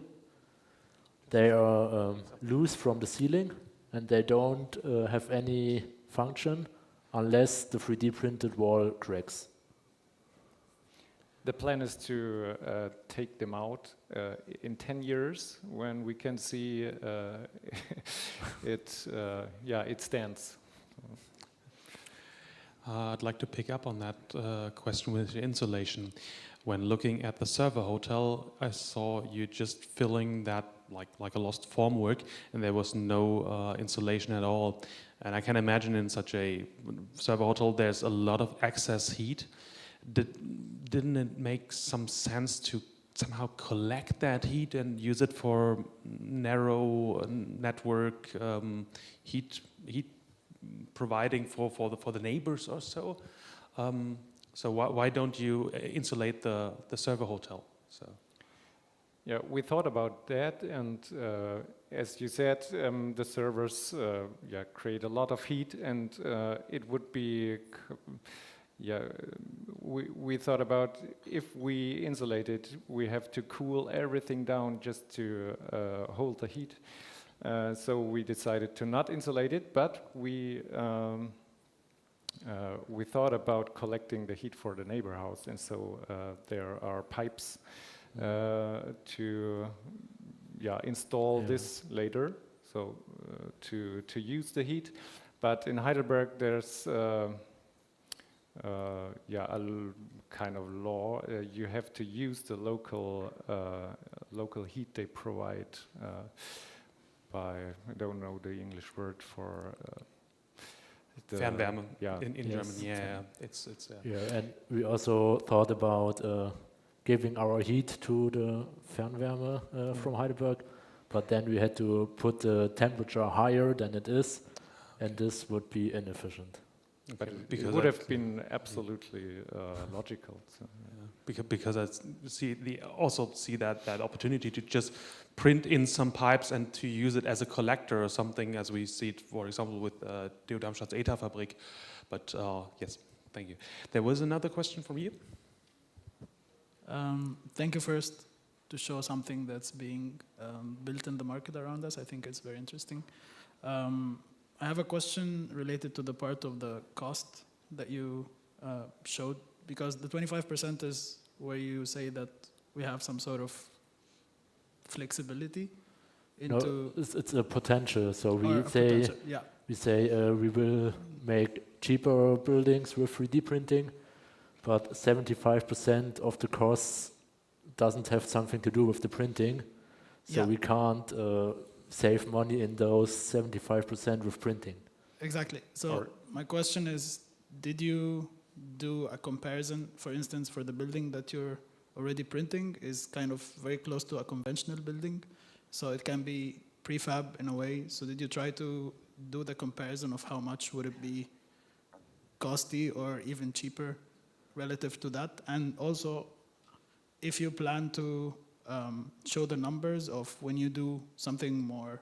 They are loose from the ceiling, and they don't have any function unless the 3D printed wall cracks. The plan is to take them out in 10 years when we can see it stands. I'd like to pick up on that question with the insulation. When looking at the server hotel, I saw you just filling that like a lost formwork, and there was no insulation at all. And I can imagine in such a server hotel, there's a lot of excess heat. Didn't it make some sense to somehow collect that heat and use it for narrow network heat providing for the neighbors or so? So why don't you insulate the server hotel? So. Yeah, we thought about that, and as you said, the servers create a lot of heat, and it would be we thought about if we insulate it, we have to cool everything down just to hold the heat. So we decided to not insulate it, but we thought about collecting the heat for the neighbor house, and so there are pipes to install this later, so to use the heat. But in Heidelberg, there's a kind of law. You have to use the local heat they provide. By, I don't know the English word for the Fernwärme in yes. German. Yeah, it's and we also thought about giving our heat to the Fernwärme from Heidelberg, but then we had to put the temperature higher than it is, and this would be inefficient. But it would have been absolutely logical. So. Yeah. Because I also see that opportunity to just print in some pipes and to use it as a collector or something, as we see it, for example, with TU Darmstadt's ETA-Fabrik. But yes, thank you. There was another question from you. Thank you first to show something that's being built in the market around us. I think it's very interesting. I have a question related to the part of the cost that you showed, because the 25% is where you say that we have some sort of flexibility into... No, it's a potential. So we say we will make cheaper buildings with 3D printing, but 75% of the costs doesn't have something to do with the printing. So we can't save money in those 75% with printing. Exactly. So my question is, did you do a comparison, for instance, for the building that you're already printing is kind of very close to a conventional building, so it can be prefab in a way. So did you try to do the comparison of how much would it be costly or even cheaper relative to that? And also, if you plan to show the numbers of when you do something more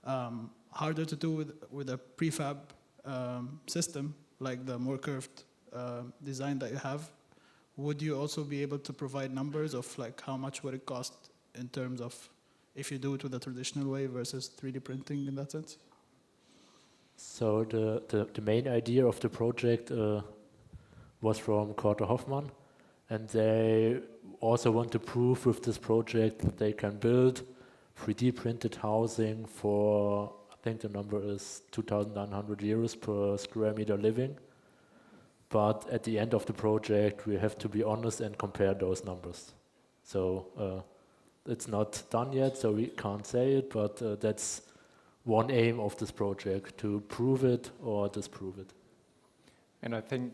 harder to do with a prefab system, like the more curved design that you have, would you also be able to provide numbers of like how much would it cost in terms of if you do it with the traditional way versus 3D printing in that sense? So the main idea of the project was from Korte Hoffmann, and they also want to prove with this project that they can build 3D printed housing for, I think the number is 2,900 euros per square meter living. But at the end of the project, we have to be honest and compare those numbers. So it's not done yet, so we can't say it, but that's one aim of this project, to prove it or disprove it. And I think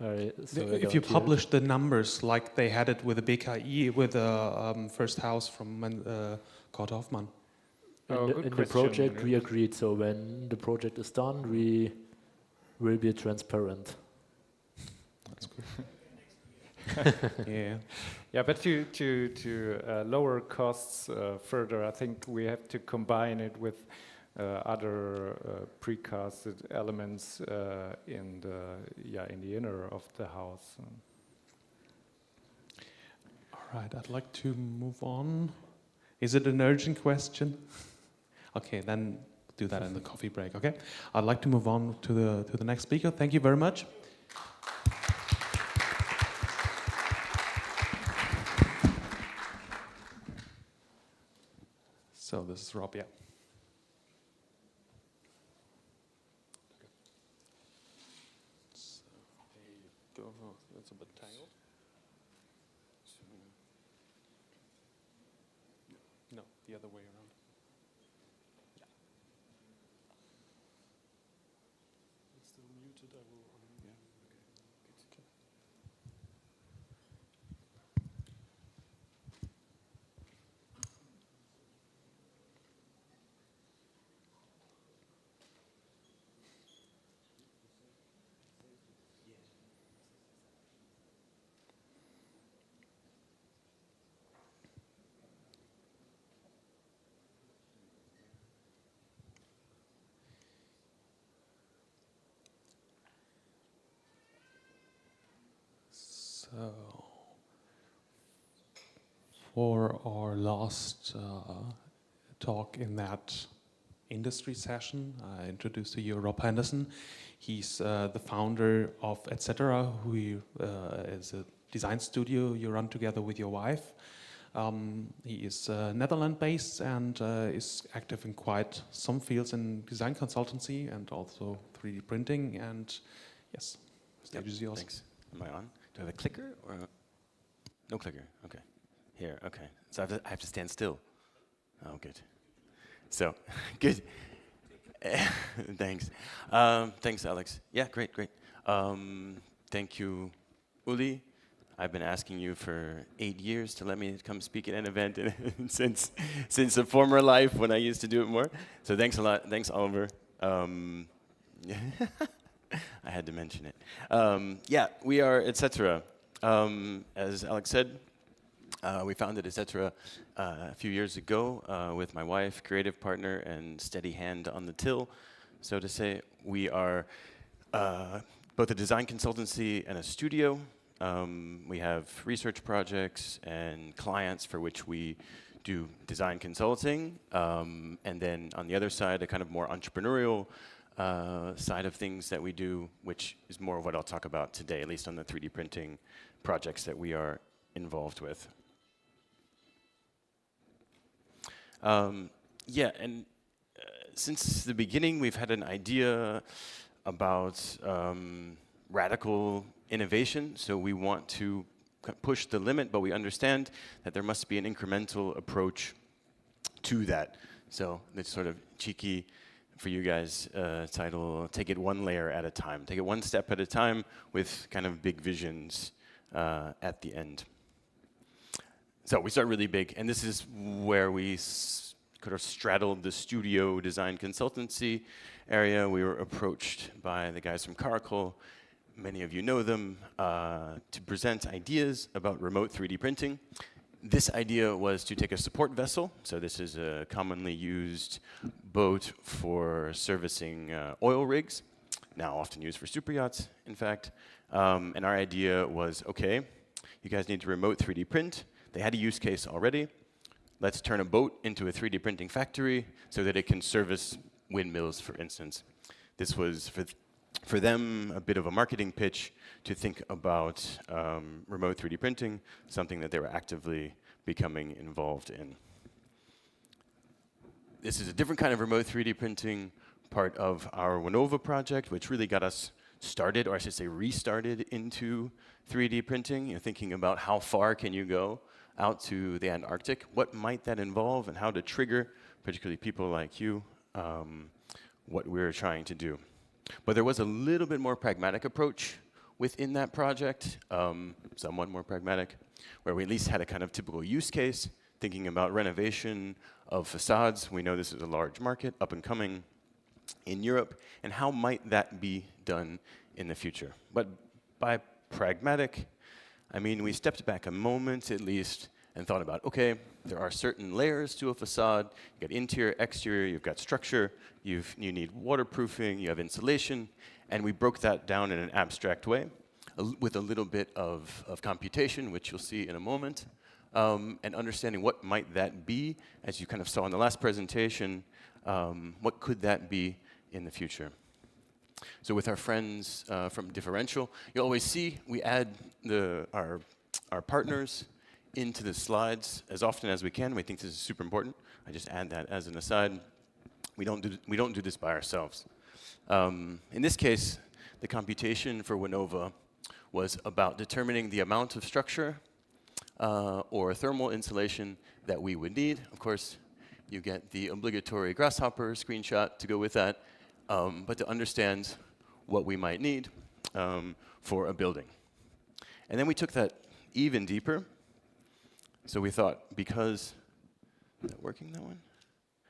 if you publish the numbers like they had it with the BKI, with the first house from Korte Hoffmann. In the project we agreed, so when the project is done, we will be transparent. That's good. Yeah. Yeah, but to lower costs further, I think we have to combine it with other precasted elements in the inner of the house. All right, I'd like to move on. Is it an urgent question? Okay, then do that in the coffee break. Okay, I'd like to move on to the next speaker. Thank you very much. So this is Rob, yeah. It's a bit tangled. No, the other way around. Yeah. It's still muted. I will. Yeah. Okay. So, for our last talk in that industry session, I introduced to you Rob Henderson. He's the founder of Etc., who is a design studio you run together with your wife. He is Netherlands-based and is active in quite some fields in design consultancy and also 3D printing. And yes, the stage is yours. Thanks. Am I on? Do I have a clicker or no clicker? Okay. Here, okay. So I have to stand still. Oh, good. So, good. Thanks. Thanks, Alex. Yeah, great. Thank you, Uli. I've been asking you for 8 years to let me come speak at an event since a former life when I used to do it more. So thanks a lot. Thanks, Oliver. I had to mention it. Yeah, we are Etc. As Alex said, we founded Etc. A few years ago with my wife, creative partner, and steady hand on the till, so to say. We are both a design consultancy and a studio. We have research projects and clients for which we do design consulting, and then on the other side, a kind of more entrepreneurial side of things that we do, which is more of what I'll talk about today, at least on the 3D printing projects that we are involved with. Yeah, and since the beginning, we've had an idea about radical innovation. So we want to push the limit, but we understand that there must be an incremental approach to that. So it's sort of cheeky for you guys, title, Take It One Layer at a Time. Take it one step at a time with kind of big visions at the end. So we start really big, and this is where we kind of straddled the studio design consultancy area. We were approached by the guys from Caracal, many of you know them, to present ideas about remote 3D printing. This idea was to take a support vessel, so this is a commonly used boat for servicing oil rigs, now often used for super yachts, in fact. And our idea was, okay, you guys need to remote 3D print. They had a use case already. Let's turn a boat into a 3D printing factory so that it can service windmills, for instance. This was, for them, a bit of a marketing pitch to think about remote 3D printing, something that they were actively becoming involved in. This is a different kind of remote 3D printing, part of our Winova project, which really got us started, or I should say restarted, into 3D printing. You're thinking about how far can you go out to the Antarctic, what might that involve, and how to trigger, particularly people like you, what we're trying to do. But there was a little bit more pragmatic approach within that project, somewhat more pragmatic, where we at least had a kind of typical use case, thinking about renovation of facades. We know this is a large market, up and coming in Europe, and how might that be done in the future? But by pragmatic, I mean, we stepped back a moment at least and thought about, okay, there are certain layers to a facade. You've got interior, exterior, you've got structure, you need waterproofing, you have insulation, and we broke that down in an abstract way with a little bit of computation, which you'll see in a moment, and understanding what might that be, as you kind of saw in the last presentation, what could that be in the future? So with our friends from Differential, you always see we add our partners into the slides as often as we can. We think this is super important. I just add that as an aside. We don't do this by ourselves. In this case, the computation for Winova was about determining the amount of structure or thermal insulation that we would need. Of course, you get the obligatory grasshopper screenshot to go with that, but to understand what we might need for a building. And then we took that even deeper. So we thought, because, is that working, that one?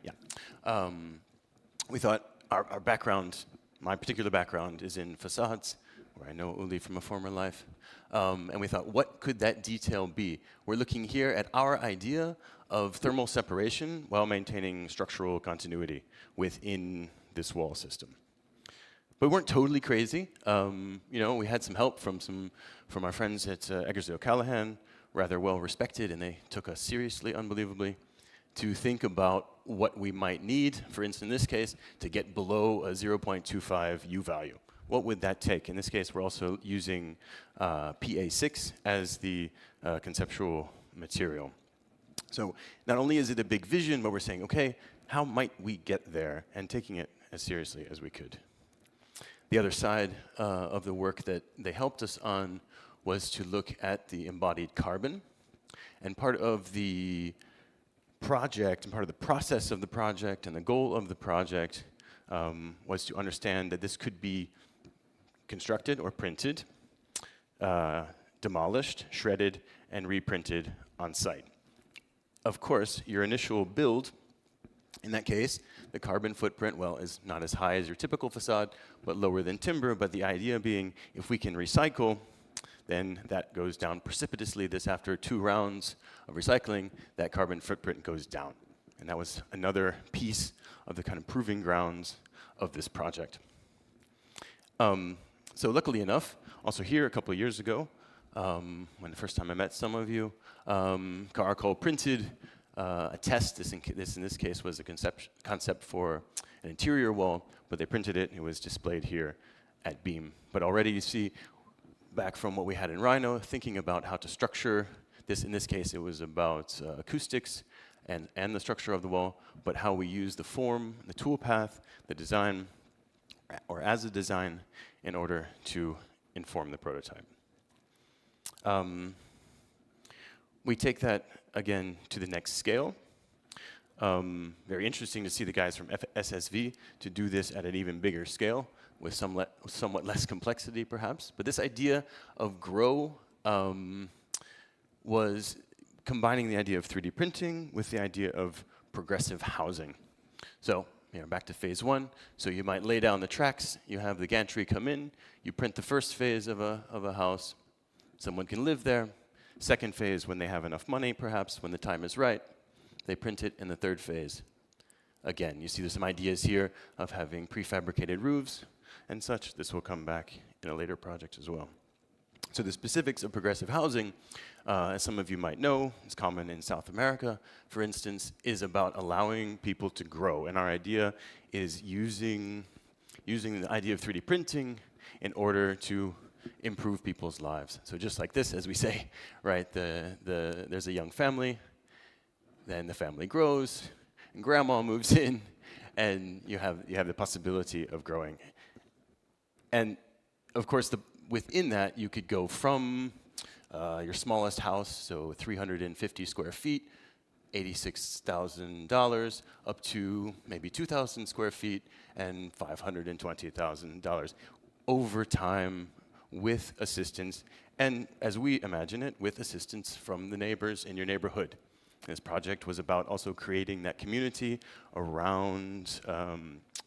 Yeah. We thought our background, my particular background is in facades, where I know Uli from a former life. And we thought, what could that detail be? We're looking here at our idea of thermal separation while maintaining structural continuity within this wall system. But we weren't totally crazy. You know, we had some help from our friends at Eggers O'Callaghan, rather well respected, and they took us seriously, unbelievably, to think about what we might need, for instance, in this case, to get below a 0.25 U value. What would that take? In this case, we're also using PA6 as the conceptual material. So not only is it a big vision, but we're saying, okay, how might we get there, and taking it as seriously as we could. The other side of the work that they helped us on was to look at the embodied carbon. And part of the project, and part of the process of the project, and the goal of the project was to understand that this could be constructed or printed, demolished, shredded, and reprinted on site. Of course, your initial build, in that case, the carbon footprint, well, is not as high as your typical facade, but lower than timber. But the idea being, if we can recycle, then that goes down precipitously. This, after 2 rounds of recycling, that carbon footprint goes down. And that was another piece of the kind of proving grounds of this project. So luckily enough, also here a couple of years ago, when the first time I met some of you, Caracal printed a test. This in this case was a concept for an interior wall, but they printed it and it was displayed here at BEAM. But already you see, back from what we had in Rhino, thinking about how to structure this. In this case, it was about acoustics and the structure of the wall, but how we use the form, the toolpath, the design, or as a design, in order to inform the prototype. We take that, again, to the next scale. Very interesting to see the guys from SSV to do this at an even bigger scale with somewhat less complexity perhaps. But this idea of grow was combining the idea of 3D printing with the idea of progressive housing. So, back to phase 1. So you might lay down the tracks, you have the gantry come in, you print the first phase of a house, someone can live there. Second phase, when they have enough money, perhaps, when the time is right, they print it in the third phase. Again, you see there's some ideas here of having prefabricated roofs and such. This will come back in a later project as well. So the specifics of progressive housing, as some of you might know, is common in South America, for instance, is about allowing people to grow. And our idea is using the idea of 3D printing in order to improve people's lives. So just like this, as we say, right, there's a young family, then the family grows, and grandma moves in, and you have the possibility of growing. And of course, within that, you could go from your smallest house, so 350 square feet, $86,000, up to maybe 2,000 square feet and $520,000 over time with assistance, and as we imagine it, with assistance from the neighbors in your neighborhood. This project was about also creating that community around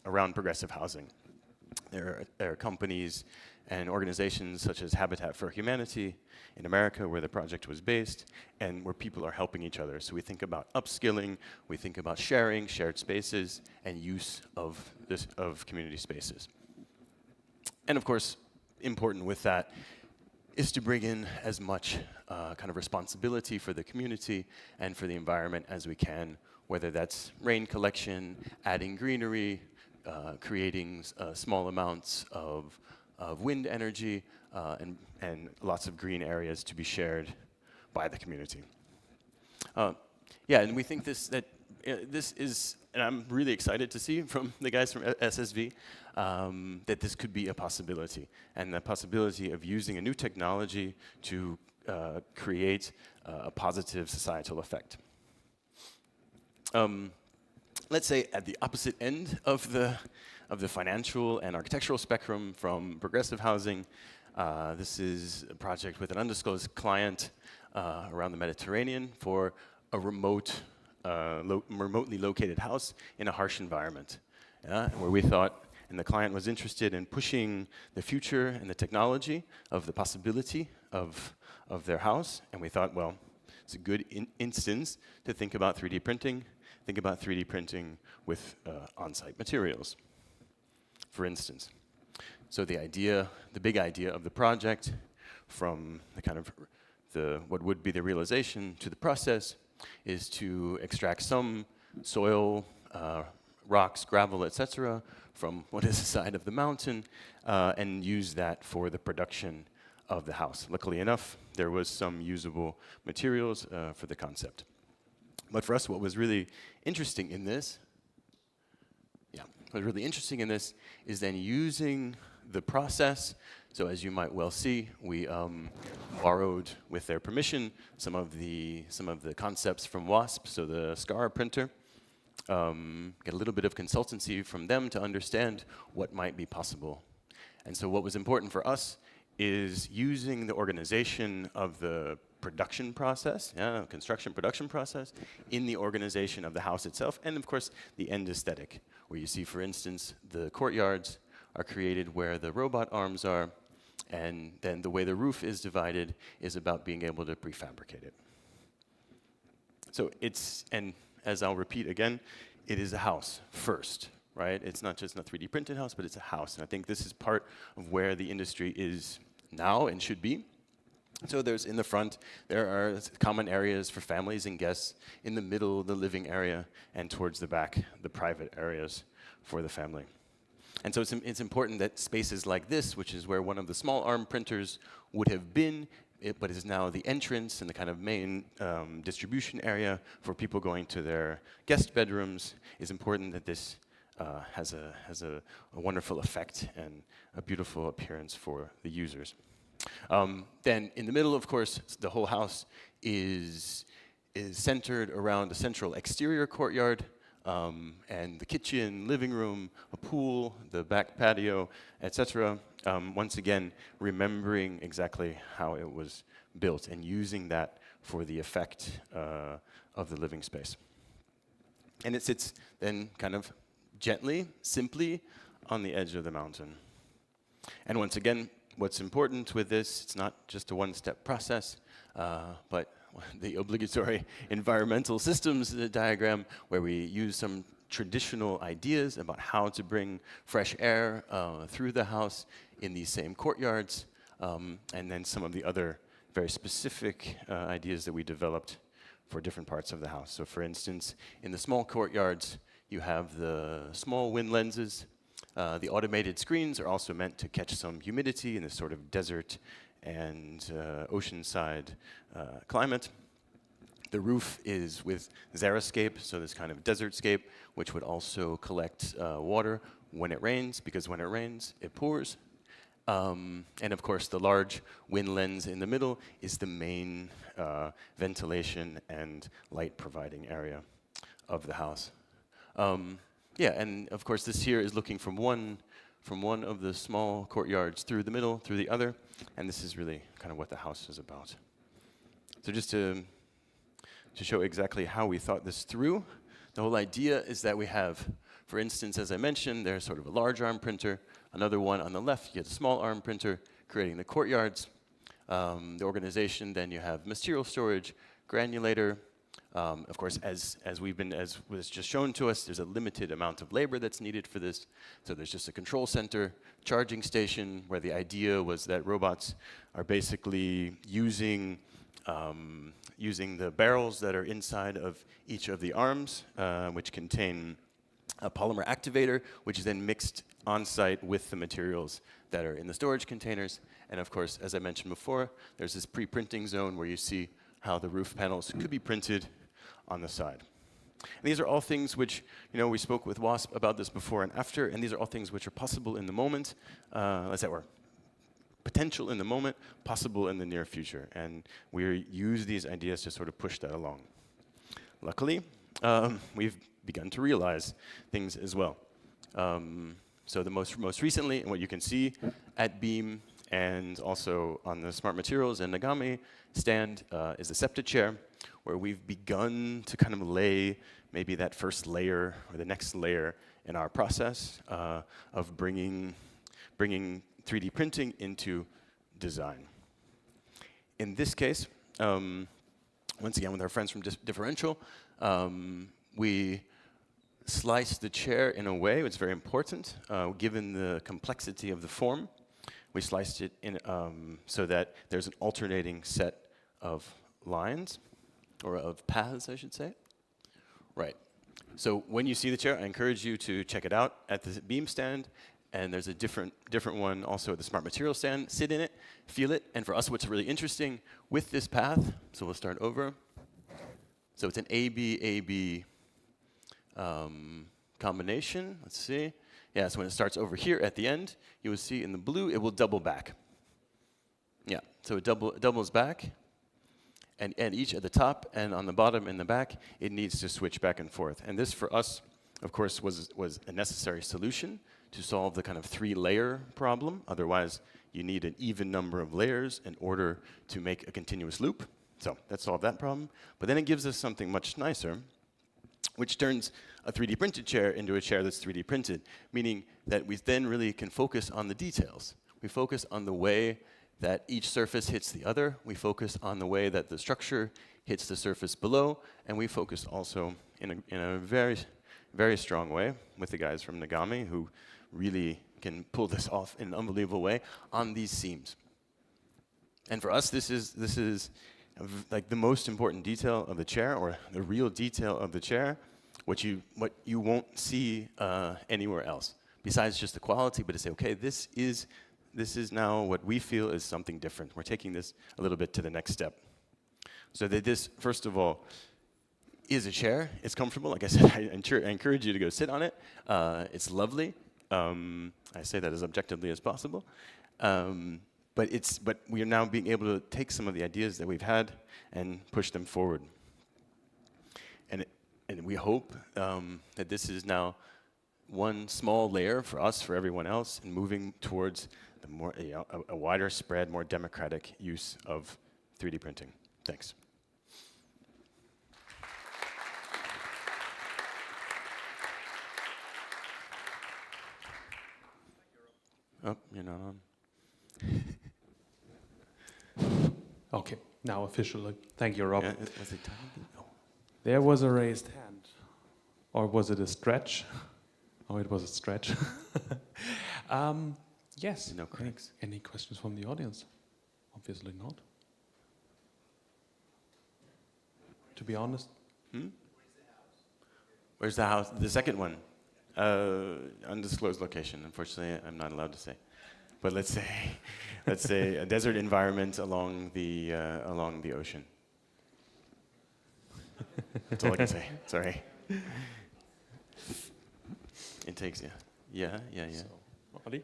progressive housing. There are companies and organizations such as Habitat for Humanity in America, where the project was based, and where people are helping each other. So we think about upskilling, we think about sharing, shared spaces, and use of community spaces. And of course, important with that is to bring in as much kind of responsibility for the community and for the environment as we can, whether that's rain collection, adding greenery, creating small amounts of wind energy, and lots of green areas to be shared by the community. Yeah, and we think this is, and I'm really excited to see from the guys from SSV, that this could be a possibility, and the possibility of using a new technology to create a positive societal effect. Let's say at the opposite end of the financial and architectural spectrum from progressive housing, this is a project with an undisclosed client around the Mediterranean for a remotely located house in a harsh environment, where we thought, and the client was interested in pushing the future and the technology of the possibility of their house, and we thought, well, it's a good instance to think about 3D printing. Think about 3D printing with on-site materials, for instance. So the big idea of the project, from the kind of what would be the realization to the process, is to extract some soil, rocks, gravel, etc., from what is the side of the mountain, and use that for the production of the house. Luckily enough, there was some usable materials for the concept. But for us, what was really interesting in this, is then using the process. So as you might well see, we borrowed, with their permission, some of the concepts from WASP, so the SCAR printer. Get a little bit of consultancy from them to understand what might be possible. And so what was important for us is using the organization of the production process, construction production process, in the organization of the house itself, and of course the end aesthetic, where you see, for instance, the courtyards are created where the robot arms are, and then the way the roof is divided is about being able to prefabricate it. So and as I'll repeat again, it is a house first, right? It's not just a 3D printed house, but it's a house, and I think this is part of where the industry is now and should be. So in the front, there are common areas for families and guests. In the middle, the living area, and towards the back, the private areas for the family. And so it's important that spaces like this, which is where one of the small arm printers would have been, but is now the entrance and the kind of main distribution area for people going to their guest bedrooms, is important that this has a wonderful effect and a beautiful appearance for the users. Then in the middle, of course, the whole house is is centered around a central exterior courtyard, and the kitchen, living room, a pool, the back patio, etc. Once again, remembering exactly how it was built and using that for the effect of the living space. And it sits then kind of gently, simply on the edge of the mountain. And once again, what's important with this, it's not just a one-step process, but the obligatory environmental systems diagram, where we use some traditional ideas about how to bring fresh air through the house in these same courtyards, and then some of the other very specific ideas that we developed for different parts of the house. So for instance, in the small courtyards, you have the small wind lenses. The automated screens are also meant to catch some humidity in this sort of desert and oceanside climate. The roof is with xeriscape, so this kind of desertscape, which would also collect water when it rains, because when it rains, it pours. And of course, the large wind lens in the middle is the main ventilation and light providing area of the house. Yeah, and of course, this here is looking from one of the small courtyards through the middle, through the other, and this is really kind of what the house is about. So just to show exactly how we thought this through, the whole idea is that we have, for instance, as I mentioned, there's sort of a large arm printer, another one on the left, you have a small arm printer creating the courtyards. The organization, then you have material storage, granulator. Of course, as was just shown to us, there's a limited amount of labor that's needed for this. So there's just a control center, charging station, where the idea was that robots are basically using the barrels that are inside of each of the arms, which contain a polymer activator, which is then mixed on-site with the materials that are in the storage containers. And of course, as I mentioned before, there's this pre-printing zone where you see how the roof panels could be printed on the side. And these are all things which, we spoke with WASP about this before and after, and these are all things which are possible in the moment, or potential in the moment, possible in the near future. And we use these ideas to sort of push that along. Luckily, we've begun to realize things as well. So the most recently, and what you can see at BE-AM and also on the Smart Materials and Nagami stand is the SEPTA chair, where we've begun to kind of lay maybe that first layer or the next layer in our process of bringing 3D printing into design. In this case, once again with our friends from Differential, we sliced the chair in a way that's very important, given the complexity of the form. We sliced it in so that there's an alternating set of lines, or of paths, I should say. Right. So when you see the chair, I encourage you to check it out at the BE-AM stand, and there's a different one also at the Smart Materials stand. Sit in it, feel it, and for us what's really interesting with this path, so we'll start over. So it's an AB combination, let's see. Yeah, so when it starts over here at the end, you will see in the blue, it will double back. Yeah, so it doubles back, and each at the top and on the bottom and the back, it needs to switch back and forth. And this for us, of course, was a necessary solution to solve the kind of 3-layer problem. Otherwise, you need an even number of layers in order to make a continuous loop. So that solved that problem. But then it gives us something much nicer, which turns a 3D printed chair into a chair that's 3D printed, meaning that we then really can focus on the details. We focus on the way that each surface hits the other. We focus on the way that the structure hits the surface below, and we focus also in a very, very strong way with the guys from Nagami, who really can pull this off in an unbelievable way on these seams. And for us, this is like the most important detail of the chair, or the real detail of the chair, what you won't see anywhere else, besides just the quality, but to say, okay, this is now what we feel is something different. We're taking this a little bit to the next step. So that this, first of all, is a chair. It's comfortable. Like I said, I encourage you to go sit on it. It's lovely. I say that as objectively as possible. But we are now being able to take some of the ideas that we've had and push them forward. we hope that this is now one small layer for us, for everyone else, and moving towards the more, a wider spread, more democratic use of 3D printing. Thanks. Oh, you're not on. Okay, now officially. Thank you, Rob. Yeah, was it time? No. There was a raised hand. Or was it a stretch? Oh, it was a stretch. Yes. No cracks. Any questions from the audience? Obviously not. To be honest. Where's the house? The second one. Undisclosed location. Unfortunately, I'm not allowed to say. But let's say a desert environment along the ocean. That's all I can say. Sorry. It takes yeah. So, Ali?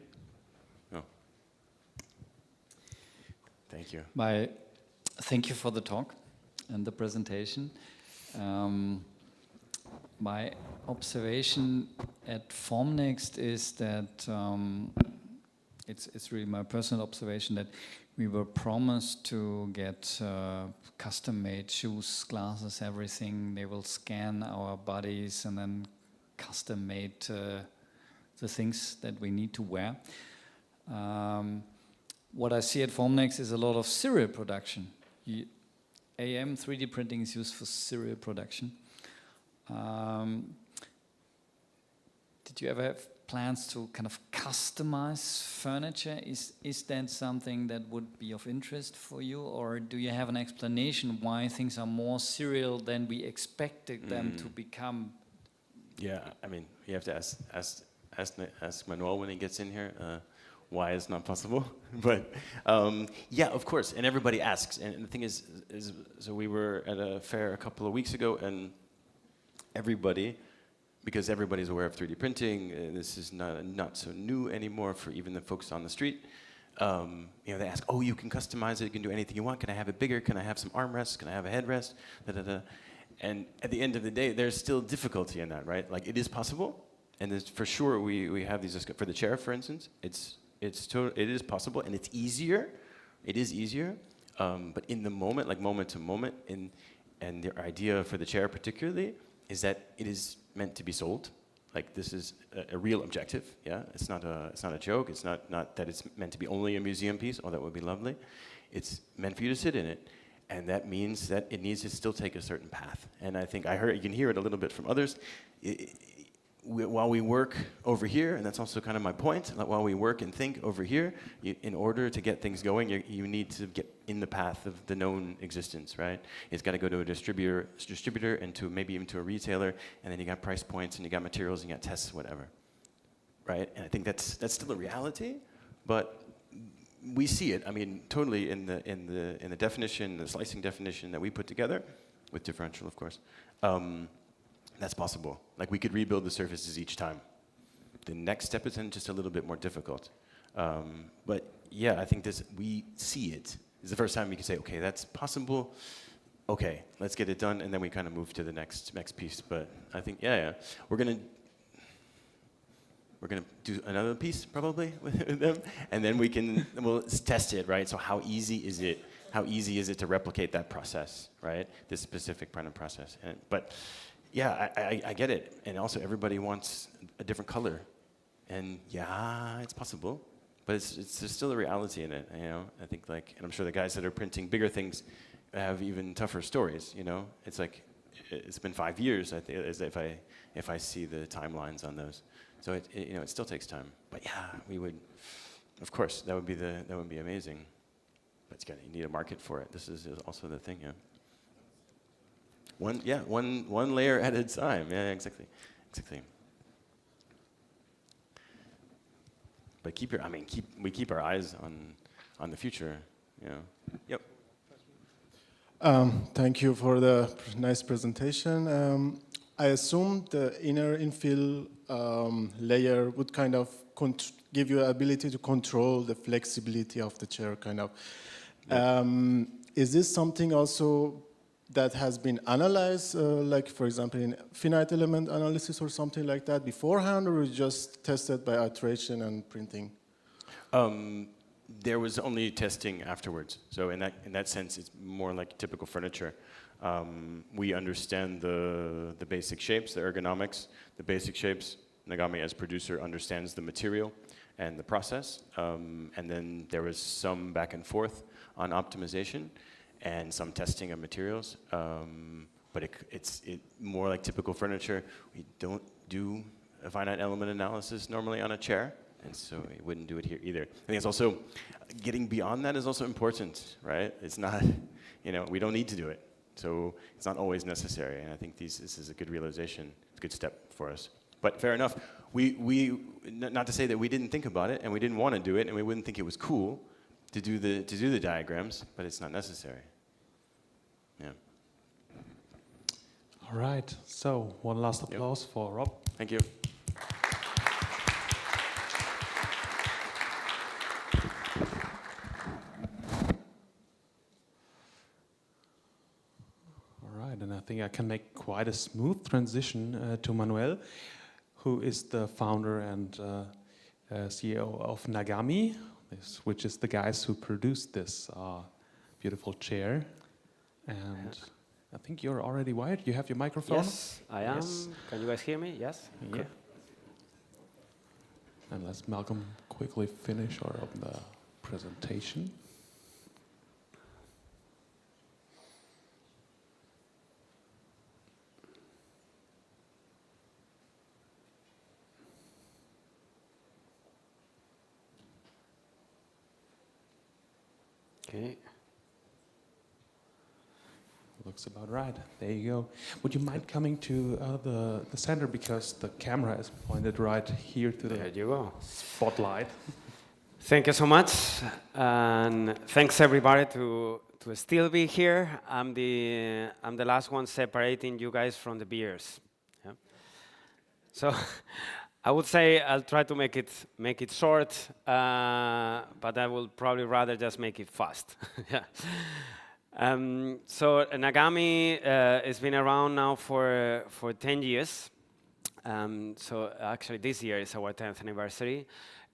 No. Thank you. Thank you for the talk and the presentation. My observation at Formnext is that it's really my personal observation that we were promised to get custom-made shoes, glasses, everything. They will scan our bodies and then custom-made the things that we need to wear. What I see at Formnext is a lot of serial production. AM 3D printing is used for serial production. Did you ever have plans to kind of customize furniture? Is that something that would be of interest for you, or do you have an explanation why things are more serial than we expected them to become? Yeah, I mean, you have to ask Manuel when he gets in here why it's not possible. But yeah, of course, and everybody asks. And the thing is so we were at a fair a couple of weeks ago, and everybody, because everybody's aware of 3D printing, this is not so new anymore for even the folks on the street. They ask, oh, you can customize it, you can do anything you want. Can I have it bigger? Can I have some armrests? Can I have a headrest? And at the end of the day, there's still difficulty in that, right? Like, it is possible, and for sure we have these, for the chair, for instance, it is possible, and it's easier. It is easier, but in the moment, like moment to moment, and the idea for the chair particularly is that it is meant to be sold. Like, this is a real objective, yeah? It's not a joke. It's not that it's meant to be only a museum piece. Oh, that would be lovely. It's meant for you to sit in it, and that means that it needs to still take a certain path. And I think you can hear it a little bit from others. While we work over here, and that's also kind of my point, while we work and think over here, in order to get things going, you need to get in the path of the known existence, right? It's got to go to a distributor, and maybe even to a retailer, and then you got price points, and you got materials, and you got tests, whatever, right? And I think that's still a reality, but we see it. I mean, totally in the definition, the slicing definition that we put together, with differential, of course. That's possible. Like, we could rebuild the surfaces each time. The next step is then just a little bit more difficult. But yeah, I think we see it. It's the first time we can say, okay, that's possible. Okay, let's get it done, and then we kind of move to the next piece. But I think, yeah, we're gonna do another piece probably with them, and then we'll test it, right? So how easy is it? How easy is it to replicate that process, right? This specific printing process. But yeah, I get it. And also, everybody wants a different color. And yeah, it's possible, but there's still a reality in it, you know? I think, like, and I'm sure the guys that are printing bigger things have even tougher stories, you know? It's like, it's been 5 years, I think, as if I see the timelines on those. So it still takes time. But yeah, we would, of course, that would be amazing. But you need a market for it. This is also the thing, yeah. One layer at a time. Yeah, exactly. But we keep our eyes on the future. You know. Yep. Thank you for the nice presentation. I assume the inner infill layer would kind of give you the ability to control the flexibility of the chair, kind of. Yeah. Is this something also that has been analyzed, like for example in finite element analysis or something like that beforehand, or is just tested by iteration and printing? There was only testing afterwards. So in that sense, it's more like typical furniture. We understand the basic shapes, the ergonomics, the basic shapes. Nagami, as producer, understands the material and the process. And then there was some back and forth on optimization and some testing of materials. But it's more like typical furniture. We don't do a finite element analysis normally on a chair. And so we wouldn't do it here either. I think it's also, getting beyond that is also important, right? It's not, we don't need to do it. So it's not always necessary. And I think this is a good realization, a good step for us. But fair enough, we not to say that we didn't think about it and we didn't want to do it and we wouldn't think it was cool to do the diagrams, but it's not necessary. Yeah. All right, so one last applause for Rob. Thank you. And I think I can make quite a smooth transition to Manuel, who is the founder and CEO of Nagami, which is the guys who produced this beautiful chair. And I think you're already wired. You have your microphone? Yes, I am. Yes. Can you guys hear me? Yes? Yeah. Okay. And let's Malcolm quickly finish or open the presentation. Okay. Looks about right. There you go. Would you mind coming to the center, because the camera is pointed right here to the spotlight. Thank you so much, and thanks everybody to still be here. I'm the last one separating you guys from the beers. Yeah. So. I would say I'll try to make it short, but I will probably rather just make it fast. Yeah. So Nagami has been around now for 10 years. So actually this year is our 10th anniversary.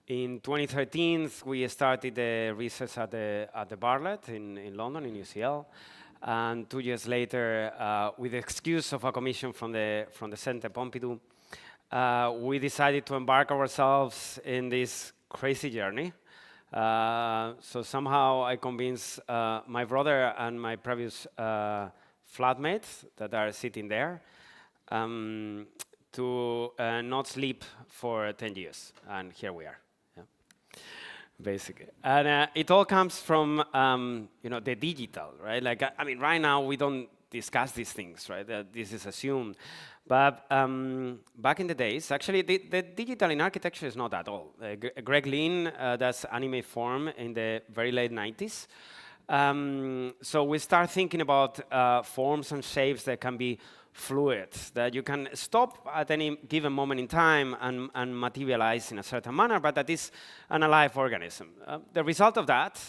In 2013, we started the research at the Bartlett in London, in UCL. And 2 years later, with the excuse of a commission from the Centre Pompidou, we decided to embark ourselves in this crazy journey. So somehow I convinced my brother and my previous flatmates that are sitting there to not sleep for 10 years. And here we are, yeah. Basically. And it all comes from the digital, right? Like, I mean, right now we don't discuss these things, right? This is assumed. But back in the days, actually, the digital in architecture is not at all. Greg Lin does anime form in the very late 90s. So we start thinking about forms and shapes that can be fluid, that you can stop at any given moment in time and materialize in a certain manner, but that is an alive organism. The result of that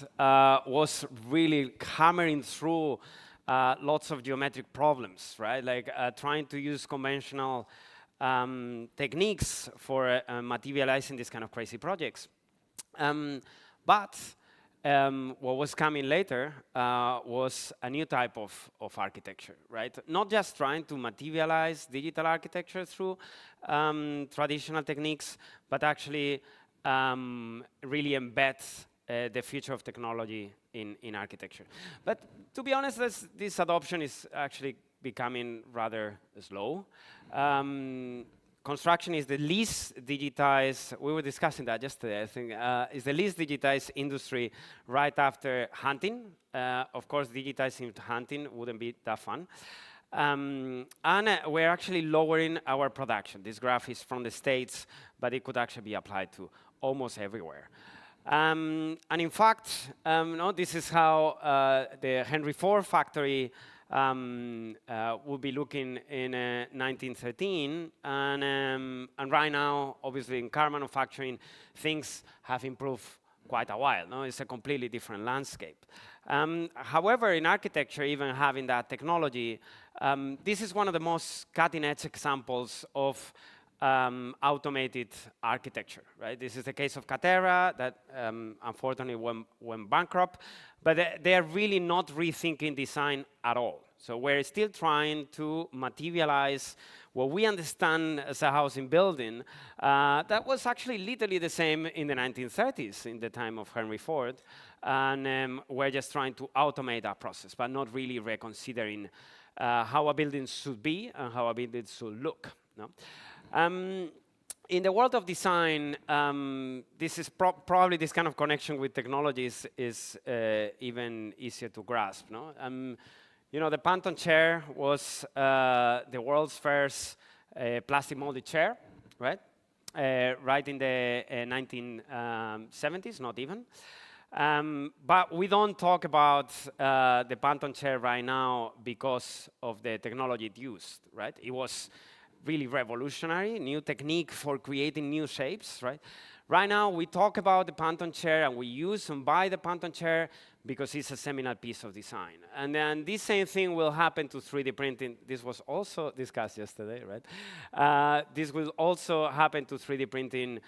was really hammering through lots of geometric problems, right? Like trying to use conventional techniques for materializing these kind of crazy projects. But what was coming later was a new type of architecture, right? Not just trying to materialize digital architecture through traditional techniques, but actually really embed the future of technology in architecture. But to be honest, this adoption is actually becoming rather slow. Construction is the least digitized, we were discussing that yesterday, I think, is the least digitized industry right after hunting. Of course, digitizing hunting wouldn't be that fun. And we're actually lowering our production. This graph is from the States, but it could actually be applied to almost everywhere. And in fact, this is how the Henry Ford factory will be looking in 1913. And right now, obviously, in car manufacturing, things have improved quite a while. No, it's a completely different landscape. However, in architecture, even having that technology, this is one of the most cutting-edge examples of automated architecture, right? This is the case of Catera that unfortunately went bankrupt, but they are really not rethinking design at all. So we're still trying to materialize what we understand as a housing building that was actually literally the same in the 1930s, in the time of Henry Ford, and we're just trying to automate that process, but not really reconsidering how a building should be and how a building should look. No? In the world of design, this is probably this kind of connection with technologies is even easier to grasp. No? You know, the Panton chair was the world's first plastic molded chair, right? Right in the 1970s, not even. But we don't talk about the Panton chair right now because of the technology it used, right? It was really revolutionary, new technique for creating new shapes, right? Right now, we talk about the Panton chair and we use and buy the Panton chair because it's a seminal piece of design. And then this same thing will happen to 3D printing. This was also discussed yesterday, right? This will also happen to 3D printing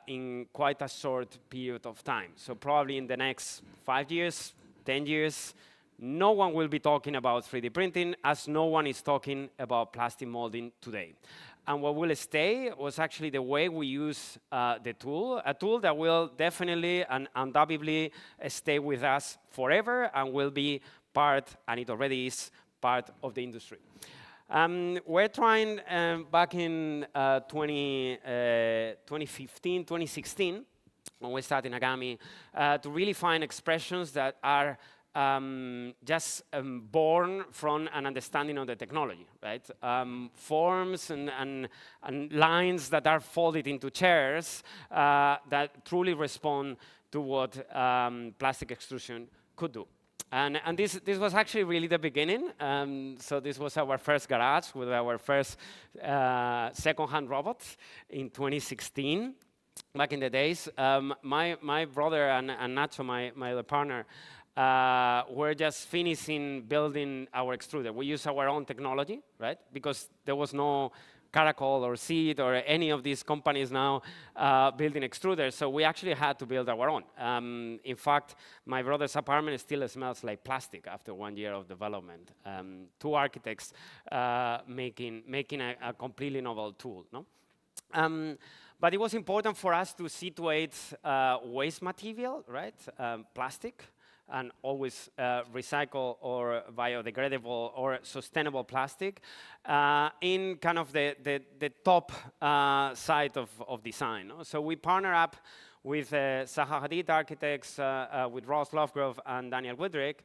in quite a short period of time. So probably in the next 5 years, 10 years, no one will be talking about 3D printing as no one is talking about plastic molding today. And what will stay was actually the way we use the tool, a tool that will definitely and undoubtedly stay with us forever and will be part, and it already is, part of the industry. We're trying back in 2015, 2016, when we started Nagami, to really find expressions that are just born from an understanding of the technology, right? Forms and lines that are folded into chairs that truly respond to what plastic extrusion could do. And this was actually really the beginning. So this was our first garage with our first second-hand robots in 2016. Back in the days, my brother and Nacho, my other partner, we're just finishing building our extruder. We use our own technology, right? Because there was no Caracol or Seed or any of these companies now building extruders, so we actually had to build our own. In fact, my brother's apartment still smells like plastic after 1 year of development. 2 architects making a completely novel tool, no? But it was important for us to situate waste material, right? Plastic, and always recycle or biodegradable or sustainable plastic in kind of the top side of design. No? So we partner up with Zaha Hadid Architects, with Ross Lovegrove and Daniel Woodrick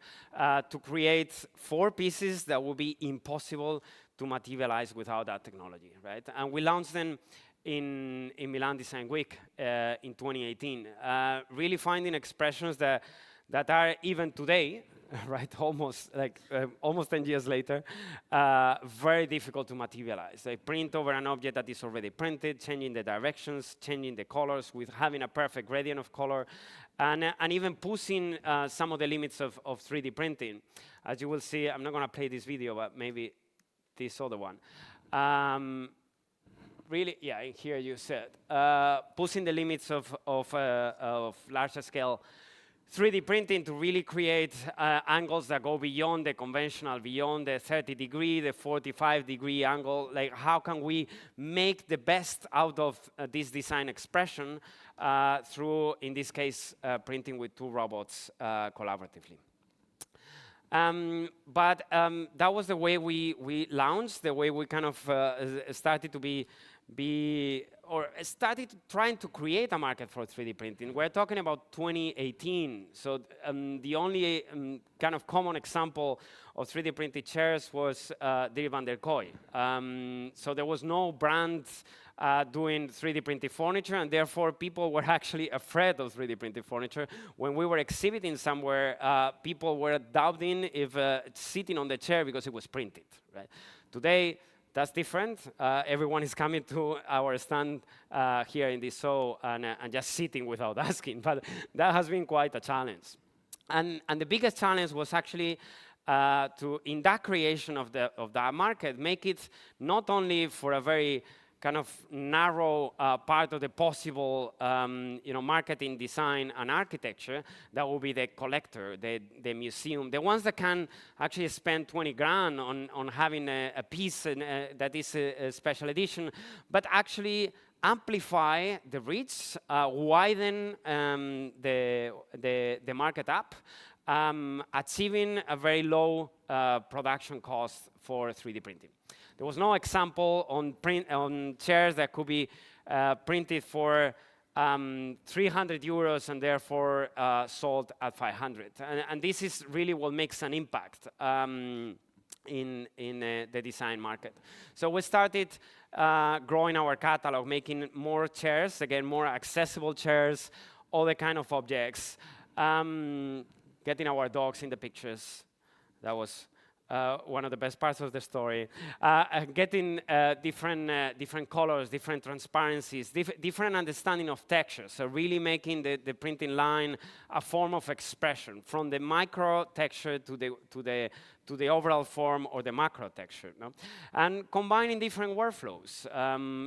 to create 4 pieces that would be impossible to materialize without that technology, right? And we launched them in Milan Design Week in 2018, really finding expressions that are even today, right, almost 10 years later, very difficult to materialize. They print over an object that is already printed, changing the directions, changing the colors, with having a perfect gradient of color, and even pushing some of the limits of 3D printing. As you will see, I'm not going to play this video, but maybe this other one. Really, yeah, here you said, pushing the limits of larger scale 3D printing to really create angles that go beyond the conventional, beyond the 30-degree, the 45-degree angle. Like, how can we make the best out of this design expression through, in this case, printing with 2 robots collaboratively? But that was the way we launched, the way we kind of started to started trying to create a market for 3D printing. We're talking about 2018. So the only kind of common example of 3D printed chairs was Dirk van der Kooi. So there was no brand doing 3D printed furniture, and therefore people were actually afraid of 3D printed furniture. When we were exhibiting somewhere, people were doubting if sitting on the chair because it was printed, right? Today, that's different. Everyone is coming to our stand here in this show and just sitting without asking, but that has been quite a challenge. And the biggest challenge was actually to, in that creation of that market, make it not only for a very kind of narrow part of the possible marketing, design, and architecture, that will be the collector, the museum, the ones that can actually spend 20 grand on having a piece that is a special edition, but actually amplify the reach, widen the market up, achieving a very low production cost for 3D printing. There was no example on chairs that could be printed for 300 euros and therefore sold at 500. And this is really what makes an impact in the design market. So we started growing our catalog, making more chairs, again, more accessible chairs, all the kind of objects, getting our dogs in the pictures. That was one of the best parts of the story. Getting different colors, different transparencies, different understanding of texture. So really making the printing line a form of expression, from the micro texture to the overall form or the macro texture. No? And combining different workflows.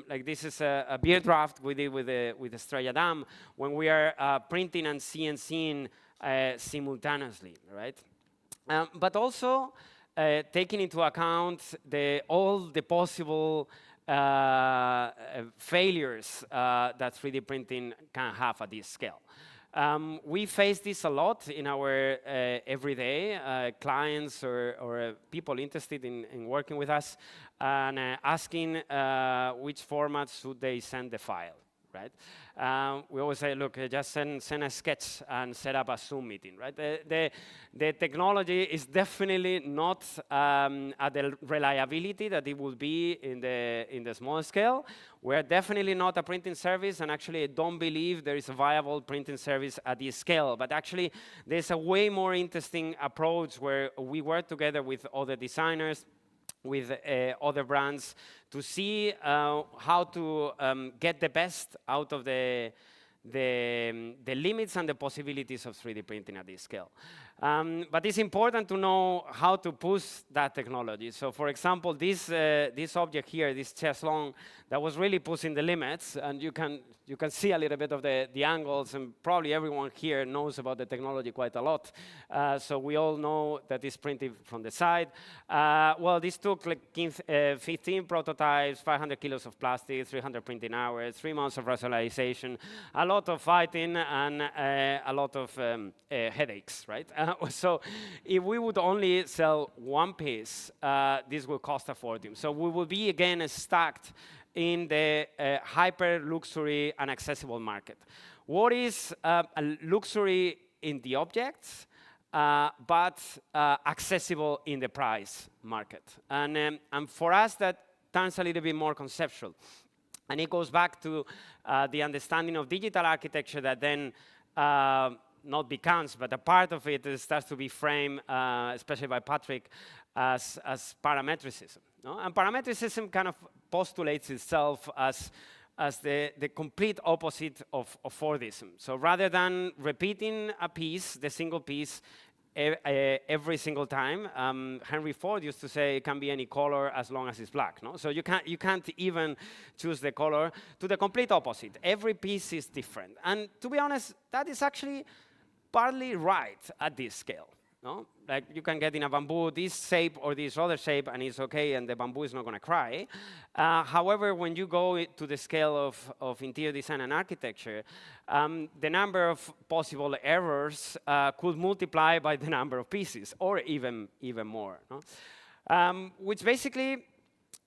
Like this is a beer draft we did with Estrella Damm, when we are printing and CNCing simultaneously, right? But also taking into account all the possible failures that 3D printing can have at this scale. We face this a lot in our everyday clients or people interested in working with us, and asking which format should they send the file. Right? We always say, look, just send a sketch and set up a Zoom meeting, right? The technology is definitely not at the reliability that it would be in the small scale. We're definitely not a printing service, and actually I don't believe there is a viable printing service at this scale. But actually, there's a way more interesting approach where we work together with other designers, with other brands, to see how to get the best out of the limits and the possibilities of 3D printing at this scale. But it's important to know how to push that technology. So for example, this object here, this chest long, that was really pushing the limits, and you can see a little bit of the angles, and probably everyone here knows about the technology quite a lot. So we all know that it's printed from the side. Well, this took like 15 prototypes, 500 kilos of plastic, 300 printing hours, 3 months of rationalization, a lot of fighting, and a lot of headaches, right? So if we would only sell one piece, this will cost a fortune. So we will be again stacked in the hyper luxury and accessible market. What is a luxury in the objects, but accessible in the price market? And for us, that turns a little bit more conceptual. And it goes back to the understanding of digital architecture that then not becomes, but a part of it starts to be framed, especially by Patrick, as parametricism. No? And parametricism kind of postulates itself as the complete opposite of Fordism. So rather than repeating a piece, the single piece, every single time, Henry Ford used to say it can be any color as long as it's black. No? So you can't even choose the color. To the complete opposite. Every piece is different. And to be honest, that is actually partly right at this scale. No? Like you can get in a bamboo this shape or this other shape, and it's okay, and the bamboo is not going to cry. However, when you go to the scale of interior design and architecture, the number of possible errors could multiply by the number of pieces, or even more. No? Which basically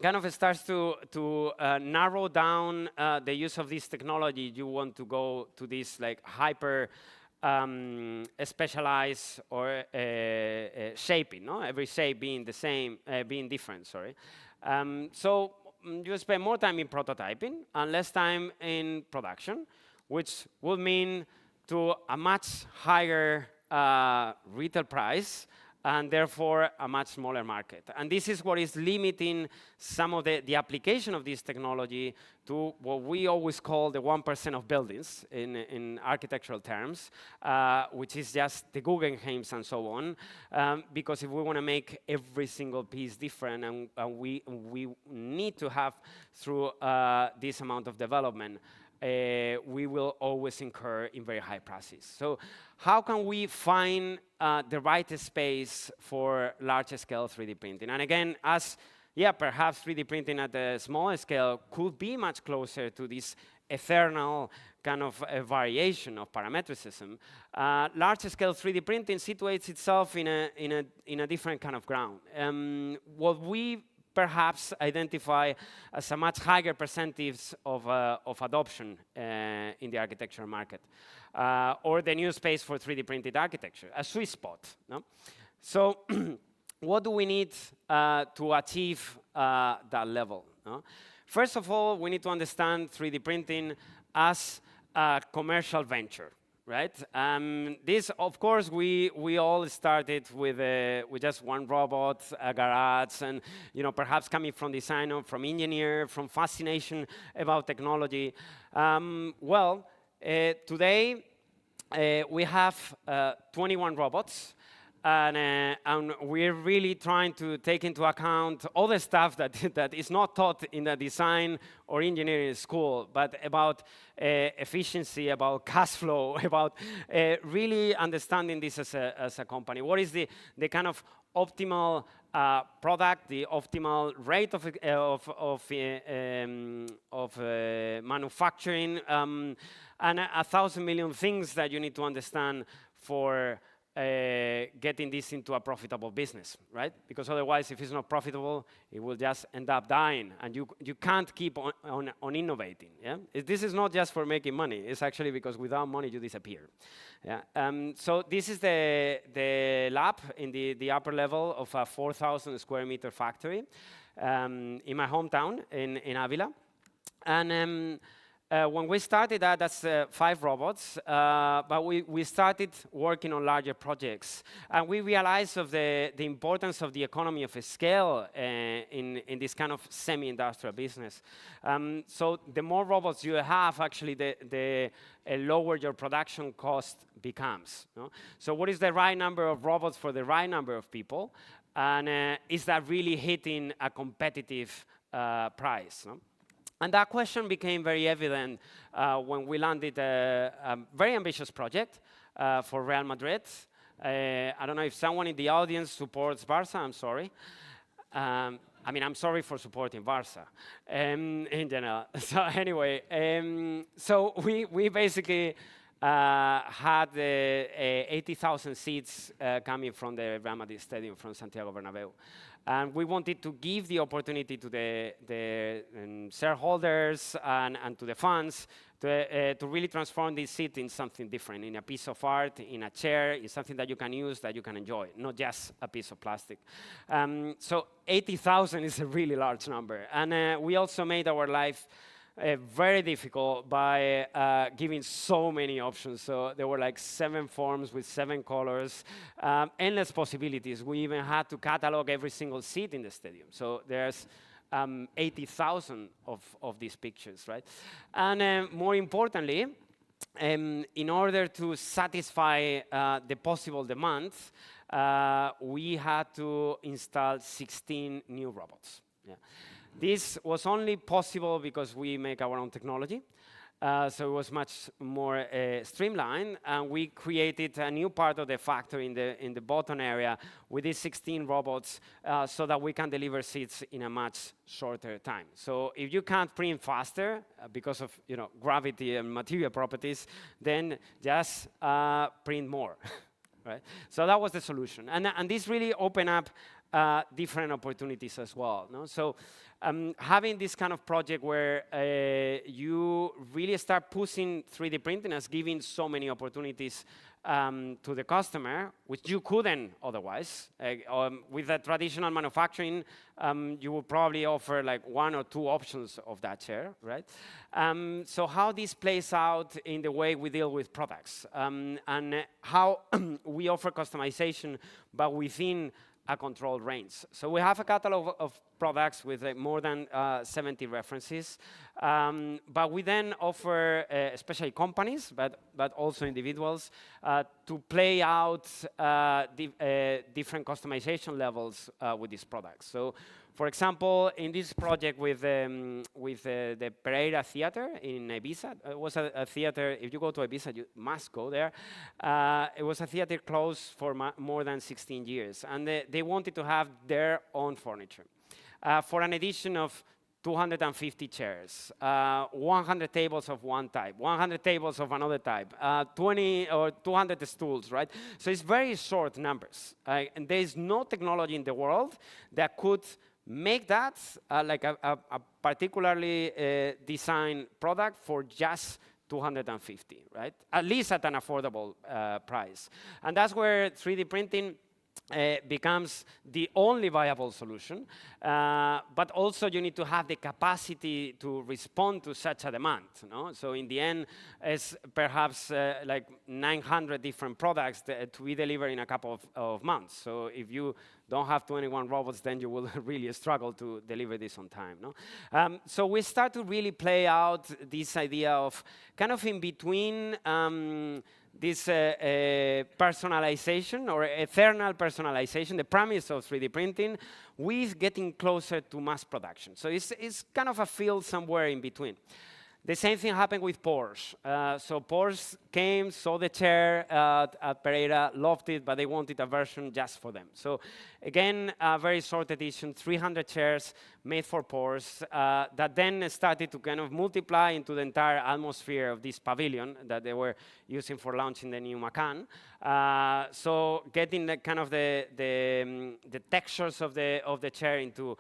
kind of starts to narrow down the use of this technology. You want to go to this like hyper specialized or shaping, no? Every shape being the same, being different, sorry. So you spend more time in prototyping and less time in production, which would mean to a much higher retail price and therefore a much smaller market. And this is what is limiting some of the application of this technology to what we always call the 1% of buildings in architectural terms, which is just the Guggenheims and so on, because if we want to make every single piece different, and we need to have through this amount of development, we will always incur in very high prices. So how can we find the right space for large-scale 3D printing? And again, perhaps 3D printing at a smaller scale could be much closer to this eternal kind of variation of parametricism. Large-scale 3D printing situates itself in a different kind of ground. What we perhaps identify as a much higher percentage of adoption in the architecture market, or the new space for 3D printed architecture, a sweet spot. No? So what do we need to achieve that level? No? First of all, we need to understand 3D printing as a commercial venture. Right? This, of course, we all started with just one robot, a garage, and perhaps coming from design or from engineer, from fascination about technology. Today we have 21 robots. And we're really trying to take into account all the stuff that is not taught in the design or engineering school, but about efficiency, about cash flow, about really understanding this as a company. What is the kind of optimal product, the optimal rate of manufacturing, and 1,000 million things that you need to understand for getting this into a profitable business, right? Because otherwise, if it's not profitable, it will just end up dying, and you can't keep on innovating. Yeah, this is not just for making money. It's actually because without money you disappear. Yeah. So this is the lab in the upper level of a 4,000 square meter factory in my hometown in Avila, and. When we started that's 5 robots, but we started working on larger projects. And we realized of the importance of the economy of scale in this kind of semi-industrial business. So the more robots you have, actually, the lower your production cost becomes. No? So what is the right number of robots for the right number of people? And is that really hitting a competitive price? No? And that question became very evident when we landed a very ambitious project for Real Madrid. I don't know if someone in the audience supports Barça. I'm sorry. I mean, I'm sorry for supporting Barça in general. So anyway, so we basically had 80,000 seats coming from the Real Madrid Stadium from Santiago Bernabéu. And we wanted to give the opportunity to the shareholders and to the funds to really transform this seat in something different, in a piece of art, in a chair, in something that you can use, that you can enjoy, not just a piece of plastic. So 80,000 is a really large number. And we also made our life very difficult by giving so many options. So there were like 7 forms with 7 colors, endless possibilities. We even had to catalog every single seat in the stadium. So there's 80,000 of these pictures, right? And more importantly, in order to satisfy the possible demands, we had to install 16 new robots. Yeah. This was only possible because we make our own technology, so it was much more streamlined, and we created a new part of the factory in the bottom area with these 16 robots, so that we can deliver seats in a much shorter time. So if you can't print faster because of gravity and material properties, then just print more, right? So that was the solution, and this really opened up different opportunities as well. No? So having this kind of project where you really start pushing 3D printing as giving so many opportunities to the customer, which you couldn't otherwise. With a traditional manufacturing, you would probably offer like 1 or 2 options of that chair, right? So how this plays out in the way we deal with products, and how we offer customization, but within a controlled range. So we have a catalog of products with more than 70 references, but we then offer, especially companies, but also individuals, to play out different customization levels with these products. So, for example, in this project with the Pereira Theater in Ibiza, it was a theater, if you go to Ibiza, you must go there. It was a theater closed for more than 16 years, and they wanted to have their own furniture. For an edition of 250 chairs, 100 tables of one type, 100 tables of another type, 20 or 200 stools, right? So it's very short numbers. And there is no technology in the world that could make that like a particularly designed product for just 250, right? At least at an affordable price. And that's where 3D printing becomes the only viable solution, but also you need to have the capacity to respond to such a demand. No? So in the end, it's perhaps like 900 different products to be delivered in a couple of months. So if you don't have 21 robots, then you will really struggle to deliver this on time. No? So we start to really play out this idea of kind of in between this personalization or eternal personalization, the promise of 3D printing, with getting closer to mass production. So it's kind of a field somewhere in between. The same thing happened with Porsche. So Porsche came, saw the chair at Pereira, loved it, but they wanted a version just for them. So again, a very short edition, 300 chairs made for Porsche that then started to kind of multiply into the entire atmosphere of this pavilion that they were using for launching the new Macan. So getting the kind of the textures of the chair into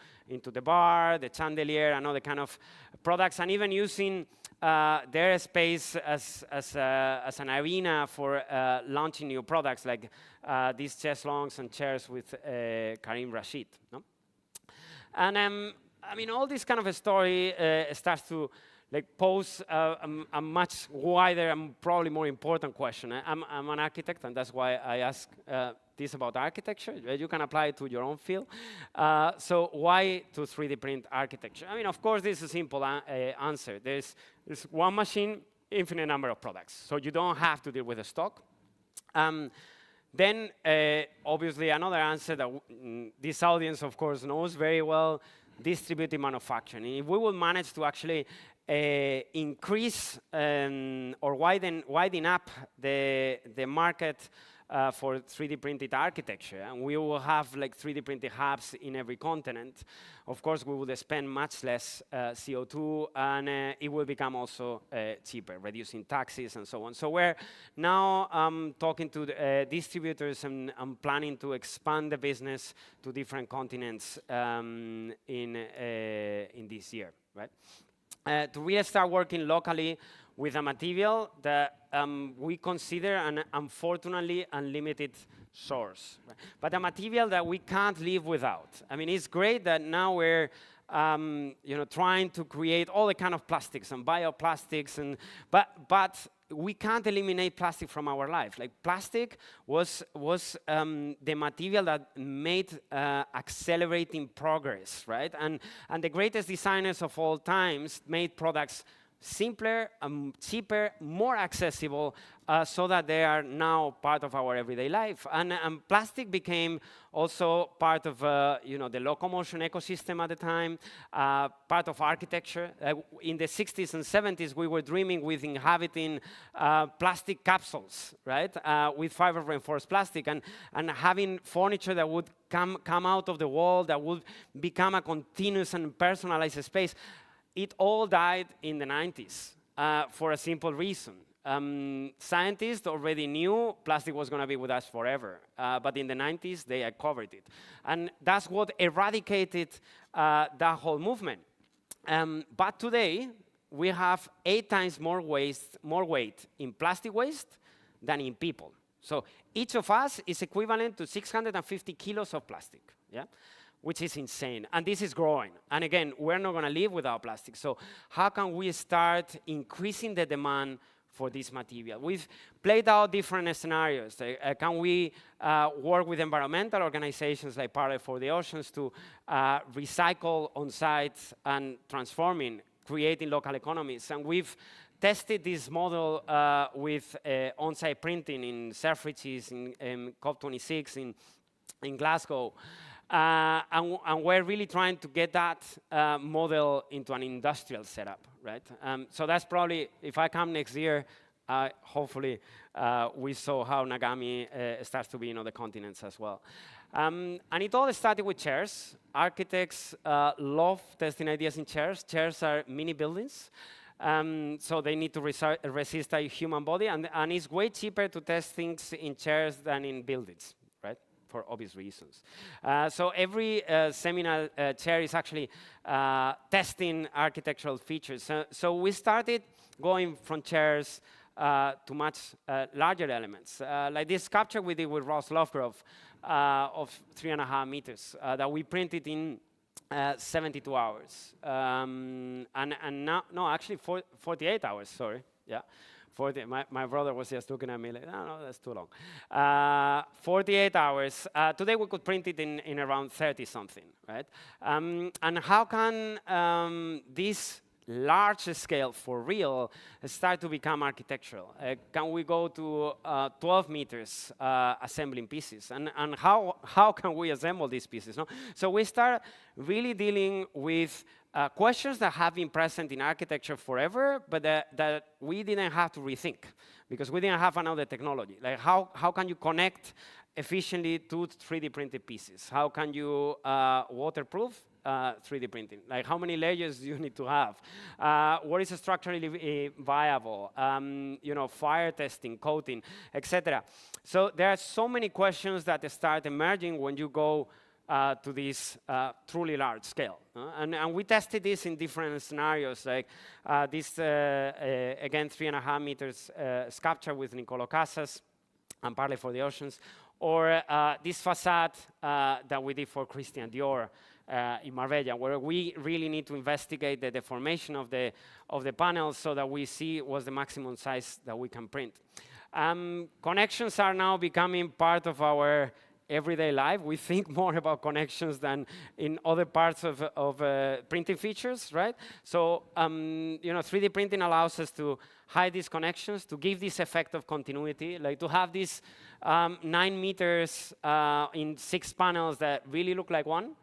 the bar, the chandelier, and other kind of products, and even using their space as an arena for launching new products like these chaiselongs and chairs with Karim Rashid. No? And I mean, all this kind of a story starts to like pose a much wider and probably more important question. I'm an architect, and that's why I ask this about architecture. You can apply it to your own field. So why to 3D print architecture? I mean, of course, this is a simple answer. There's one machine, infinite number of products. So you don't have to deal with the stock. Then, obviously, another answer that this audience, of course, knows very well, distributed manufacturing. If we will manage to actually increase or widen up the market for 3D printed architecture, and we will have like 3D printed hubs in every continent, of course we will spend much less CO2, and it will become also cheaper, reducing taxes and so on. So we're now talking to the, distributors and planning to expand the business to different continents in this year, right? To really start working locally with a material that we consider an unfortunately unlimited source, right? But a material that we can't live without. I mean, it's great that now we're trying to create all the kind of plastics and bioplastics, and but we can't eliminate plastic from our life. Like plastic was the material that made accelerating progress, right? And the greatest designers of all times made products simpler, cheaper, more accessible, so that they are now part of our everyday life. And plastic became also part of the locomotion ecosystem at the time, part of architecture. In the 60s and 70s, we were dreaming with inhabiting plastic capsules, right, with fiber-reinforced plastic, and having furniture that would come out of the wall, that would become a continuous and personalized space. It all died in the 90s for a simple reason. Scientists already knew plastic was going to be with us forever, but in the 90s, they covered it. And that's what eradicated that whole movement. But today, we have 8 times more weight in plastic waste than in people. So each of us is equivalent to 650 kilos of plastic, yeah? Which is insane, and this is growing. And again, we're not gonna live without plastic, so how can we start increasing the demand for this material? We've played out different scenarios. Can we work with environmental organizations like Portalhaus for the Oceans to recycle on site and transforming, creating local economies? And we've tested this model with on-site printing in Selfridges, in COP26 in Glasgow. And we're really trying to get that model into an industrial setup, right? So that's probably, if I come next year, hopefully we saw how Nagami starts to be in other continents as well. And it all started with chairs. Architects love testing ideas in chairs. Chairs are mini buildings. So they need to resist a human body, and it's way cheaper to test things in chairs than in buildings, right? For obvious reasons. So every seminar chair is actually testing architectural features. So we started going from chairs to much larger elements. Like this sculpture we did with Ross Lovegrove of 3.5 meters that we printed in 72 hours. And now, no, actually 48 hours, sorry, yeah. My brother was just looking at me like, no, that's too long. 48 hours. Today we could print it in around 30 something, right? And how can this large scale for real start to become architectural? Can we go to 12 meters assembling pieces? And how can we assemble these pieces? No? So we start really dealing with questions that have been present in architecture forever, but that we didn't have to rethink because we didn't have another technology. Like how can you connect efficiently two 3D printed pieces? How can you waterproof 3D printing? Like how many layers do you need to have? What is structurally viable? You know, fire testing, coating, etc. So there are so many questions that start emerging when you go to this truly large scale. And we tested this in different scenarios, like this, again, 3.5 meters sculpture with Nicolo Casas and Portalhaus for the Oceans, or this facade that we did for Christian Dior in Marbella, where we really need to investigate the deformation of the panels so that we see what's the maximum size that we can print. Connections are now becoming part of our everyday life. We think more about connections than in other parts of printing features, right? So, you know, 3D printing allows us to hide these connections, to give this effect of continuity, like to have these 9 meters in 6 panels that really look like one,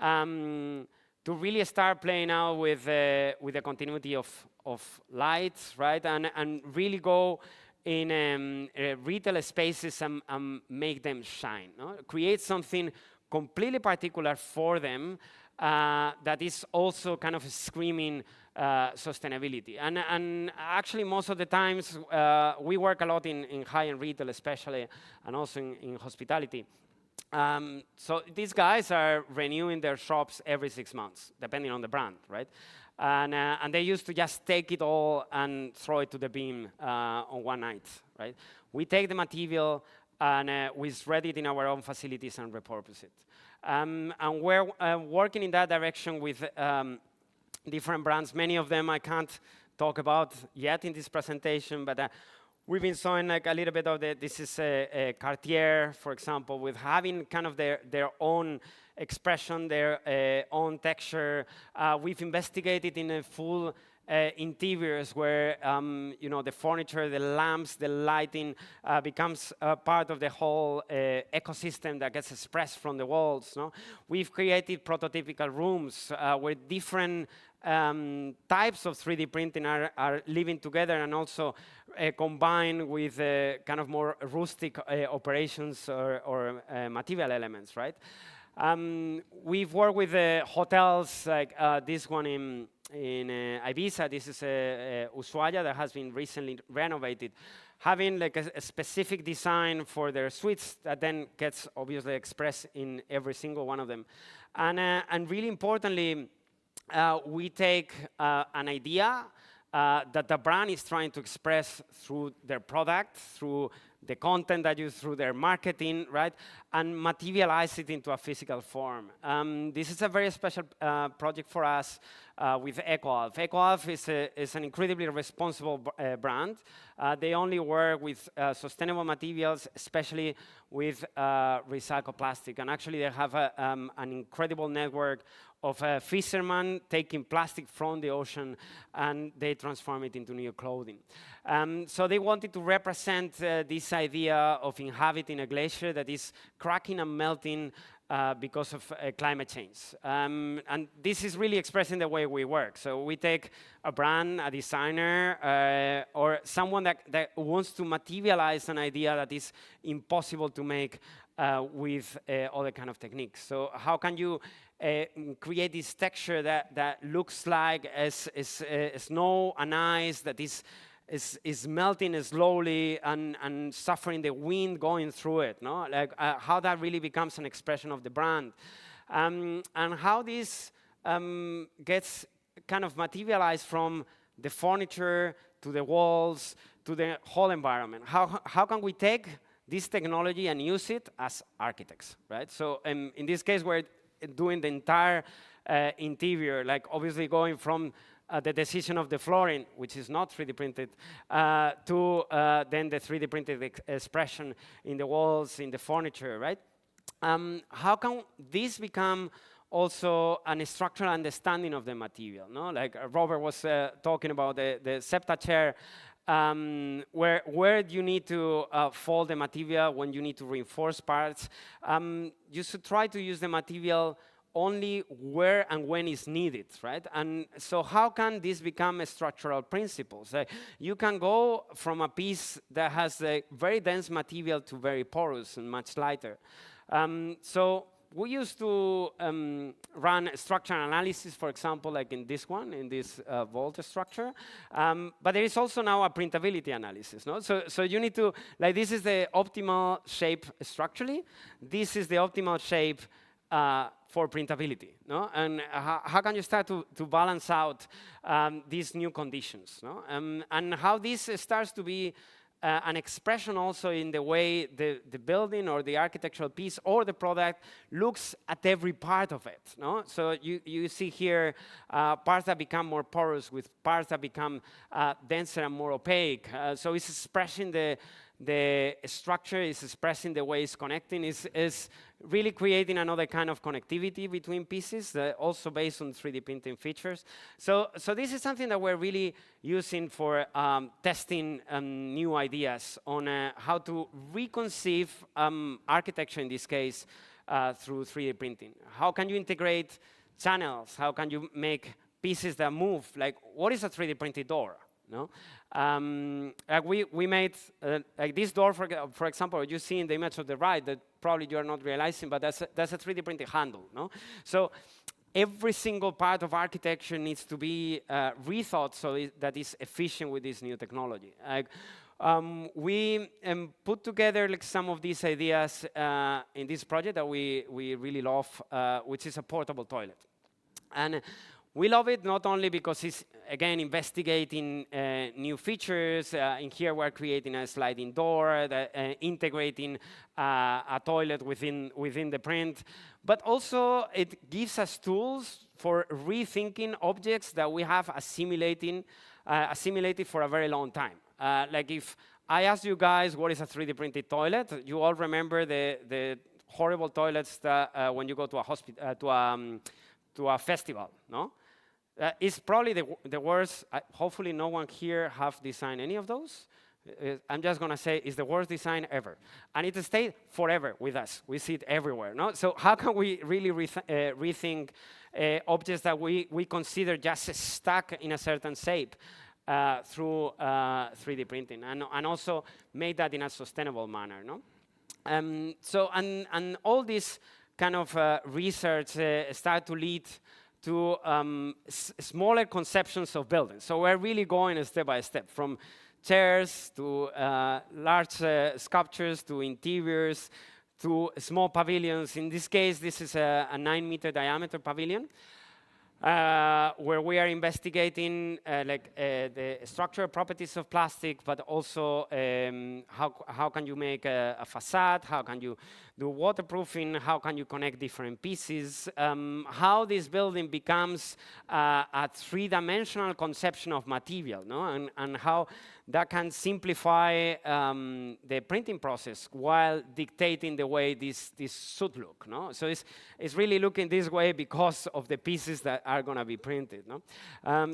to really start playing out with the continuity of light, right? And really go in retail spaces and make them shine. No? Create something completely particular for them that is also kind of screaming sustainability. And actually, most of the times, we work a lot in high-end retail especially, and also in hospitality. So these guys are renewing their shops every 6 months, depending on the brand, right? And they used to just take it all and throw it to the beam on one night, right? We take the material and we shred it in our own facilities and repurpose it. And we're working in that direction with different brands. Many of them I can't talk about yet in this presentation, but we've been showing like a little bit of this is Cartier, for example, with having kind of their own expression, their own texture. We've investigated in a full interiors where you know, the furniture, the lamps, the lighting becomes part of the whole ecosystem that gets expressed from the walls. No? We've created prototypical rooms where different types of 3D printing are living together and also combined with kind of more rustic operations or material elements, right? We've worked with hotels like this one in Ibiza. This is Ushuaia that has been recently renovated, having like a specific design for their suites that then gets obviously expressed in every single one of them. And really importantly, we take an idea that the brand is trying to express through their product, through the content that you through their marketing, right, and materialize it into a physical form. This is a very special project for us with EcoAlf. EcoAlf is an incredibly responsible brand. They only work with sustainable materials, especially with recycled plastic. And actually, they have an incredible network of fishermen taking plastic from the ocean and they transform it into new clothing. So they wanted to represent this idea of inhabiting a glacier that is cracking and melting because of climate change. And this is really expressing the way we work. So we take a brand, a designer, or someone that wants to materialize an idea that is impossible to make with other kind of techniques. So how can you create this texture that looks like snow and ice that is melting slowly and suffering the wind going through it, no? Like how that really becomes an expression of the brand, and how this gets kind of materialized from the furniture to the walls to the whole environment. How can we take this technology and use it as architects, right? So in this case, we're doing the entire interior, like obviously going from the decision of the flooring, which is not 3D printed, to then the 3D printed expression in the walls, in the furniture, right? How can this become also a structural understanding of the material, no? Like Robert was talking about the SEPTA chair, where you need to fold the material, when you need to reinforce parts. You should try to use the material only where and when is needed, right? And so how can this become structural principles? You can go from a piece that has a very dense material to very porous and much lighter. So we used to run structural analysis, for example, like in this one, in this vault structure. But there is also now a printability analysis, no? So you need to, like, this is the optimal shape structurally. This is the optimal shape for printability, no? And how can you start to balance out these new conditions, no? And how this starts to be an expression also in the way the building or the architectural piece or the product looks at every part of it, no? So you see here parts that become more porous with parts that become denser and more opaque. So it's expressing the structure, is expressing the way it's connecting, is really creating another kind of connectivity between pieces, also based on 3D printing features. So this is something that we're really using for testing new ideas on how to reconceive architecture, in this case, through 3D printing. How can you integrate channels? How can you make pieces that move? Like, what is a 3D printed door? No? Like we made like this door, for example, you see in the image of the right that probably you are not realizing, but that's a 3D printed handle. No? So every single part of architecture needs to be rethought so that is efficient with this new technology. Like, we put together like some of these ideas in this project that we really love, which is a portable toilet. And we love it not only because it's, again, investigating new features. In here, we're creating a sliding door, integrating a toilet within the print. But also, it gives us tools for rethinking objects that we have assimilated for a very long time. Like if I ask you guys what is a 3D printed toilet, you all remember the horrible toilets that when you go to a hospital, to a festival, no? It's probably the worst. Hopefully no one here have designed any of those. I'm just going to say it's the worst design ever. And it stayed forever with us. We see it everywhere. No? So how can we really rethink objects that we consider just stuck in a certain shape through 3D printing, and also make that in a sustainable manner? No? So all this kind of research start to lead to smaller conceptions of buildings. So we're really going step by step, from chairs to large sculptures to interiors to small pavilions. In this case, this is a 9-meter diameter pavilion. where we are investigating the structural properties of plastic, but also how can you make a facade, how can you do waterproofing, how can you connect different pieces, how this building becomes a three-dimensional conception of material, no? And how that can simplify the printing process while dictating the way this should look, no? So it's really looking this way because of the pieces that are going to be printed, no?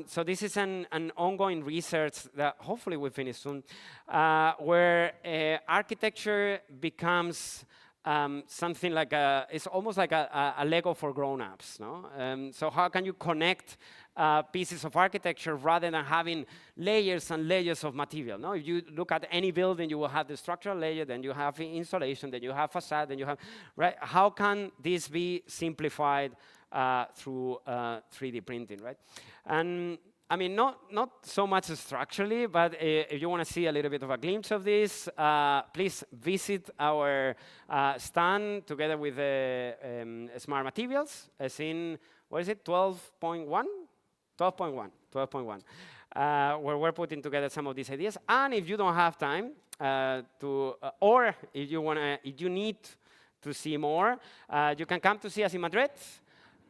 So this is an ongoing research that hopefully we finish soon, where architecture becomes something like it's almost like a Lego for grown-ups, no? So how can you connect pieces of architecture rather than having layers and layers of material, no? If you look at any building, you will have the structural layer, then you have insulation, then you have facade, then you have, right? How can this be simplified through 3D printing, right? And I mean, not so much structurally, but if you want to see a little bit of a glimpse of this, please visit our stand together with Smart Materials, as in, what is it, 12.1? 12.1, where we're putting together some of these ideas. And if you don't have time or if you need to see more, you can come to see us in Madrid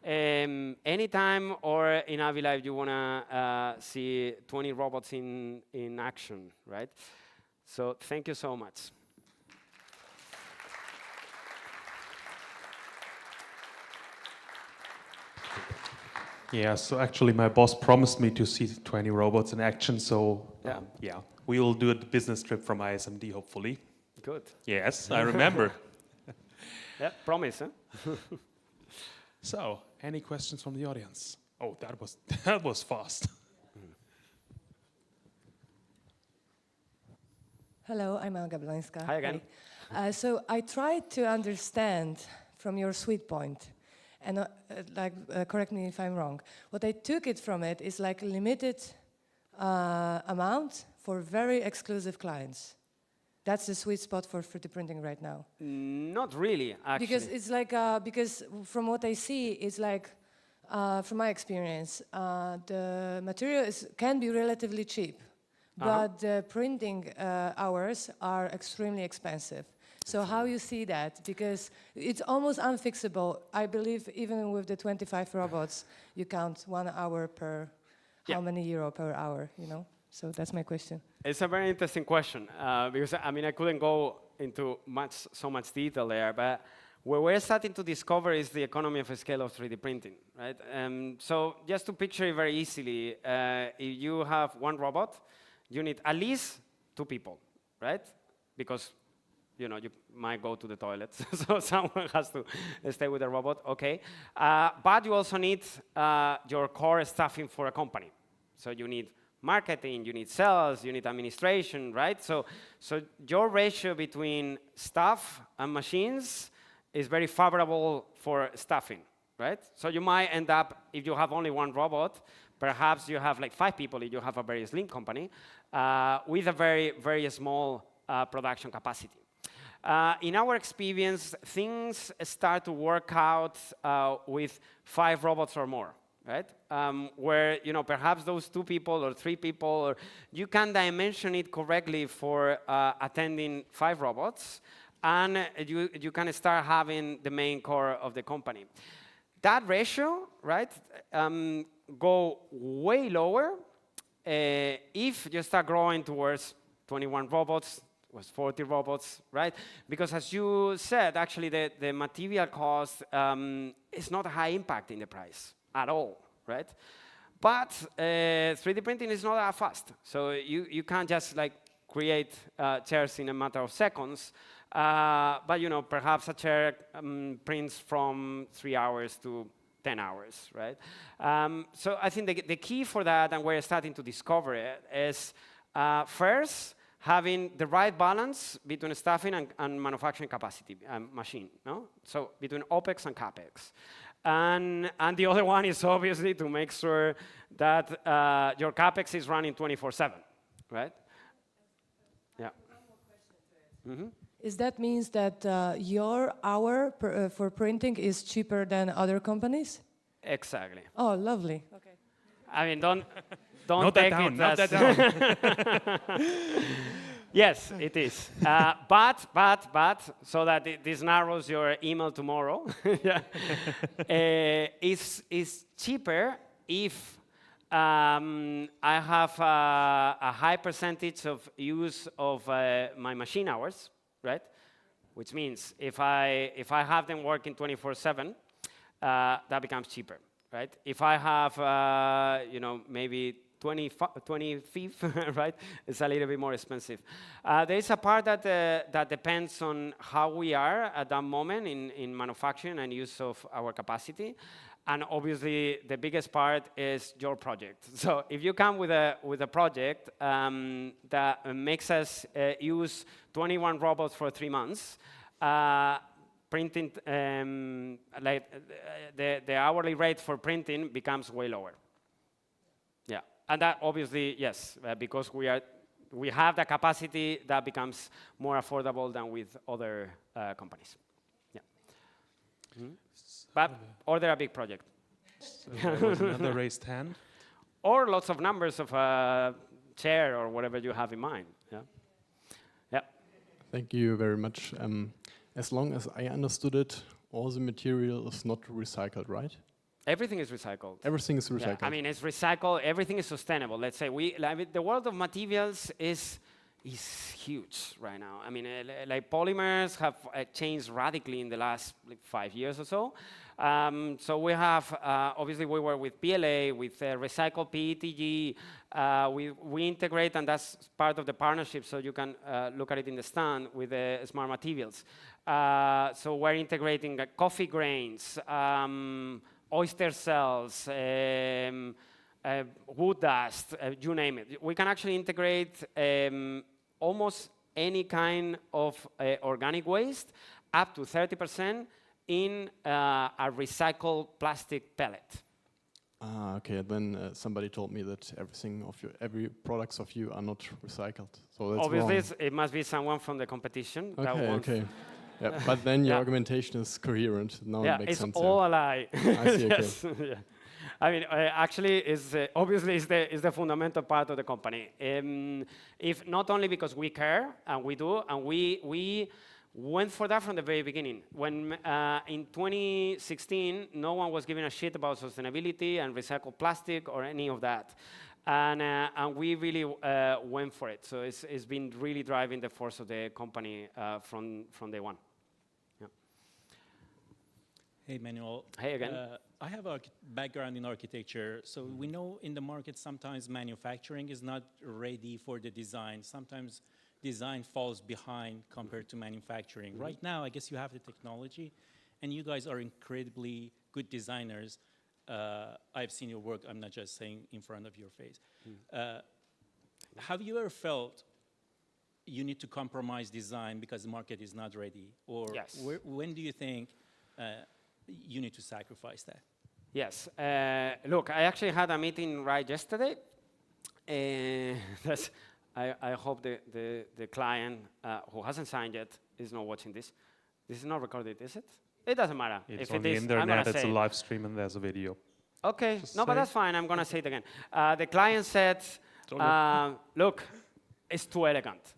anytime, or in Avila if you want to see 20 robots in action, right? So thank you so much. Yeah, so actually my boss promised me to see 20 robots in action, so yeah, we will do a business trip from ISMD, hopefully. Good. Yes, I remember. Yeah, promise, huh? So, any questions from the audience? Oh, that was fast. Hello, I'm Olga Blańska. Hi again. So I tried to understand from your sweet point, and correct me if I'm wrong. What I took it from it is like a limited amount for very exclusive clients. That's the sweet spot for 3D printing right now. Not really, actually. Because it's like, because from what I see, it's like, from my experience, the material can be relatively cheap, but the printing hours are extremely expensive. So how you see that? Because it's almost unfixable. I believe even with the 25 robots, you count 1 hour per, how many euro per hour, you know? So that's my question. It's a very interesting question, because I mean, I couldn't go into so much detail there, but what we're starting to discover is the economy of scale of 3D printing, right? So just to picture it very easily, if you have 1 robot, you need at least 2 people, right? Because you might go to the toilet, so someone has to stay with the robot, okay. But you also need your core staffing for a company. So you need marketing, you need sales, you need administration, right? So your ratio between staff and machines is very favorable for staffing, right? So you might end up, if you have only 1 robot, perhaps you have like 5 people if you have a very slim company, with a very, very small production capacity. In our experience, things start to work out with 5 robots or more, right? Where perhaps those 2 people or 3 people, or you can dimension it correctly for attending 5 robots, and you can start having the main core of the company. That ratio, right, go way lower if you start growing towards 21 robots, was 40 robots, right? Because as you said, actually the material cost is not a high impact in the price at all, right? But 3D printing is not that fast. So you can't just like create chairs in a matter of seconds. But perhaps a chair prints from 3 hours to 10 hours, right? So I think the key for that, and we're starting to discover it, is first, having the right balance between staffing and manufacturing capacity, machine, no? So between OPEX and CAPEX. And the other one is obviously to make sure that your CAPEX is running 24/7, right? Yeah. Is that means that your hour for printing is cheaper than other companies? Exactly. Oh, lovely. Okay. I mean, don't Note that take down, it note as that down. Yes, it is. But so that this narrows your email tomorrow, yeah, it's cheaper if I have a high percentage of use of my machine hours, right? Which means if I have them working 24/7, that becomes cheaper, right? If I have maybe 25th, right? It's a little bit more expensive. There is a part that depends on how we are at that moment in manufacturing and use of our capacity. And obviously, the biggest part is your project. So if you come with a project that makes us use 21 robots for 3 months, printing, the hourly rate for printing becomes way lower. Yeah, and that obviously, yes, because we have the capacity, that becomes more affordable than with other companies. Yeah. Mm-hmm. But order a big project. So there was another raised hand. Or lots of numbers of a chair or whatever you have in mind. Yeah. Yeah. Thank you very much. As long as I understood it, all the material is not recycled, right? Everything is recycled. Everything is recycled. Yeah, I mean, it's recycled. Everything is sustainable. Let's say the world of materials is huge right now. I mean, like polymers have changed radically in the last 5 years or so. So we have, obviously we work with PLA, with recycled PETG. We integrate, and that's part of the partnership, so you can look at it in the stand with the smart materials. So we're integrating coffee grains, oyster cells, wood dust, you name it. We can actually integrate almost any kind of organic waste, up to 30%, in a recycled plastic pellet. Okay. Then somebody told me that every products of you are not recycled. So that's obviously wrong. It must be someone from the competition. Okay. That wants Okay. Yeah, but then your argumentation is coherent. Now it makes sense. It's all a lie. I see. Yes. Okay. Yeah. I mean, actually, obviously is the fundamental part of the company. If not only because we care and we do, and we went for that from the very beginning. When in 2016, no one was giving a shit about sustainability and recycled plastic or any of that. And we really went for it. So it's been really driving the force of the company from day one. Yeah. Hey, Manuel. Hey again. I have a background in architecture, so we know in the market sometimes manufacturing is not ready for the design. Sometimes design falls behind compared to manufacturing. Mm-hmm. Right now, I guess you have the technology, and you guys are incredibly good designers. I've seen your work, I'm not just saying in front of your face. Have you ever felt you need to compromise design because the market is not ready? Or yes. When do you think you need to sacrifice that? Yes. Look, I actually had a meeting right yesterday. I hope the client who hasn't signed yet is not watching this. This is not recorded, is it? It doesn't matter. It's if on it the is, internet, it's a live stream and there's a video. Okay, Just no, but that's fine. I'm going to say it again. The client said, look, it's too elegant.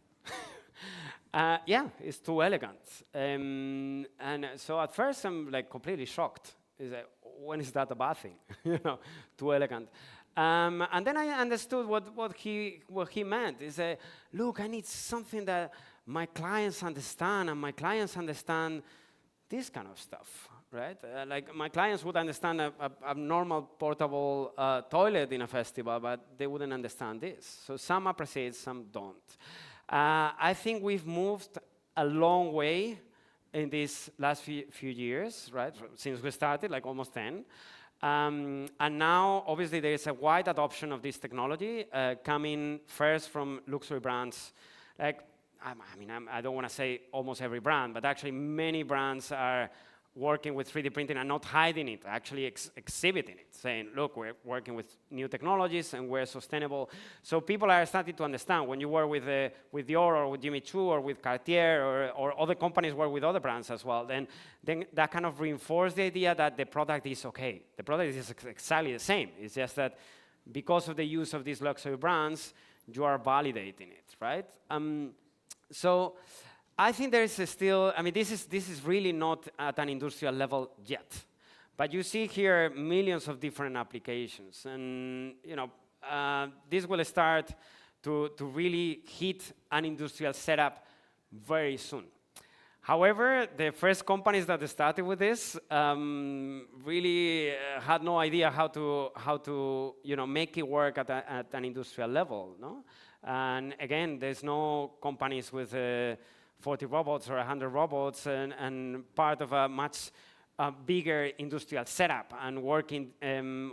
Yeah, it's too elegant. And so at first I'm like completely shocked. When is that a bad thing? Too elegant. And then I understood what he meant. Is look, I need something that my clients understand, and my clients understand this kind of stuff, right? Like my clients would understand a normal portable toilet in a festival, but they wouldn't understand this. So some appreciate, some don't. I think we've moved a long way in these last few years, right? Since we started, like almost 10. And now, obviously, there is a wide adoption of this technology coming first from luxury brands. Like, I don't want to say almost every brand, but actually many brands are working with 3D printing and not hiding it, actually exhibiting it, saying, look, we're working with new technologies and we're sustainable. So people are starting to understand when you work with Dior or with Jimmy Choo or with Cartier or other companies work with other brands as well, then that kind of reinforces the idea that the product is okay. The product is exactly the same. It's just that because of the use of these luxury brands, you are validating it, right? So I think there is still, I mean, this is really not at an industrial level yet. But you see here millions of different applications. And, you know, this will start to really hit an industrial setup very soon. However, the first companies that started with this really had no idea how to you know, make it work at an industrial level, no? And again, there's no companies with 40 robots or 100 robots and part of a much bigger industrial setup and working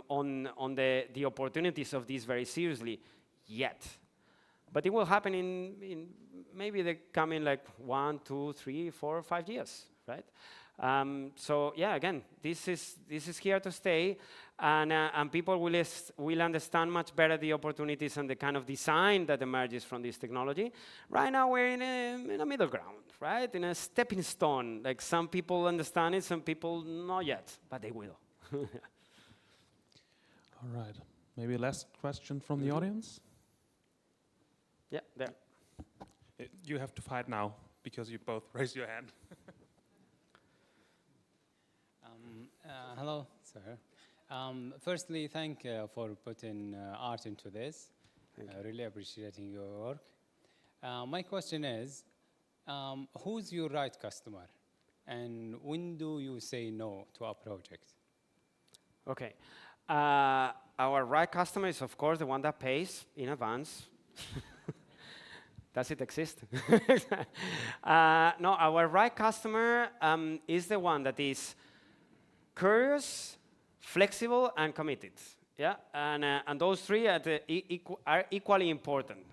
on the opportunities of this very seriously yet. But it will happen in maybe the coming like 1, 2, 3, 4, 5 years, right? So yeah, again, this is here to stay, and people will understand much better the opportunities and the kind of design that emerges from this technology. Right now, we're in a middle ground, right? In a stepping stone. Like some people understand it, some people not yet, but they will. All right. Maybe a last question from the audience. Yeah, there. You have to fight now because you both raised your hand. Hello, sir. Firstly, thank you for putting art into this. Really appreciating your work. My question is, who's your right customer? And when do you say no to a project? Okay. Our right customer is, of course, the one that pays in advance. Does it exist? No, our right customer is the one that is curious, flexible, and committed. Yeah, and those three are equally important.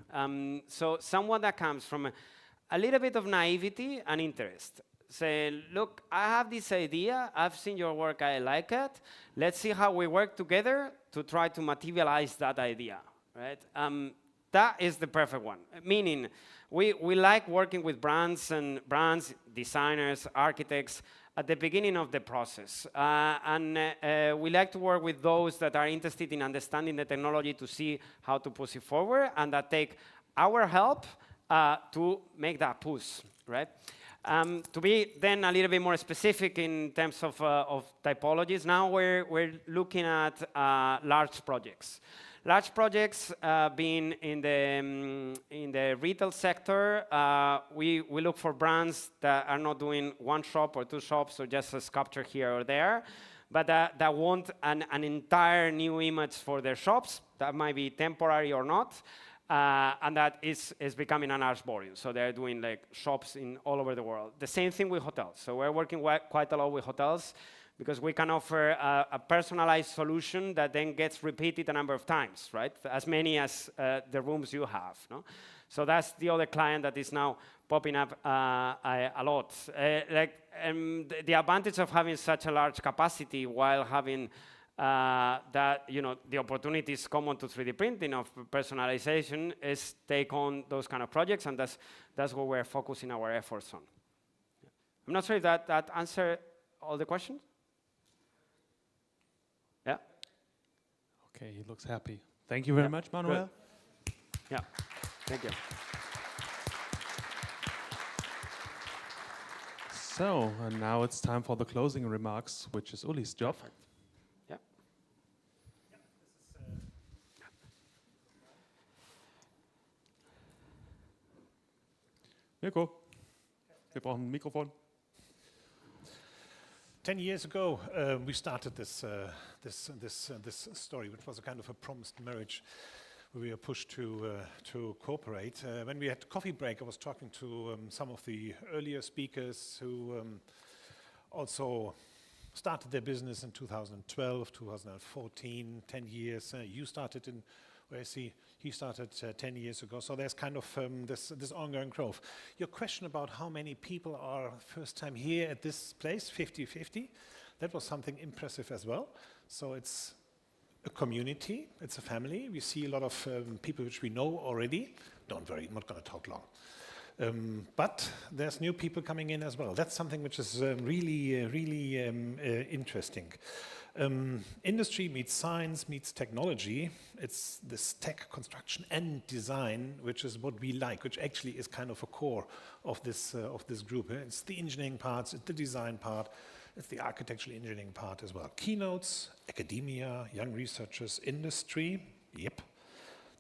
So someone that comes from a little bit of naivety and interest. Say, look, I have this idea. I've seen your work. I like it. Let's see how we work together to try to materialize that idea. Right? That is the perfect one. Meaning, we like working with brands, designers, architects at the beginning of the process. We like to work with those that are interested in understanding the technology to see how to push it forward and that take our help to make that push, right? To be then a little bit more specific in terms of typologies, now we're looking at large projects. Large projects being in the retail sector, we look for brands that are not doing one shop or two shops or just a sculpture here or there, but that want an entire new image for their shops that might be temporary or not, and that is becoming an large volume. So they're doing like shops all over the world. The same thing with hotels. So we're working quite a lot with hotels, because we can offer a personalized solution that then gets repeated a number of times, right? As many as the rooms you have, no? So that's the other client that is now popping up a lot. The advantage of having such a large capacity while having that, you know, the opportunities common to 3D printing of personalization is take on those kind of projects, and that's what we're focusing our efforts on. I'm not sure if that answered all the questions. Yeah. Okay, he looks happy. Thank you very much, Manuel. Good. Yeah, thank you. So, and now it's time for the closing remarks, which is Uli's job. Yeah. Mirko, wir brauchen ein Mikrofon. 10 years ago, we started this story, which was a kind of a promised marriage. We were pushed to cooperate. When we had coffee break, I was talking to some of the earlier speakers who also started their business in 2012, 2014, 10 years. You started in where I see he started 10 years ago. So there's kind of this ongoing growth. Your question about how many people are first time here at this place, 50-50, that was something impressive as well. So it's a community, it's a family. We see a lot of people which we know already. Don't worry, I'm not going to talk long. But there's new people coming in as well. That's something which is really interesting. Industry meets science, meets technology. It's this tech, construction and design, which is what we like, which actually is kind of a core of this group. It's the engineering parts, it's the design part, it's the architectural engineering part as well. Keynotes, academia, young researchers, industry, yep.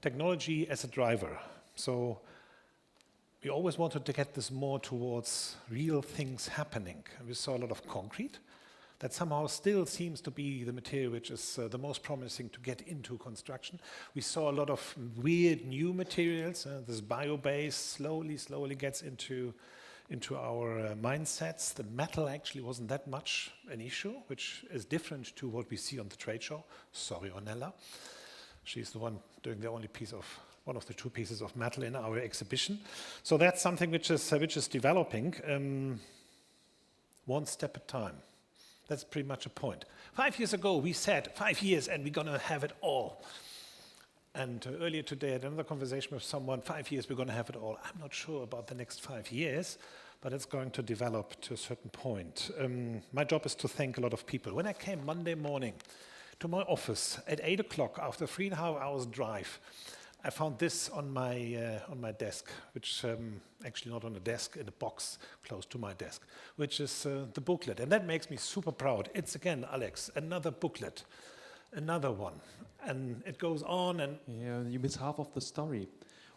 Technology as a driver. So we always wanted to get this more towards real things happening. We saw a lot of concrete. That somehow still seems to be the material which is the most promising to get into construction. We saw a lot of weird new materials. This bio-based slowly gets into our mindsets. The metal actually wasn't that much an issue, which is different to what we see on the trade show. Sorry, Ornella. She's the one doing the only piece of, one of the two pieces of metal in our exhibition. So that's something which is developing one step at a time. That's pretty much a point. 5 years ago, we said 5 years and we're going to have it all. And earlier today, I had another conversation with someone, 5 years, we're going to have it all. I'm not sure about the next 5 years, but it's going to develop to a certain point. My job is to thank a lot of people. When I came Monday morning to my office at 8 o'clock after 3.5 hours drive, I found this on my desk, which actually not on a desk, in a box close to my desk, which is the booklet. And that makes me super proud. It's again, Alex, another booklet, another one. And it goes on and... Yeah, you miss half of the story.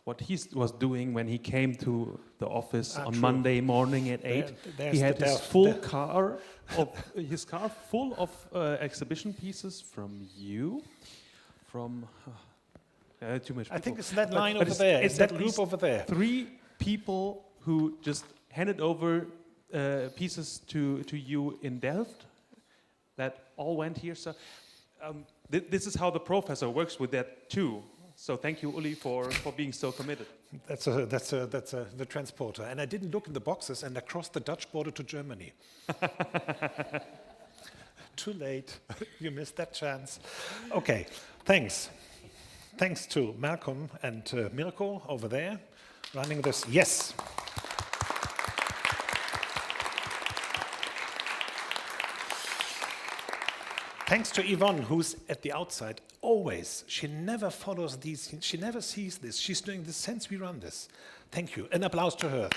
What he was doing when he came to the office on true. Monday morning at 8, he had his car full of exhibition pieces from you, from... too much people. I think it's that line over there. It's that group over there. 3 people who just handed over pieces to you in Delft that all went here. So this is how the professor works with that too. So thank you, Uli, for being so committed. That's the transporter. And I didn't look in the boxes, and I crossed the Dutch border to Germany. Too late. You missed that chance. Okay, thanks. Thanks to Malcolm and Mirko over there running this. Yes. Thanks to Yvonne, who's at the outside, always. She never follows these, she never sees this. She's doing this since we run this. Thank you. An applause to her.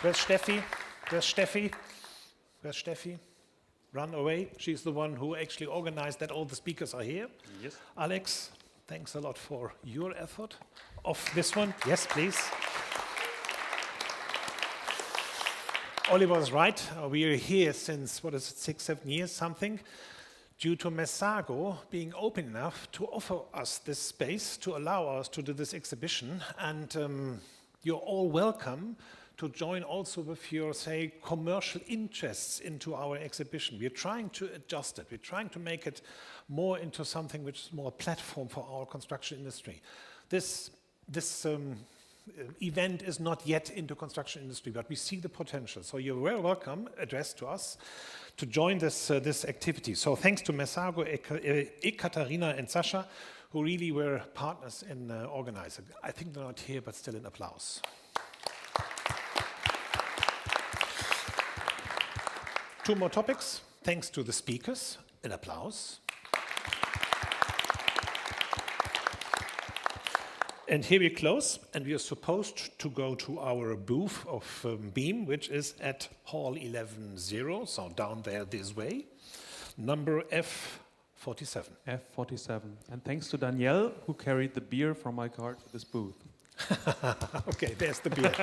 Where's Steffi? Where's Steffi? Where's Steffi? Run away. She's the one who actually organized that all the speakers are here. Yes. Alex, thanks a lot for your effort of this one. Yes, please. Oliver's right. We are here since, what is it, 6-7 years, something, due to Messago being open enough to offer us this space, to allow us to do this exhibition. And you're all welcome to join also with your, say, commercial interests into our exhibition. We're trying to adjust it. We're trying to make it more into something which is more a platform for our construction industry. This event is not yet into construction industry, but we see the potential. So you're very welcome, addressed to us, to join this activity. So thanks to Messago, Ekaterina and Sasha, who really were partners in organizing. I think they're not here, but still an applause. Two more topics. Thanks to the speakers. An applause. And here we close, and we are supposed to go to our booth of BE-AM, which is at Hall 11-0, so down there this way, number F47. F47. And thanks to Danielle, who carried the beer from my car to this booth. Okay, there's the beer.